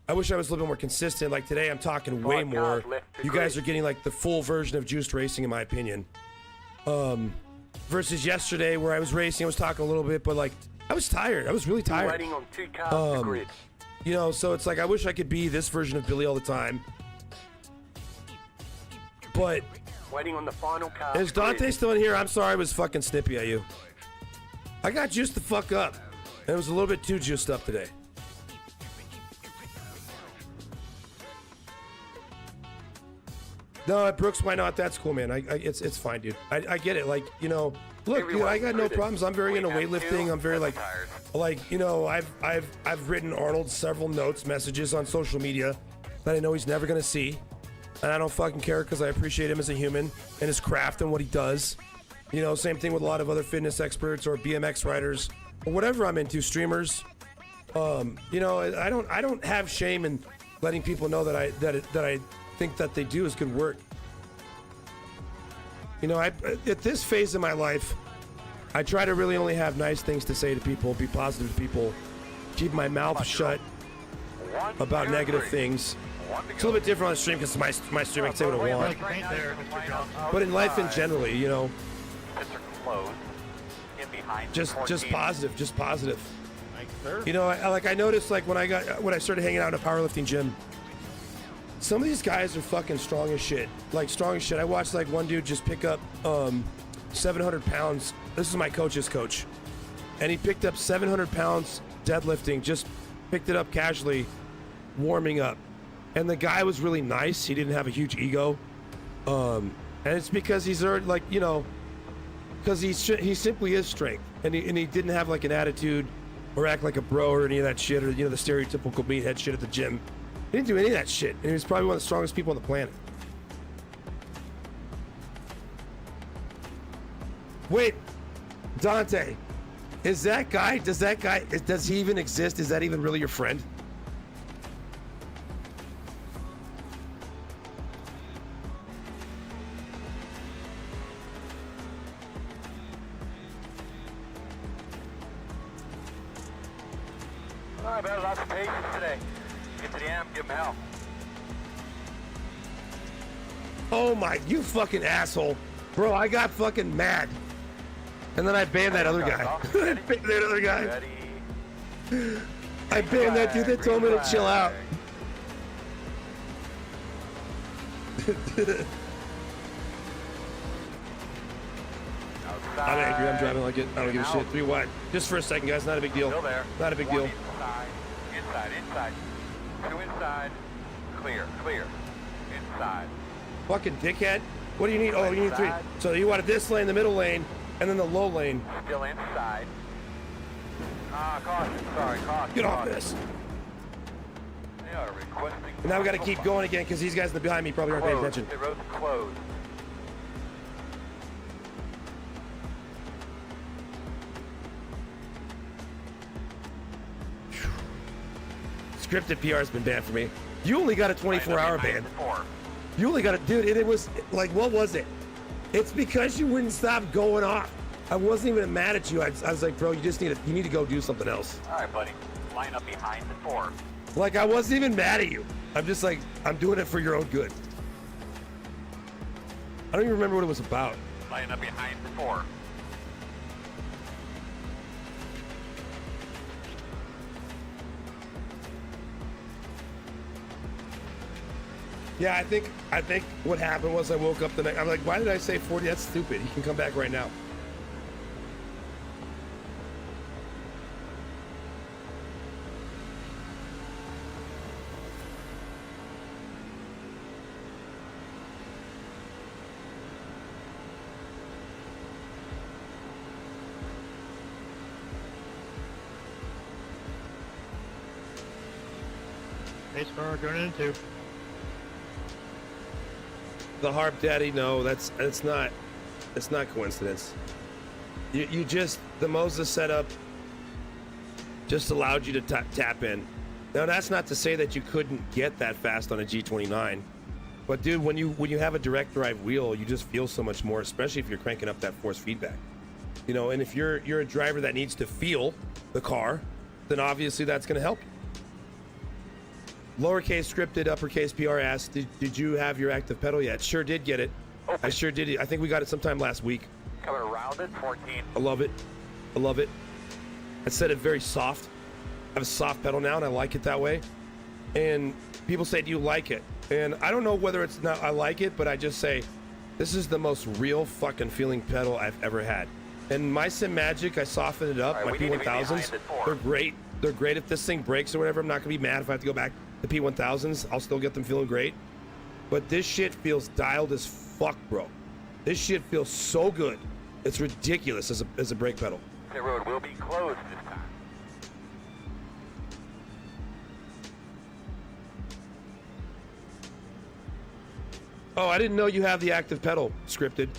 I wish I was a little bit more consistent. Like today, I'm talking way more. You guys are getting like the full version of Juiced Racing, in my opinion. Versus yesterday, where I was racing, I was talking a little bit, but like I was tired. I was really tired. You know, so it's like I wish I could be this version of Billy all the time. But Waiting on the final car. is Dante still in here? I'm sorry, I was fucking snippy at you. I got juiced the fuck up. And it was a little bit too juiced up today. No, Brooks, why not? That's cool, man. It's fine, dude. I get it. Like, you know, look, dude, I got no problems. I'm very into weightlifting. I'm very like, you know, I've written Arnold several notes, messages on social media that I know he's never gonna see, and I don't fucking care because I appreciate him as a human and his craft and what he does. You know, same thing with a lot of other fitness experts or BMX riders or whatever I'm into, streamers. You know, I don't have shame in letting people know that I think that they do is good work. You know, at this phase of my life, I try to really only have nice things to say to people, be positive to people, keep my mouth shut about negative things. It's a little bit different on the stream because my stream I can say what I want. But in life in general, you know, close. Get behind Just 14. positive, just positive. Thanks, sir. You know, I noticed like when I started hanging out in a powerlifting gym, some of these guys are fucking strong as shit. Like strong as shit. I watched like one dude just pick up 700 pounds. This is my coach's coach. And he picked up 700 pounds deadlifting, just picked it up casually, warming up. And the guy was really nice. He didn't have a huge ego. And it's because he's already like, you know, because he simply is strength. And he didn't have like an attitude or act like a bro or any of that shit, or, you know, the stereotypical meathead shit at the gym. He didn't do any of that shit. And he was probably one of the strongest people on the planet. Wait, Dante, does he even exist? Is that even really your friend? All right, man, lots of patience today. Get to the amp, give him hell. Oh my, you fucking asshole. Bro, I got fucking mad. And then I banned that other guy. I banned that other guy. Ready? I banned that dude that told me to chill out. I'm angry, I'm driving like it. I don't give a shit. 3 wide. Just for a second, guys, not a big deal. Still there. Not a big One deal. Inside. 2 inside. Clear. Inside. Fucking dickhead. What do you need? Oh, you need 3. So you wanted this lane, the middle lane, and then the low lane. Still inside. Caution. Sorry, caution. Get off this. They are requesting. And now we gotta keep going again because these guys behind me probably aren't paying Closed. attention. The road's closed. Scripted PR has been banned for me. You only got a 24-hour ban. You only got a dude, and it was like, what was it? It's because you wouldn't stop going off. I wasn't even mad at you. I was like, bro, you need to go do something else. All right, buddy. Line up behind the 4. Like, I wasn't even mad at you. I'm just like, I'm doing it for your own good. I don't even remember what it was about. Line up behind the 4. Yeah, I think what happened was I woke up the next. I'm like, why did I say 40? That's stupid. He can come back right now. Pace car turning into. The Harp Daddy, no, that's not coincidence. You just, the Moses setup just allowed you to tap in. Now that's not to say that you couldn't get that fast on a G29, but dude, when you have a direct drive wheel, you just feel so much more, especially if you're cranking up that force feedback. You know, and if you're a driver that needs to feel the car, then obviously that's going to help you. Lowercase scripted, uppercase PR asked, did you have your active pedal yet? Sure did get it. Open. I sure did. I think we got it sometime last week. Coming around it, 14. I love it. I love it. I said it very soft. I have a soft pedal now, and I like it that way. And people say, do you like it? And I don't know whether it's not I like it, but I just say, this is the most real fucking feeling pedal I've ever had. And my Sim Magic, I softened it up. All right, my we need to be P1000s, behind the 4. they're great. They're great if this thing breaks or whatever. I'm not going to be mad if I have to go back. The P1000s, I'll still get them feeling great. But this shit feels dialed as fuck, bro. This shit feels so good. It's ridiculous as a brake pedal. The road will be closed this time. Oh, I didn't know you have the active pedal scripted.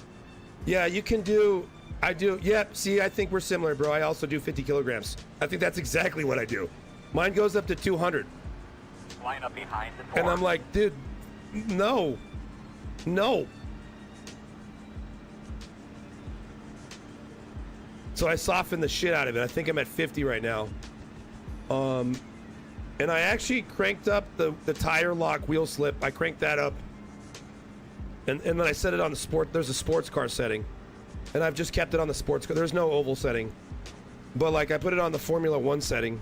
Yeah, you can do, I do, yep, see, I think we're similar, bro. I also do 50 kilograms. I think that's exactly what I do. Mine goes up to 200. Line up behind the 4. And I'm like, dude, no. So I softened the shit out of it. I think I'm at 50 right now. And I actually cranked up the tire lock wheel slip. I cranked that up. And then I set it on the sport. There's a sports car setting. and I've just kept it on the sports car. There's no oval setting, but like I put it on the Formula 1 setting,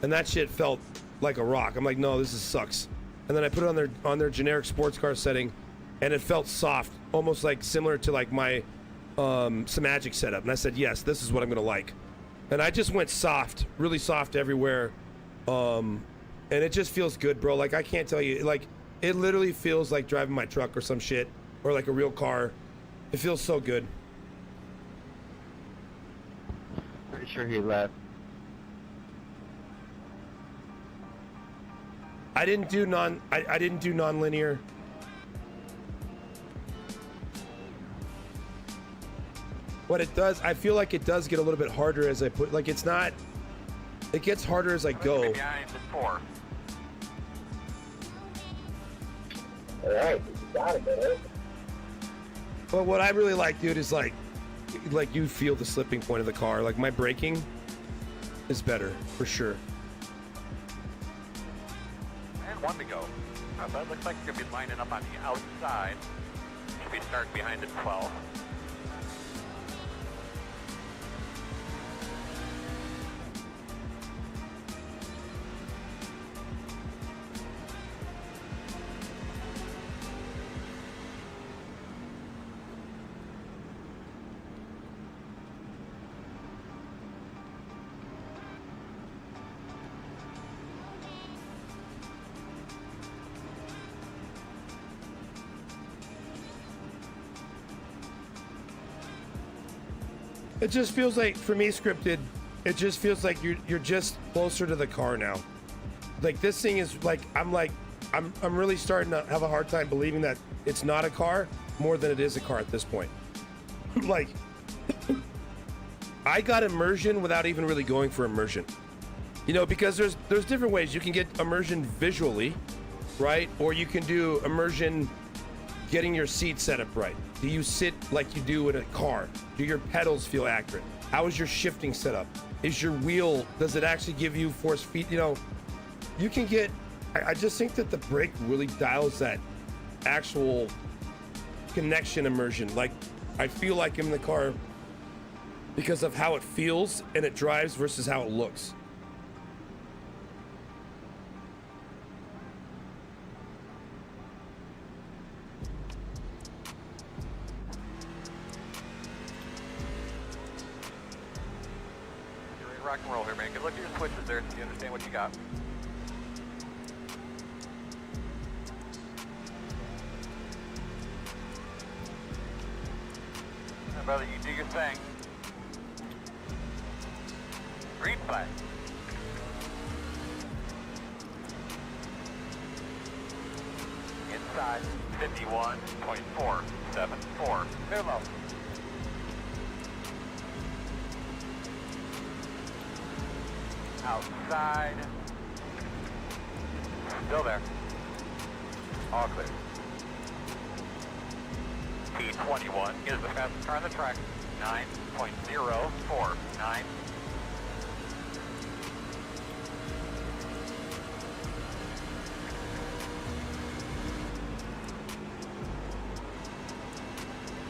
and that shit felt like a rock. I'm like, no, this sucks. And then I put it on their generic sports car setting, and it felt soft, almost like similar to like my Magic setup. And I said, yes, this is what I'm gonna like. And I just went soft, really soft everywhere, and it just feels good, bro. Like I can't tell you, like it literally feels like driving my truck or some shit, or like a real car. It feels so good. Pretty sure he left. I didn't do non-linear. What it does, I feel like it does get a little bit harder as I put, like it's not, it gets harder as I go. Behind the 4. Alright, got it, man. But what I really like, dude, is like you feel the slipping point of the car. Like my braking is better, for sure. And 1 to go. So it looks like you're going to be lining up on the outside. Should be starting behind the 12. It just feels like, for me, scripted, it just feels like you're just closer to the car now. Like this thing is like, I'm really starting to have a hard time believing that it's not a car more than it is a car at this point. Like, I got immersion without even really going for immersion. You know, because there's different ways. You can get immersion visually, right? Or you can do immersion getting your seat set up right. Do you sit like you do in a car? Do your pedals feel accurate? How is your shifting set up? Is your wheel, does it actually give you force feed? You know, you can get, I just think that the brake really dials that actual connection immersion. Like, I feel like I'm in the car because of how it feels and it drives versus how it looks. Rock and roll here, man. Good look at your switches there so you understand what you got. Now, brother, you do your thing. Green flag. Inside 51.474. Clear low. Outside. Still there. All clear. P21 is the fastest car on the track. 9.049.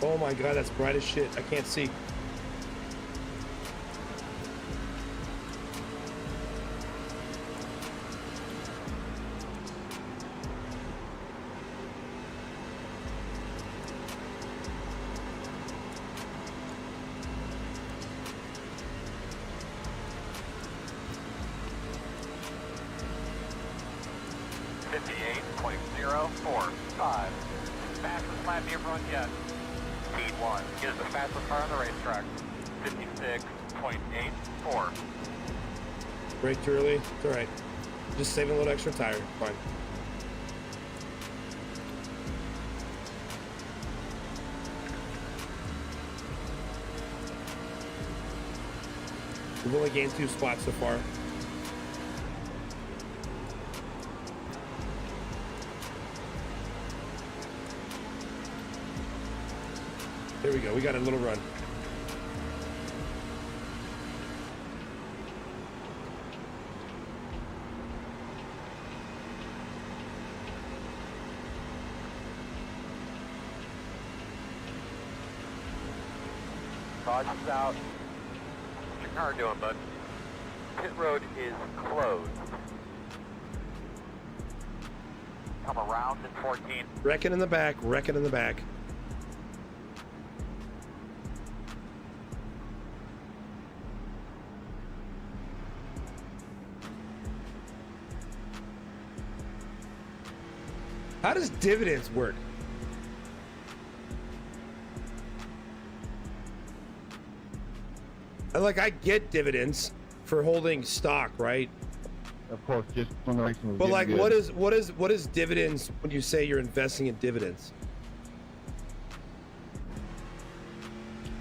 Oh my God, that's bright as shit. I can't see. Fastest lap everyone yet. P1 is the fastest car on the racetrack. 56.84. Brake too early? It's alright. Just saving a little extra tire. Fine. We've only gained 2 spots so far. There we go. We got a little run. Dodge is out. What's your car doing, bud? Pit road is closed. Come around in 14. Wrecking in the back, wrecking in the back. How does dividends work? Like, I get dividends for holding stock, right? Of course, just when the racing was But like, getting good. what is dividends when you say you're investing in dividends?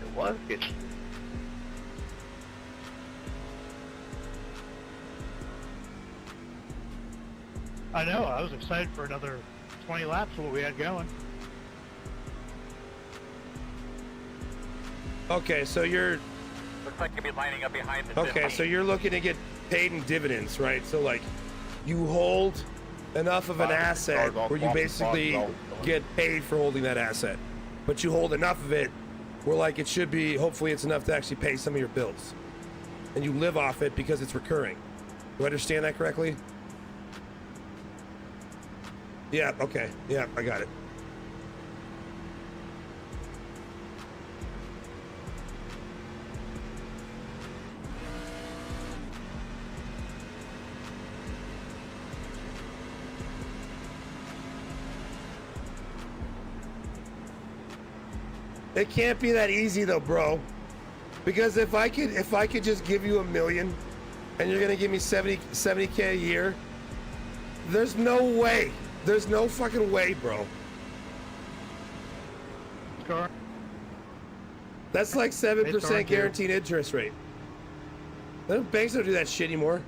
It was good. I know. I was excited for another 20 laps of what we had going. Okay, so you're Looks like you'll be lining up behind the okay, 15. so you're looking to get paid in dividends, right? So like, you hold enough of an asset where you basically get paid for holding that asset, but you hold enough of it where like it should be, hopefully it's enough to actually pay some of your bills, and you live off it because it's recurring. Do I understand that correctly? Yeah, okay, yeah, I got it. It can't be that easy though, bro. Because if I could just give you $1 million and you're gonna give me 70K a year, there's no way. There's no fucking way, bro. Scar. That's like 7% guaranteed interest rate. The banks don't do that shit anymore.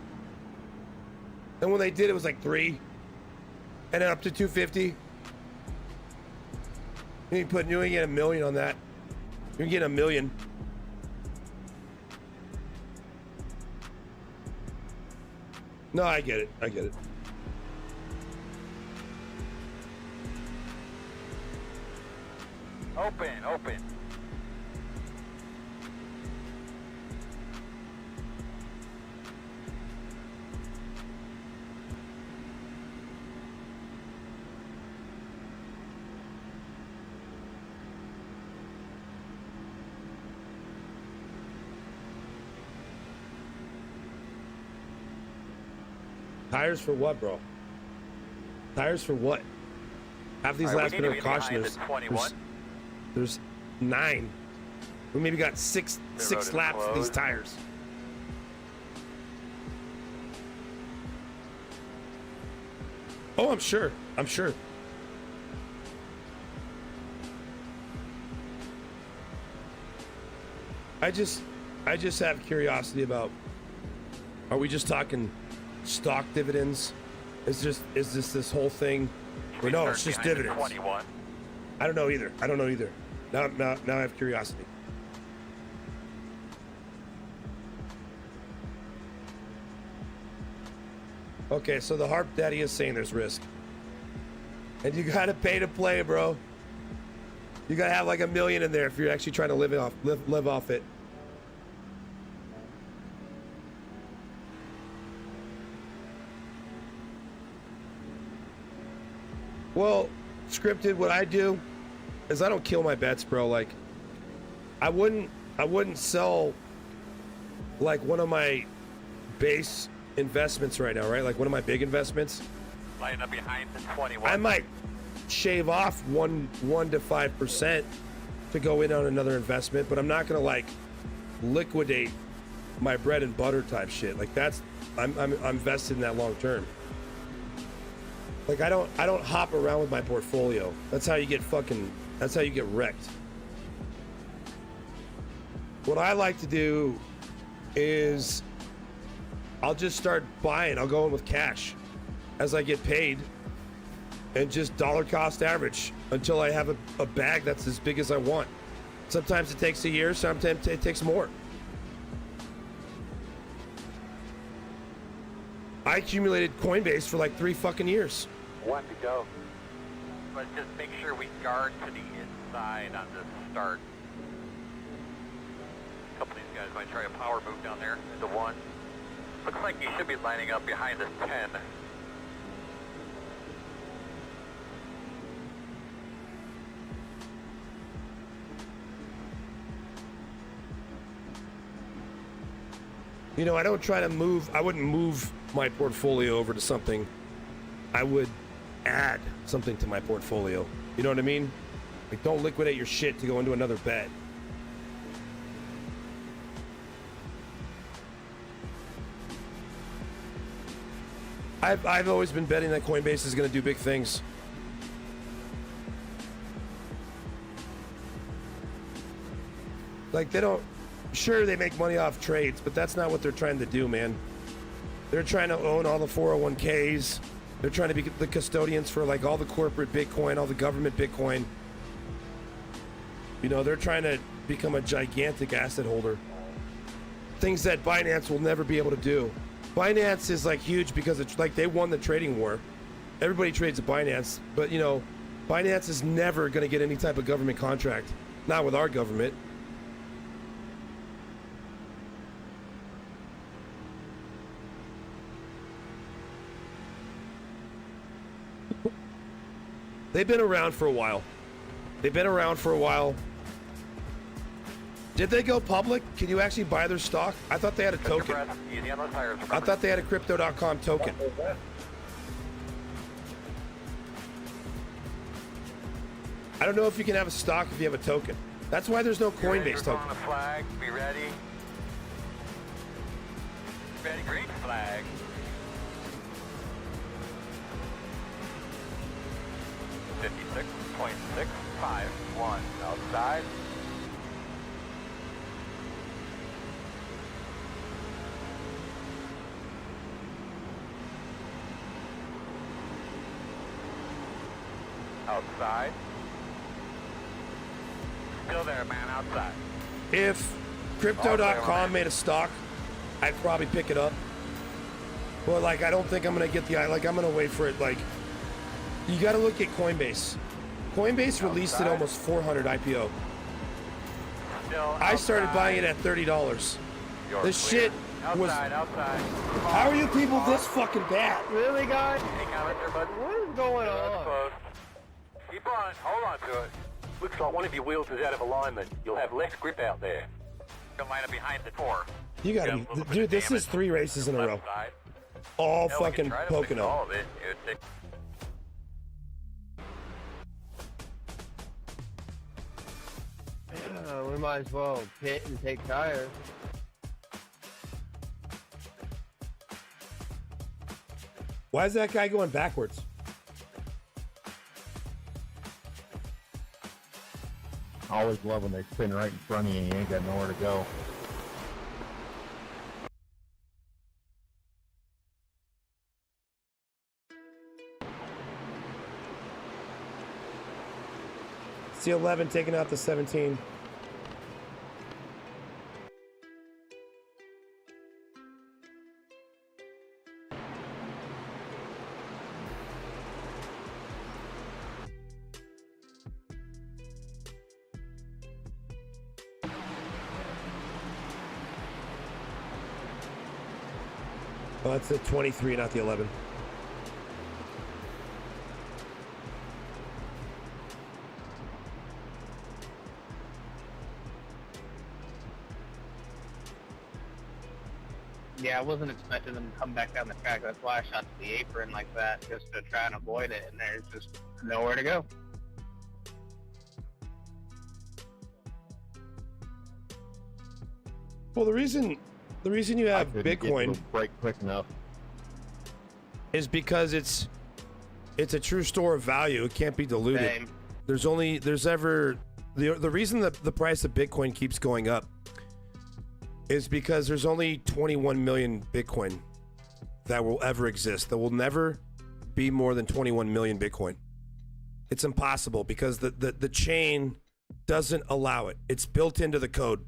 And when they did, it was like 3, and then up to 250. You ain't getting $1 million on that. You're getting $1 million. No, I get it. I get it. Open, open. Tires for what, bro? Tires for what? Half these All right, last we need minute to be behind cautioners. the 21. There's 9. We maybe got six road is laps of these closed. tires. Oh, I'm sure. I'm sure. I just have curiosity about, are we just talking stock dividends? Is this whole thing? Or no, it's just Behind the dividends. 21. I don't know either. Now I have curiosity. Okay, so the Harp Daddy is saying there's risk. And you gotta pay to play, bro. You gotta have like $1 million in there if you're actually trying to live off it. Well, scripted, what I do is I don't kill my bets, bro. Like, I wouldn't sell like one of my base investments right now, right? Like one of my big investments. Lining up behind the 21. I might shave off 1 to 5% to go in on another investment, but I'm not gonna like liquidate my bread and butter type shit. Like that's I'm vested in that long term. Like I don't hop around with my portfolio. That's how you get wrecked. What I like to do is I'll just start buying. I'll go in with cash as I get paid and just dollar cost average until I have a bag that's as big as I want. Sometimes it takes a year, sometimes it takes more. I accumulated Coinbase for like 3 fucking years. 1 to go. But just make sure we guard to the inside on the start. guys might try a power move down there into 1. Looks like you should be lining up behind this 10. You know, I don't try to move. I wouldn't move my portfolio over to something. I would add something to my portfolio. You know what I mean? Like, don't liquidate your shit to go into another bet. I've always been betting that Coinbase is going to do big things. Like, they don't... Sure, they make money off trades, but that's not what they're trying to do, man. They're trying to own all the 401ks. They're trying to be the custodians for, like, all the corporate Bitcoin, all the government Bitcoin. You know, they're trying to become a gigantic asset holder. Things that Binance will never be able to do. Binance is, like, huge because it's like they won the trading war. Everybody trades at Binance, but, you know, Binance is never going to get any type of government contract. Not with our government. They've been around for a while. Did they go public? Can you actually buy their stock? I thought they had a token. I thought they had a Crypto.com token. I don't know if you can have a stock if you have a token. That's why there's no Coinbase token. On the flag, be ready. Ready, green flag. .651 outside. Outside. Still there, man, outside. If Crypto.com made a stock, I'd probably pick it up. But, like, I don't think I'm going to get the... Like, I'm going to wait for it, like... You got to look at Coinbase. Coinbase released it almost 400 IPO. I started buying it at $30. This shit was... Outside. How are you people this fucking bad? Really, guys? What is going on? Keep on. Hold on to it. Looks like one of your wheels is out of alignment. You'll have less grip out there. You'll line up behind the 4. You got to be... Dude, this is 3 races in a row. All fucking Pocono. All of it. We might as well pit and take tires. Why is that guy going backwards? I always love when they spin right in front of you and you ain't got nowhere to go. It's the 11 taking out the 17. Oh, that's the 23, not the 11. Yeah, I wasn't expecting them to come back down the track. That's why I shot to the apron like that, just to try and avoid it, and there's just nowhere to go. Well, the reason you have Bitcoin break quick enough is because it's a true store of value. It can't be diluted. Same. The reason that the price of Bitcoin keeps going up is because there's only 21 million Bitcoin that will ever exist. There will never be more than 21 million Bitcoin. It's impossible because the chain doesn't allow it. It's built into the code.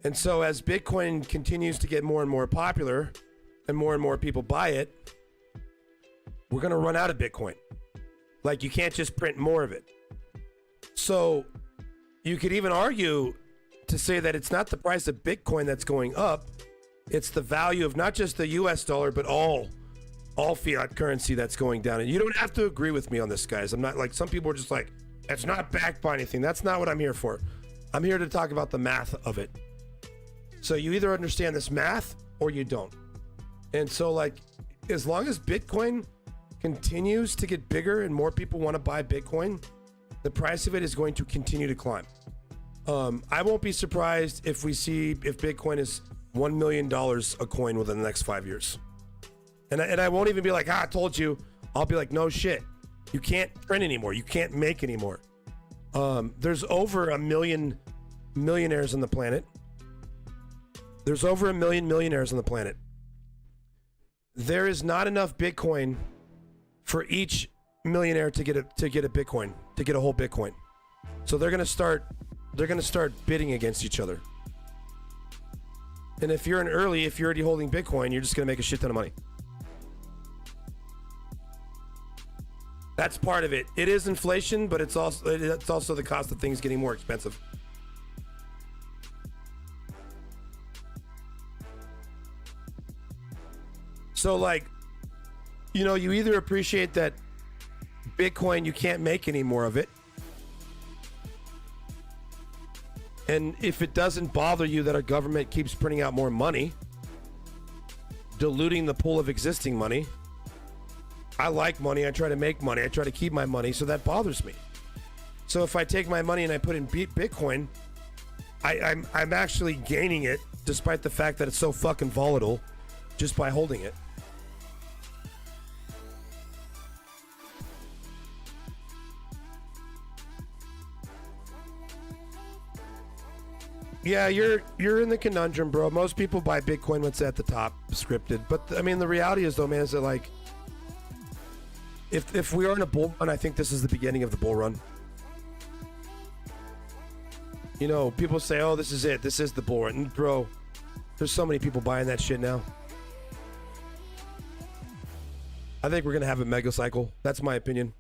And so as Bitcoin continues to get more and more popular and more people buy it, we're going to run out of Bitcoin. Like, you can't just print more of it. So you could even argue to say that it's not the price of Bitcoin that's going up. It's the value of not just the US dollar, but all fiat currency that's going down. And you don't have to agree with me on this, guys. I'm not like, some people are just like, it's not backed by anything. That's not what I'm here for. I'm here to talk about the math of it. So you either understand this math or you don't. And so, like, as long as Bitcoin continues to get bigger and more people want to buy Bitcoin, the price of it is going to continue to climb. I won't be surprised if Bitcoin is $1 million a coin within the next 5 years. And I won't even be like, I told you. I'll be like, no shit. You can't print anymore. You can't make anymore. There's over 1 million millionaires on the planet. There's over 1 million millionaires on the planet. There is not enough Bitcoin for each millionaire to get a Bitcoin, to get a whole Bitcoin. So they're gonna start bidding against each other. And if you're already holding Bitcoin, you're just gonna make a shit ton of money. That's part of it. It is inflation, but it's also the cost of things getting more expensive. So, like, you know, you either appreciate that Bitcoin, you can't make any more of it. And if it doesn't bother you that our government keeps printing out more money, diluting the pool of existing money. I like money. I try to make money. I try to keep my money, so that bothers me. So if I take my money and I put in Bitcoin, I'm actually gaining it, despite the fact that it's so fucking volatile, just by holding it. Yeah, you're in the conundrum, bro. Most people buy Bitcoin when it's at the top, scripted. But I mean, the reality is, though, man, is that, like, if we are in a bull run, I think this is the beginning of the bull run. You know, people say, "Oh, this is it. This is the bull run." And bro, there's so many people buying that shit now. I think we're gonna have a mega cycle. That's my opinion.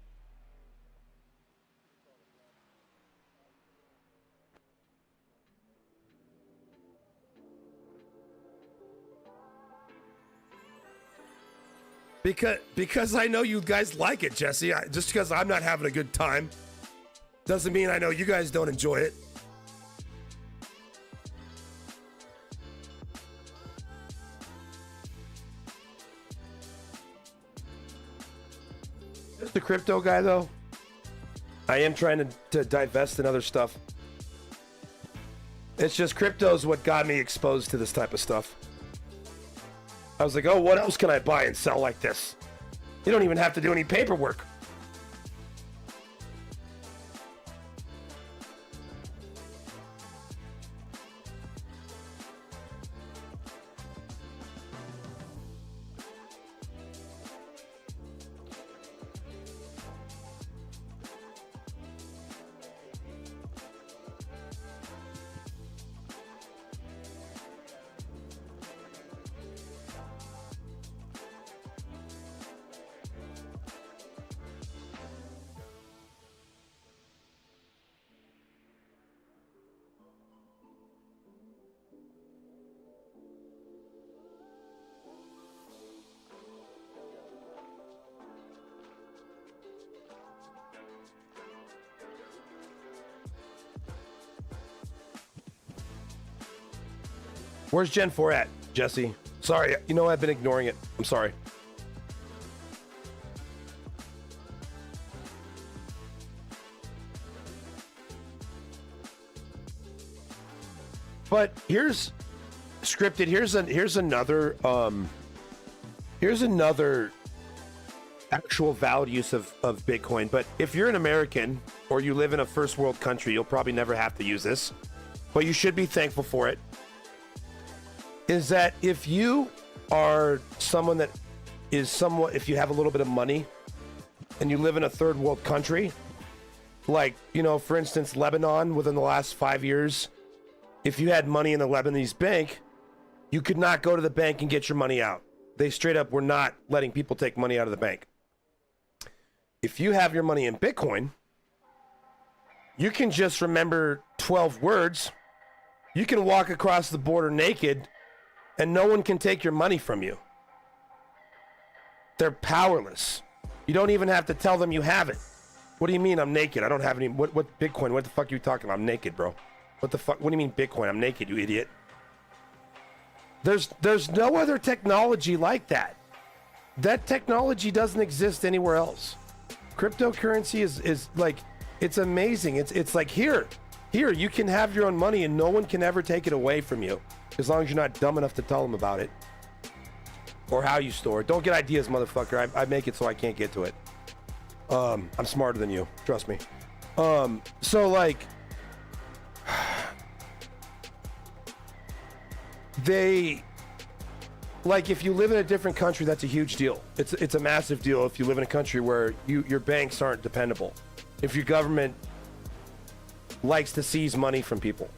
Because I know you guys like it, Jesse. Just because I'm not having a good time doesn't mean I know you guys don't enjoy it. Just the crypto guy, though. I am trying to divest in other stuff. It's just crypto's what got me exposed to this type of stuff. I was like, oh, what else can I buy and sell like this? You don't even have to do any paperwork. Where's Gen 4 at, Jesse? Sorry, you know I've been ignoring it. I'm sorry. But here's scripted. Here's another actual valid use of Bitcoin. But if you're an American or you live in a first world country, you'll probably never have to use this, but you should be thankful for it. Is that if you are someone that is somewhat, if you have a little bit of money and you live in a third world country, like, you know, for instance, Lebanon, within the last 5 years, if you had money in the Lebanese bank, you could not go to the bank and get your money out. They straight up were not letting people take money out of the bank. If you have your money in Bitcoin, you can just remember 12 words You can walk across the border naked and no one can take your money from you. They're powerless. You don't even have to tell them you have it. What do you mean I'm naked? I don't have any, what Bitcoin, what the fuck are you talking about? I'm naked, bro. What the fuck, what do you mean Bitcoin? I'm naked, you idiot. There's no other technology like that. That technology doesn't exist anywhere else. Cryptocurrency is like, it's amazing. It's like here, you can have your own money and no one can ever take it away from you as long as you're not dumb enough to tell them about it or how you store it. Don't get ideas, motherfucker. I make it so I can't get to it. I'm smarter than you, trust me. So like, if you live in a different country, that's a huge deal. It's a massive deal if you live in a country where your banks aren't dependable. If your government likes to seize money from people.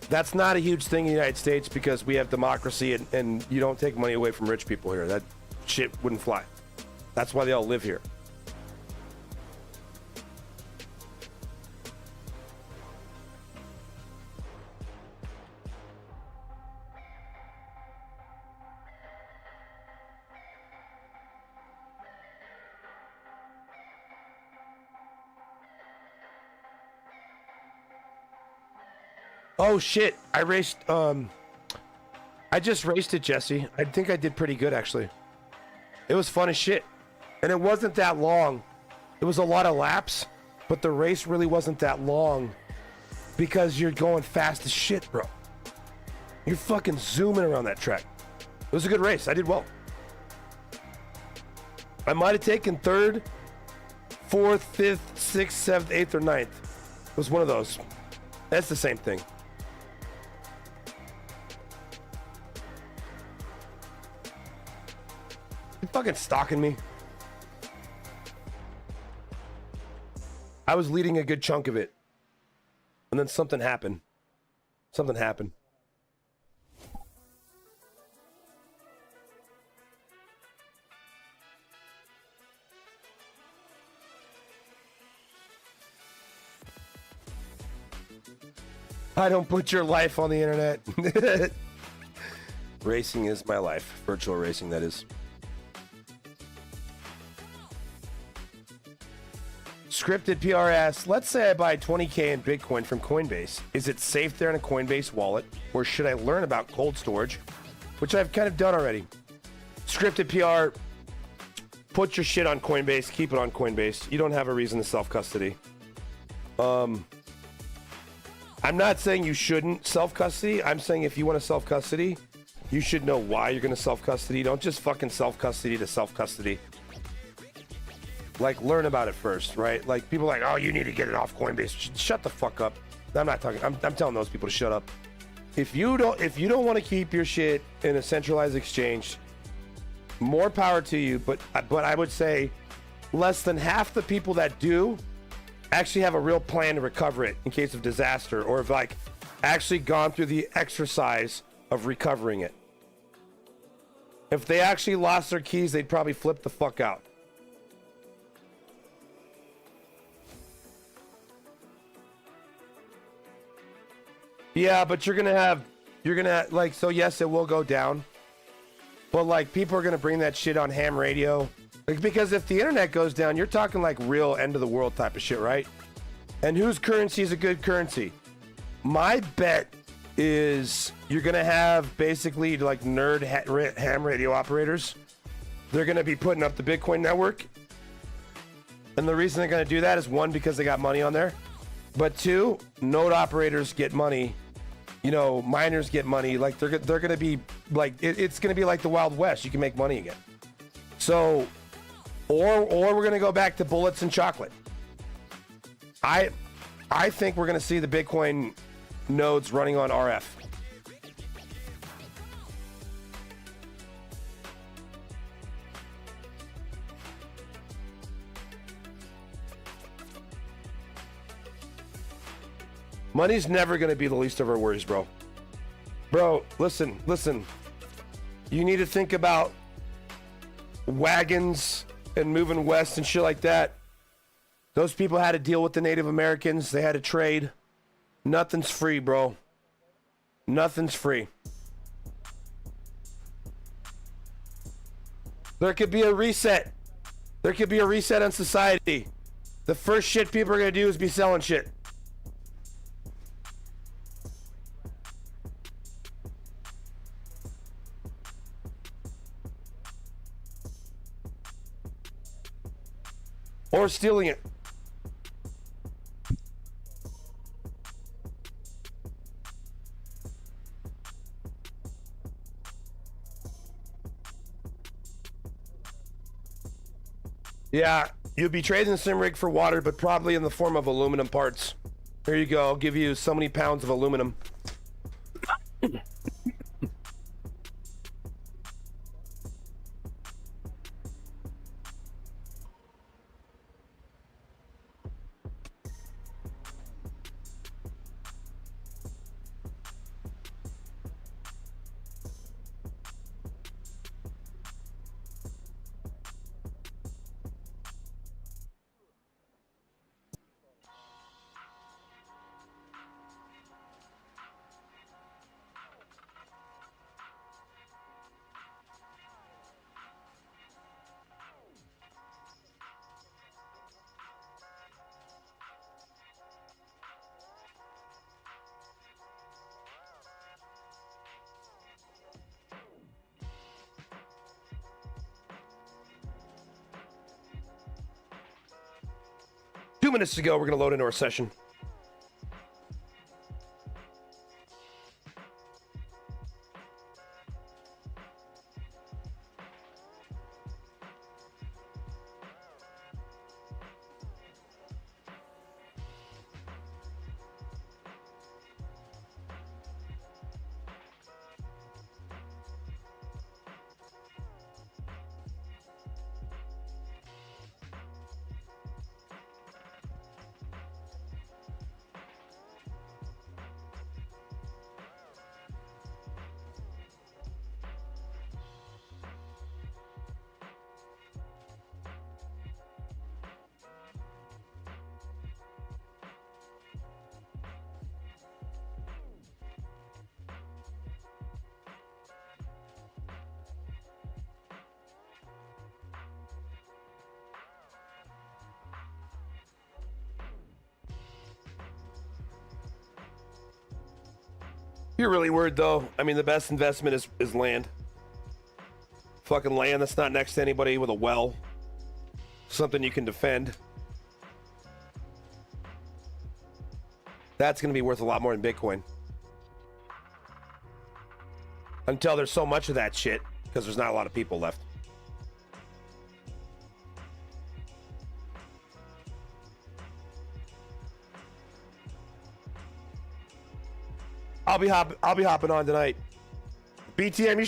That's not a huge thing in the United States because we have democracy and you don't take money away from rich people here. That shit wouldn't fly. That's why they all live here. Oh shit, I just raced it, Jesse. I think I did pretty good actually. It was fun as shit. And it wasn't that long. It was a lot of laps, but the race really wasn't that long because you're going fast as shit, bro. You're fucking zooming around that track. It was a good race. I did well. I might have taken 3rd, 4th, 5th, 6th, 7th, 8th, or 9th. It was one of those. That's the same thing. You fucking stalking me? I was leading a good chunk of it. And then something happened. Something happened. I don't put your life on the internet. Racing is my life. Virtual racing, that is. Scripted PR asks, let's say I buy 20K in Bitcoin from Coinbase. Is it safe there in a Coinbase wallet? Or should I learn about cold storage? Which I've kind of done already. Scripted PR, put your shit on Coinbase. Keep it on Coinbase. You don't have a reason to self-custody. I'm not saying you shouldn't self-custody. I'm saying if you want to self-custody, you should know why you're going to self-custody. Don't just fucking self-custody to self-custody. Like, learn about it first, right? Like, people are like, oh, you need to get it off Coinbase. Shut the fuck up. I'm not talking. I'm telling those people to shut up. If you don't want to keep your shit in a centralized exchange, more power to you. But I would say less than half the people that do actually have a real plan to recover it in case of disaster, or have like actually gone through the exercise of recovering it. If they actually lost their keys, they'd probably flip the fuck out. Yeah, but you're gonna like, so yes, it will go down, but like people are gonna bring that shit on ham radio, like, because if the internet goes down, you're talking like real end of the world type of shit, right? And whose currency is a good currency? My bet is you're gonna have basically like nerd ham radio operators. They're gonna be putting up the Bitcoin network, and the reason they're gonna do that is, one, because they got money on there, but two, node operators get money. You know, miners get money. Like they're gonna be like, it's gonna be like the Wild West. You can make money again. So, or we're gonna go back to bullets and chocolate. I think we're gonna see the Bitcoin nodes running on RF. Money's never going to be the least of our worries, bro. Bro, listen. You need to think about wagons and moving west and shit like that. Those people had to deal with the Native Americans. They had to trade. Nothing's free, bro. Nothing's free. There could be a reset. There could be a reset on society. The first shit people are gonna do is be selling shit. Or stealing it. Yeah, you'll be trading the sim rig for water, but probably in the form of aluminum parts. Here you go. I'll give you so many pounds of aluminum. 2 minutes to go. We're going to load into our session. You're really worried though. I mean, the best investment is land. Fucking land that's not next to anybody with a well. Something you can defend. That's going to be worth a lot more than Bitcoin. Until there's so much of that shit, because there's not a lot of people left. I'll be hopping on tonight. BTM, you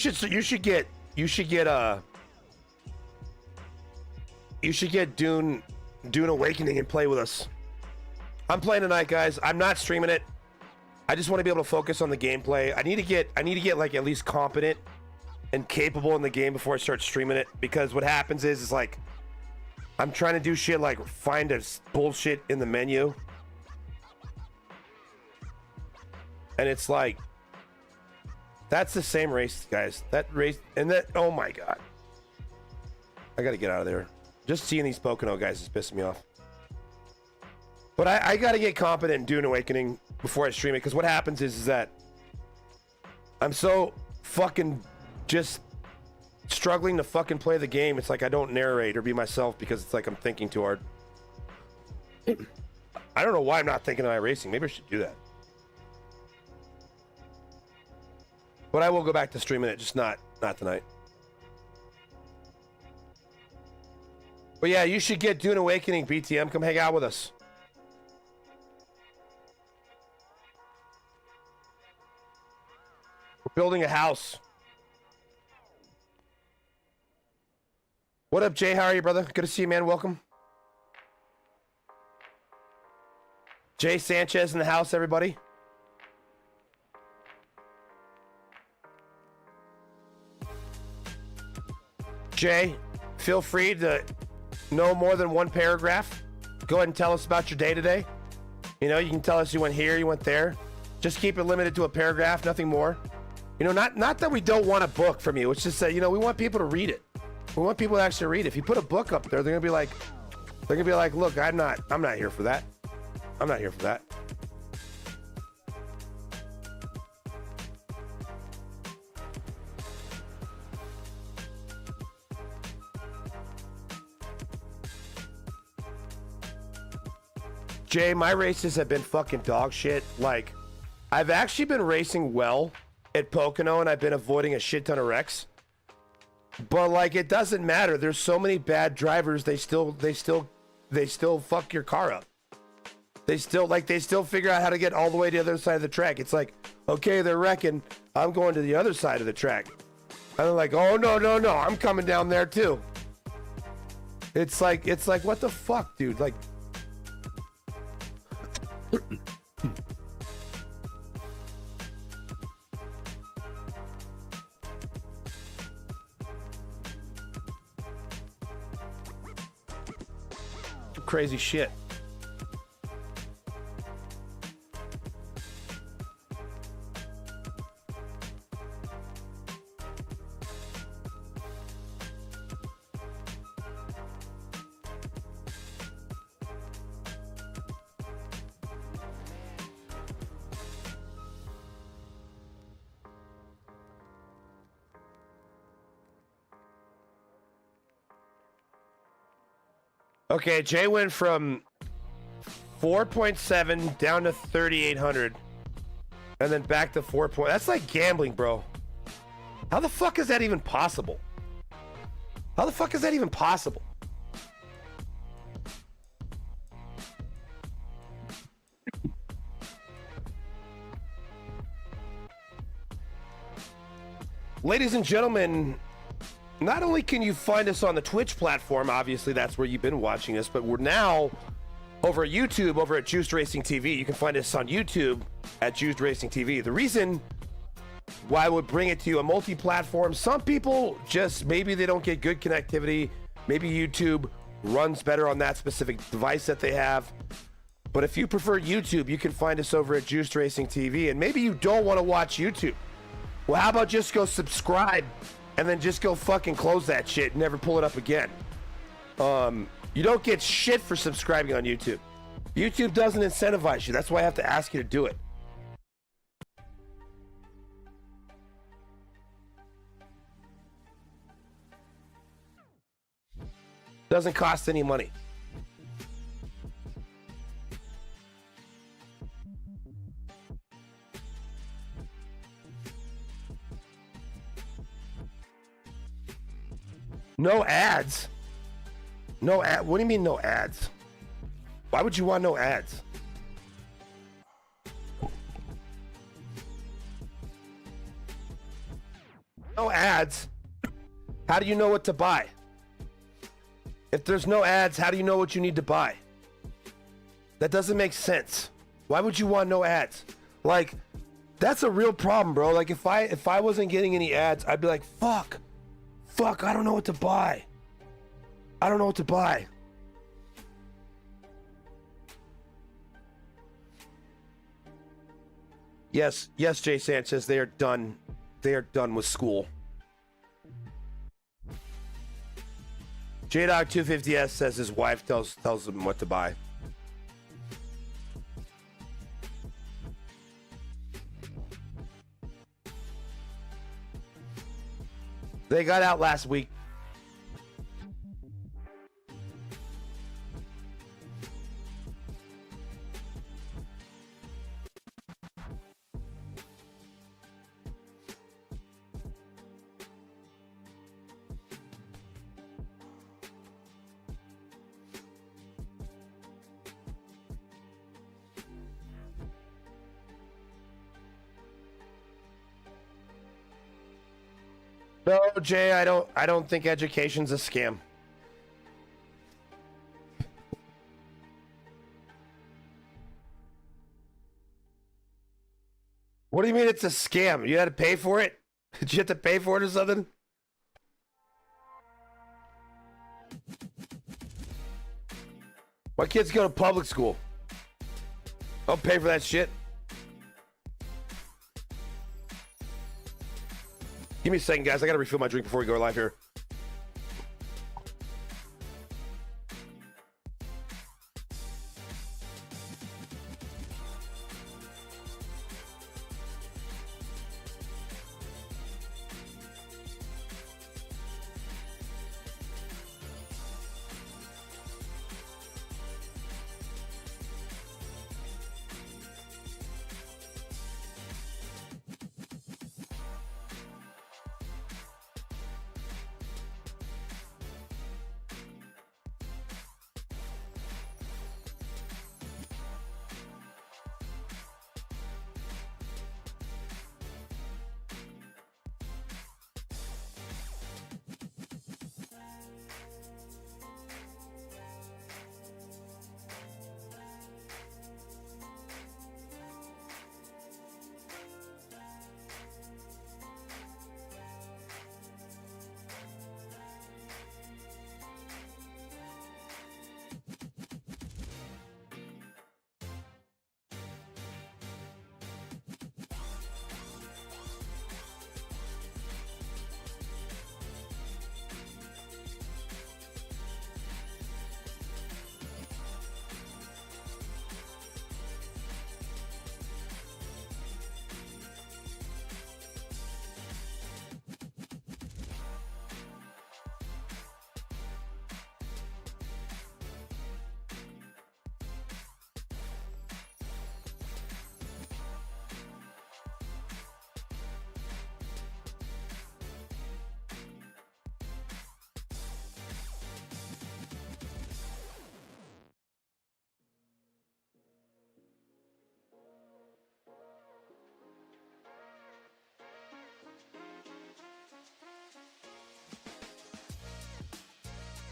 should get Dune Awakening and play with us. I'm playing tonight, guys. I'm not streaming it. I just want to be able to focus on the gameplay. I need to get like at least competent and capable in the game before I start streaming it, because what happens is like I'm trying to do shit like find a bullshit in the menu. And it's like, that's the same race, guys. That race, and that, oh my God. I gotta get out of there. Just seeing these Pocono guys is pissing me off. But I gotta get competent in Dune Awakening before I stream it, because what happens is that I'm so fucking just struggling to fucking play the game. It's like I don't narrate or be myself because it's like I'm thinking too hard. I don't know why I'm not thinking of iRacing. Maybe I should do that. But I will go back to streaming it, just not tonight. But yeah, you should get Dune Awakening, BTM. Come hang out with us. We're building a house. What up, Jay? How are you, brother? Good to see you, man. Welcome. Jay Sanchez in the house, everybody. Jay, feel free to know more than one paragraph. Go ahead and tell us about your day today. You know, you can tell us you went here, you went there. Just keep it limited to a paragraph, nothing more. You know, not that we don't want a book from you. It's just that, you know, we want people to read it. We want people to actually read it. If you put a book up there, they're gonna be like, look, I'm not here for that. I'm not here for that. Jay, my races have been fucking dog shit. Like, I've actually been racing well at Pocono, and I've been avoiding a shit ton of wrecks. But like, it doesn't matter. There's so many bad drivers. They still fuck your car up. They still figure out how to get all the way to the other side of the track. It's like, okay, they're wrecking. I'm going to the other side of the track. And they're like, oh no, I'm coming down there too. It's like, what the fuck, dude? Like. Crazy shit. Okay, Jay went from 4.7 down to 3,800, and then back to 4. That's like gambling, bro. How the fuck is that even possible? How the fuck is that even possible? Ladies and gentlemen, not only can you find us on the Twitch platform, obviously that's where you've been watching us, but we're now over at YouTube, over at Juiced Racing TV. You can find us on YouTube at Juiced Racing TV. The reason why I would bring it to you, a multi-platform, some people just, maybe they don't get good connectivity. Maybe YouTube runs better on that specific device that they have. But if you prefer YouTube, you can find us over at Juiced Racing TV. And maybe you don't want to watch YouTube. Well, how about just go subscribe and then just go fucking close that shit and never pull it up again. You don't get shit for subscribing on YouTube. YouTube doesn't incentivize you. That's why I have to ask you to do it. Doesn't cost any money. No ads. No ad. What do you mean no ads? Why would you want no ads? No ads. How do you know what to buy? If there's no ads, how do you know what you need to buy? That doesn't make sense. Why would you want no ads? Like, that's a real problem, bro. Like, if I wasn't getting any ads, I'd be like, fuck, I don't know what to buy. I don't know what to buy. Yes, Jay Sanchez, they are done. They are done with school. JDog250S says his wife tells him what to buy. They got out last week. No, Jay, I don't think education's a scam. What do you mean it's a scam? You had to pay for it? Did you have to pay for it or something? My kids go to public school. I'll pay for that shit. Give me a second, guys. I gotta refill my drink before we go live here.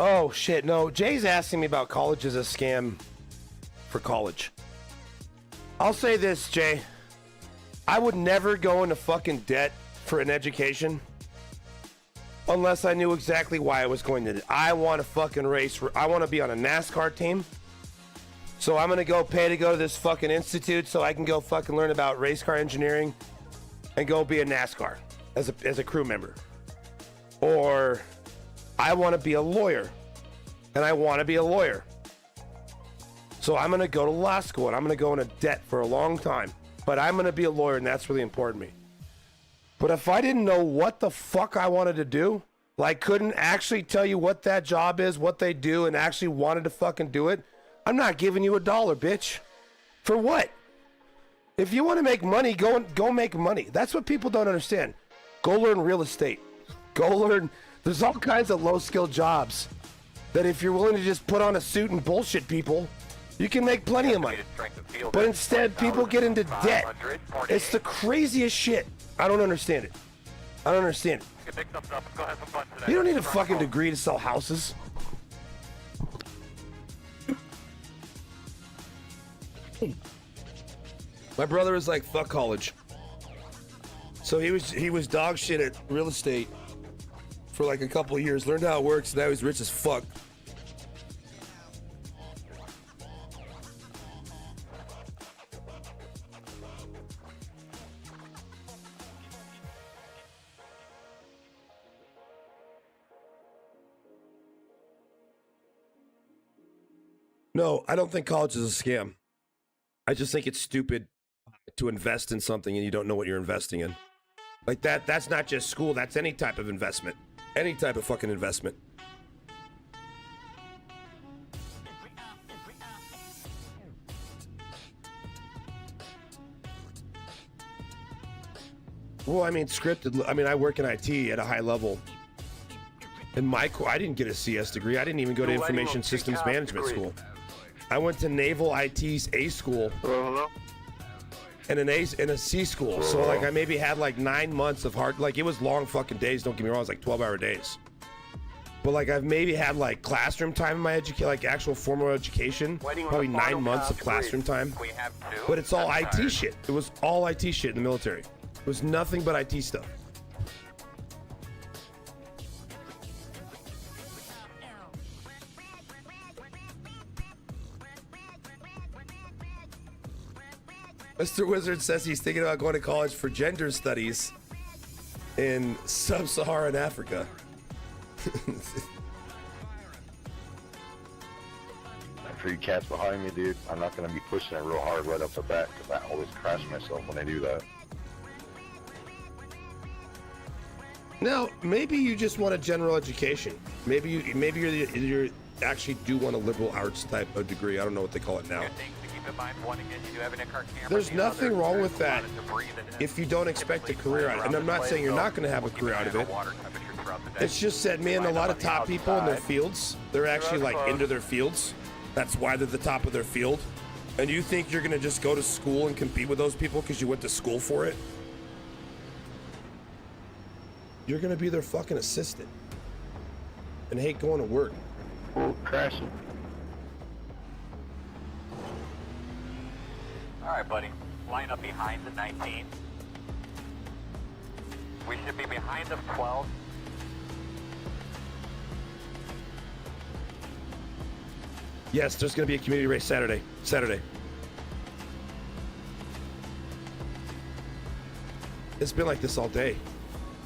Oh, shit. No, Jay's asking me about college as a scam for college. I'll say this, Jay. I would never go into fucking debt for an education unless I knew exactly why I was going to. I want to fucking race. I want to be on a NASCAR team. So I'm going to go pay to go to this fucking institute so I can go fucking learn about race car engineering and go be a NASCAR as a crew member. Or I want to be a lawyer, and I want to be a lawyer. So I'm going to go to law school, and I'm going to go into debt for a long time. But I'm going to be a lawyer, and that's really important to me. But if I didn't know what the fuck I wanted to do, like couldn't actually tell you what that job is, what they do, and actually wanted to fucking do it, I'm not giving you $1, bitch. For what? If you want to make money, go make money. That's what people don't understand. Go learn real estate. Go learn. There's all kinds of low-skill jobs that if you're willing to just put on a suit and bullshit people, you can make plenty of money. But instead, people get into debt. It's the craziest shit. I don't understand it. I don't understand it. You don't need a fucking degree to sell houses. My brother is like, fuck college. So he was dog shit at real estate for like a couple of years, learned how it works, and now he's rich as fuck. No, I don't think college is a scam. I just think it's stupid to invest in something and you don't know what you're investing in. Like that's not just school, that's any type of investment. Any type of fucking investment. Well, I mean, scripted. I mean, I work in IT at a high level. In I didn't get a CS degree. I didn't even go to Information Systems Management School. I went to Naval IT's A school and an a C school. So like I maybe had like 9 months of hard, like it was long fucking days. Don't get me wrong, it was like 12-hour days. But like I've maybe had like classroom time in my education, like actual formal education, probably 9 months of classroom time. But it's all IT shit. It was all IT shit in the military. It was nothing but IT stuff. Mr. Wizard says he's thinking about going to college for gender studies in sub-Saharan Africa. For you cats behind me, dude, I'm not going to be pushing it real hard right off the bat because I always crash myself when I do that. Now, maybe you just want a general education. Maybe you're actually do want a liberal arts type of degree. I don't know what they call it now. There's nothing wrong with that if you don't expect a career out of it. And I'm not saying you're not going to have a career out of it. It's just that, man, a lot of top people in their fields, they're actually like into their fields. That's why they're the top of their field. And you think you're going to just go to school and compete with those people because you went to school for it? You're going to be their fucking assistant and hate going to work. Oh, crashing. All right, buddy. Line up behind the 19. We should be behind the 12. Yes, there's going to be a community race Saturday. It's been like this all day,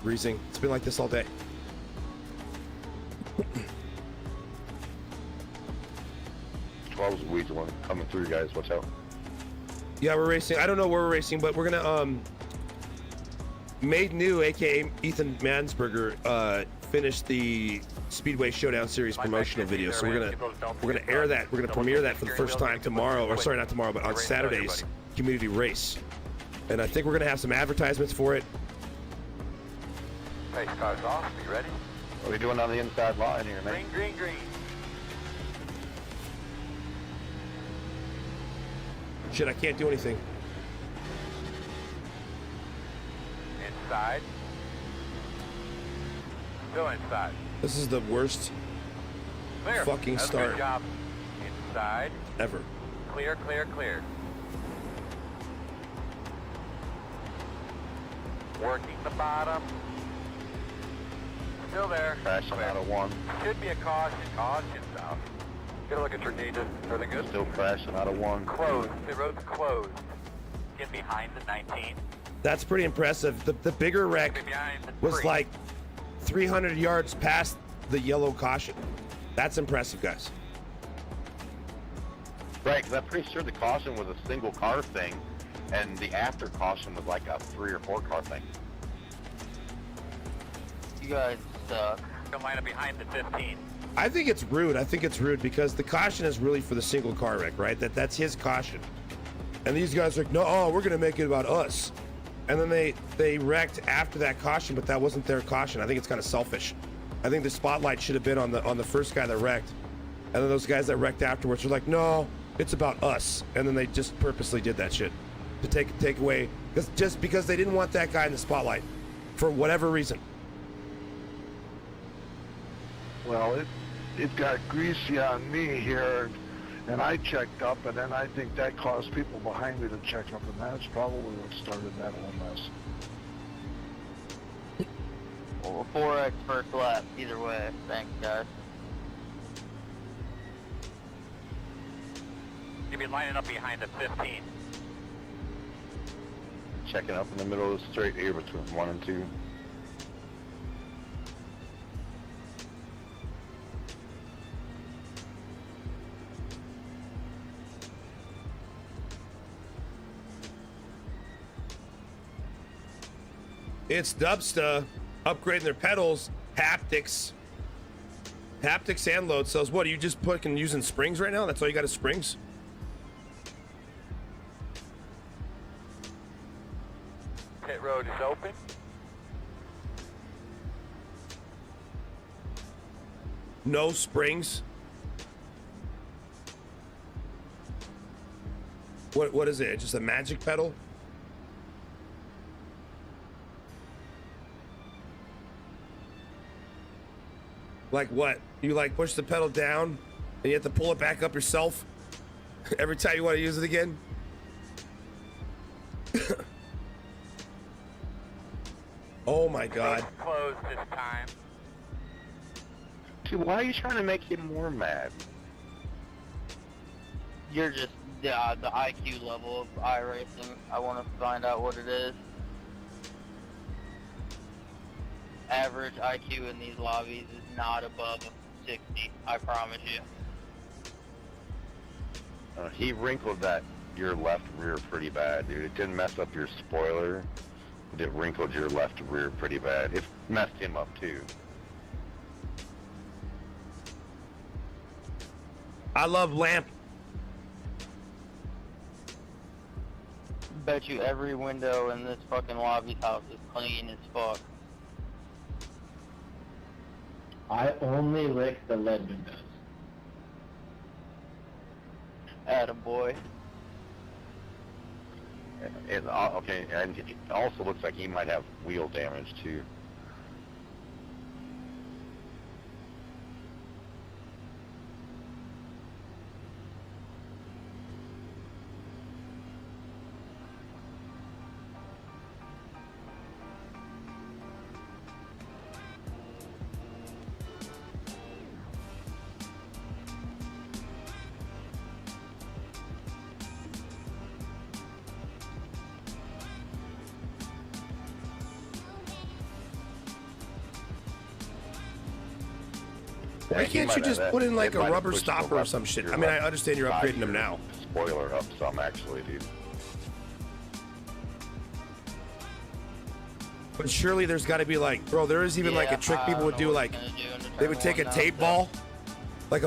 Reesing. It's been like this all day. Weeds one coming through, guys. Watch out. Yeah, we're racing. I don't know where we're racing, but we're gonna Made New, aka Ethan Mansberger, finished the Speedway Showdown Series promotional video. So we're gonna air that. We're gonna premiere that for the first time tomorrow, or sorry, not tomorrow, but on Saturday's community race. And I think we're gonna have some advertisements for it. Race car's off. Are you ready? What are we doing on the inside line here, man? Green, green, green. Shit, I can't do anything. Inside. Still inside. This is the worst Clear. fucking That's start a good job. Inside. ever. Clear, clear, clear. Working the bottom. Still there. Crashing out of one. Should be a caution. Caution's out. Get a look at your data. Everything good? Still crashing out of one. Closed. The road's closed. Get behind the 19. That's pretty impressive. The bigger wreck Get behind the was 3. like 300 yards past the yellow caution. That's impressive, guys. Right, because I'm pretty sure the caution was a single car thing, and the after caution was like a 3 or 4 car thing. You guys suck. Come line up behind the 15. I think it's rude. I think it's rude because the caution is really for the single car wreck, right? That's his caution. And these guys are like, no, we're going to make it about us. And then they wrecked after that caution, but that wasn't their caution. I think it's kind of selfish. I think the spotlight should have been on the first guy that wrecked. And then those guys that wrecked afterwards are like, no, it's about us. And then they just purposely did that shit to take away, just because they didn't want that guy in the spotlight for whatever reason. Well, it got greasy on me here, and I checked up, and then I think that caused people behind me to check up, and that's probably what started that whole mess. Well, 4x first lap, either way. Thanks, guys. You'll be lining up behind the 15. Checking up in the middle of the straight here between 1 and 2. It's Dubsta upgrading their pedals, haptics and load cells. What are you just using springs right now? That's all you got is springs? Pit road is open. No springs? What is it? Just a magic pedal? Like what? You like push the pedal down and you have to pull it back up yourself every time you want to use it again? Oh my God. Closed this time. See, why are you trying to make him more mad? You're just the IQ level of iRacing. I want to find out what it is. Average IQ in these lobbies is not above 60, I promise you. He wrinkled your left rear pretty bad, dude. It didn't mess up your spoiler. It wrinkled your left rear pretty bad. It messed him up too. I love lamp. Bet you every window in this fucking lobby house is clean as fuck. I only lick the lead windows. Attaboy. Okay, and it also looks like he might have wheel damage too. Why can't you just put in like a rubber stopper or some shit? I mean, I understand you're upgrading them now. Spoiler up some actually, dude. But surely there's got to be like, bro, there is even like a trick people would do, like they would take a tape ball, like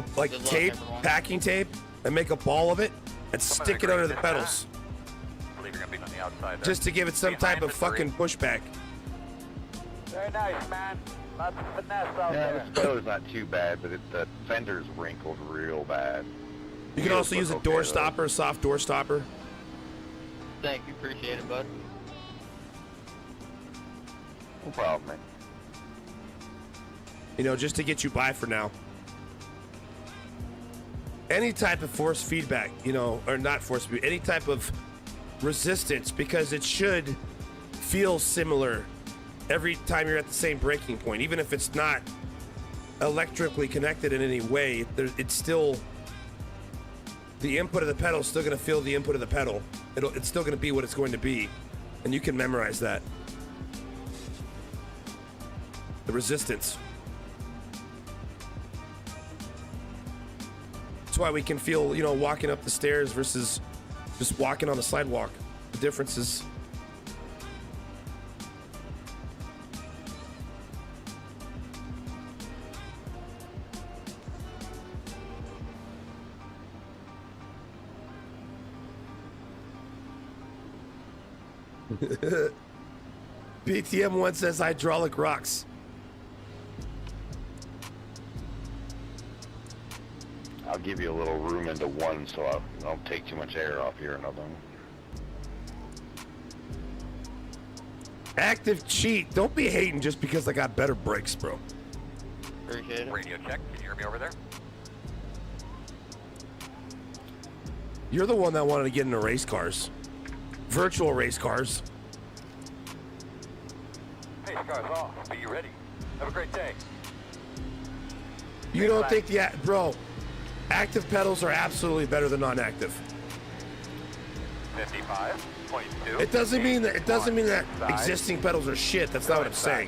tape, packing tape, and make a ball of it and stick it under the pedals, just to give it some type of fucking pushback. Very nice, man. Lots of finesse out there. The spoiler's not too bad, but the fender's wrinkled real bad. You can also use a door stopper, a soft door stopper. Thank you, appreciate it, bud. No problem, man. You know, just to get you by for now. Any type of force feedback, you know, or not force feedback, any type of resistance, because it should feel similar every time you're at the same braking point, even if it's not electrically connected in any way. It's still, the input of the pedal is still going to feel the input of the pedal. It's still going to be what it's going to be, and you can memorize that. The resistance. That's why we can feel, you know, walking up the stairs versus just walking on the sidewalk. The difference is BTM1 says hydraulic rocks. I'll give you a little room into one so I don't take too much air off here. Another one. Active cheat. Don't be hating just because I got better brakes, bro. Appreciate it. Radio check. Can you hear me over there? You're the one that wanted to get into race cars. Virtual race cars. Hey, car's off. Be you ready? Have a great day. You don't think bro, active pedals are absolutely better than non-active. 55.2. It doesn't mean that existing pedals are shit. That's not what I'm saying.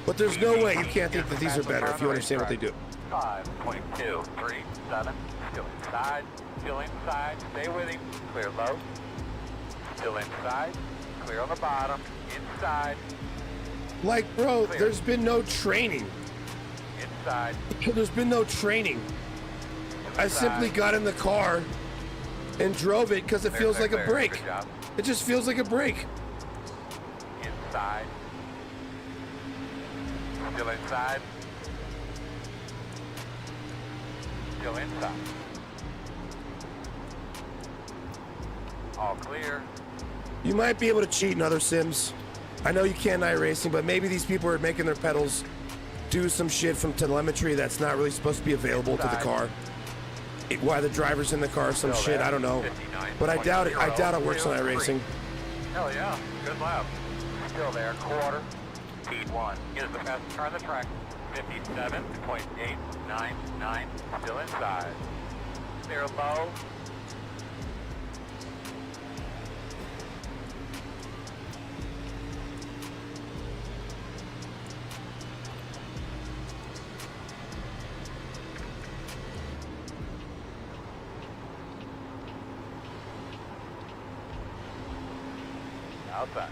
But there's no way you can't think that these are better if you understand what they do. 5.237. Still inside. Still inside. Stay with him. Clear low. Still inside. Clear on the bottom. Inside. Like, bro, there's been no training. Inside. There's been no training. I simply got in the car and drove it because it feels like a brake. It just feels like a brake. Inside. Still inside. Still inside. All clear. You might be able to cheat in other sims. I know you can't iRacing, but maybe these people are making their pedals do some shit from telemetry that's not really supposed to be available to the car. Why the driver's in the car, some shit, I don't know. But I doubt it works on iRacing. Hell yeah, good lap. Still there, quarter. Speed 1. Here's the fastest car on the track. 57.899. Still inside. there low. Outside.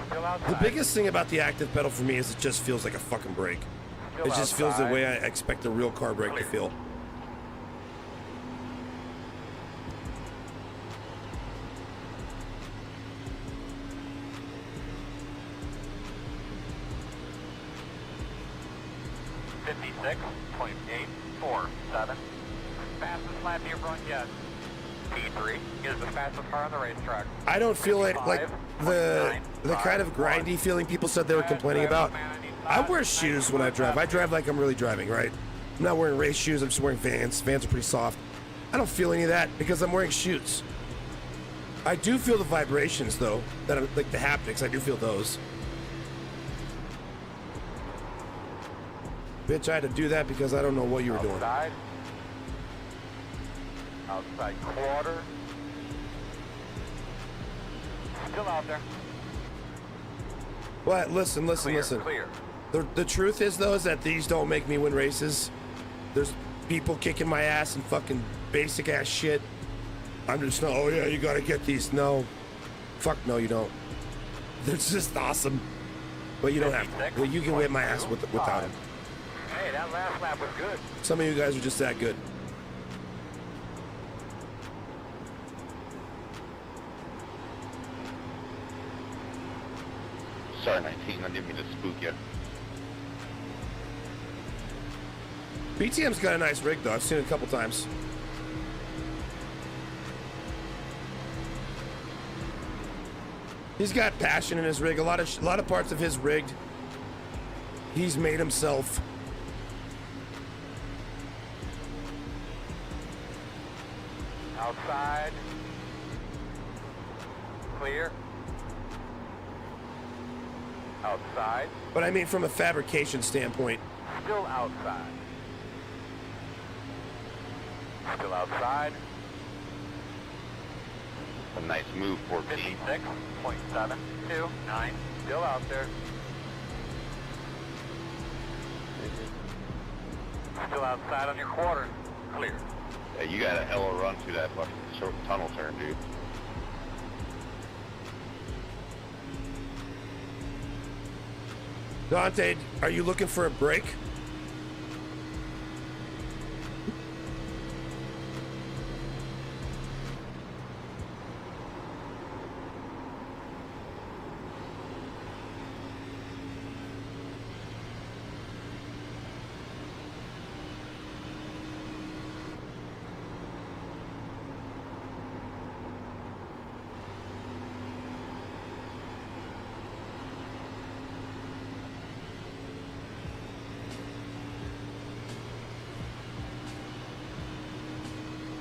Still outside. The biggest thing about the active pedal for me is it just feels like a fucking brake. Still It just feels the outside. way I expect a real car brake to feel. .847. Fastest lap to your front yet. P3 is the fastest car on the racetrack. I don't feel like the kind of grindy feeling people said they were complaining about. I wear shoes when I drive. I drive like I'm really driving, right? I'm not wearing race shoes. I'm just wearing Vans. Vans are pretty soft. I don't feel any of that because I'm wearing shoes. I do feel the vibrations though, that are like the haptics. I do feel those. Bitch, I had to do that because I don't know what you were doing. Outside. Outside quarter. Still out there. Well, listen. Clear. The truth is though is that these don't make me win races. There's people kicking my ass and fucking basic ass shit. I'm just no. Oh yeah, you gotta get these. No, fuck no, you don't. They're just awesome, but you don't have to. Well, you can whip my ass without them. Hey, that last lap was good. Some of you guys are just that good. Sorry, 19. I didn't mean to spook you. BTM's got a nice rig though. I've seen it a couple times. He's got passion in his rig. A lot of parts of his rig he's made himself. Outside. Clear. Outside. But I mean from a fabrication standpoint. Still outside. Still outside. A nice move, 14. 56.729. Still out there. Still outside on your quarter. Clear. Hey, you got a hell of a run through that fucking short tunnel turn, dude. Dante, are you looking for a break?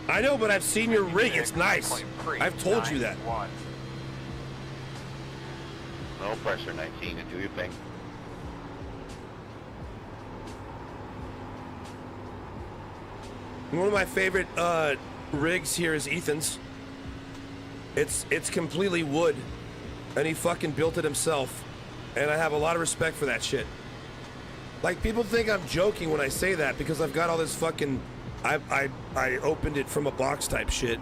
I know, but I've seen your rig. It's nice. I've told you that. No pressure, 19, to do your thing. One of my favorite rigs here is Ethan's. It's completely wood, and he fucking built it himself, and I have a lot of respect for that shit. Like, people think I'm joking when I say that because I've got all this fucking I opened it from a box type shit,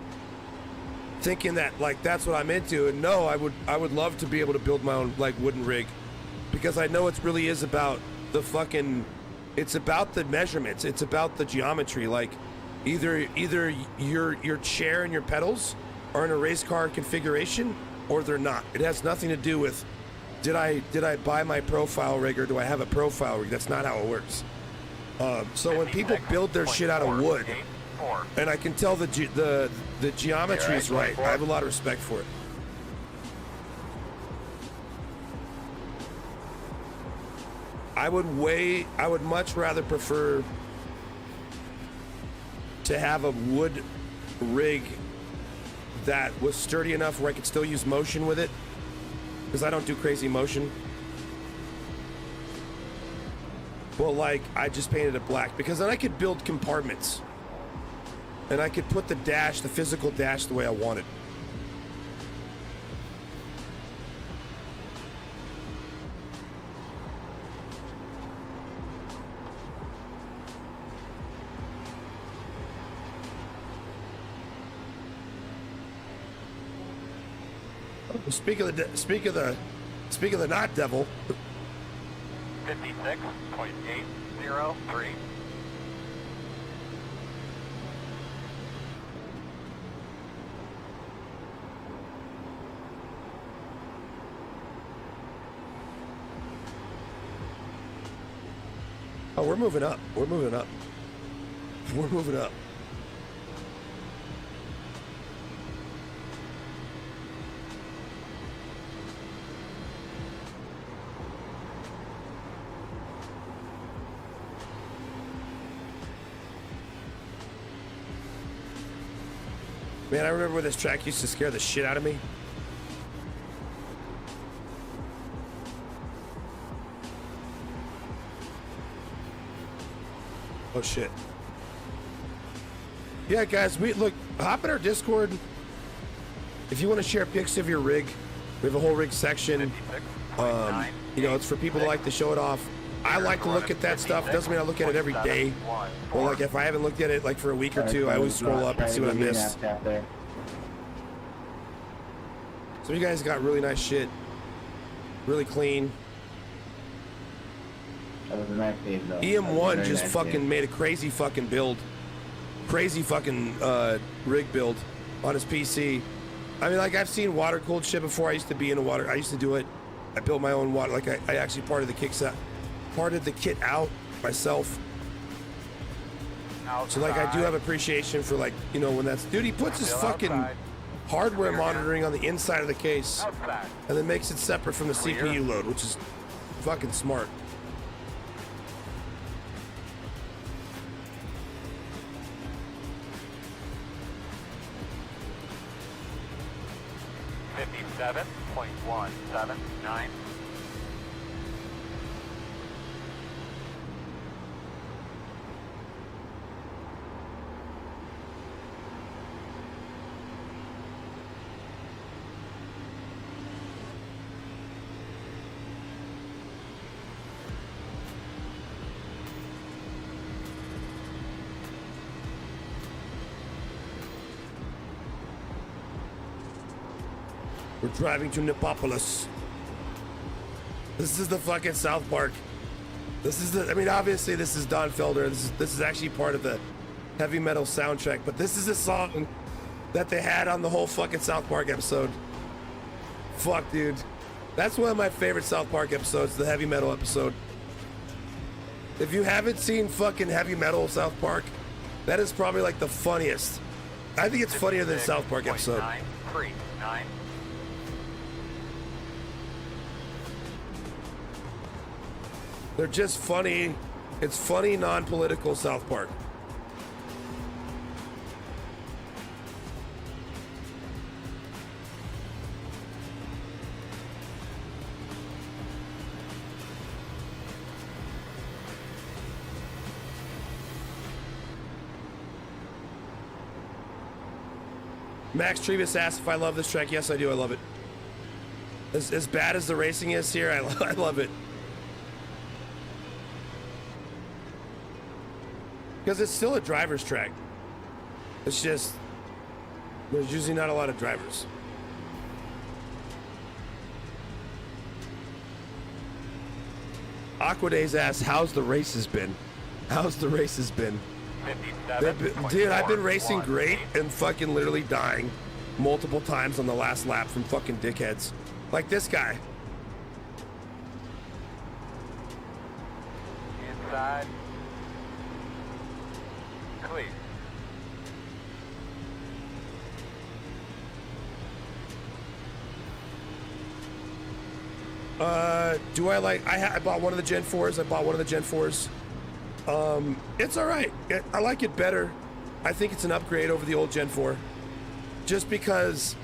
thinking that like that's what I'm into, and no, I would love to be able to build my own like wooden rig, because I know it really is about the fucking, it's about the measurements, it's about the geometry. Like either your chair and your pedals are in a race car configuration or they're not. It has nothing to do with did I buy my profile rig or do I have a profile rig. That's not how it works. So when people build their shit out of wood, and I can tell the geometry is right, I have a lot of respect for it. I would much rather prefer to have a wood rig that was sturdy enough where I could still use motion with it, because I don't do crazy motion. Well, like, I just painted it black because then I could build compartments. And I could put the dash, the physical dash, the way I wanted. Speak of the not devil. 56.803. Oh, we're moving up. We're moving up. We're moving up. Man, I remember when this track used to scare the shit out of me. Oh shit. Yeah, guys, look, hop in our Discord. If you want to share pics of your rig, we have a whole rig section. You know, it's for people that like to show it off. I like to look at that stuff. It doesn't mean I look at it every day. Or like if I haven't looked at it like for a week or two, I always scroll up and see what I missed. So you guys got really nice shit. Really clean. That was a nice game, though. EM1 just fucking made a crazy fucking build. Crazy fucking rig build on his PC. I mean, like, I've seen water-cooled shit before. I used to be in the water. I used to do it. I built my own water. Like, I actually parted the kit out myself. So, like, I do have appreciation for, like, you know, when that's... Dude, he puts his fucking hardware monitoring on the inside of the case. And then makes it separate from the CPU load, which is fucking smart. $57.179. We're driving to Nepopolis. This is the fucking South Park. This is the, I mean, obviously this is Don Felder. This is actually part of the heavy metal soundtrack, but this is a song that they had on the whole fucking South Park episode. Fuck, dude. That's one of my favorite South Park episodes, the heavy metal episode. If you haven't seen fucking heavy metal South Park, that is probably like the funniest. I think it's funnier than South Park episode. 939. They're just funny. It's funny, non-political South Park. Max Trevis asked if I love this track. Yes, I do. I love it. As bad as the racing is here, I love it. Because it's still a driver's track. It's just, there's usually not a lot of drivers. Aquadays asks, how's the races been? How's the races been? Dude, I've been racing great and fucking literally dying multiple times on the last lap from fucking dickheads. Like this guy. Inside. Clear. Do I like, I bought one of the Gen 4s. I bought one of the Gen 4s. It's all right. I like it better. I think it's an upgrade over the old Gen 4. Just because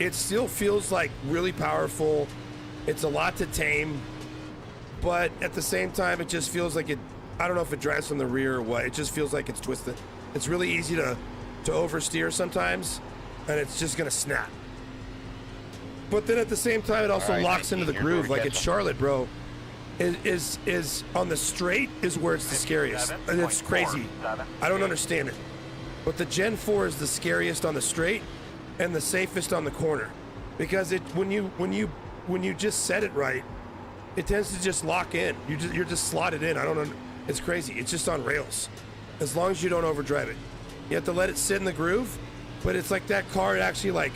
it still feels like really powerful. It's a lot to tame. but at the same time, it just feels like it. I don't know if it drives from the rear or what. It just feels like it's twisted. It's really easy to oversteer sometimes, and it's just gonna snap. But then at the same time, it also locks into the groove. Like at Charlotte, bro, is on the straight is where it's the scariest. And it's crazy. I don't understand it. But the Gen 4 is the scariest on the straight and the safest on the corner, because it when you just set it right, it tends to just lock in. You're just slotted in. I don't know. It's crazy. It's just on rails. As long as you don't overdrive it, you have to let it sit in the groove. But it's like that car. It actually like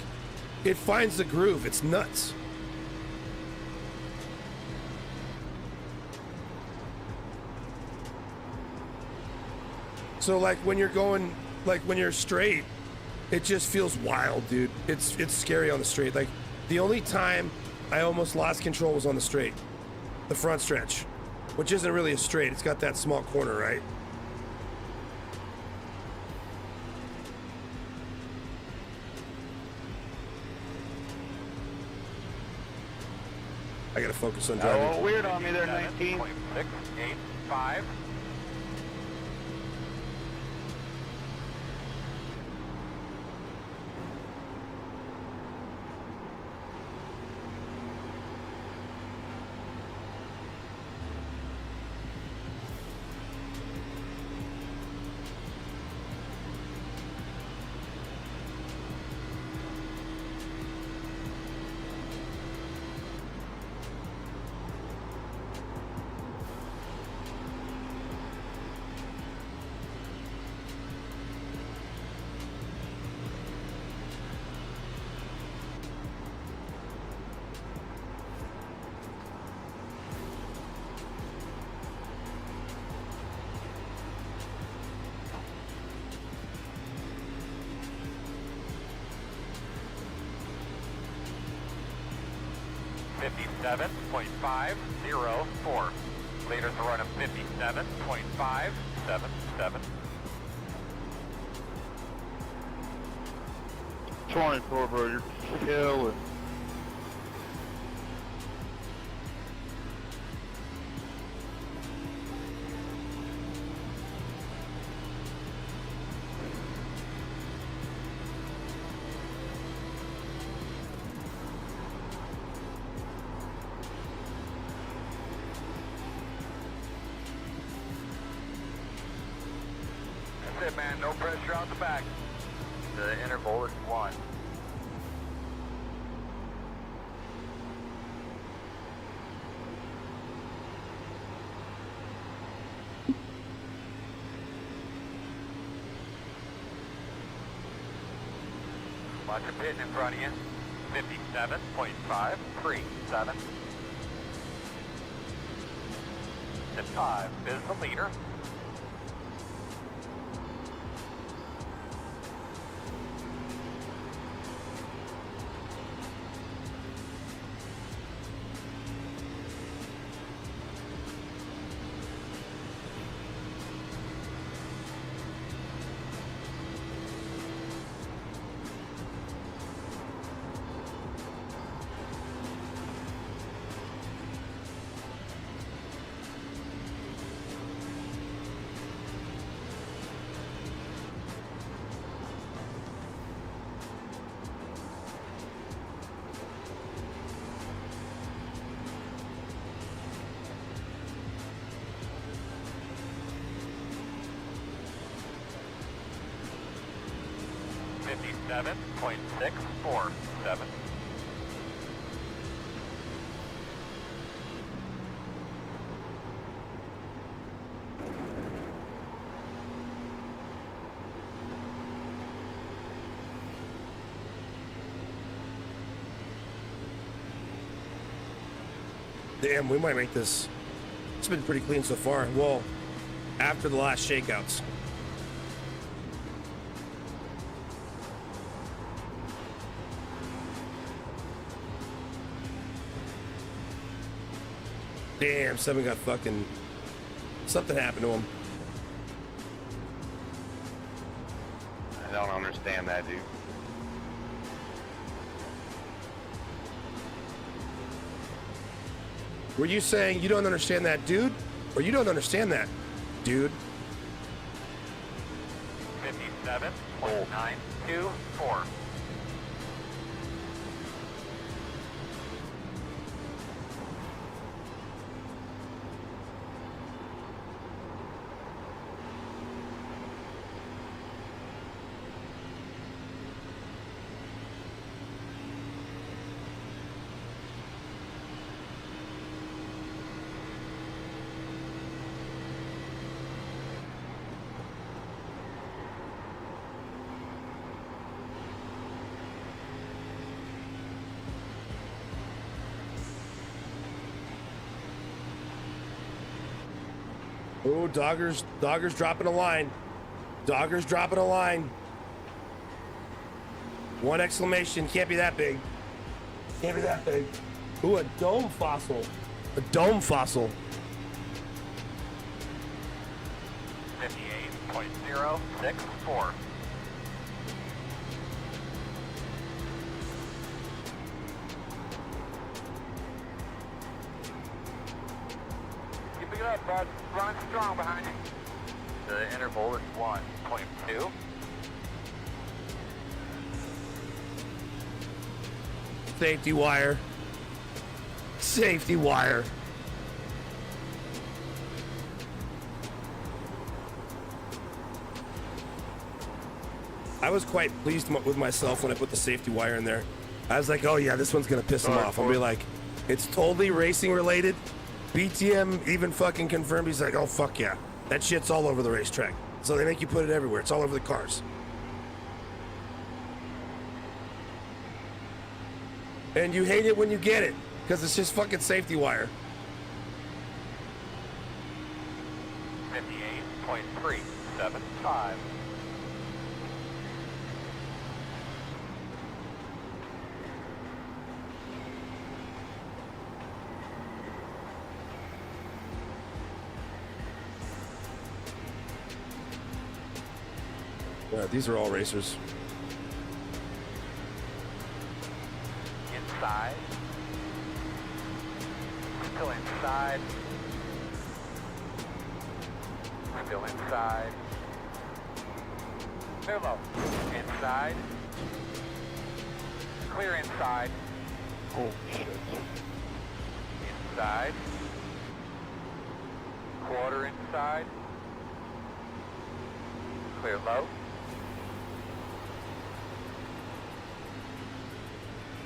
it finds the groove. It's nuts. So like when you're going, like when you're straight, it just feels wild, dude. It's scary on the straight. Like the only time I almost lost control was on the straight, the front stretch, which isn't really a straight. It's got that small corner, right? I gotta focus on driving. Oh, weird on me there, 19. 685. .504. Leaders are running 57.577. 24, bro, you're killing. That's it, man. No pressure on the back. The interval is 1. Watch your pitting in front of you. 57.537. And 5 is the leader. .647. Damn, we might make this. It's been pretty clean so far. Well, after the last shakeouts. Damn, Seven got fucking... Something happened to him. I don't understand that, dude. Were you saying you don't understand that, dude? Or you don't understand that, dude? 57.924. Oh, Dogger's dropping a line. Dogger's dropping a line. One exclamation, can't be that big. Can't be that big. Ooh, a dome fossil. A dome fossil. 58.064. Keep it up, bud. Run strong behind you. The interval is 1.2. Safety wire. Safety wire. I was quite pleased with myself when I put the safety wire in there. I was like, oh yeah, this one's gonna piss him off. I'll be like, it's totally racing related. BTM even fucking confirmed. He's like, oh fuck yeah, that shit's all over the racetrack. So they make you put it everywhere. It's all over the cars. And you hate it when you get it, because it's just fucking safety wire. 58.375. Yeah, these are all racers. Inside. Still inside. Still inside. Move up. Inside. Clear inside. Oh, shit. Inside. Quarter inside. Clear low.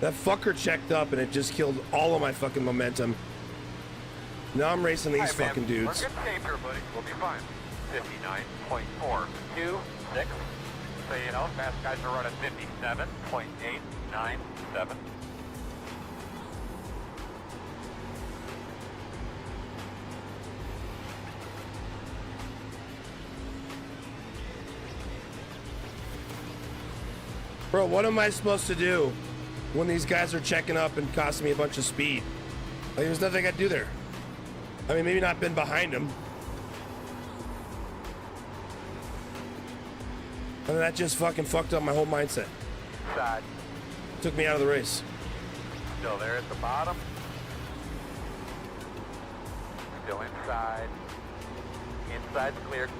That fucker checked up and it just killed all of my fucking momentum. Now I'm racing these fucking dudes. We're good shape here, buddy. We'll be fine. 59.426. So, you know, fast guys are running 57.897. Bro, what am I supposed to do when these guys are checking up and costing me a bunch of speed? Like, there's nothing I can do there. I mean, maybe not been behind them. And that just fucking fucked up my whole mindset. Side. Took me out of the race. Still there at the bottom. Still inside. Inside's clear.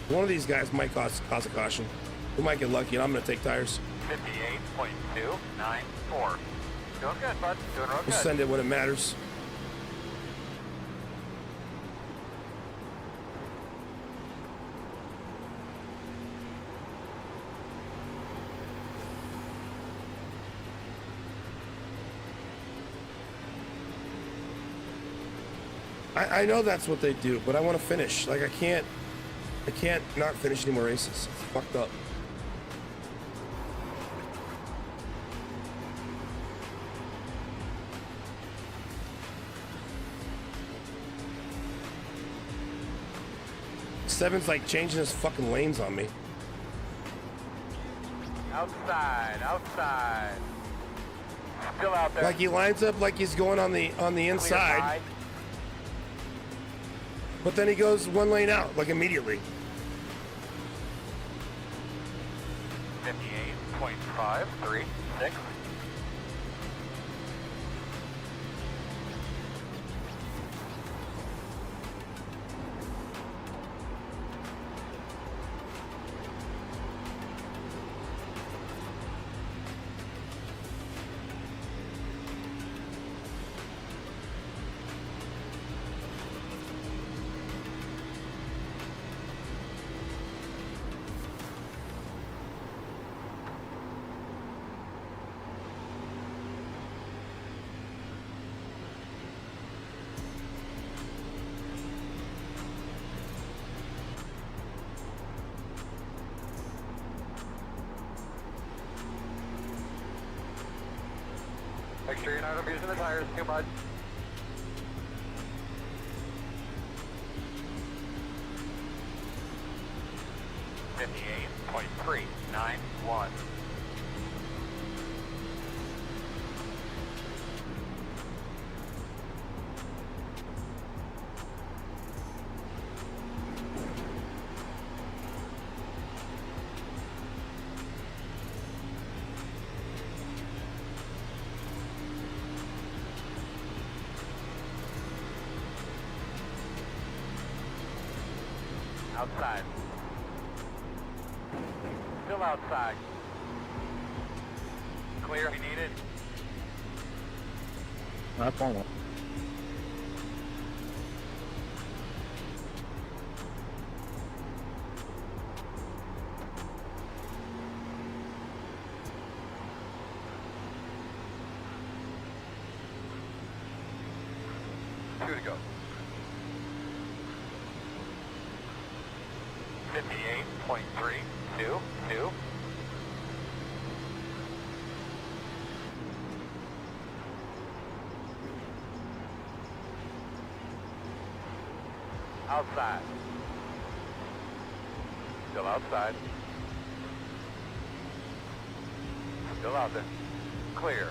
One of these guys might cause a caution. We might get lucky and I'm gonna take tires. 58.294. Doing good, bud. Doing real good. We'll send it when it matters. I know that's what they do, but I want to finish. Like, I can't not finish any more races. It's fucked up. Seven's like changing his fucking lanes on me. Outside. Still out there. Like he lines up like he's going on the inside. But then he goes one lane out, like immediately. 58.536. Make sure you're not abusing the tires too much. .391. Outside. Still outside. Clear if you need it. That's on one. Two to go. 58.322. Outside. Still outside. Still out there. Clear.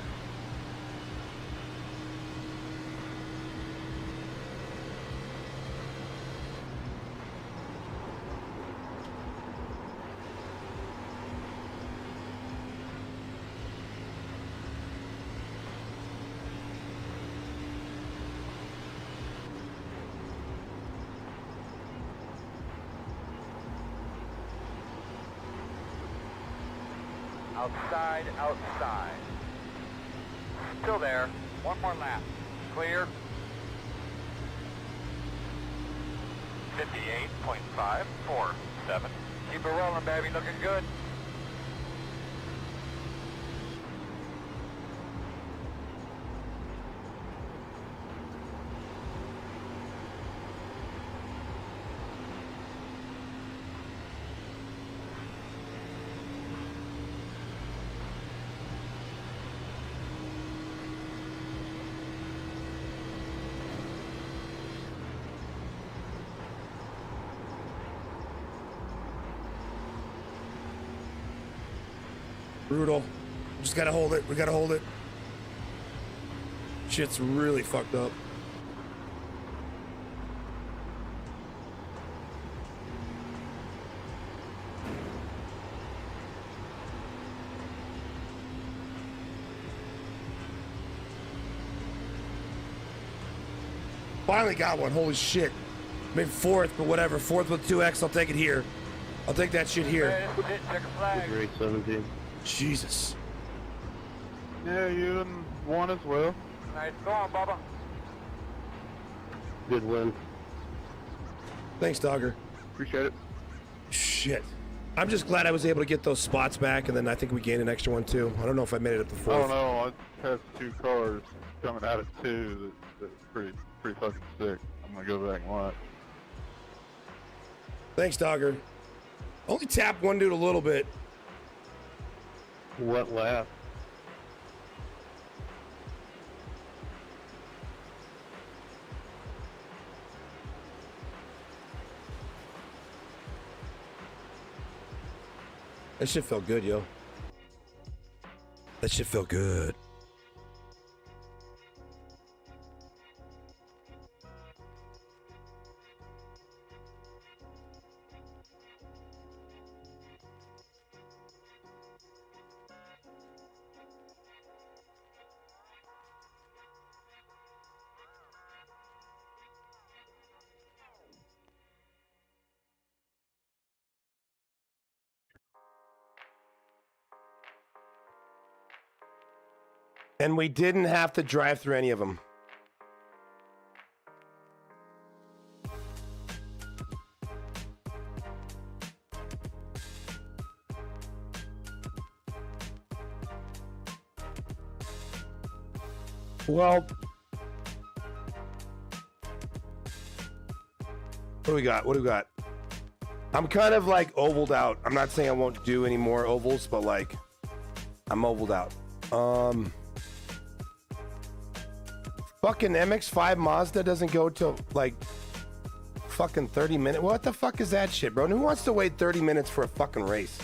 Outside, outside. Still there. One more lap. Clear. 58.547. Keep it rolling, baby. Looking good. Brutal. Just gotta hold it. We gotta hold it. Shit's really fucked up. Finally got one. Holy shit. Maybe fourth, but whatever. Fourth with 2X. I'll take it here. I'll take that shit here. Check a flag. Grade 17. Jesus. Yeah, you and one as well. Nice going, Bubba. Good win. Thanks, Dogger. Appreciate it. Shit. I'm just glad I was able to get those spots back, and then I think we gained an extra one, too. I don't know if I made it up to I fourth. don't know. I had two cars coming out at two that's pretty fucking sick. I'm gonna go back and watch. Thanks, Dogger. Only tapped one dude a little bit. What lap? That shit felt good, yo. That shit felt good. And we didn't have to drive through any of them. Well, what do we got? What do we got? I'm kind of like ovaled out. I'm not saying I won't do any more ovals, but like I'm ovaled out. Fucking MX-5 Mazda doesn't go till like fucking 30 minutes. What the fuck is that shit, bro? Who wants to wait 30 minutes for a fucking race?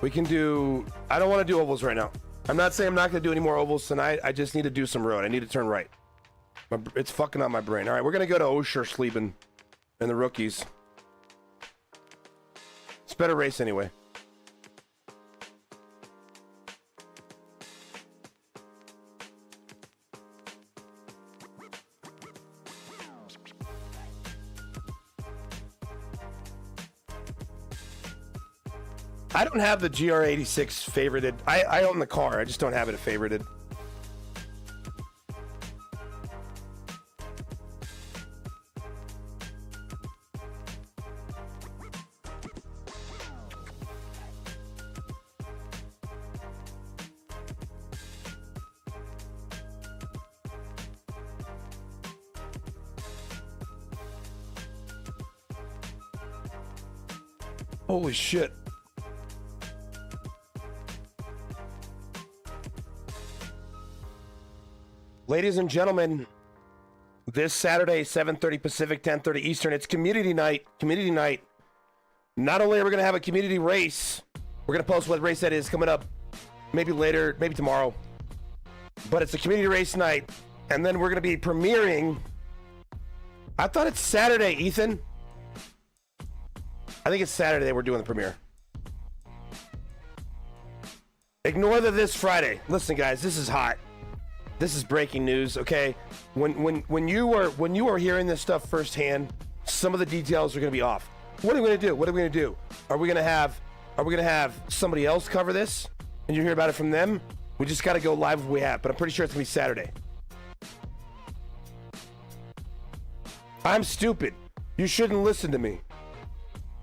We can do, I don't want to do ovals right now. I'm not saying I'm not going to do any more ovals tonight. I just need to do some road. I need to turn right. It's fucking up my brain. All right, we're going to go to Oschersleben and the rookies. It's a better race anyway. I don't have the GR86 favorited. I own the car. I just don't have it favorited. Holy shit. Ladies and gentlemen, this Saturday, 7:30 Pacific, 10:30 Eastern, it's community night. Community night. Not only are we going to have a community race, we're going to post what race that is coming up, maybe later, maybe tomorrow, but it's a community race night, and then we're going to be premiering. I thought it's Saturday, Ethan. I think it's Saturday we're doing the premiere. Ignore this Friday. Listen, guys, this is hot. This is breaking news, okay? When you are hearing this stuff firsthand, some of the details are going to be off. What are we going to do? What are we going to do? Are we going to have somebody else cover this and you hear about it from them? We just got to go live if we have, but I'm pretty sure it's going to be Saturday. I'm stupid. You shouldn't listen to me.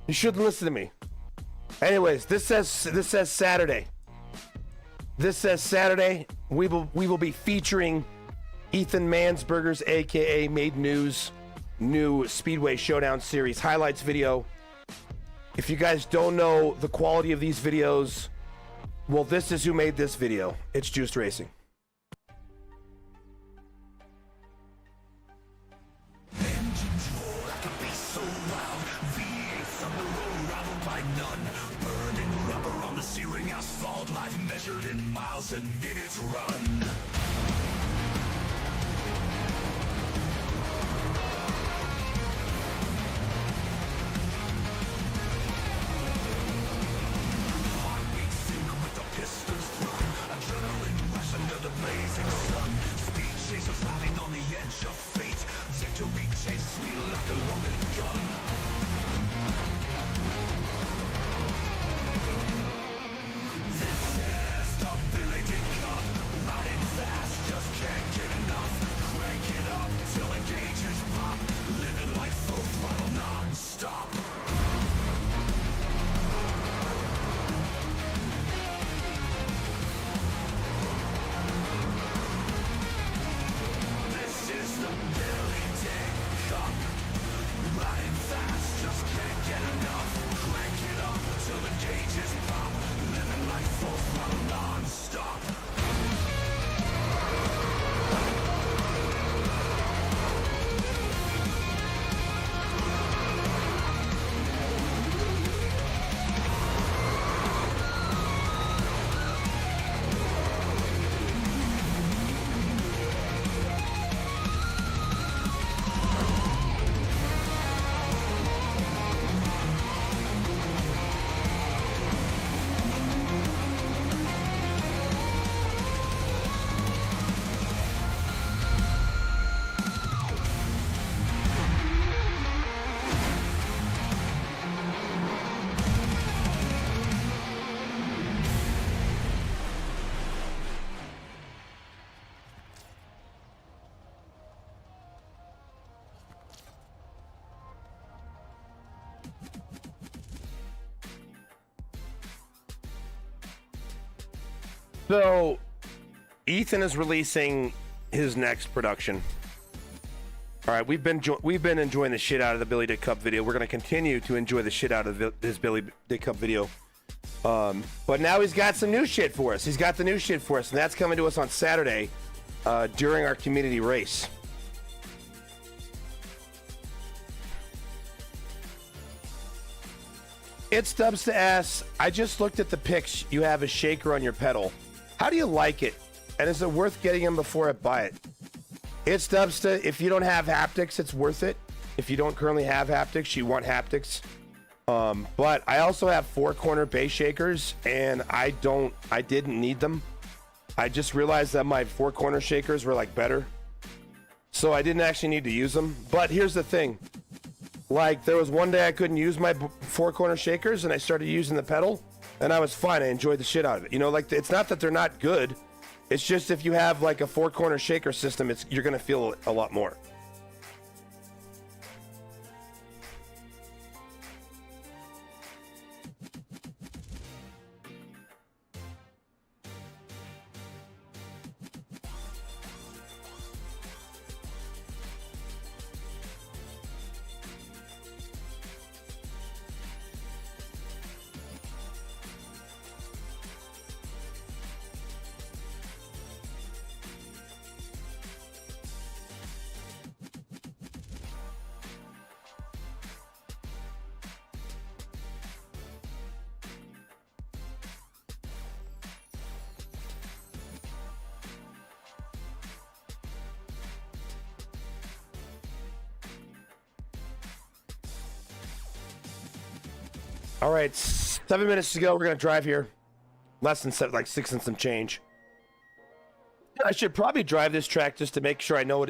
You shouldn't listen to me. Anyways, this says Saturday. This says Saturday. We will be featuring Ethan Mansberger's, aka Made News, new Speedway Showdown Series highlights video. If you guys don't know the quality of these videos, well, this is who made this video. It's Juiced Racing. In miles and minutes run. Heartbeat sync with the pistons run. Adrenaline rush under the blazing sun. Speed chasers rallying on the edge of fate. Victory chases me like a loaded gun. This is the Billy Cup, riding fast. So, Ethan is releasing his next production. All right, we've been enjoying the shit out of the Billy Dick Cup video. We're gonna continue to enjoy the shit out of this Billy Dick Cup video. But now he's got some new shit for us. He's got the new shit for us, and that's coming to us on Saturday during our community race. It's Dubs to ask, I just looked at the pics. You have a shaker on your pedal. How do you like it? And is it worth getting them before I buy it? It's Dubs to, if you don't have haptics, it's worth it. If you don't currently have haptics, you want haptics. But I also have 4-corner base shakers, and I didn't need them. I just realized that my 4-corner shakers were like better. So I didn't actually need to use them. But here's the thing. Like, there was one day I couldn't use my 4-corner shakers, and I started using the pedal, and I was fine. I enjoyed the shit out of it. You know, like, it's not that they're not good. It's just if you have like a 4-corner shaker system, you're gonna feel it a lot more. All right, 7 minutes to go. We're gonna drive here. Less than 7, like 6 and some change. I should probably drive this track just to make sure I know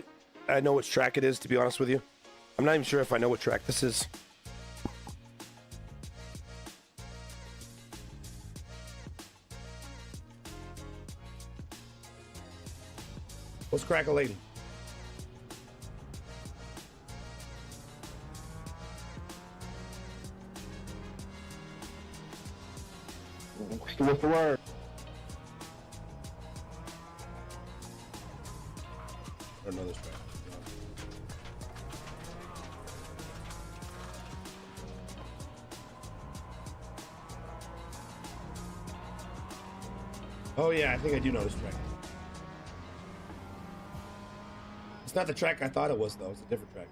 which track it is, to be honest with you. I'm not even sure if I know what track this is. Let's crack a lady. What's the word? I don't know this track. Oh yeah, I think I do know this track. It's not the track I thought it was though, it's a different track.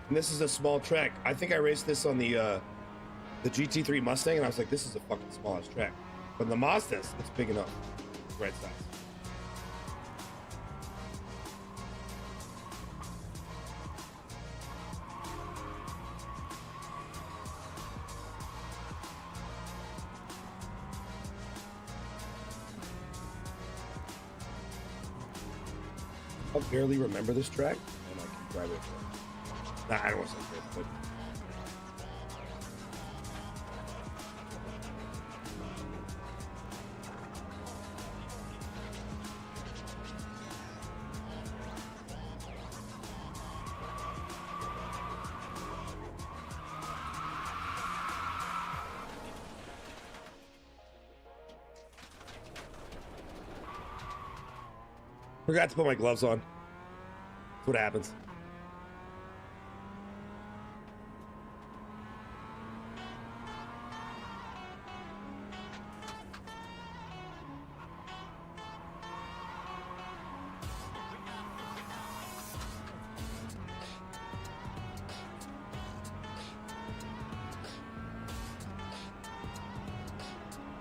And this is a small track. I think I raced this on the GT3 Mustang, and I was like, this is the fucking smallest track. But the Mazda's, it's big enough. Right size. I barely remember this track, and I can drive it. Nah, I don't want to say this, but forgot to put my gloves on. That's what happens.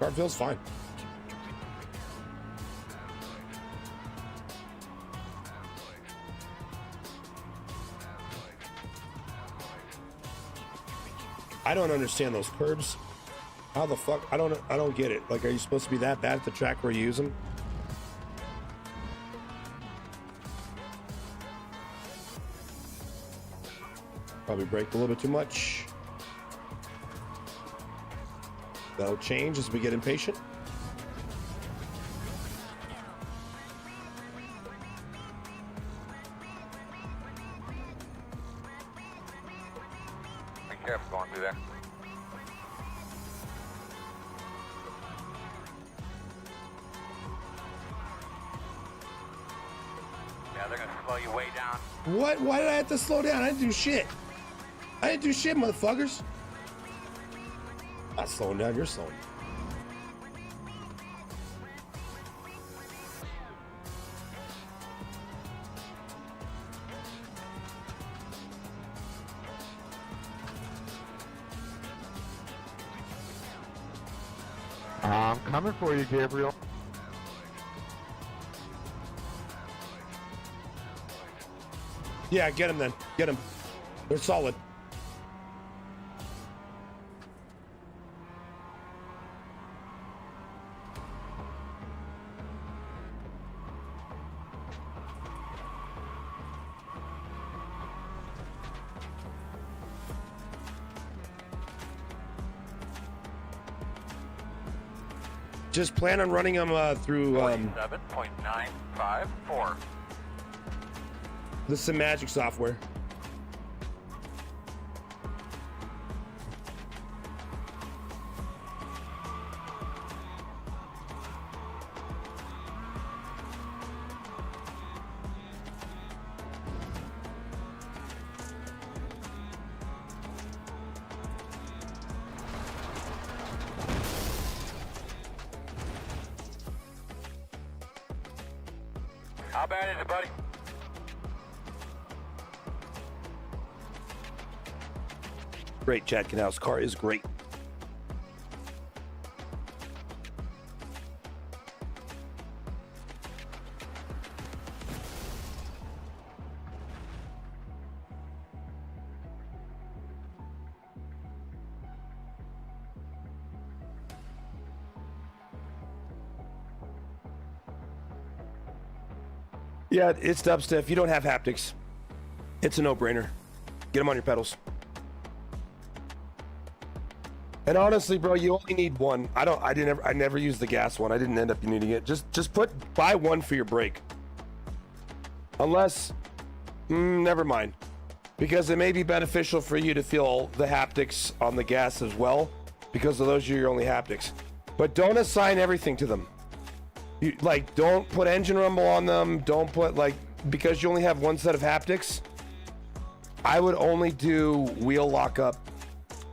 Car feels fine. I don't understand those curbs. How the fuck? I don't get it. Like, are you supposed to be that bad at the track where you use them? Probably braked a little bit too much. That'll change as we get impatient. Careful going through there. Yeah, they're gonna slow you way down. What? Why did I have to slow down? I didn't do shit. I didn't do shit, motherfuckers. Not slowing down, you're slowing. I'm coming for you, Gabriel. Yeah, get him then. Get him. They're solid. Just plan on running them through 7.954. the Sim Magic software. How bad is it, buddy? Great, Chad Canals. Car is great. Yeah, it's dubstep. If you don't have haptics, it's a no-brainer. Get them on your pedals. And honestly, bro, you only need one. I never used the gas one. I didn't end up needing it. Just buy one for your brake. Unless, never mind. Because it may be beneficial for you to feel the haptics on the gas as well, because of those are your only haptics. But don't assign everything to them. You, like, don't put engine rumble on them. Don't put, like, because you only have one set of haptics, I would only do wheel lockup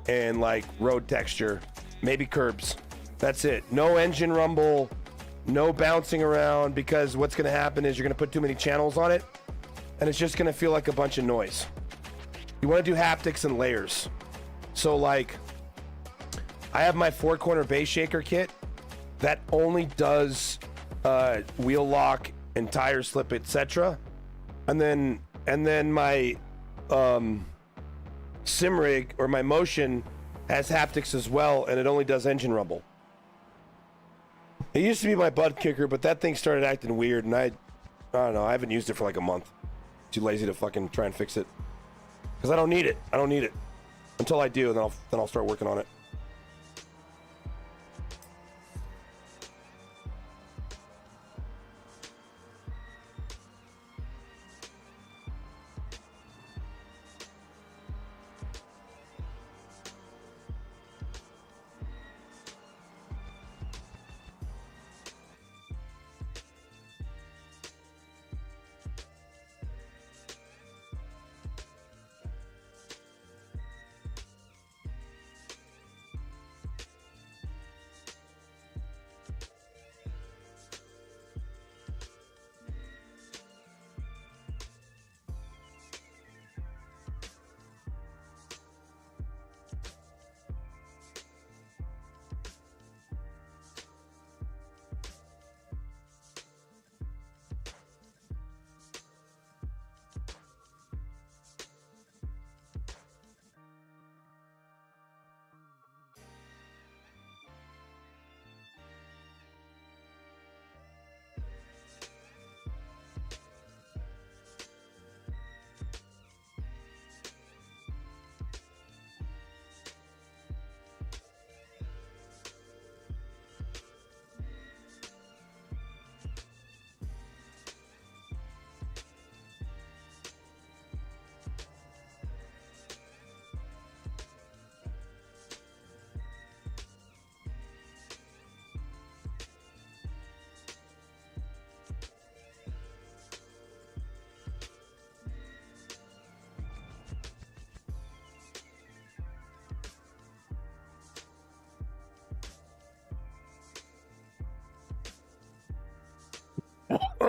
and, like, road texture, maybe curbs. That's it. No engine rumble, no bouncing around, because what's going to happen is you're going to put too many channels on it, and it's just going to feel like a bunch of noise. You want to do haptics and layers. So, like, I have my four-corner base shaker kit that only does wheel lock and tire slip, etc. And then my sim rig or my motion has haptics as well, and it only does engine rumble. It used to be my butt kicker, but that thing started acting weird, and I don't know, I haven't used it for like a month. Too lazy to fucking try and fix it, because I don't need it. I don't need it until I do, and then I'll start working on it.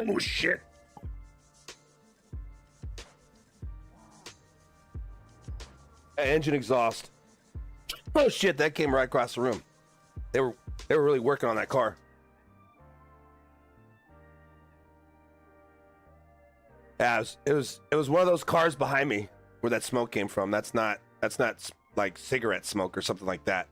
Oh shit. Engine exhaust. Oh shit, that came right across the room. They were really working on that car. Yeah, it was one of those cars behind me where that smoke came from. That's not like cigarette smoke or something like that.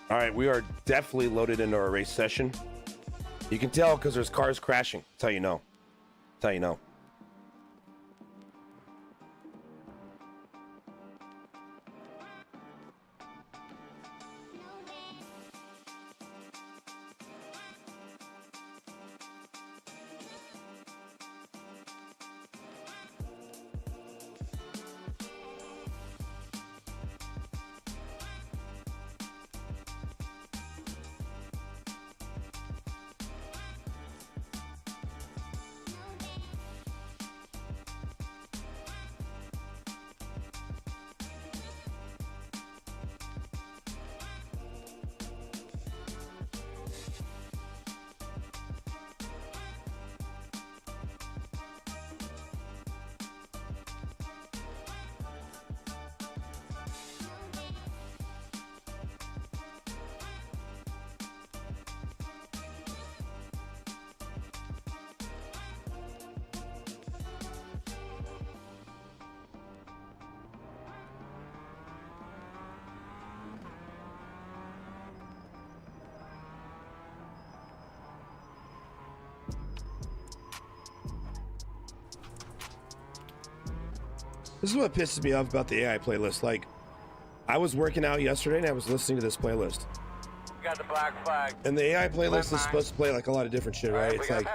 All right, we are definitely loaded into our race session. You can tell because there's cars crashing. That's how you know. That's how you know. This is what pisses me off about the AI playlist. Like, I was working out yesterday and I was listening to this playlist. Got the black flag. And the AI playlist is supposed to play like a lot of different shit, right? It's like,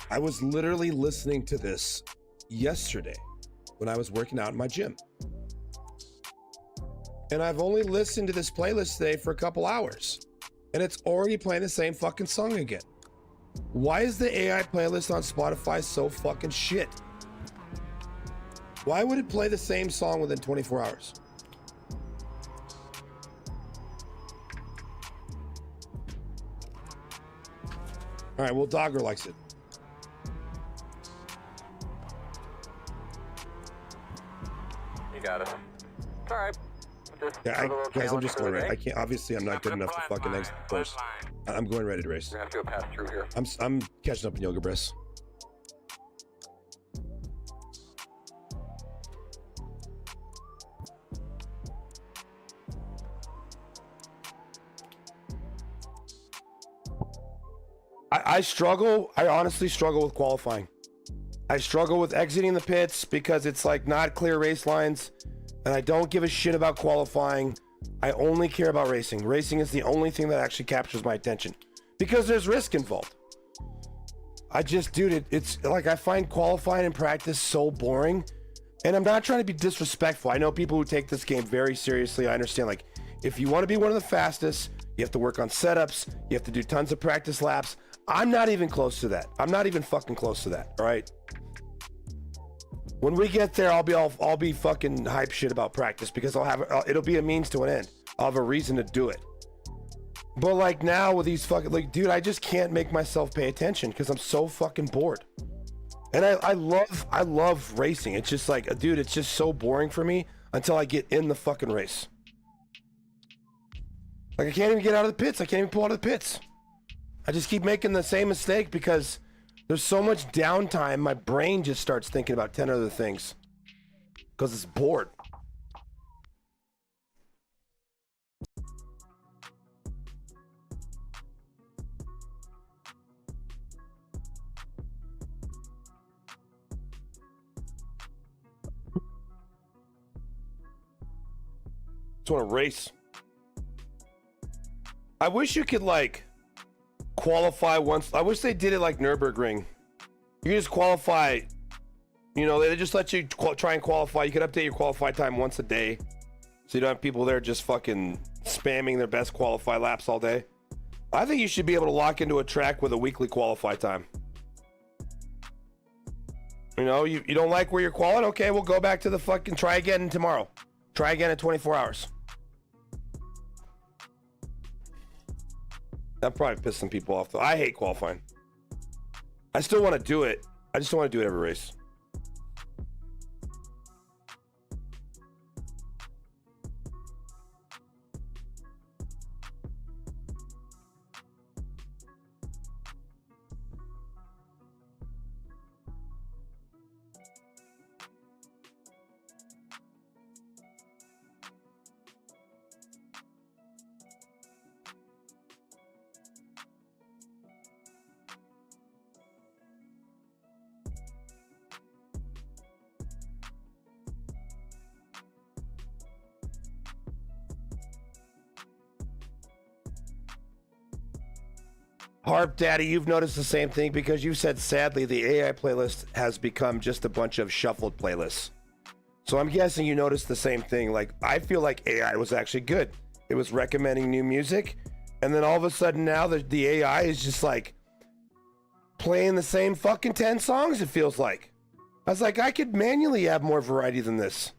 I was literally listening to this yesterday when I was working out in my gym. And I've only listened to this playlist today for a couple hours. And it's already playing the same fucking song again. Why is the AI playlist on Spotify so fucking shit? Why would it play the same song within 24 hours? All right, well, Dogger likes it. You got it. It's all right. Yeah, guys, I'm just going right. I can't. Obviously, I'm not good enough to fucking exit the course. I'm going ready to race. We're gonna have to go pass through here. I'm catching up in Yoga Briss. I struggle. I honestly struggle with qualifying. I struggle with exiting the pits because it's like not clear race lines, and I don't give a shit about qualifying. I only care about racing. Racing is the only thing that actually captures my attention because there's risk involved. I just, dude, it's like I find qualifying and practice so boring, and I'm not trying to be disrespectful. I know people who take this game very seriously. I understand, like, if you want to be one of the fastest, you have to work on setups. You have to do tons of practice laps. I'm not even close to that. I'm not even fucking close to that. All right. When we get there, I'll be fucking hype shit about practice because it'll be a means to an end. I'll have a reason to do it. But like now with these fucking, like, dude, I just can't make myself pay attention because I'm so fucking bored. And I love racing. It's just like, dude, it's just so boring for me until I get in the fucking race. Like, I can't even get out of the pits. I can't even pull out of the pits. I just keep making the same mistake because There's so much downtime, my brain just starts thinking about 10 other things. Because it's bored. Just want to race. I wish you could like qualify once. I wish they did it like Nürburgring. You just qualify, you know, they just let you try and qualify. You could update your qualify time once a day. So you don't have people there just fucking spamming their best qualify laps all day. I think you should be able to lock into a track with a weekly qualify time. You know, you don't like where you're qualified? Okay, we'll go back to the fucking try again tomorrow. Try again in 24 hours. That probably pissed some people off though. I hate qualifying. I still want to do it. I just don't want to do it every race. Harp Daddy, you've noticed the same thing because you said sadly the AI playlist has become just a bunch of shuffled playlists. So I'm guessing you noticed the same thing. Like, I feel like AI was actually good. It was recommending new music, and then all of a sudden now the AI is just like playing the same fucking 10 songs, it feels like. I was like, I could manually have more variety than this.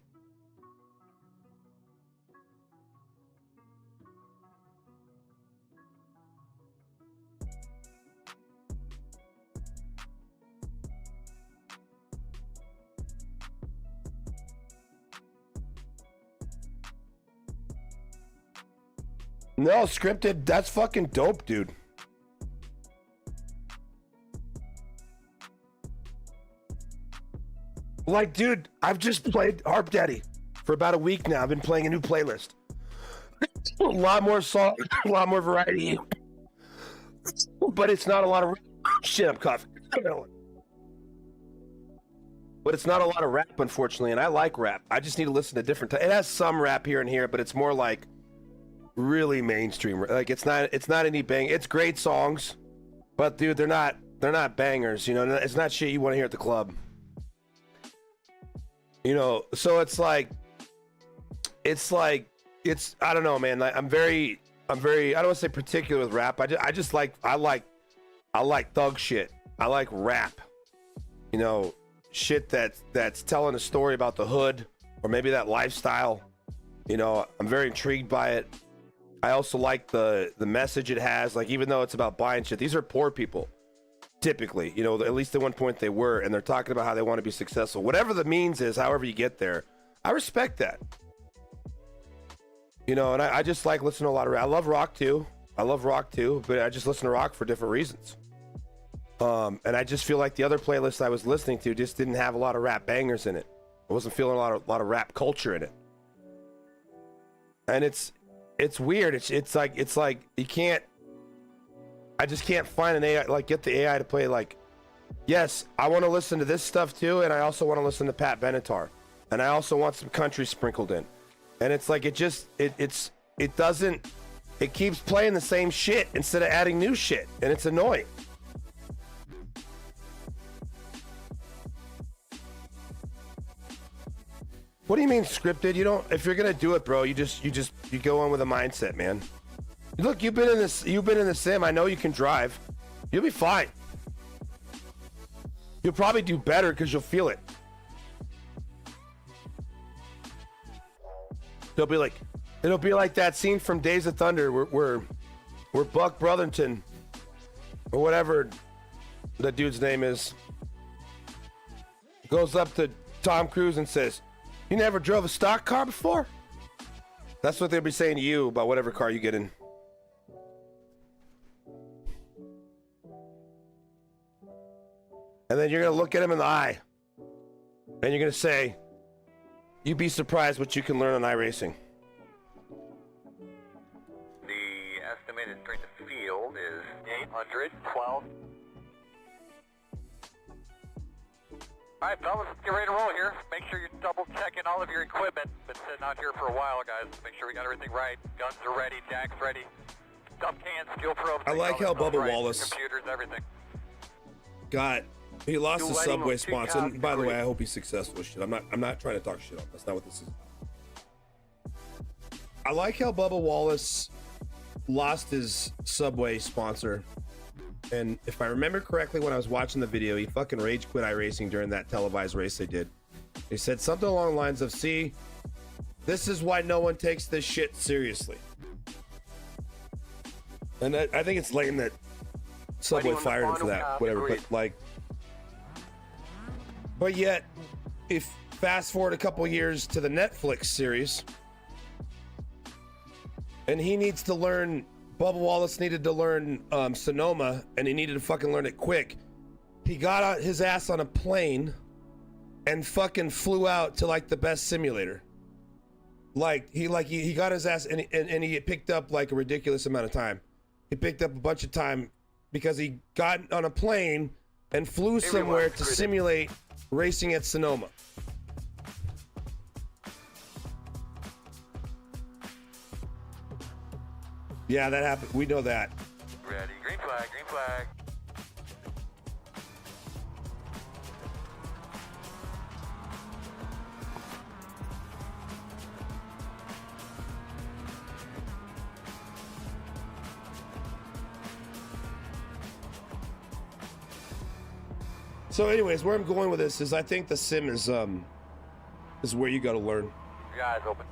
No, scripted, that's fucking dope, dude. Like, dude, I've just played Harp Daddy for about a week now. I've been playing a new playlist. A lot more songs, a lot more variety. But it's not a lot of shit, I'm coughing. But it's not a lot of rap, unfortunately, and I like rap. I just need to listen to different it has some rap here and here, but it's more like really mainstream. Like it's not any bang. It's great songs, but dude, they're not bangers, you know. It's not shit you want to hear at the club, you know. So it's like I don't know, man. Like, I'm very I don't want to say particular with rap. I like thug shit. I like rap, you know, shit that's telling a story about the hood or maybe that lifestyle. You know, I'm very intrigued by it. I also like the message it has. Like, even though it's about buying shit, these are poor people, typically. You know, at least at one point they were, and they're talking about how they want to be successful. Whatever the means is, however you get there, I respect that. You know, and I just like listening to a lot of rap. I love rock too, but I just listen to rock for different reasons. And I just feel like the other playlists I was listening to just didn't have a lot of rap bangers in it. I wasn't feeling a lot of rap culture in it. And it's weird. It's like you can't. I just can't find an AI, like, get the AI to play. Like, yes, I want to listen to this stuff too, and I also want to listen to Pat Benatar, and I also want some country sprinkled in. And it's like it keeps playing the same shit instead of adding new shit, and it's annoying. What do you mean scripted? You don't. If you're gonna do it, bro, you go in with a mindset, man. Look, you've been in the sim. I know you can drive. You'll be fine. You'll probably do better because you'll feel it. It'll be like that scene from Days of Thunder where Buck Brotherton or whatever the dude's name is goes up to Tom Cruise and says, "You never drove a stock car before?" That's what they'll be saying to you about whatever car you get in. And then you're going to look at him in the eye. And you're going to say, you'd be surprised what you can learn on iRacing. The estimated strength of field is 812. Alright, fellas, let's get ready to roll here. Make sure you're double checking all of your equipment. Been sitting out here for a while, guys. Make sure we got everything right. Guns are ready, jacks ready. Dump cans, fuel probes. I like how Bubba Wallace computers, everything. he lost his letting Subway those two sponsor. cows And by the way, agree. I hope he's successful with shit. I'm not trying to talk shit on. That's not what this is. I like how Bubba Wallace lost his Subway sponsor. And if I remember correctly, when I was watching the video, he fucking rage quit iRacing during that televised race they did. He said something along the lines of, see, this is why no one takes this shit seriously. And I think it's lame that Subway fired him for that, whatever. But like, but yet, if fast forward a couple years to the Netflix series, and he needs to learn, Bubba Wallace needed to learn Sonoma, and he needed to fucking learn it quick. He got out his ass on a plane and fucking flew out to like the best simulator. He got his ass and he picked up like a ridiculous amount of time. He picked up a bunch of time because he got on a plane and flew somewhere to simulate racing at Sonoma. Yeah, that happened. We know that. Ready, green flag, green flag. So anyways, where I'm going with this is I think the sim is where you got to learn. Your eyes open.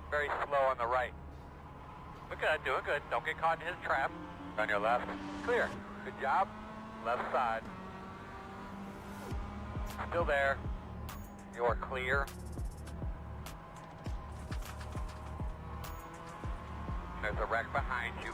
Very slow on the right. Look good, doing good. Don't get caught in his trap. On your left. Clear. Good job. Left side. Still there. You're clear. There's a wreck behind you.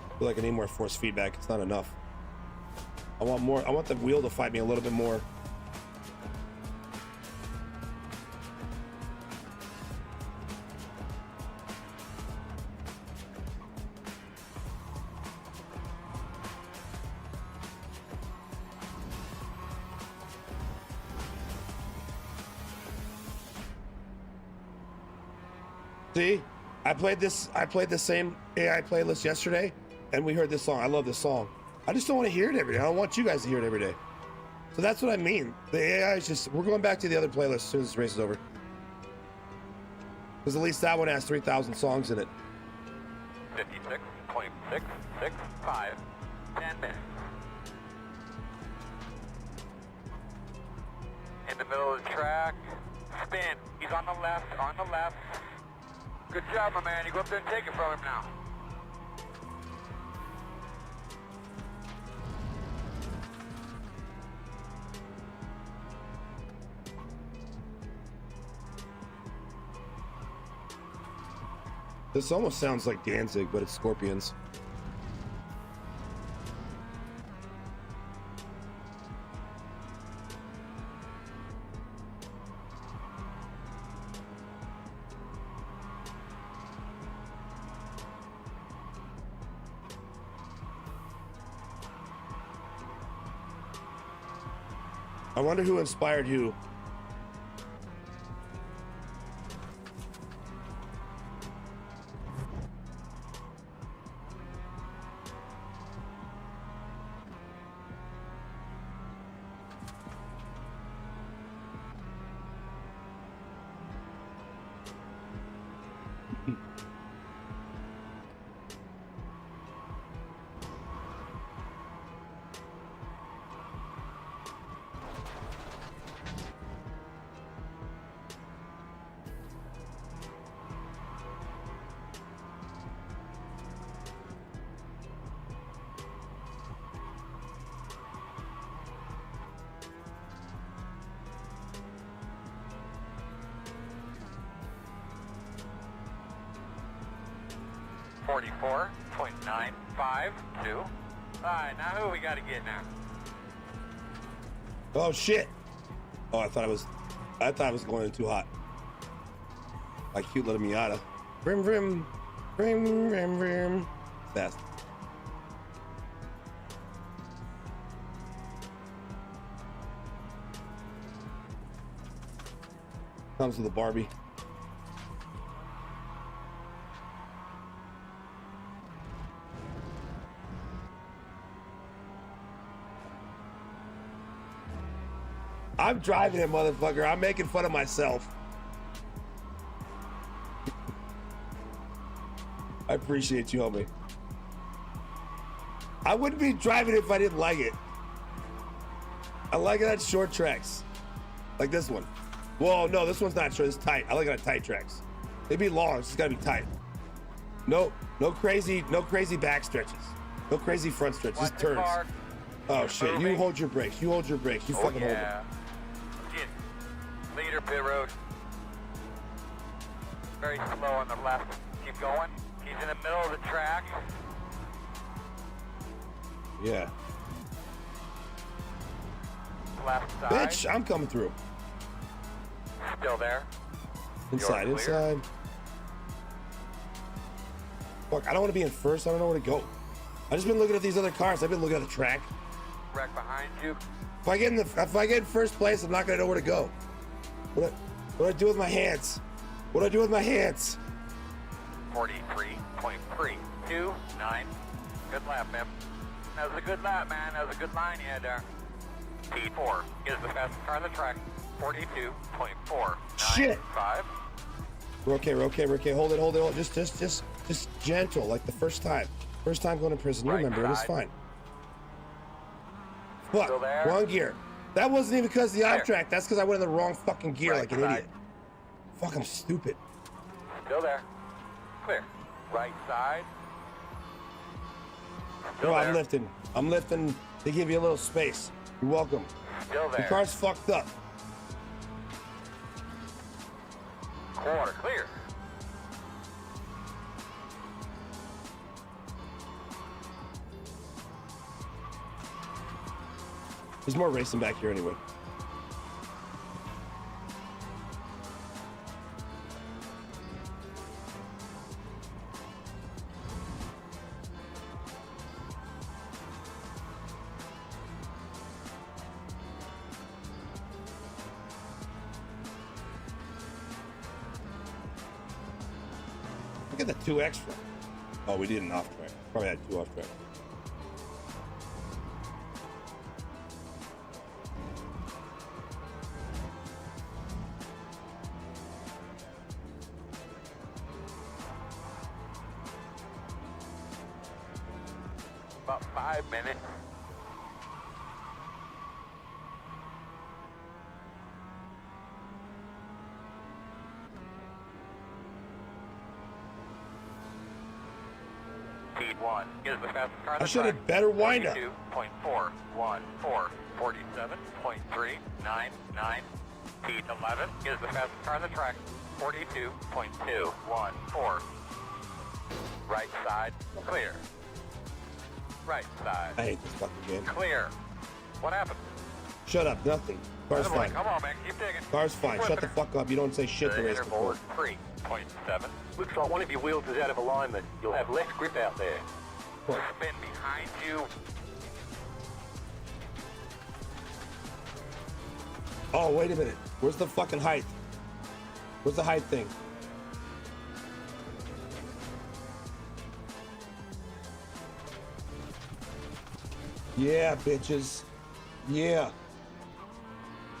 I feel like I need more force feedback. It's not enough. I want more. I want the wheel to fight me a little bit more. See, I played the same AI playlist yesterday, and we heard this song. I love this song. I just don't want to hear it every day. I don't want you guys to hear it every day. So that's what I mean. The AI is just, we're going back to the other playlist as soon as this race is over. Because at least that one has 3,000 songs in it. 56.665. 10 minutes. In the middle of the track. Spin. He's on the left, on the left. Good job, my man. You go up there and take it from him now. This almost sounds like Danzig, but it's Scorpions. I wonder who inspired who. 44.952. Alright, now who we gotta get now? Oh shit! Oh, I thought I was going in too hot. Like cute little Miata. Vroom vroom, vroom vroom vroom. Fast. Comes with a Barbie. I'm driving it, motherfucker. I'm making fun of myself. I appreciate you, homie. I wouldn't be driving it if I didn't like it. I like it on short tracks. Like this one. Whoa, no, this one's not short. It's tight. I like it on tight tracks. They be long. It's just gotta be tight. No crazy back stretches. No crazy front stretches. Just turns. Oh shit! You hold your brakes. You hold your brakes. You fucking hold them. Leader pit road. Very slow on the left. Keep going. He's in the middle of the track. Yeah. Left side. Bitch, I'm coming through. Still there. Inside. Fuck, I don't want to be in first. I don't know where to go. I've just been looking at these other cars. I've been looking at the track. Wreck behind you. If I get in first place, I'm not gonna know where to go. What do I do with my hands? What do I do with my hands? 43.329. Good lap, man. That was a good lap, man. That was a good line you had there. P4 is the fastest car on the track. 42.495. Shit. We're okay. Hold it. Just gentle, like the first time. First time going to prison. You remember it. It's fine. Fuck. Wrong gear. That wasn't even because of the off track. That's because I went in the wrong fucking gear like an idiot. Fuck, I'm stupid. Still there. Clear. Right side. Bro, I'm lifting. They give you a little space. You're welcome. Still there. The car's fucked up. Quarter clear. There's more racing back here anyway. Look at the 2 extra. Oh, we did an off track. Probably had 2 off track. About 5 minutes. P1 is the fastest car. I should have better wind up. 42.414, 47.399. P11 is the fastest car on the track. 42.214. Right side clear. Right side. I hate this fucking game. Clear. What happened? Shut up, nothing. Car's fine. Come on, man, keep digging. Car's fine. Shut the fuck up. You don't say shit to race Interval before. is 3.7. Looks like one of your wheels is out of alignment. You'll have less grip out there. Spin behind you. Oh, wait a minute. Where's the fucking height? Where's the height thing? Yeah, bitches. Yeah.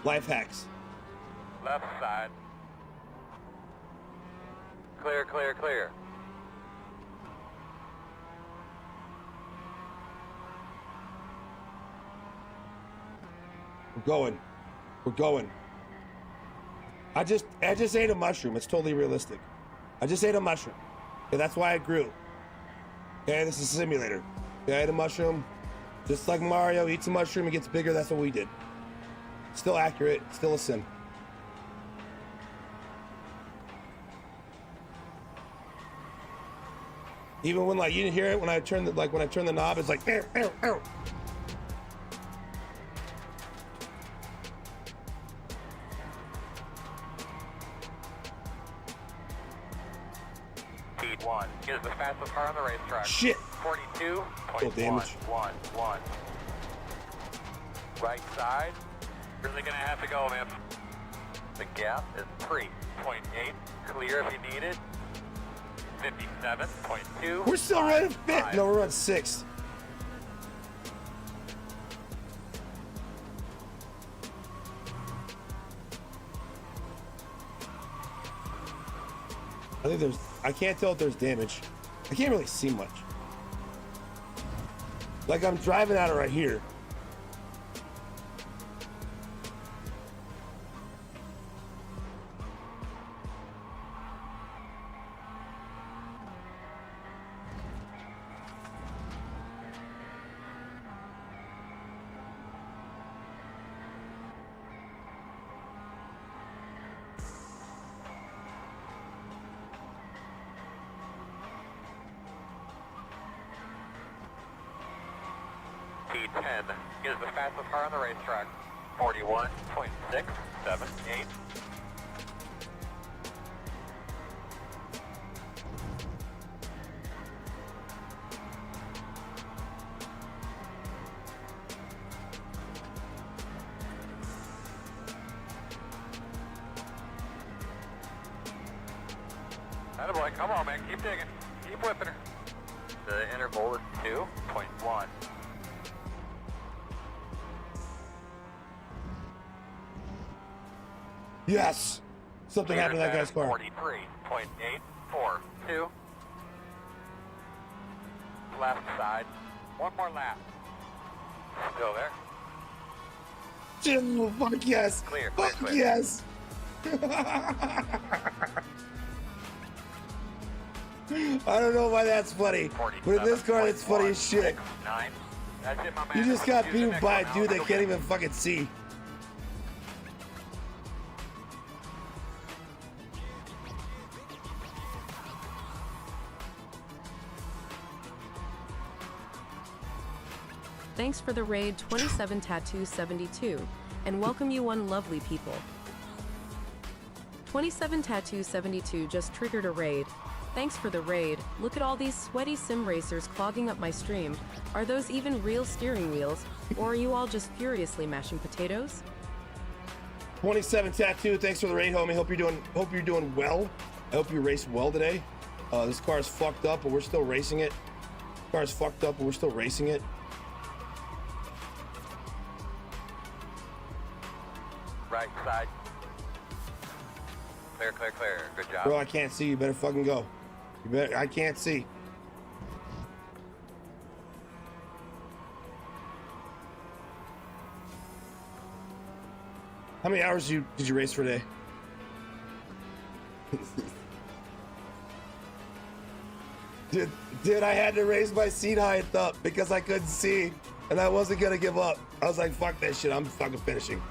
Life hacks. Left side. Clear, clear, clear. We're going. I just ate a mushroom. It's totally realistic. I just ate a mushroom. Okay, that's why I grew. Okay, this is a simulator. Okay, I ate a mushroom. Just like Mario eats a mushroom, he gets bigger. That's what we did. Still accurate. Still a sim. Even when like you didn't hear it when I turned the knob, it's like ow, ow, ow. Speed 1 is the fastest car on the racetrack. Shit. 42.111. Right side. Really gonna have to go, man. The gap is 3.8. Clear if you need it. 57.2. We're still running fifth. No, we're on sixth. I can't tell if there's damage. I can't really see much. Like I'm driving out of right here. P10 is the fastest car on the racetrack. 41.678. Attaboy, come on, man. Keep digging. Keep whipping her. The interval is 2.1. Yes! Something happened to that guy's car. 43.842. Left side. One more lap. Still there. Oh, fuck yes! Clear, fuck clear. yes! I don't know why that's funny, but in this car, it's funny as shit. 9. That's it, my man. You just got Do the beat next by one a dude now. that can't even fucking see. Thanks for the raid 27 Tattoo 72, and welcome you one lovely people. 27 Tattoo 72 just triggered a raid. Thanks for the raid. Look at all these sweaty sim racers clogging up my stream. Are those even real steering wheels, or are you all just furiously mashing potatoes? 27 Tattoo, thanks for the raid, homie. Hope you're doing well. I hope you raced well today. This car is fucked up, but we're still racing it. Car is fucked up, but we're still racing it. Right side. Clear, clear, clear. Good job. Bro, I can't see. You better fucking go. You better. I can't see. How many hours did you race for a day? Dude, I had to raise my seat height up because I couldn't see, and I wasn't gonna give up. I was like, fuck that shit. I'm fucking finishing.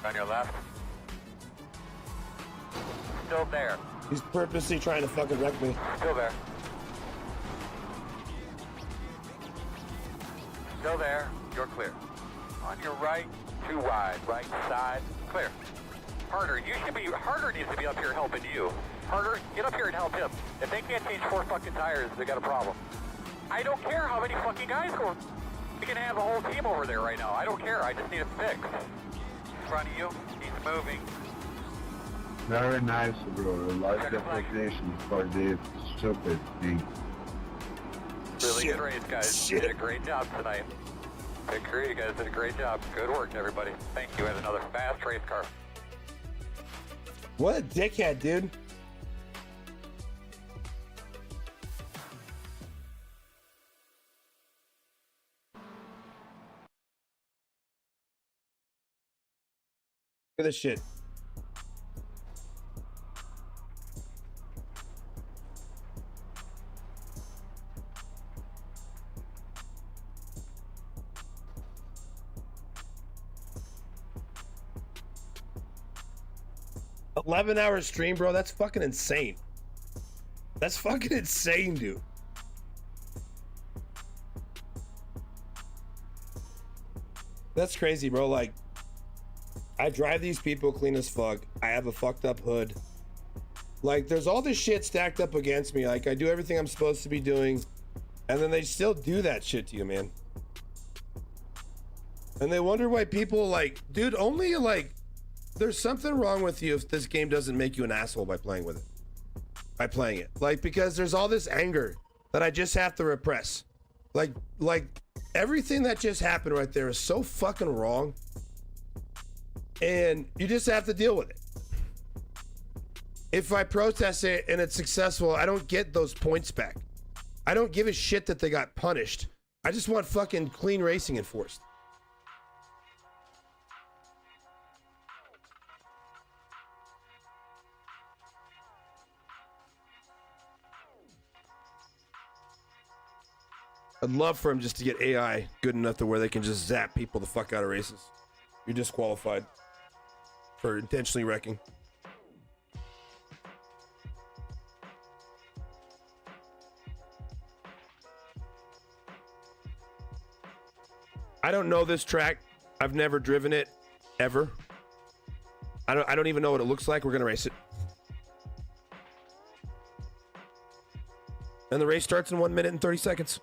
On your left. Still there. He's purposely trying to fucking wreck me. Still there. Still there. You're clear. On your right, too wide. Right side, clear. Harder, Harder needs to be up here helping you. Harder, get up here and help him. If they can't change 4 fucking tires, they got a problem. I don't care how many fucking guys go. We can have a whole team over there right now. I don't care. I just need it fixed. In front of you, he's moving. Very nice, bro. Like the application for this stupid thing. Really good race, guys. You did a great job tonight. Big crew, you guys did a great job. Good work, everybody. Thank you. And another fast race car. What a dickhead, dude. Look at this shit. 11-hour stream, bro. That's fucking insane. That's fucking insane, dude. That's crazy, bro. Like, I drive these people clean as fuck. I have a fucked up hood. Like, there's all this shit stacked up against me. Like, I do everything I'm supposed to be doing, and then they still do that shit to you, man. And they wonder why people, like, dude, only, like, there's something wrong with you if this game doesn't make you an asshole by playing with it. By playing it. Like, because there's all this anger that I just have to repress. Like, everything that just happened right there is so fucking wrong. And you just have to deal with it. If I protest it and it's successful, I don't get those points back. I don't give a shit that they got punished. I just want fucking clean racing enforced. I'd love for him just to get AI good enough to where they can just zap people the fuck out of races. You're disqualified for intentionally wrecking. I don't know this track. I've never driven it ever. I don't even know what it looks like. We're gonna race it. And the race starts in 1 minute and 30 seconds.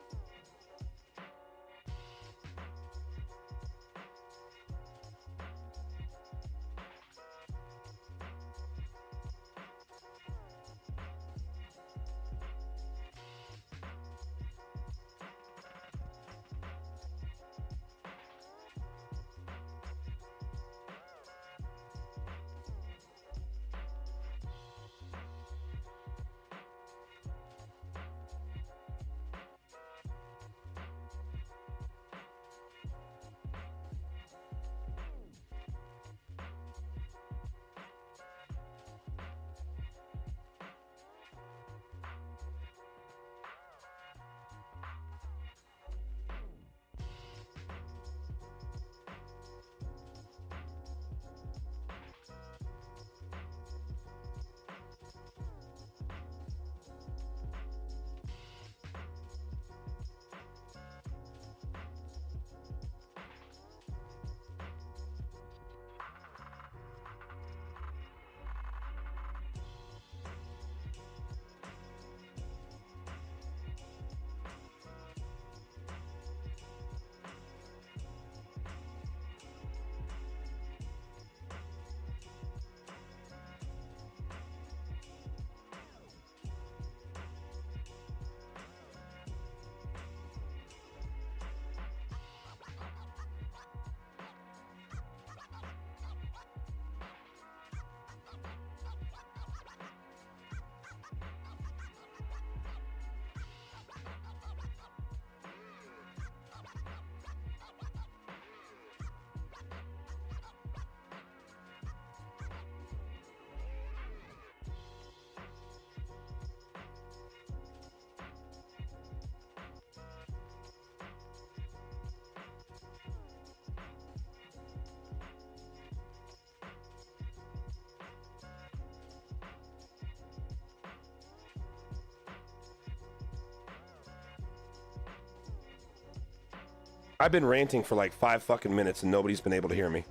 I've been ranting for like 5 fucking minutes and nobody's been able to hear me.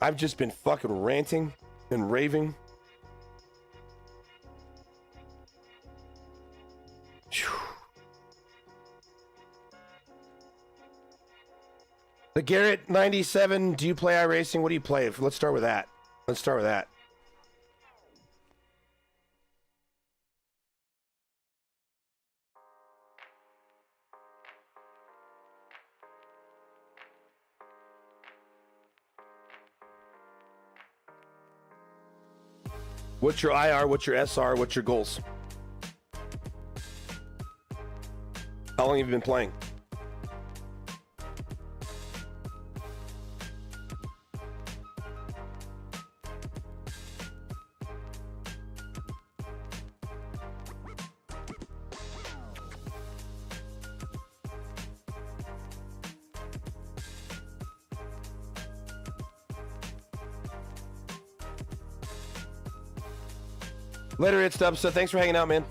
I've just been fucking ranting and raving. Whew. The Garrett 97, do you play iRacing? What do you play? Let's start with that. Let's start with that. What's your IR? What's your SR? What's your goals? How long have you been playing? Later, it's Dubs. So thanks for hanging out, man.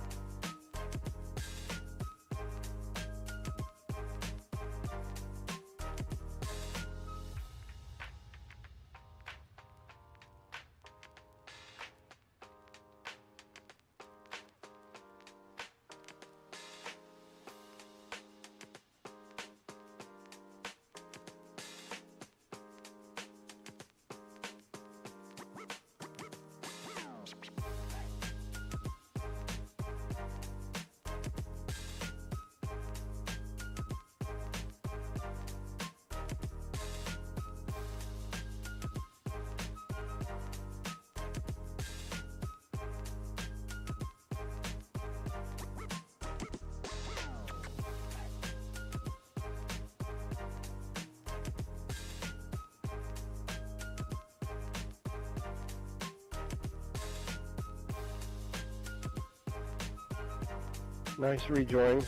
Nice rejoin.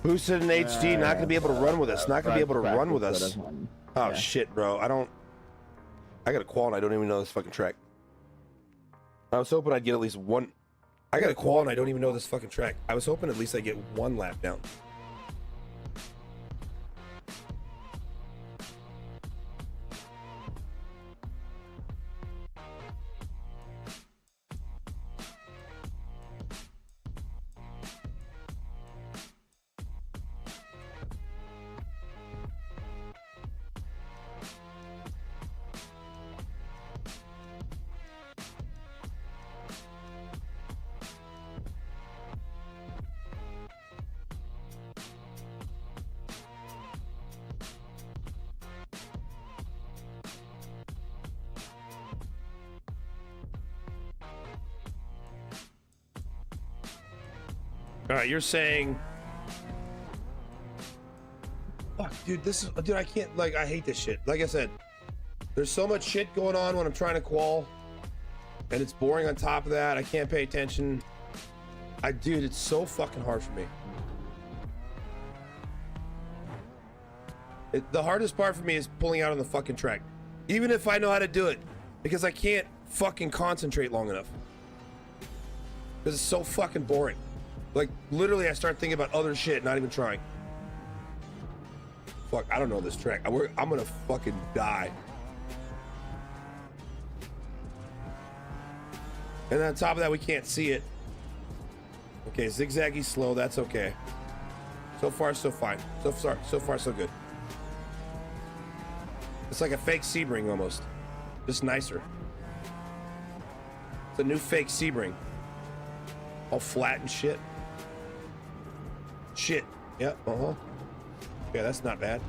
Boosted in HD, not gonna be able to run with us. Not gonna be able to run with us. Oh shit, bro. I got a qual and I don't even know this fucking track. I was hoping I'd get at least one. I got a qual and I don't even know this fucking track. I was hoping at least I'd get one lap down. All right, you're saying, fuck, dude, dude, I can't, like, I hate this shit. Like I said, there's so much shit going on when I'm trying to qual, and it's boring on top of that. I can't pay attention. Dude, it's so fucking hard for me. The hardest part for me is pulling out on the fucking track. Even if I know how to do it, because I can't fucking concentrate long enough. Because it's so fucking boring. Like, literally, I start thinking about other shit, not even trying. Fuck, I don't know this track. I'm gonna fucking die. And on top of that, we can't see it. Okay, zigzaggy slow, that's okay. So far, so fine. So far, so good. It's like a fake Sebring almost. Just nicer. It's a new fake Sebring. All flat and shit. Shit. Yep, yeah, that's not bad.